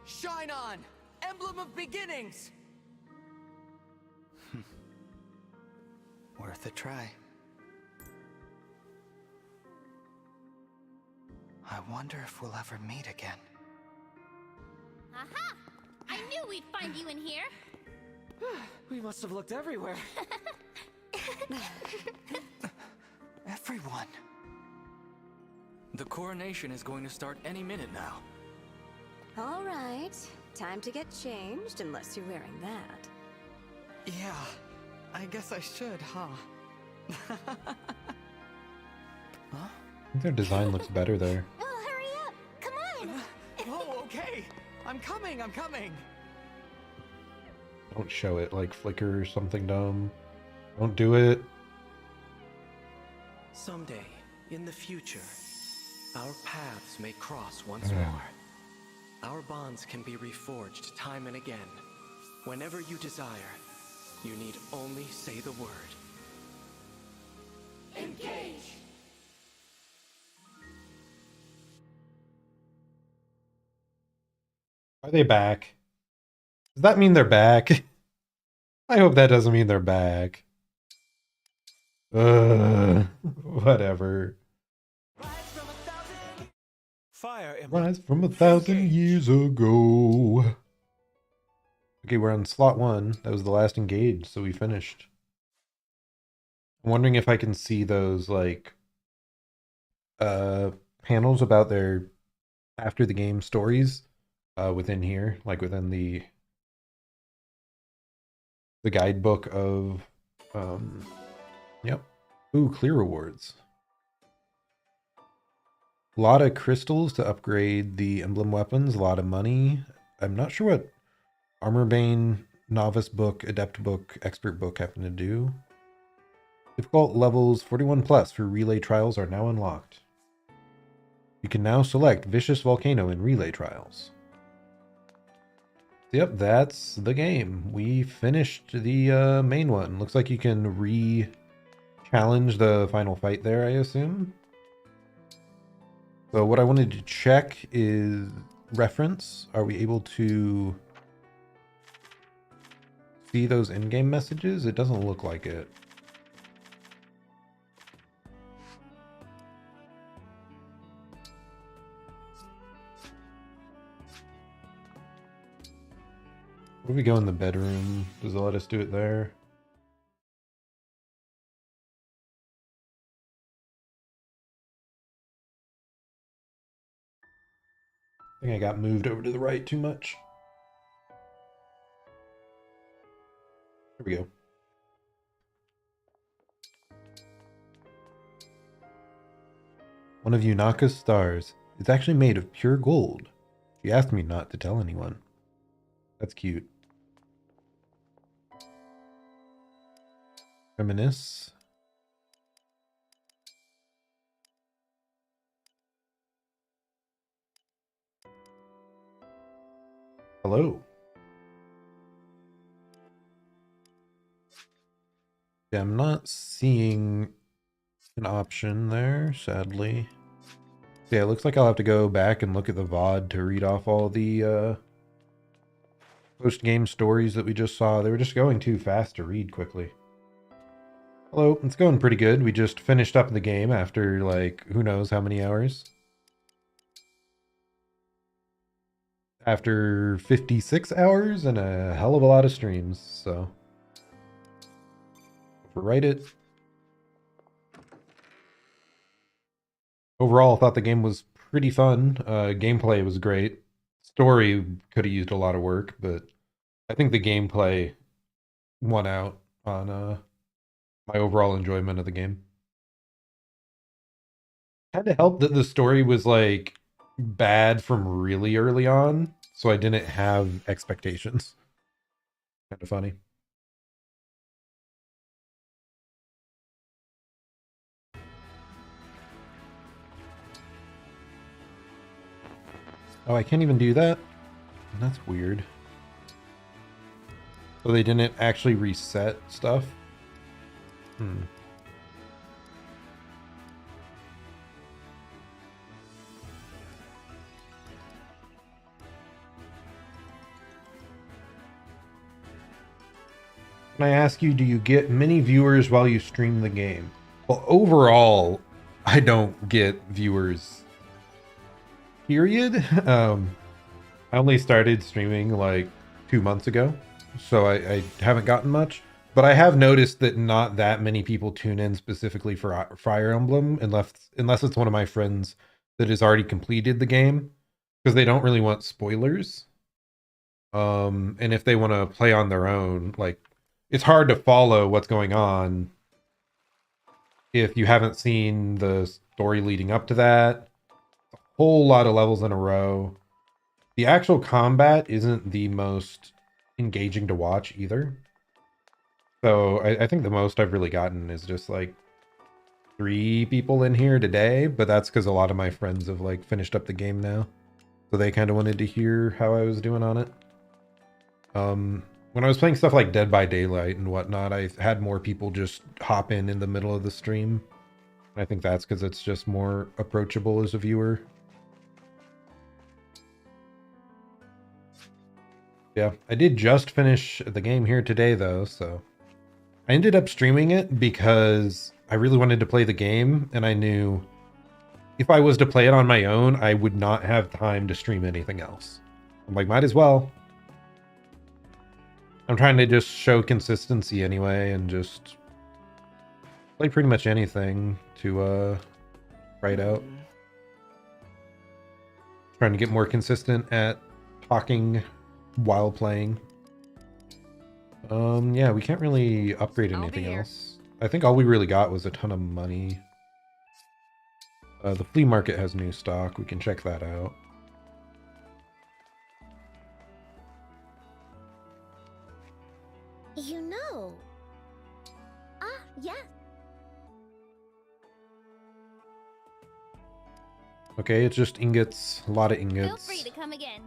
Shine on! Emblem of beginnings! Worth a try. I wonder if we'll ever meet again. Aha! I knew we'd find you in here. We must have looked everywhere. Everyone. The coronation is going to start any minute now. All right, time to get changed, unless you're wearing that. Yeah, I guess I should, huh? I think their design looks better there. Well, hurry up! Come on! Oh, okay! I'm coming, I'm coming! Don't show it like flicker or something dumb. Don't do it. Someday, in the future, our paths may cross once more. Our bonds can be reforged time and again. Whenever you desire, you need only say the word. Engage! Are they back? Does that mean they're back? I hope that doesn't mean they're back. Whatever. Fire Emblem. Rise from 1,000 years ago. Okay, we're on slot 1. That was the last engage, so we finished. I'm wondering if I can see those, like, panels about their after the game stories within here, like within the guidebook of, yep. Ooh, clear rewards. A lot of crystals to upgrade the emblem weapons, a lot of money. I'm not sure what Armorbane, Novice Book, Adept Book, Expert Book happen to do. Difficult levels 41 plus for relay trials are now unlocked. You can now select Vicious Volcano in relay trials. Yep, that's the game. We finished the main one. Looks like you can re-challenge the final fight there, I assume. So what I wanted to check is reference. Are we able to see those in-game messages? It doesn't look like it. What if we go in the bedroom? Does it let us do it there? I think I got moved over to the right too much. There we go. One of Yunaka's stars is actually made of pure gold. She asked me not to tell anyone. That's cute. Reminisce. Hello. Yeah, I'm not seeing an option there, sadly. Yeah, it looks like I'll have to go back and look at the VOD to read off all the post-game stories that we just saw. They were just going too fast to read quickly. Hello, it's going pretty good. We just finished up the game after, like, who knows how many hours. After 56 hours and a hell of a lot of streams, so. overwrite it. Overall, I thought the game was pretty fun. Gameplay was great. Story could have used a lot of work, but I think the gameplay won out on my overall enjoyment of the game. Kind of helped that the story was like bad from really early on, so I didn't have expectations. Kind of funny. Oh, I can't even do that? That's weird. So they didn't actually reset stuff? Hmm. Can I ask you, do you get many viewers while you stream the game? Well, overall, I don't get viewers. Period. I only started streaming like 2 months ago, so I haven't gotten much. But I have noticed that not that many people tune in specifically for Fire Emblem, unless it's one of my friends that has already completed the game, because they don't really want spoilers. And if they want to play on their own, like, it's hard to follow what's going on if you haven't seen the story leading up to that. A whole lot of levels in a row. The actual combat isn't the most engaging to watch either. So I think the most I've really gotten is just like 3 people in here today, but that's because a lot of my friends have like finished up the game now. So they kind of wanted to hear how I was doing on it. When I was playing stuff like Dead by Daylight and whatnot, I had more people just hop in the middle of the stream. I think that's because it's just more approachable as a viewer. Yeah, I did just finish the game here today, though, so... I ended up streaming it because I really wanted to play the game, and I knew if I was to play it on my own, I would not have time to stream anything else. I'm like, might as well. I'm trying to just show consistency anyway, and just play pretty much anything to try it out. Trying to get more consistent at talking while playing. Yeah, we can't really upgrade anything else. I think all we really got was a ton of money. The flea market has new stock. We can check that out. You know. Ah, yeah. Okay, it's just ingots. A lot of ingots. Feel free to come again.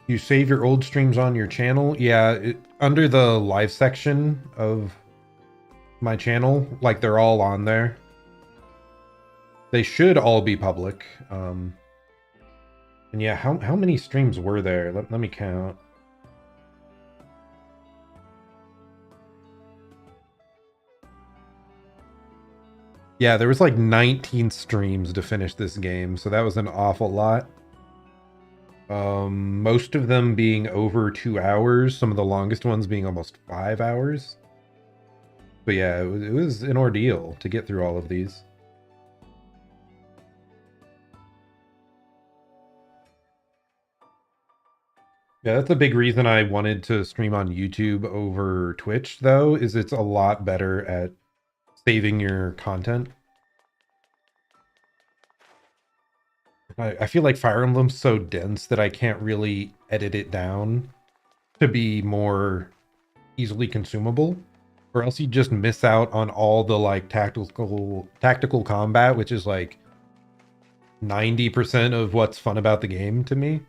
You save your old streams on your channel? Yeah, under the live section of my channel, like they're all on there. They should all be public. And yeah, how many streams were there? Let me count. Yeah, there was like 19 streams to finish this game, so that was an awful lot. Most of them being over 2 hours, some of the longest ones being almost 5 hours. But yeah, it was an ordeal to get through all of these. Yeah, that's a big reason I wanted to stream on YouTube over Twitch, though, is it's a lot better at saving your content. I feel like Fire Emblem's so dense that I can't really edit it down to be more easily consumable, or else you just miss out on all the like tactical combat, which is like 90% of what's fun about the game to me.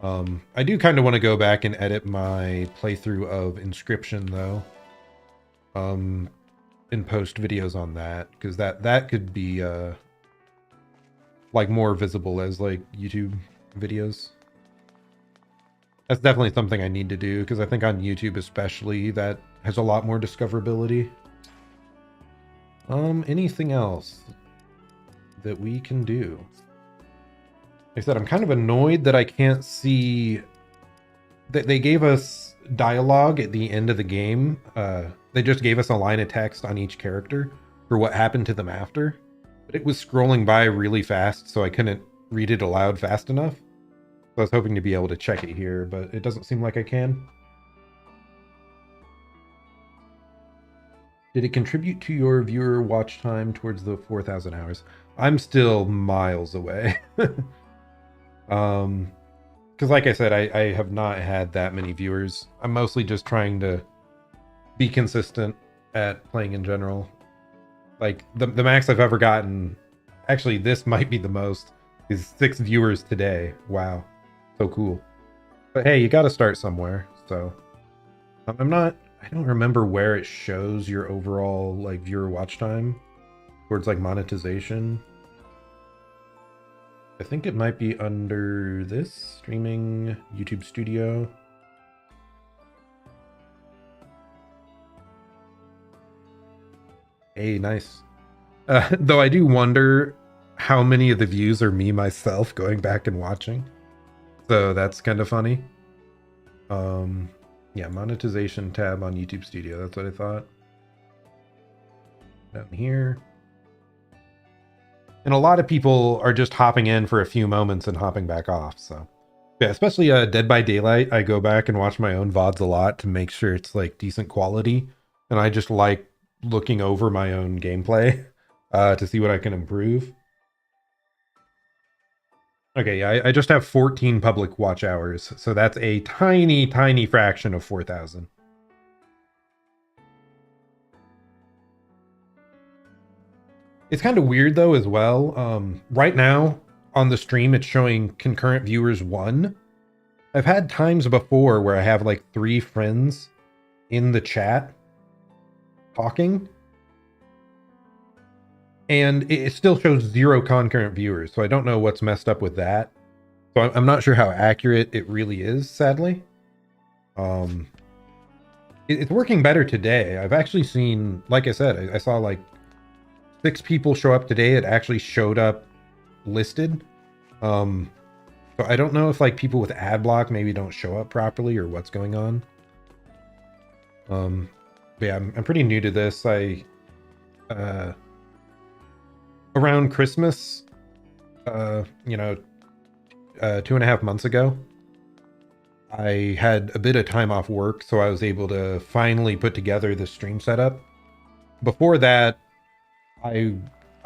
I do kind of want to go back and edit my playthrough of Inscription though, and post videos on that, because that could be like more visible as like YouTube videos. That's definitely something I need to do, because I think on YouTube especially that has a lot more discoverability. Anything else that we can do? I said I'm kind of annoyed that I can't see that they gave us dialogue at the end of the game. They just gave us a line of text on each character for what happened to them after. But it was scrolling by really fast, so I couldn't read it aloud fast enough. So I was hoping to be able to check it here, but it doesn't seem like I can. Did it contribute to your viewer watch time towards the 4,000 hours? I'm still miles away. Because like I said, I have not had that many viewers. I'm mostly just trying to be consistent at playing in general. Like, the max I've ever gotten, actually this might be the most, is 6 viewers today. Wow. So cool. But hey, you gotta start somewhere, so. I don't remember where it shows your overall, like, viewer watch time towards, like, monetization. I think it might be under this, streaming, YouTube Studio. Hey, nice. Though I do wonder how many of the views are me myself going back and watching. So that's kind of funny. Yeah, monetization tab on YouTube Studio. That's what I thought. Down here. And a lot of people are just hopping in for a few moments and hopping back off. So yeah, especially Dead by Daylight. I go back and watch my own VODs a lot to make sure it's like decent quality. And I just like looking over my own gameplay to see what I can improve. Okay, yeah, I just have 14 public watch hours. So that's a tiny, tiny fraction of 4,000. It's kind of weird though as well. Right now on the stream, it's showing concurrent viewers 1. I've had times before where I have like 3 friends in the chat talking, and it still shows 0 concurrent viewers. So I don't know what's messed up with that. So I'm not sure how accurate it really is, sadly. It's working better today. I've actually seen, like I said, I saw like 6 people show up today. It actually showed up listed. So I don't know if like people with ad block maybe don't show up properly or what's going on. But yeah, I'm pretty new to this. Around Christmas, 2.5 months ago, I had a bit of time off work, so I was able to finally put together the stream setup. Before that, I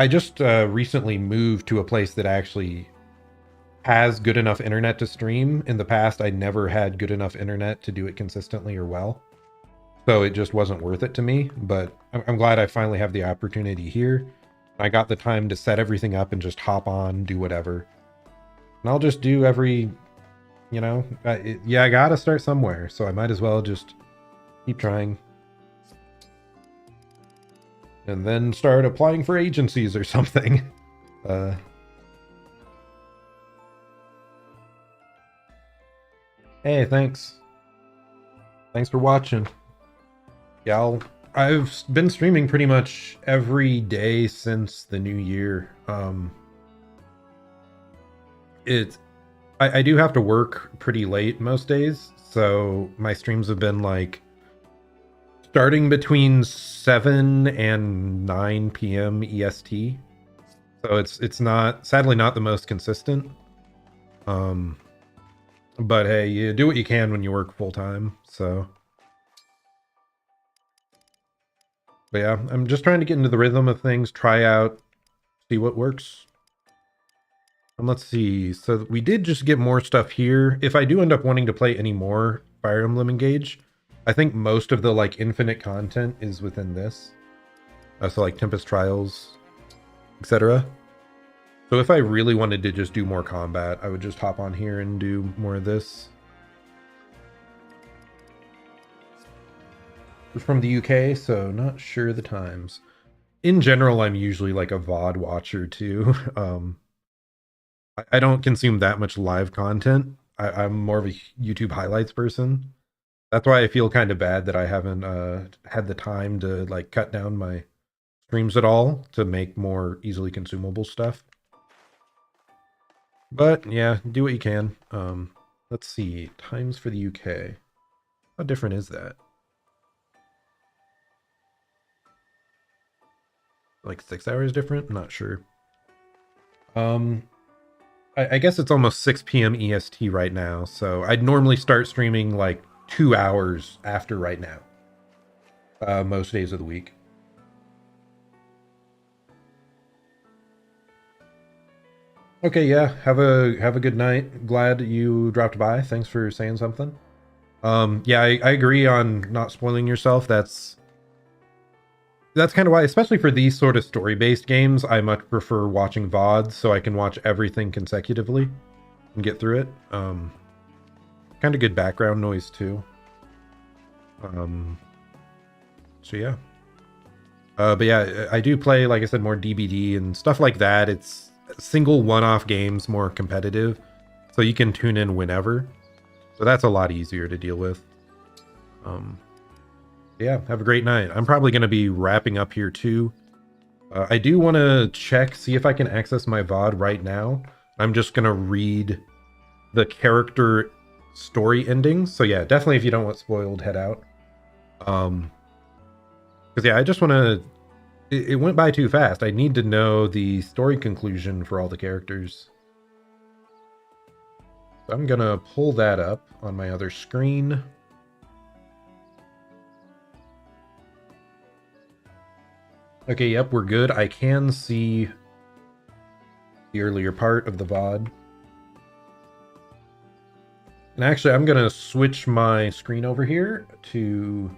just recently moved to a place that actually has good enough internet to stream. In the past, I never had good enough internet to do it consistently or well. So it just wasn't worth it to me, but I'm glad I finally have the opportunity here. I got the time to set everything up and just hop on, do whatever. And I'll just do every, yeah, I gotta start somewhere. So I might as well just keep trying. And then start applying for agencies or something. Hey, thanks. Thanks for watching. Yeah, I've been streaming pretty much every day since the new year. I do have to work pretty late most days, so my streams have been like starting between 7 and 9 p.m. EST. So it's not, sadly, not the most consistent. But hey, you do what you can when you work full time, so. But yeah, I'm just trying to get into the rhythm of things, try out, see what works. And let's see, so we did just get more stuff here. If I do end up wanting to play any more Fire Emblem Engage, I think most of the like infinite content is within this. So like Tempest Trials, etc. So if I really wanted to just do more combat, I would just hop on here and do more of this. We're from the UK, so not sure the times. In general, I'm usually like a VOD watcher too. I don't consume that much live content. I'm more of a YouTube highlights person. That's why I feel kind of bad that I haven't had the time to like cut down my streams at all to make more easily consumable stuff. But yeah, do what you can. Let's see. Times for the UK. How different is that? Like 6 hours different? I'm not sure. I guess it's almost 6 p.m. EST right now, so I'd normally start streaming like 2 hours after right now. Most days of the week. Okay, yeah. Have a good night. Glad you dropped by. Thanks for saying something. Yeah, I agree on not spoiling yourself. That's kind of why, especially for these sort of story-based games, I much prefer watching VODs so I can watch everything consecutively and get through it. Kind of good background noise too. So yeah. But yeah, I do play, like I said, more DBD and stuff like that. It's single one-off games, more competitive, so you can tune in whenever. So that's a lot easier to deal with. Yeah, have a great night. I'm probably going to be wrapping up here too. I do want to see if I can access my VOD right now. I'm just going to read the character story endings. So yeah, definitely if you don't want spoiled, head out. Because yeah, I just want to... It went by too fast. I need to know the story conclusion for all the characters. So I'm going to pull that up on my other screen. Okay, yep, we're good. I can see the earlier part of the VOD. And actually, I'm going to switch my screen over here to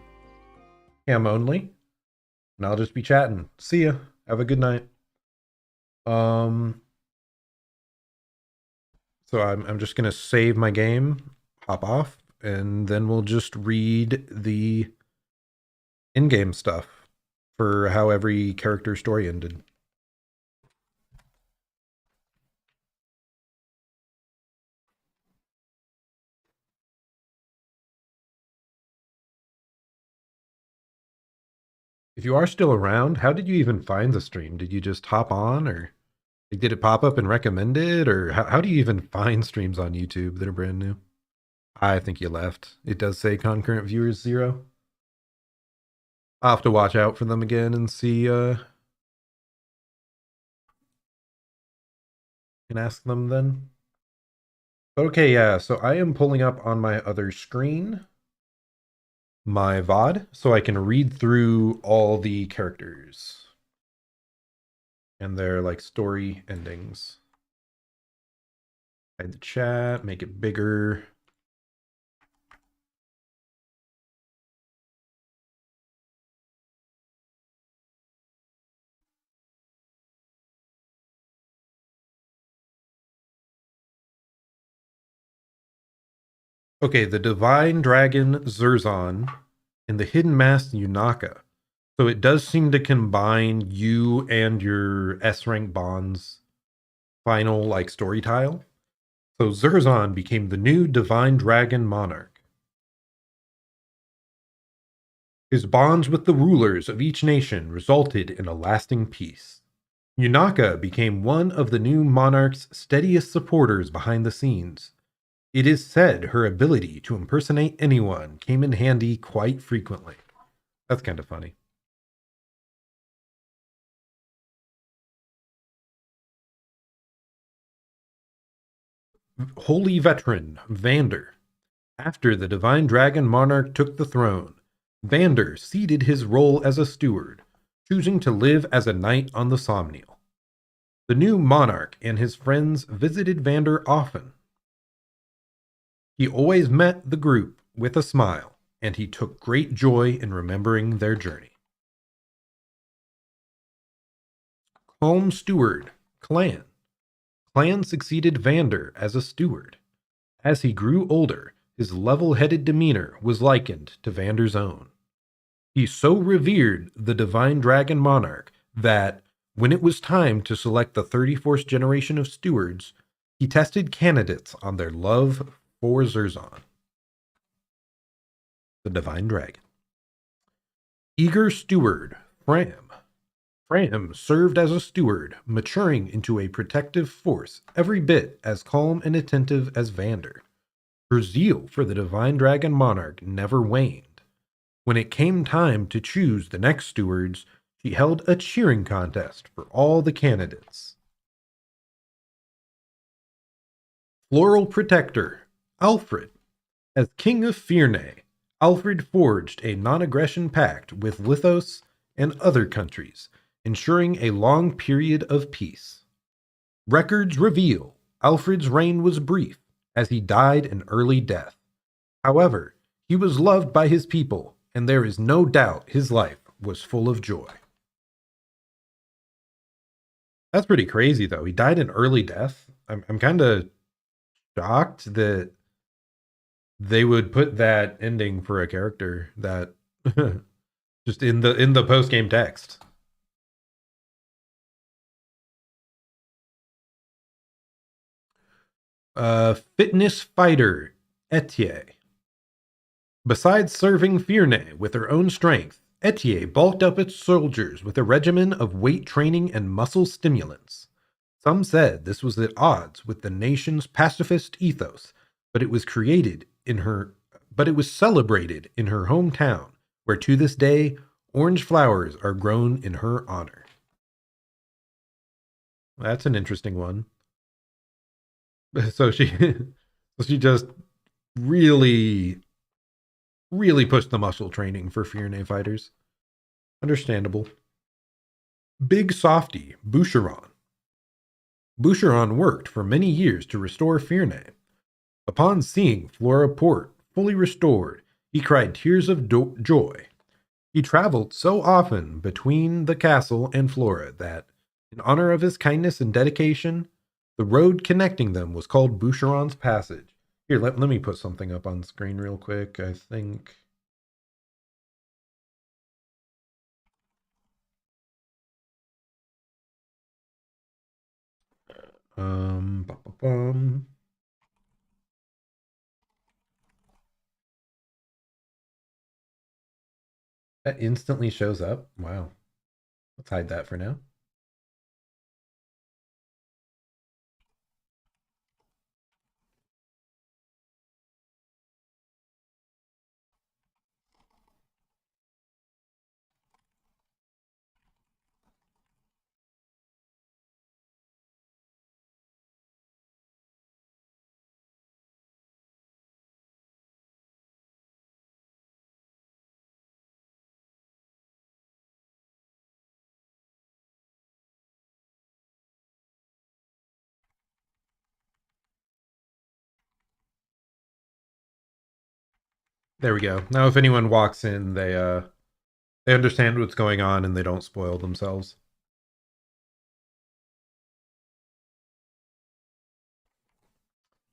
cam only. And I'll just be chatting. See ya. Have a good night. So I'm just going to save my game, hop off, and then we'll just read the in-game stuff for how every character story ended. If you are still around, how did you even find the stream? Did you just hop on, or did it pop up and recommend it, or how do you even find streams on YouTube that are brand new? I think you left. It does say concurrent viewers 0. I'll have to watch out for them again and see, and ask them then. Okay, yeah, so I am pulling up on my other screen my VOD so I can read through all the characters and their like story endings. Hide the chat, make it bigger. Okay, the Divine Dragon Zerzan and the Hidden Mask Yunaka. So it does seem to combine you and your S-rank bonds final like story tile. So Zerzan became the new Divine Dragon Monarch. His bonds with the rulers of each nation resulted in a lasting peace. Yunaka became one of the new monarch's steadiest supporters behind the scenes. It is said her ability to impersonate anyone came in handy quite frequently. That's kind of funny. Holy Veteran, Vander. After the Divine Dragon Monarch took the throne, Vander ceded his role as a steward, choosing to live as a knight on the Somniel. The new monarch and his friends visited Vander often. He always met the group with a smile, and he took great joy in remembering their journey. Home Steward, Clan. Clan succeeded Vander as a steward. As he grew older, his level-headed demeanor was likened to Vander's own. He so revered the Divine Dragon Monarch that, when it was time to select the 34th generation of stewards, he tested candidates on their love for Zerzan. The Divine Dragon. Eager Steward, Fram. Fram served as a steward, maturing into a protective force every bit as calm and attentive as Vander. Her zeal for the divine dragon monarch never waned. When it came time to choose the next stewards, she held a cheering contest for all the candidates. Floral Protector, Alfred. As King of Fyrne, Alfred forged a non-aggression pact with Lithos and other countries, ensuring a long period of peace. Records reveal Alfred's reign was brief, as he died an early death. However, he was loved by his people, and there is no doubt his life was full of joy. That's pretty crazy, though. He died an early death. I'm kind of shocked that they would put that ending for a character that just in the post-game text. Fitness fighter, Etier. Besides serving Fyrne with her own strength, Etier bulked up its soldiers with a regimen of weight training and muscle stimulants. Some said this was at odds with the nation's pacifist ethos, but it was celebrated in her hometown, where to this day orange flowers are grown in her honor. That's an interesting one. So she just really pushed the muscle training for Fyrne fighters. Understandable. Big Softy, Boucheron. Boucheron worked for many years to restore Fyrne. Upon seeing Flora Port fully restored, he cried tears of joy. He traveled so often between the castle and Flora that, in honor of his kindness and dedication, the road connecting them was called Boucheron's Passage. Here, let me put something up on screen real quick, I think. That instantly shows up. Wow. Let's hide that for now. There we go. Now if anyone walks in, they understand what's going on and they don't spoil themselves.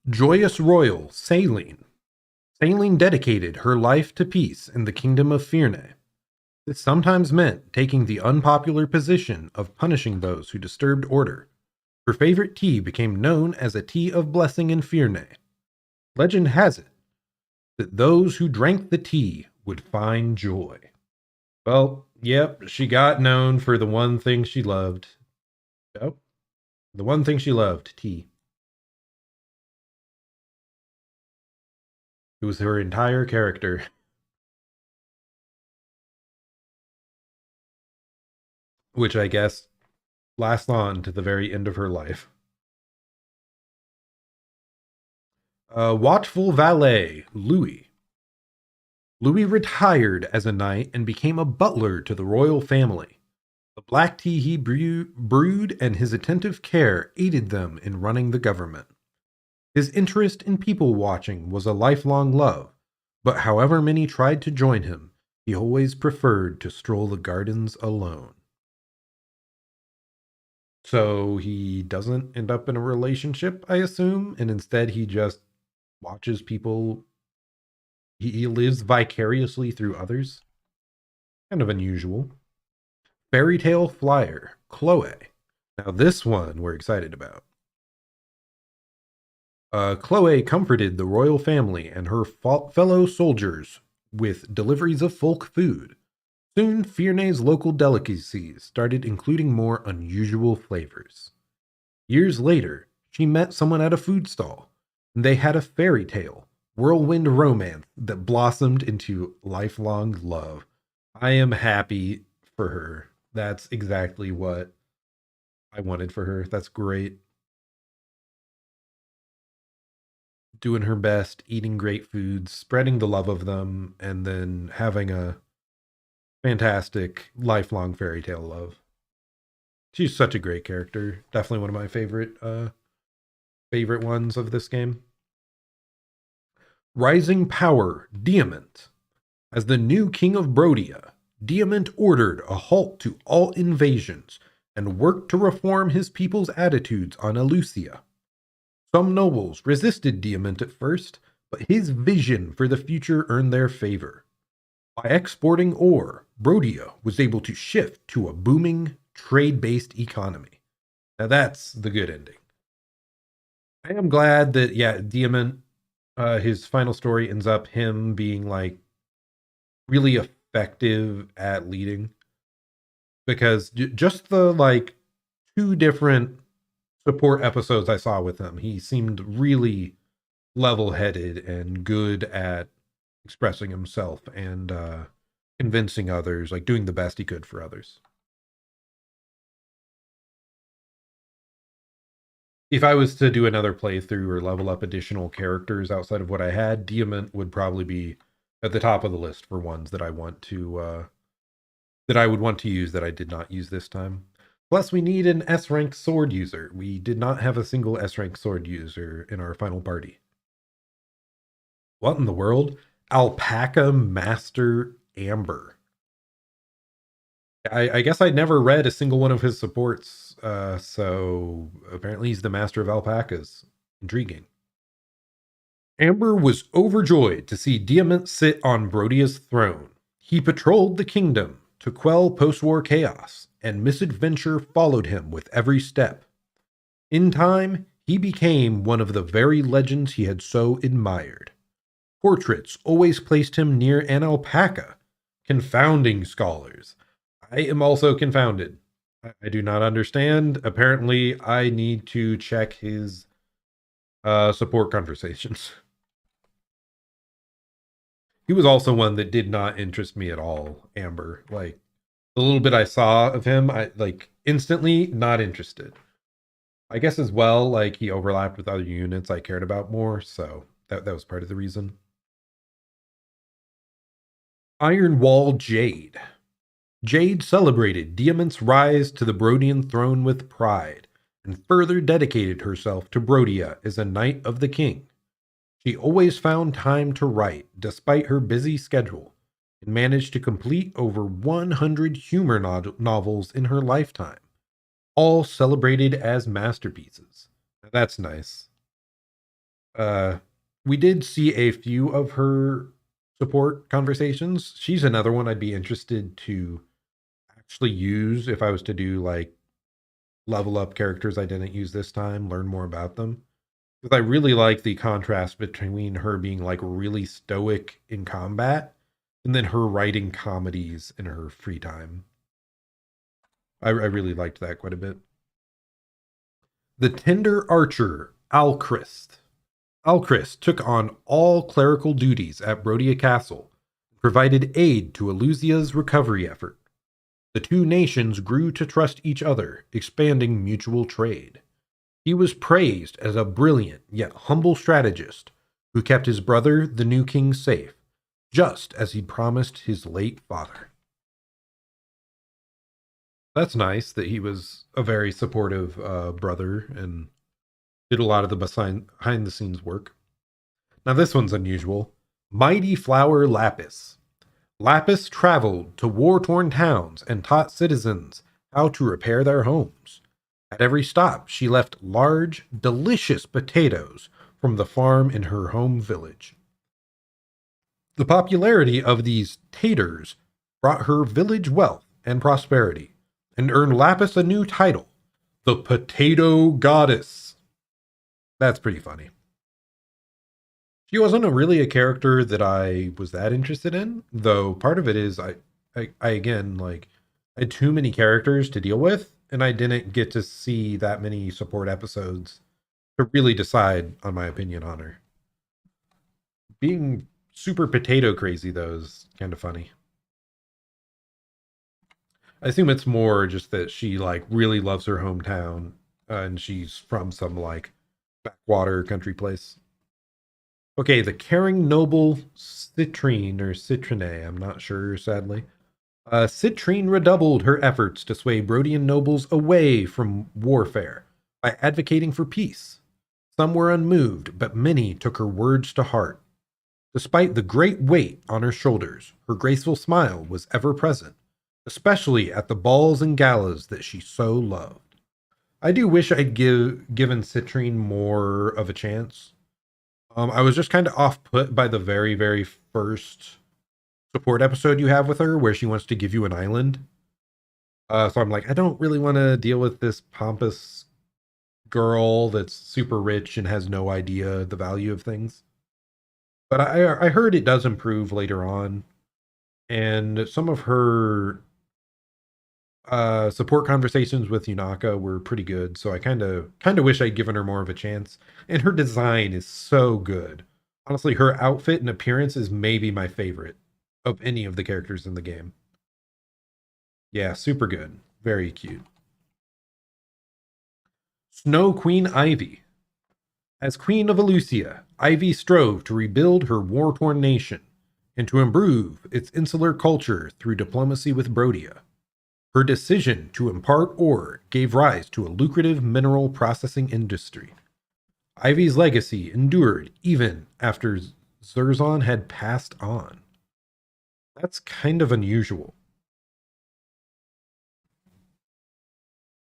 Joyous Royal, Saline. Saline dedicated her life to peace in the kingdom of Fyrne. This sometimes meant taking the unpopular position of punishing those who disturbed order. Her favorite tea became known as a tea of blessing in Fyrne. Legend has it that those who drank the tea would find joy. Well, yep, she got known for the one thing she loved. Oh, the one thing she loved, tea. It was her entire character. Which I guess lasts on to the very end of her life. Watchful valet, Louis. Louis retired as a knight and became a butler to the royal family. The black tea he brewed and his attentive care aided them in running the government. His interest in people watching was a lifelong love, but however many tried to join him, he always preferred to stroll the gardens alone. So he doesn't end up in a relationship, I assume, and instead he just watches people. He lives vicariously through others. Kind of unusual. Fairy Tale Flyer, Chloe. Now this one we're excited about. Chloe comforted the royal family and her fellow soldiers with deliveries of folk food. Soon, Fiernay's local delicacies started including more unusual flavors. Years later, she met someone at a food stall, and they had a fairy tale, whirlwind romance that blossomed into lifelong love. I am happy for her. That's exactly what I wanted for her. That's great. Doing her best, eating great foods, spreading the love of them, and then having a fantastic lifelong fairy tale love. She's such a great character. Definitely one of my favorite ones of this game. Rising Power, Diamant. As the new king of Brodia, Diamant ordered a halt to all invasions and worked to reform his people's attitudes on Elusia. Some nobles resisted Diamant at first, but his vision for the future earned their favor. By exporting ore, Brodia was able to shift to a booming, trade-based economy. Now that's the good ending. I am glad that, yeah, Diamant, his final story ends up him being, like, really effective at leading. Because just the, like, 2 different support episodes I saw with him, he seemed really level-headed and good at expressing himself and convincing others, like doing the best he could for others. If I was to do another playthrough or level up additional characters outside of what I had, Diamant would probably be at the top of the list for ones that I want to that I would want to use that I did not use this time. Plus, we need an S-rank sword user. We did not have a single S-rank sword user in our final party. What in the world? Alpaca Master Amber. I guess I'd never read a single one of his supports, so apparently he's the master of alpacas. Intriguing. Amber was overjoyed to see Diamant sit on Brodia's throne. He patrolled the kingdom to quell post-war chaos, and misadventure followed him with every step. In time, he became one of the very legends he had so admired. Portraits always placed him near an alpaca, confounding scholars. I am also confounded. I do not understand. Apparently, I need to check his support conversations. He was also one that did not interest me at all, Amber. Like, the little bit I saw of him, I like instantly not interested. I guess as well, like he overlapped with other units I cared about more, so that was part of the reason. Iron Wall Jade. Jade celebrated Diamant's rise to the Brodian throne with pride, and further dedicated herself to Brodia as a Knight of the King. She always found time to write, despite her busy schedule, and managed to complete over 100 humor novels in her lifetime, all celebrated as masterpieces. That's nice. We did see a few of her support conversations. She's another one I'd be interested to actually use if I was to do like level up characters I didn't use this time, learn more about them. Because I really like the contrast between her being like really stoic in combat and then her writing comedies in her free time. I really liked that quite a bit. The Tender Archer, Alchrist. Alchrist took on all clerical duties at Brodia Castle, and provided aid to Elusia's recovery effort. The two nations grew to trust each other, expanding mutual trade. He was praised as a brilliant yet humble strategist who kept his brother, the new king, safe, just as he'd promised his late father. That's nice that he was a very supportive brother and did a lot of the behind-the-scenes work. Now this one's unusual. Mighty Flower Lapis. Lapis traveled to war-torn towns and taught citizens how to repair their homes. At every stop, she left large, delicious potatoes from the farm in her home village. The popularity of these taters brought her village wealth and prosperity, and earned Lapis a new title, the Potato Goddess. That's pretty funny. She wasn't really a character that I was that interested in, though part of it is I I again, like, I had too many characters to deal with, and I didn't get to see that many support episodes to really decide on my opinion on her. Being super potato crazy, though, is kind of funny. I assume it's more just that she, like, really loves her hometown, and she's from some, like, backwater country place. Okay, the caring noble Citrine, or Citrine, I'm not sure, sadly. Citrine redoubled her efforts to sway Brodian nobles away from warfare by advocating for peace. Some were unmoved, but many took her words to heart. Despite the great weight on her shoulders, her graceful smile was ever present, especially at the balls and galas that she so loved. I do wish I'd given Citrine more of a chance. I was just kind of off put by the very, very first support episode you have with her, where she wants to give you an island. So I'm like, I don't really want to deal with this pompous girl that's super rich and has no idea the value of things. But I heard it does improve later on, and some of her support conversations with Yunaka were pretty good. So I kind of wish I'd given her more of a chance. And her design is so good. Honestly, her outfit and appearance is maybe my favorite of any of the characters in the game. Yeah, super good. Very cute. Snow Queen Ivy. As Queen of Elusia, Ivy strove to rebuild her war-torn nation and to improve its insular culture through diplomacy with Brodia. Her decision to impart ore gave rise to a lucrative mineral processing industry. Ivy's legacy endured even after Zerzan had passed on. That's kind of unusual.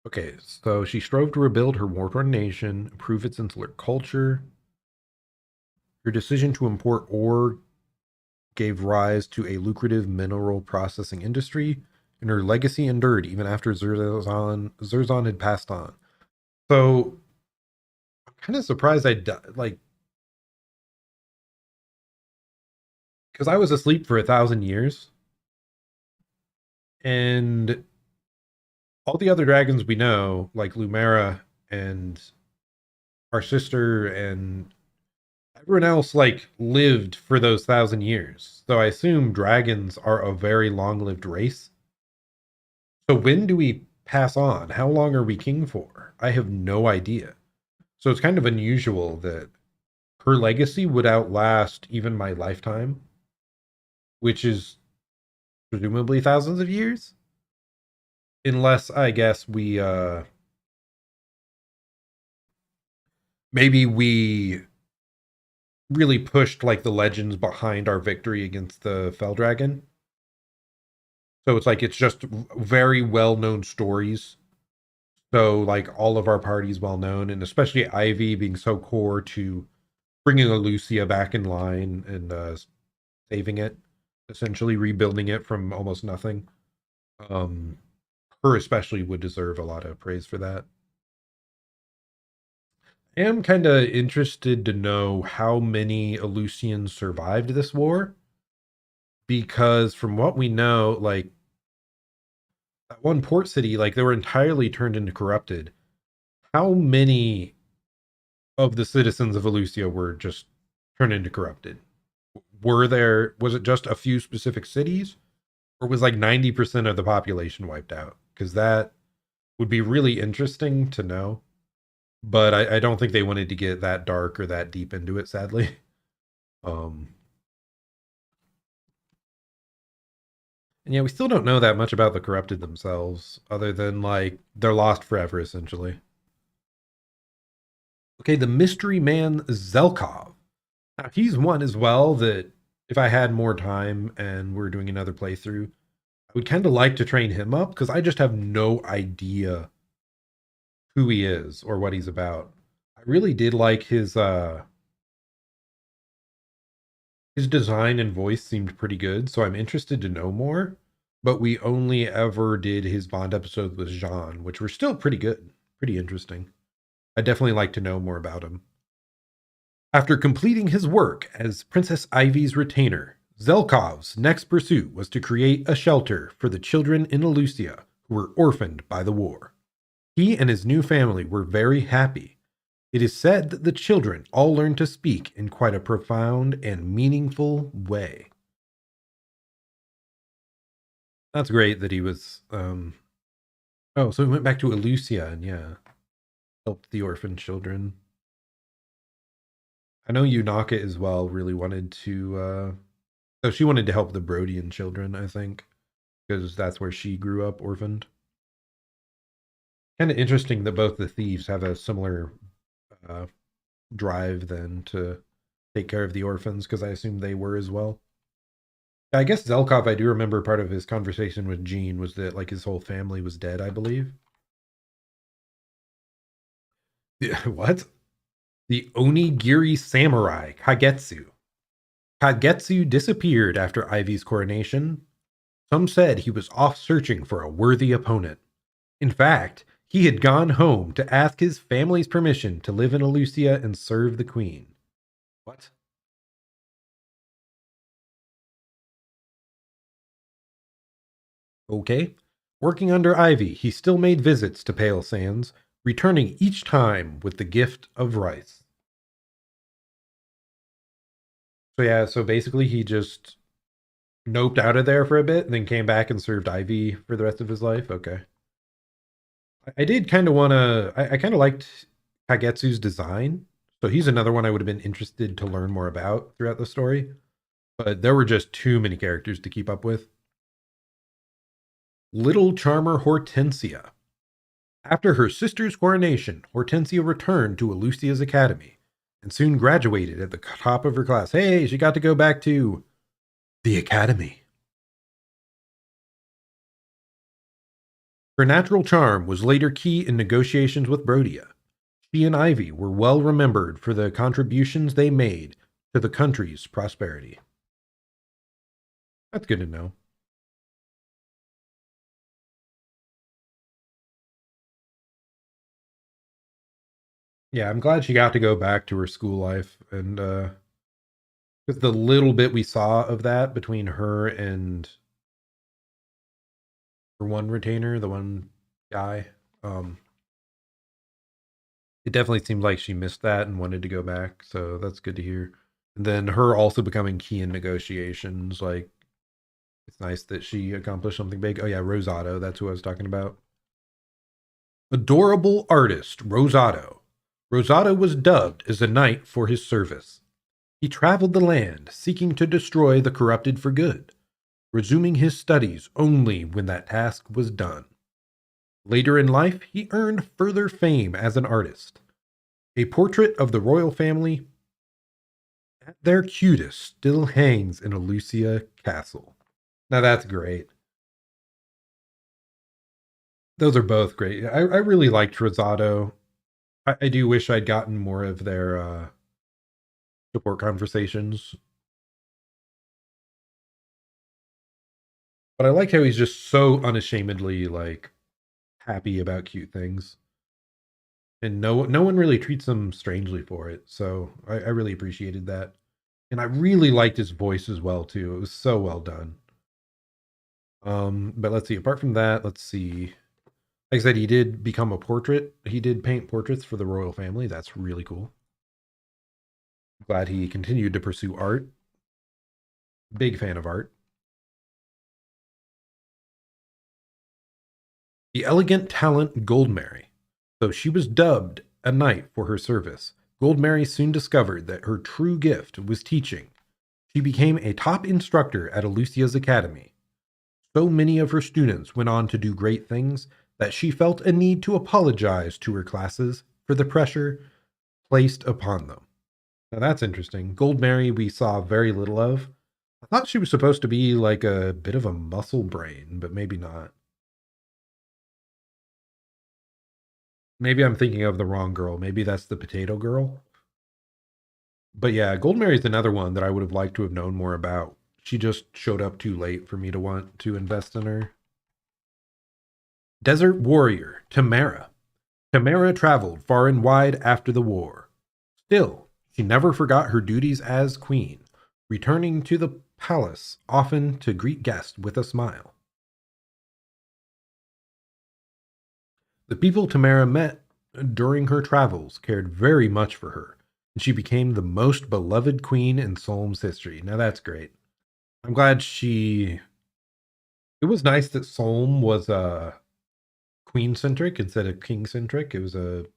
Okay, so she strove to rebuild her war-torn nation, improve its insular culture. Her decision to import ore gave rise to a lucrative mineral processing industry, and her legacy endured even after Zerzan had passed on. So, I'm kind of surprised like, because I was asleep for 1,000 years, and all the other dragons we know, like Lumera and our sister and everyone else, like, lived for those 1,000 years. So I assume dragons are a very long-lived race. So when do we pass on? How long are we king for? I have no idea. So it's kind of unusual that her legacy would outlast even my lifetime, which is presumably thousands of years. Unless, I guess, we maybe we really pushed, like, the legends behind our victory against the Fell Dragon. So it's like it's just very well-known stories. So, like, all of our parties well known, and especially Ivy being so core to bringing Lucia back in line and saving it, essentially rebuilding it from almost nothing. Her especially would deserve a lot of praise for that. I am kind of interested to know how many Elusians survived this war, because from what we know, like, that one port city, like, they were entirely turned into corrupted. How many of the citizens of Elusia were just turned into corrupted? Was it just a few specific cities, or was like 90% of the population wiped out? Because that would be really interesting to know. But I don't think they wanted to get that dark or that deep into it, sadly. And yeah, we still don't know that much about the corrupted themselves, other than, like, they're lost forever, essentially. Okay, the mystery man Zelkov. Now, he's one as well that if I had more time and we're doing another playthrough, I would kind of like to train him up, because I just have no idea who he is or what he's about. I really did like his design and voice seemed pretty good, so I'm interested to know more. But we only ever did his Bond episodes with Jean, which were still pretty good, pretty interesting. I'd definitely like to know more about him. After completing his work as Princess Ivy's retainer, Zelkov's next pursuit was to create a shelter for the children in Elusia who were orphaned by the war. He and his new family were very happy. It is said that the children all learned to speak in quite a profound and meaningful way. That's great that he was, oh, so he went back to Elusia and, yeah, helped the orphan children. I know Yunaka as well really wanted to, so she wanted to help the Brodian children, I think, because that's where she grew up orphaned. Kind of interesting that both the thieves have a similar drive then to take care of the orphans, because I assume they were as well. I guess Zelkov, I do remember part of his conversation with Jean was that like his whole family was dead, I believe. What? The Onigiri samurai, Kagetsu. Kagetsu disappeared after Ivy's coronation. Some said he was off searching for a worthy opponent. In fact, he had gone home to ask his family's permission to live in Elusia and serve the queen. What? Okay. Working under Ivy, he still made visits to Pale Sands, returning each time with the gift of rice. So yeah, so basically he just noped out of there for a bit and then came back and served Ivy for the rest of his life. Okay. I did kind of want to, I kind of liked Kagetsu's design. So he's another one I would have been interested to learn more about throughout the story. But there were just too many characters to keep up with. Little Charmer Hortensia. After her sister's coronation, Hortensia returned to Elusia's academy and soon graduated at the top of her class. Hey, she got to go back to the academy. Her natural charm was later key in negotiations with Brodia. She and Ivy were well remembered for the contributions they made to the country's prosperity. That's good to know. Yeah, I'm glad she got to go back to her school life, and because the little bit we saw of that between her and her one retainer, the one guy, it definitely seemed like she missed that and wanted to go back. So that's good to hear. And then her also becoming key in negotiations, like it's nice that she accomplished something big. Oh yeah, Rosato, that's who I was talking about. Adorable artist Rosato. Rosato was dubbed as a knight for his service. He traveled the land, seeking to destroy the corrupted for good, resuming his studies only when that task was done. Later in life, he earned further fame as an artist. A portrait of the royal family at their cutest still hangs in Elusia Castle. Now that's great. Those are both great. I really liked Rosato. I do wish I'd gotten more of their support conversations. But I like how he's just so unashamedly like happy about cute things. And no one really treats him strangely for it. So I really appreciated that. And I really liked his voice as well too. It was so well done. But let's see, apart from that, let's see. Like I said, he did become a portrait. He did paint portraits for the royal family. That's really cool. Glad he continued to pursue art. Big fan of art. The elegant talent Goldmary. Though she was dubbed a knight for her service, Goldmary soon discovered that her true gift was teaching. She became a top instructor at Elusia's academy. So many of her students went on to do great things that she felt a need to apologize to her classes for the pressure placed upon them. Now that's interesting. Goldmary we saw very little of. I thought she was supposed to be like a bit of a muscle brain, but maybe not. Maybe I'm thinking of the wrong girl. Maybe that's the potato girl. But yeah, Goldmary's another one that I would have liked to have known more about. She just showed up too late for me to want to invest in her. Desert warrior, Tamara. Tamara traveled far and wide after the war. Still, she never forgot her duties as queen, returning to the palace, often to greet guests with a smile. The people Tamara met during her travels cared very much for her, and she became the most beloved queen in Solm's history. Now that's great. I'm glad she. It was nice that Solm was queen centric instead of king centric. It was a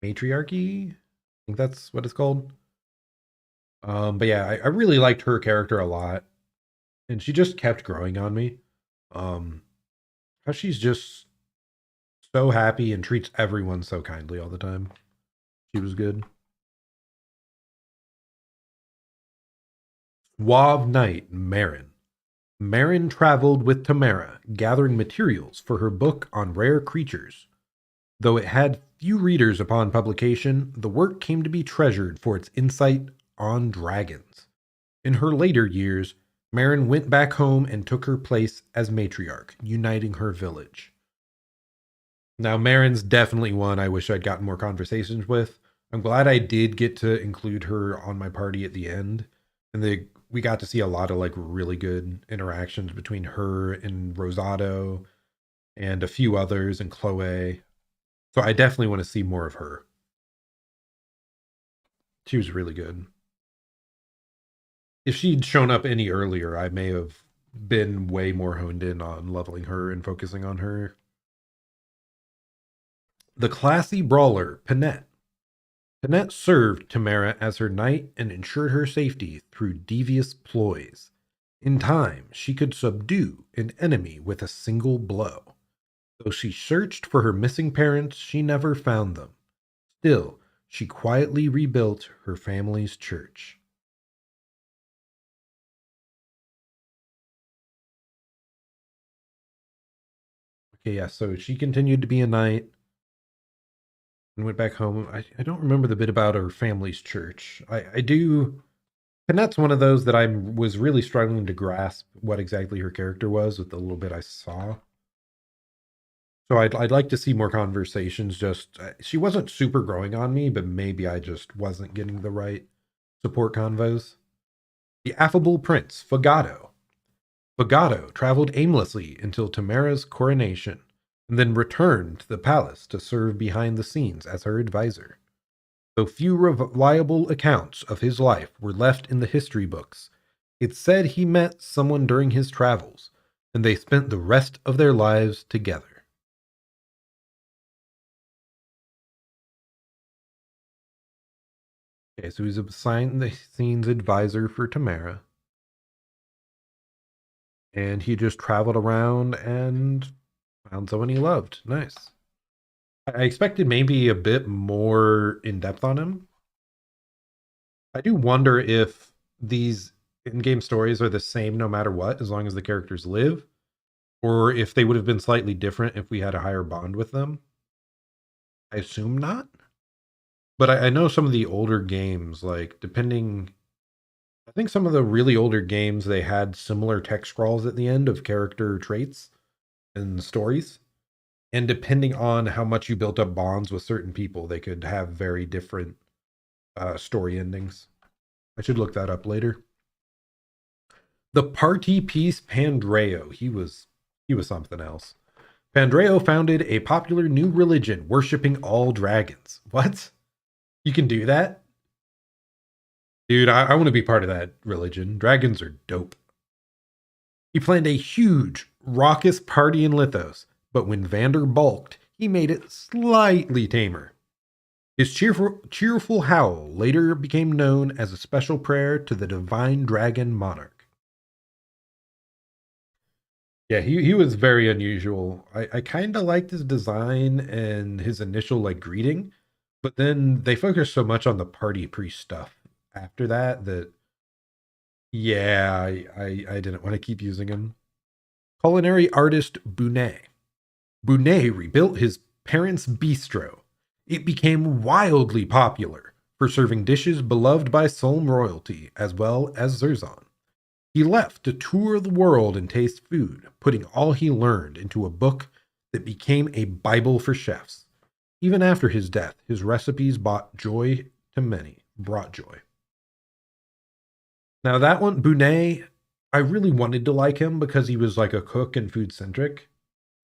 matriarchy. I think that's what it's called. But yeah, I really liked her character a lot, and she just kept growing on me. How she's just so happy and treats everyone so kindly all the time. She was good. Suave Knight Marin. Marin traveled with Tamara, gathering materials for her book on rare creatures. Though it had few readers upon publication, the work came to be treasured for its insight on dragons. In her later years, Marin went back home and took her place as matriarch, uniting her village. Now, Marin's definitely one I wish I'd gotten more conversations with. I'm glad I did get to include her on my party at the end. And we got to see a lot of like really good interactions between her and Rosado and a few others and Chloe. So I definitely want to see more of her. She was really good. If she'd shown up any earlier, I may have been way more honed in on leveling her and focusing on her. The classy brawler, Panette. Panette served Tamara as her knight and ensured her safety through devious ploys. In time, she could subdue an enemy with a single blow. Though she searched for her missing parents, she never found them. Still, she quietly rebuilt her family's church. Okay, yeah, so she continued to be a knight and went back home. I don't remember the bit about her family's church. I do, and that's one of those that I was really struggling to grasp what exactly her character was with the little bit I saw. So I'd like to see more conversations. Just she wasn't super growing on me, but maybe I just wasn't getting the right support convos. The affable prince, Fagato. Fagato traveled aimlessly until Tamara's coronation, and then returned to the palace to serve behind the scenes as her advisor. Though few reliable accounts of his life were left in the history books, it's said he met someone during his travels, and they spent the rest of their lives together. Okay, so he's a behind the scenes advisor for Tamara. And he just traveled around and found someone he loved. Nice. I expected maybe a bit more in depth on him. I do wonder if these in-game stories are the same no matter what, as long as the characters live, or if they would have been slightly different if we had a higher bond with them. I assume not. But I know some of the older games, like depending, I think some of the really older games, they had similar text scrawls at the end of character traits and stories. And depending on how much you built up bonds with certain people, they could have very different story endings. I should look that up later. The party piece Pandreo. He was something else. Pandreo founded a popular new religion worshiping all dragons. What? You can do that? Dude, I want to be part of that religion. Dragons are dope. He planned a huge, raucous party in Lithos, but when Vander balked, he made it slightly tamer. His cheerful howl later became known as a special prayer to the divine dragon monarch. Yeah, he was very unusual. I kind of liked his design and his initial like greeting, but then they focused so much on the party priest stuff after that yeah, I didn't want to keep using him. Culinary artist Bunet. Bunet rebuilt his parents' bistro. It became wildly popular for serving dishes beloved by Solm royalty as well as Zerzan. He left to tour the world and taste food, putting all he learned into a book that became a Bible for chefs. Even after his death, his recipes brought joy to many. Now that one, Bunet, I really wanted to like him because he was like a cook and food centric.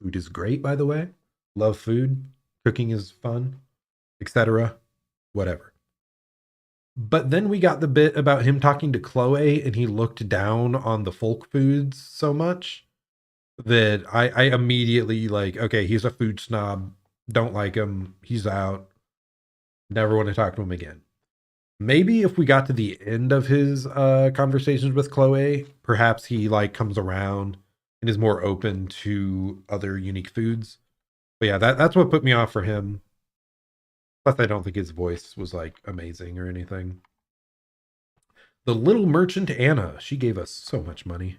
Food is great, by the way. Love food. Cooking is fun, etc. Whatever. But then we got the bit about him talking to Chloe and he looked down on the folk foods so much that I immediately like, okay, he's a food snob. Don't like him. He's out. Never want to talk to him again. Maybe if we got to the end of his conversations with Chloe, perhaps he like comes around and is more open to other unique foods. But yeah, that's what put me off for him. Plus, I don't think his voice was like amazing or anything. The little merchant Anna, she gave us so much money.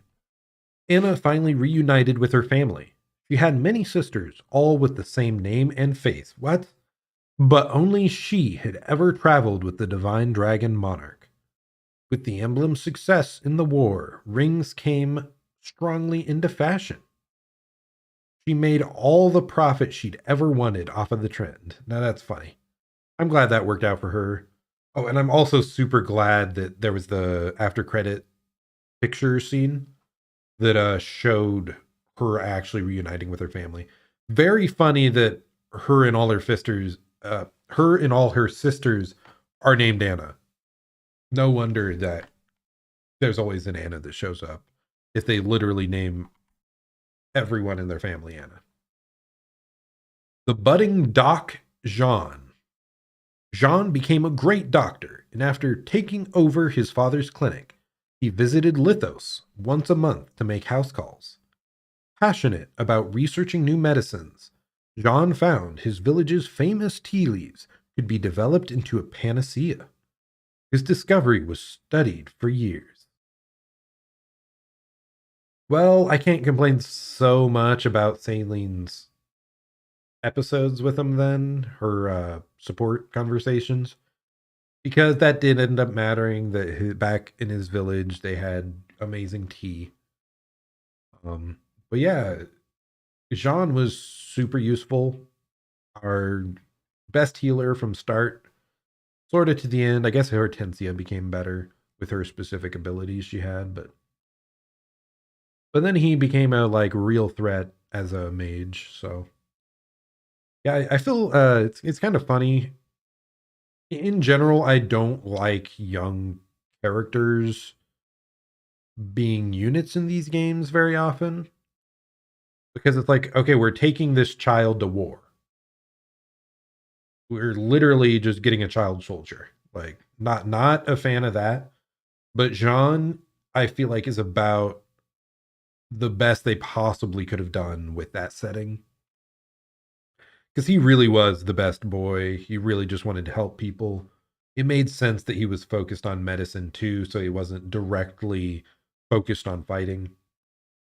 Anna finally reunited with her family. She had many sisters, all with the same name and faith. What? But only she had ever traveled with the divine dragon monarch. With the emblem's success in the war, rings came strongly into fashion. She made all the profit she'd ever wanted off of the trend. Now that's funny. I'm glad that worked out for her. Oh, and I'm also super glad that there was the after credit picture scene that showed her actually reuniting with her family. Very funny that her and all her sisters are named Anna. No wonder that there's always an Anna that shows up if they literally name everyone in their family Anna. The budding Doc Jean. Jean became a great doctor, and after taking over his father's clinic, he visited Lithos once a month to make house calls. Passionate about researching new medicines, Jean found his village's famous tea leaves could be developed into a panacea. His discovery was studied for years. Well, I can't complain so much about Saileen's episodes with him then, her support conversations, because that did end up mattering that back in his village they had amazing tea. But yeah, Jean was super useful. Our best healer from start, sort of to the end. I guess Hortensia became better with her specific abilities she had, but then he became a like real threat as a mage. So yeah, I feel it's kind of funny. In general, I don't like young characters being units in these games very often because it's like, okay, we're taking this child to war. We're literally just getting a child soldier. Like, not a fan of that. But Jean, I feel like, is about the best they possibly could have done with that setting. Because he really was the best boy. He really just wanted to help people. It made sense that he was focused on medicine too, so he wasn't directly focused on fighting.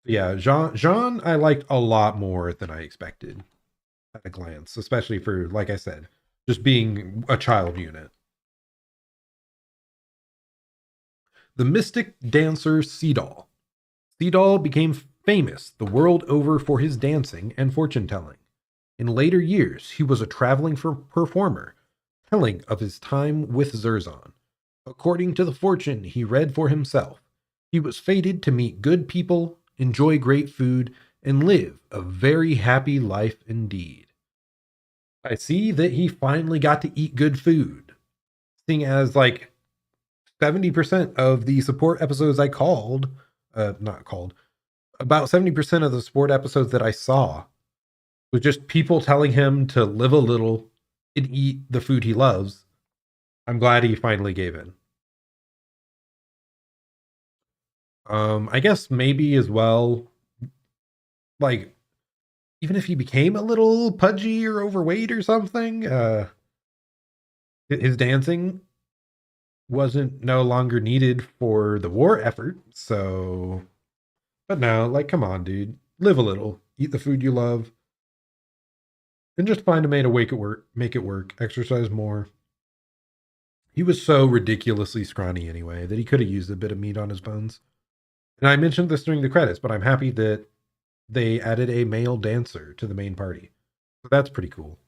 Yeah, Jean I liked a lot more than I expected at a glance, especially for, like I said, just being a child unit. The mystic dancer Seedal. Seedal became famous the world over for his dancing and fortune telling. In later years, he was a traveling performer, telling of his time with Zerzan. According to the fortune he read for himself, he was fated to meet good people, enjoy great food, and live a very happy life indeed. I see that he finally got to eat good food, seeing as like 70% of the support episodes I not called, about 70% of the support episodes that I saw was just people telling him to live a little and eat the food he loves. I'm glad he finally gave in. I guess maybe as well, like, even if he became a little pudgy or overweight or something, his dancing wasn't no longer needed for the war effort. So, but no, like, come on, dude, live a little, eat the food you love, and just find a way to make it work, exercise more. He was so ridiculously scrawny anyway that he could have used a bit of meat on his bones. And I mentioned this during the credits, but I'm happy that they added a male dancer to the main party. So that's pretty cool.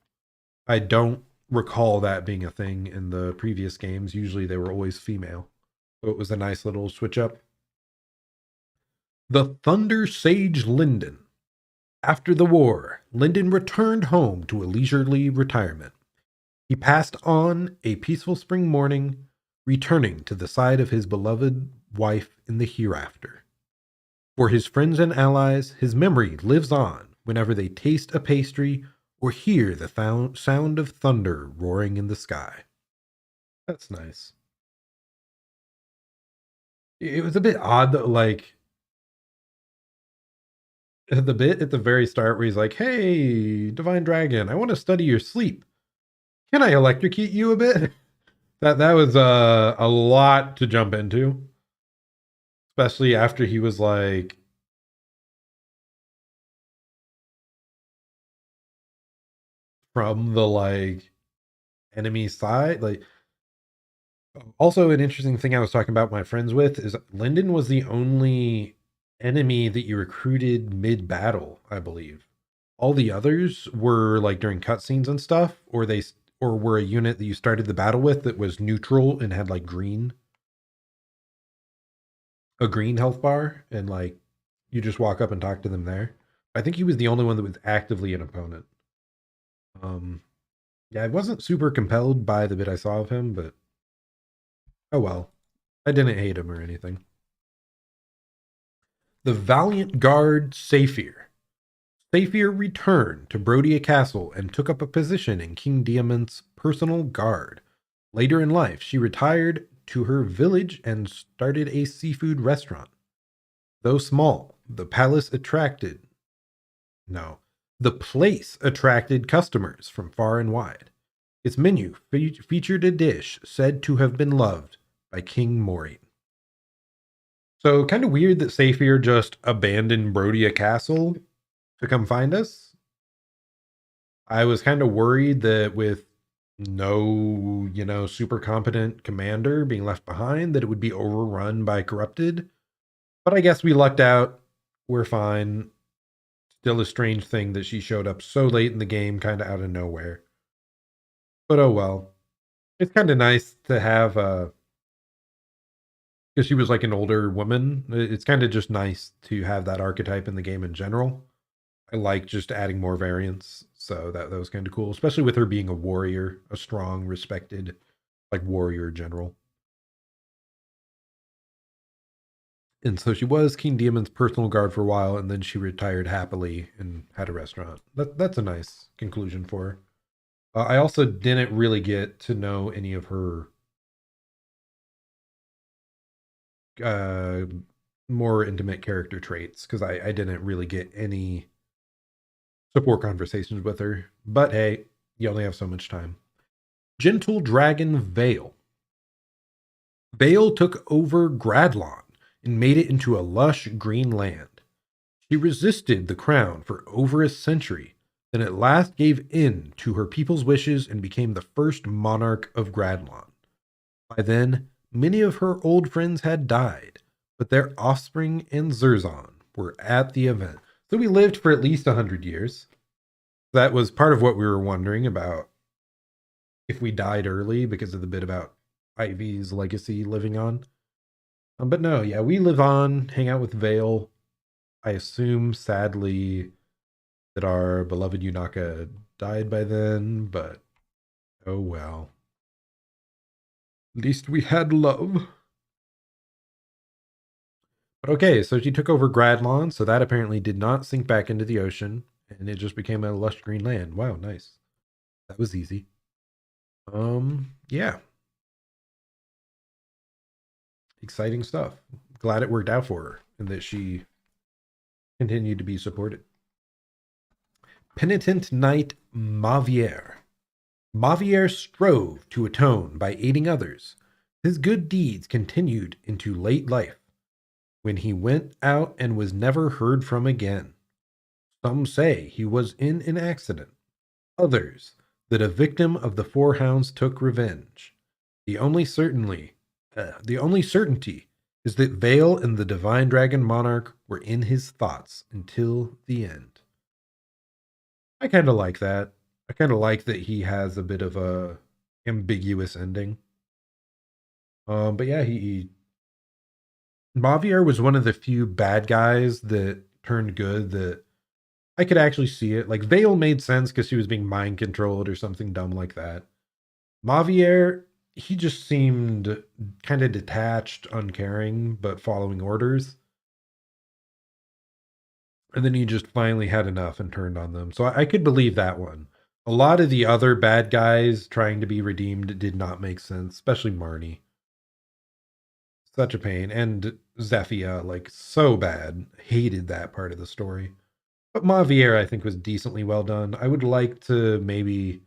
I don't recall that being a thing in the previous games. Usually they were always female. So it was a nice little switch up. The Thunder Sage Lyndon. After the war, Lyndon returned home to a leisurely retirement. He passed on a peaceful spring morning, returning to the side of his beloved wife in the hereafter. For his friends and allies, his memory lives on whenever they taste a pastry or hear the sound of thunder roaring in the sky. That's nice. It was a bit odd that, like, the bit at the very start where he's like, "Hey, Divine Dragon, I want to study your sleep. Can I electrocute you a bit?" That was a lot to jump into, especially after he was like, from the like enemy side. Like, also an interesting thing I was talking about my friends with is Lyndon was the only enemy that you recruited mid battle, I believe. All the others were like during cutscenes and stuff, or were a unit that you started the battle with that was neutral and had like a green health bar, and like you just walk up and talk to them there. I think he was the only one that was actively an opponent. Um, yeah, I wasn't super compelled by the bit I saw of him, but oh well. I didn't hate him or anything. The valiant guard Saphir. Saphir returned to Brodia Castle and took up a position in King Diamant's personal guard. Later in life, she retired to her village and started a seafood restaurant. Though small, the place attracted customers from far and wide. Its menu featured a dish said to have been loved by King Moraine. So kind of weird that Saphir just abandoned Brodia Castle to come find us. I was kind of worried that with no, super competent commander being left behind, that it would be overrun by corrupted. But I guess we lucked out. We're fine. Still a strange thing that she showed up so late in the game, kind of out of nowhere. But oh well. It's kind of nice to have, because she was like an older woman. It's kind of just nice to have that archetype in the game in general. I like just adding more variants. So that was kind of cool, especially with her being a warrior, a strong, respected, like warrior general. And so she was King Diamond's personal guard for a while, and then she retired happily and had a restaurant. That's a nice conclusion for her. I also didn't really get to know any of her uh, more intimate character traits because I didn't really get any support conversations with her. But hey, you only have so much time. Gentle Dragon Vale. Vale took over Gradlon and made it into a lush green land. She resisted the crown for over a century, then at last gave in to her people's wishes and became the first monarch of Gradlon. By then, many of her old friends had died, but their offspring and Zerzan were at the event. So we lived for at least 100 years. That was part of what we were wondering about, if we died early because of the bit about Ivy's legacy living on. But no, yeah, we live on, hang out with Vale. I assume, sadly, that our beloved Yunaka died by then, but oh well. At least we had love. But okay, so she took over Gradlon, so that apparently did not sink back into the ocean, and it just became a lush green land. Wow, nice. That was easy. Yeah. Exciting stuff. Glad it worked out for her and that she continued to be supported. Penitent Knight Mavier. Mavier strove to atone by aiding others. His good deeds continued into late life, when he went out and was never heard from again. Some say he was in an accident. Others, that a victim of the Four Hounds took revenge. The only certainty is that Vale and the Divine Dragon Monarch were in his thoughts until the end. I kind of like that. I kind of like that he has a bit of a ambiguous ending. But yeah, he Mavier was one of the few bad guys that turned good that I could actually see it. Like Vale made sense because she was being mind controlled or something dumb like that. Mavier, he just seemed kind of detached, uncaring, but following orders. And then he just finally had enough and turned on them. So I could believe that one. A lot of the other bad guys trying to be redeemed did not make sense, especially Marnie. Such a pain. And Zephyia, like, so bad. Hated that part of the story. But Mavier, I think, was decently well done. I would like to maybe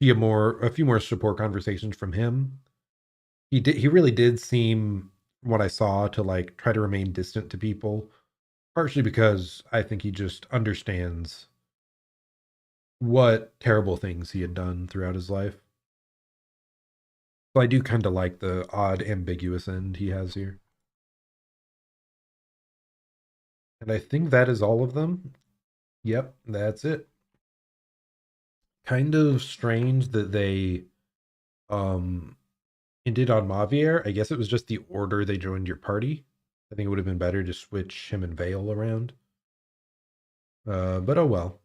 see a few more support conversations from him. He really did seem, from what I saw, to like try to remain distant to people, partially because I think he just understands what terrible things he had done throughout his life. So I do kind of like the odd, ambiguous end he has here. And I think that is all of them. Yep, that's it. Kind of strange that they um ended on Mavier. I guess it was just the order they joined your party. I think it would have been better to switch him and Vale around. But oh well.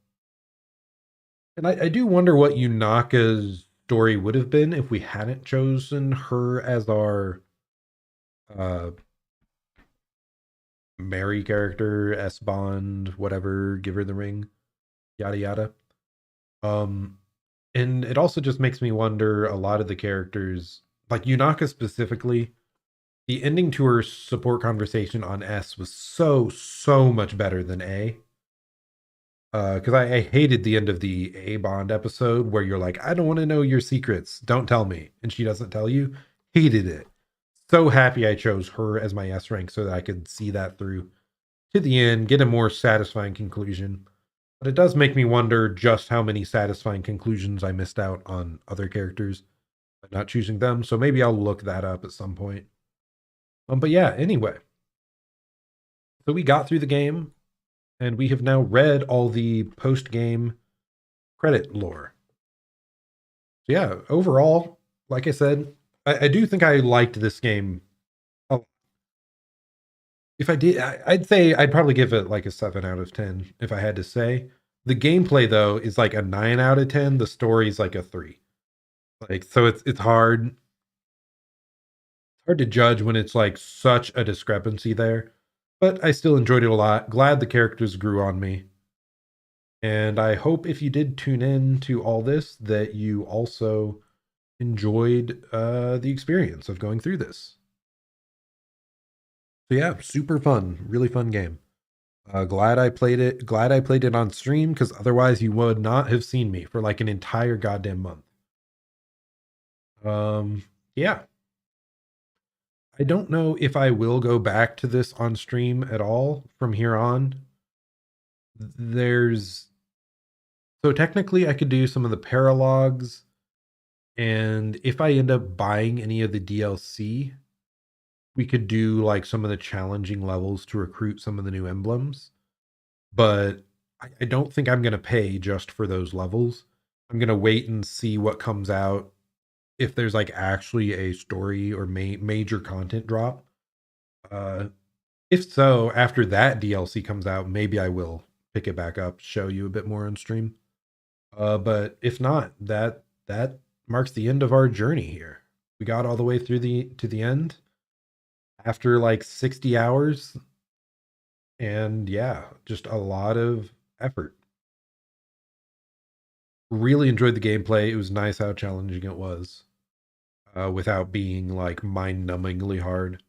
And I do wonder what Yunaka's story would have been if we hadn't chosen her as our uh Mary character, S Bond, whatever, give her the ring, yada yada. Um, and it also just makes me wonder a lot of the characters, like Yunaka specifically, the ending to her support conversation on S was so much better than A. Because I hated the end of the A Bond episode where you're like, I don't want to know your secrets. Don't tell me. And she doesn't tell you. Hated it. So happy I chose her as my S rank so that I could see that through to the end, get a more satisfying conclusion. But it does make me wonder just how many satisfying conclusions I missed out on other characters by not choosing them. So maybe I'll look that up at some point. But yeah, anyway. So we got through the game, and we have now read all the post-game credit lore. So yeah, overall, like I said, I do think I liked this game. If I did, I'd say I'd probably give it like a 7 out of 10 if I had to say. The gameplay though is like a 9 out of 10. The story's like a 3. Like so it's hard to judge when it's like such a discrepancy there. But I still enjoyed it a lot. Glad the characters grew on me. And I hope if you did tune in to all this that you also enjoyed the experience of going through this. So yeah, super fun, really fun game. Glad I played it. Glad I played it on stream because otherwise you would not have seen me for like an entire goddamn month. Yeah. I don't know if I will go back to this on stream at all from here on. There's so technically I could do some of the paralogs, and if I end up buying any of the DLC, we could do like some of the challenging levels to recruit some of the new emblems. But I don't think I'm gonna pay just for those levels. I'm gonna wait and see what comes out if there's like actually a story or major content drop. Uh, if so, after that DLC comes out, maybe I will pick it back up, show you a bit more on stream. But if not, that marks the end of our journey here. We got all the way through the end after like 60 hours, and yeah, just a lot of effort. Really enjoyed the gameplay. It was nice how challenging it was, without being like mind-numbingly hard.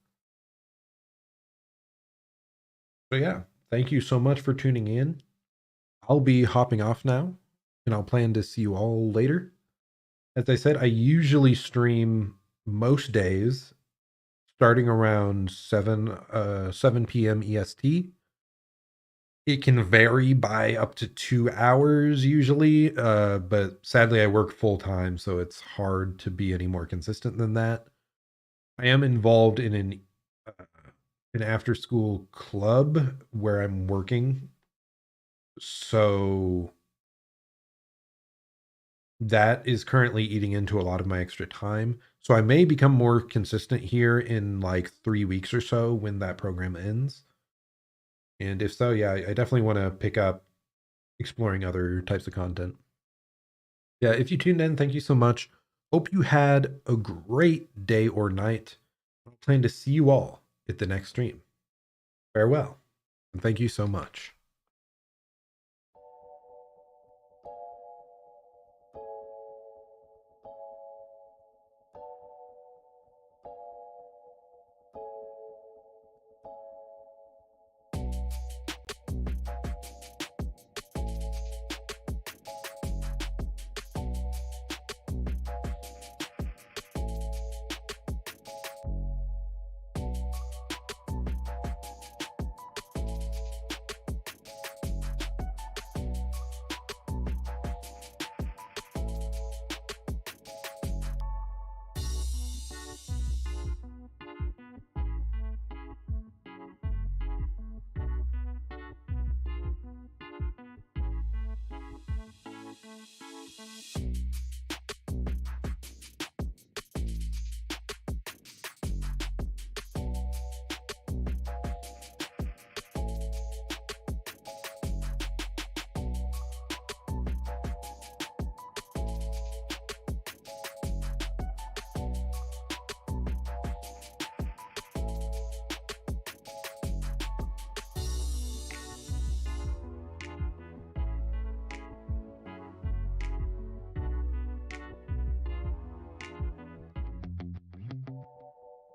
So yeah, thank you so much for tuning in. I'll be hopping off now, and I'll plan to see you all later. As I said, I usually stream most days starting around 7 p.m. EST. It can vary by up to 2 hours usually, but sadly I work full time, so it's hard to be any more consistent than that. I am involved in uh, an after school club where I'm working. So that is currently eating into a lot of my extra time. So I may become more consistent here in like 3 weeks or so when that program ends. And if so, yeah, I definitely want to pick up exploring other types of content. Yeah, if you tuned in, thank you so much. Hope you had a great day or night. I plan to see you all at the next stream. Farewell, and thank you so much.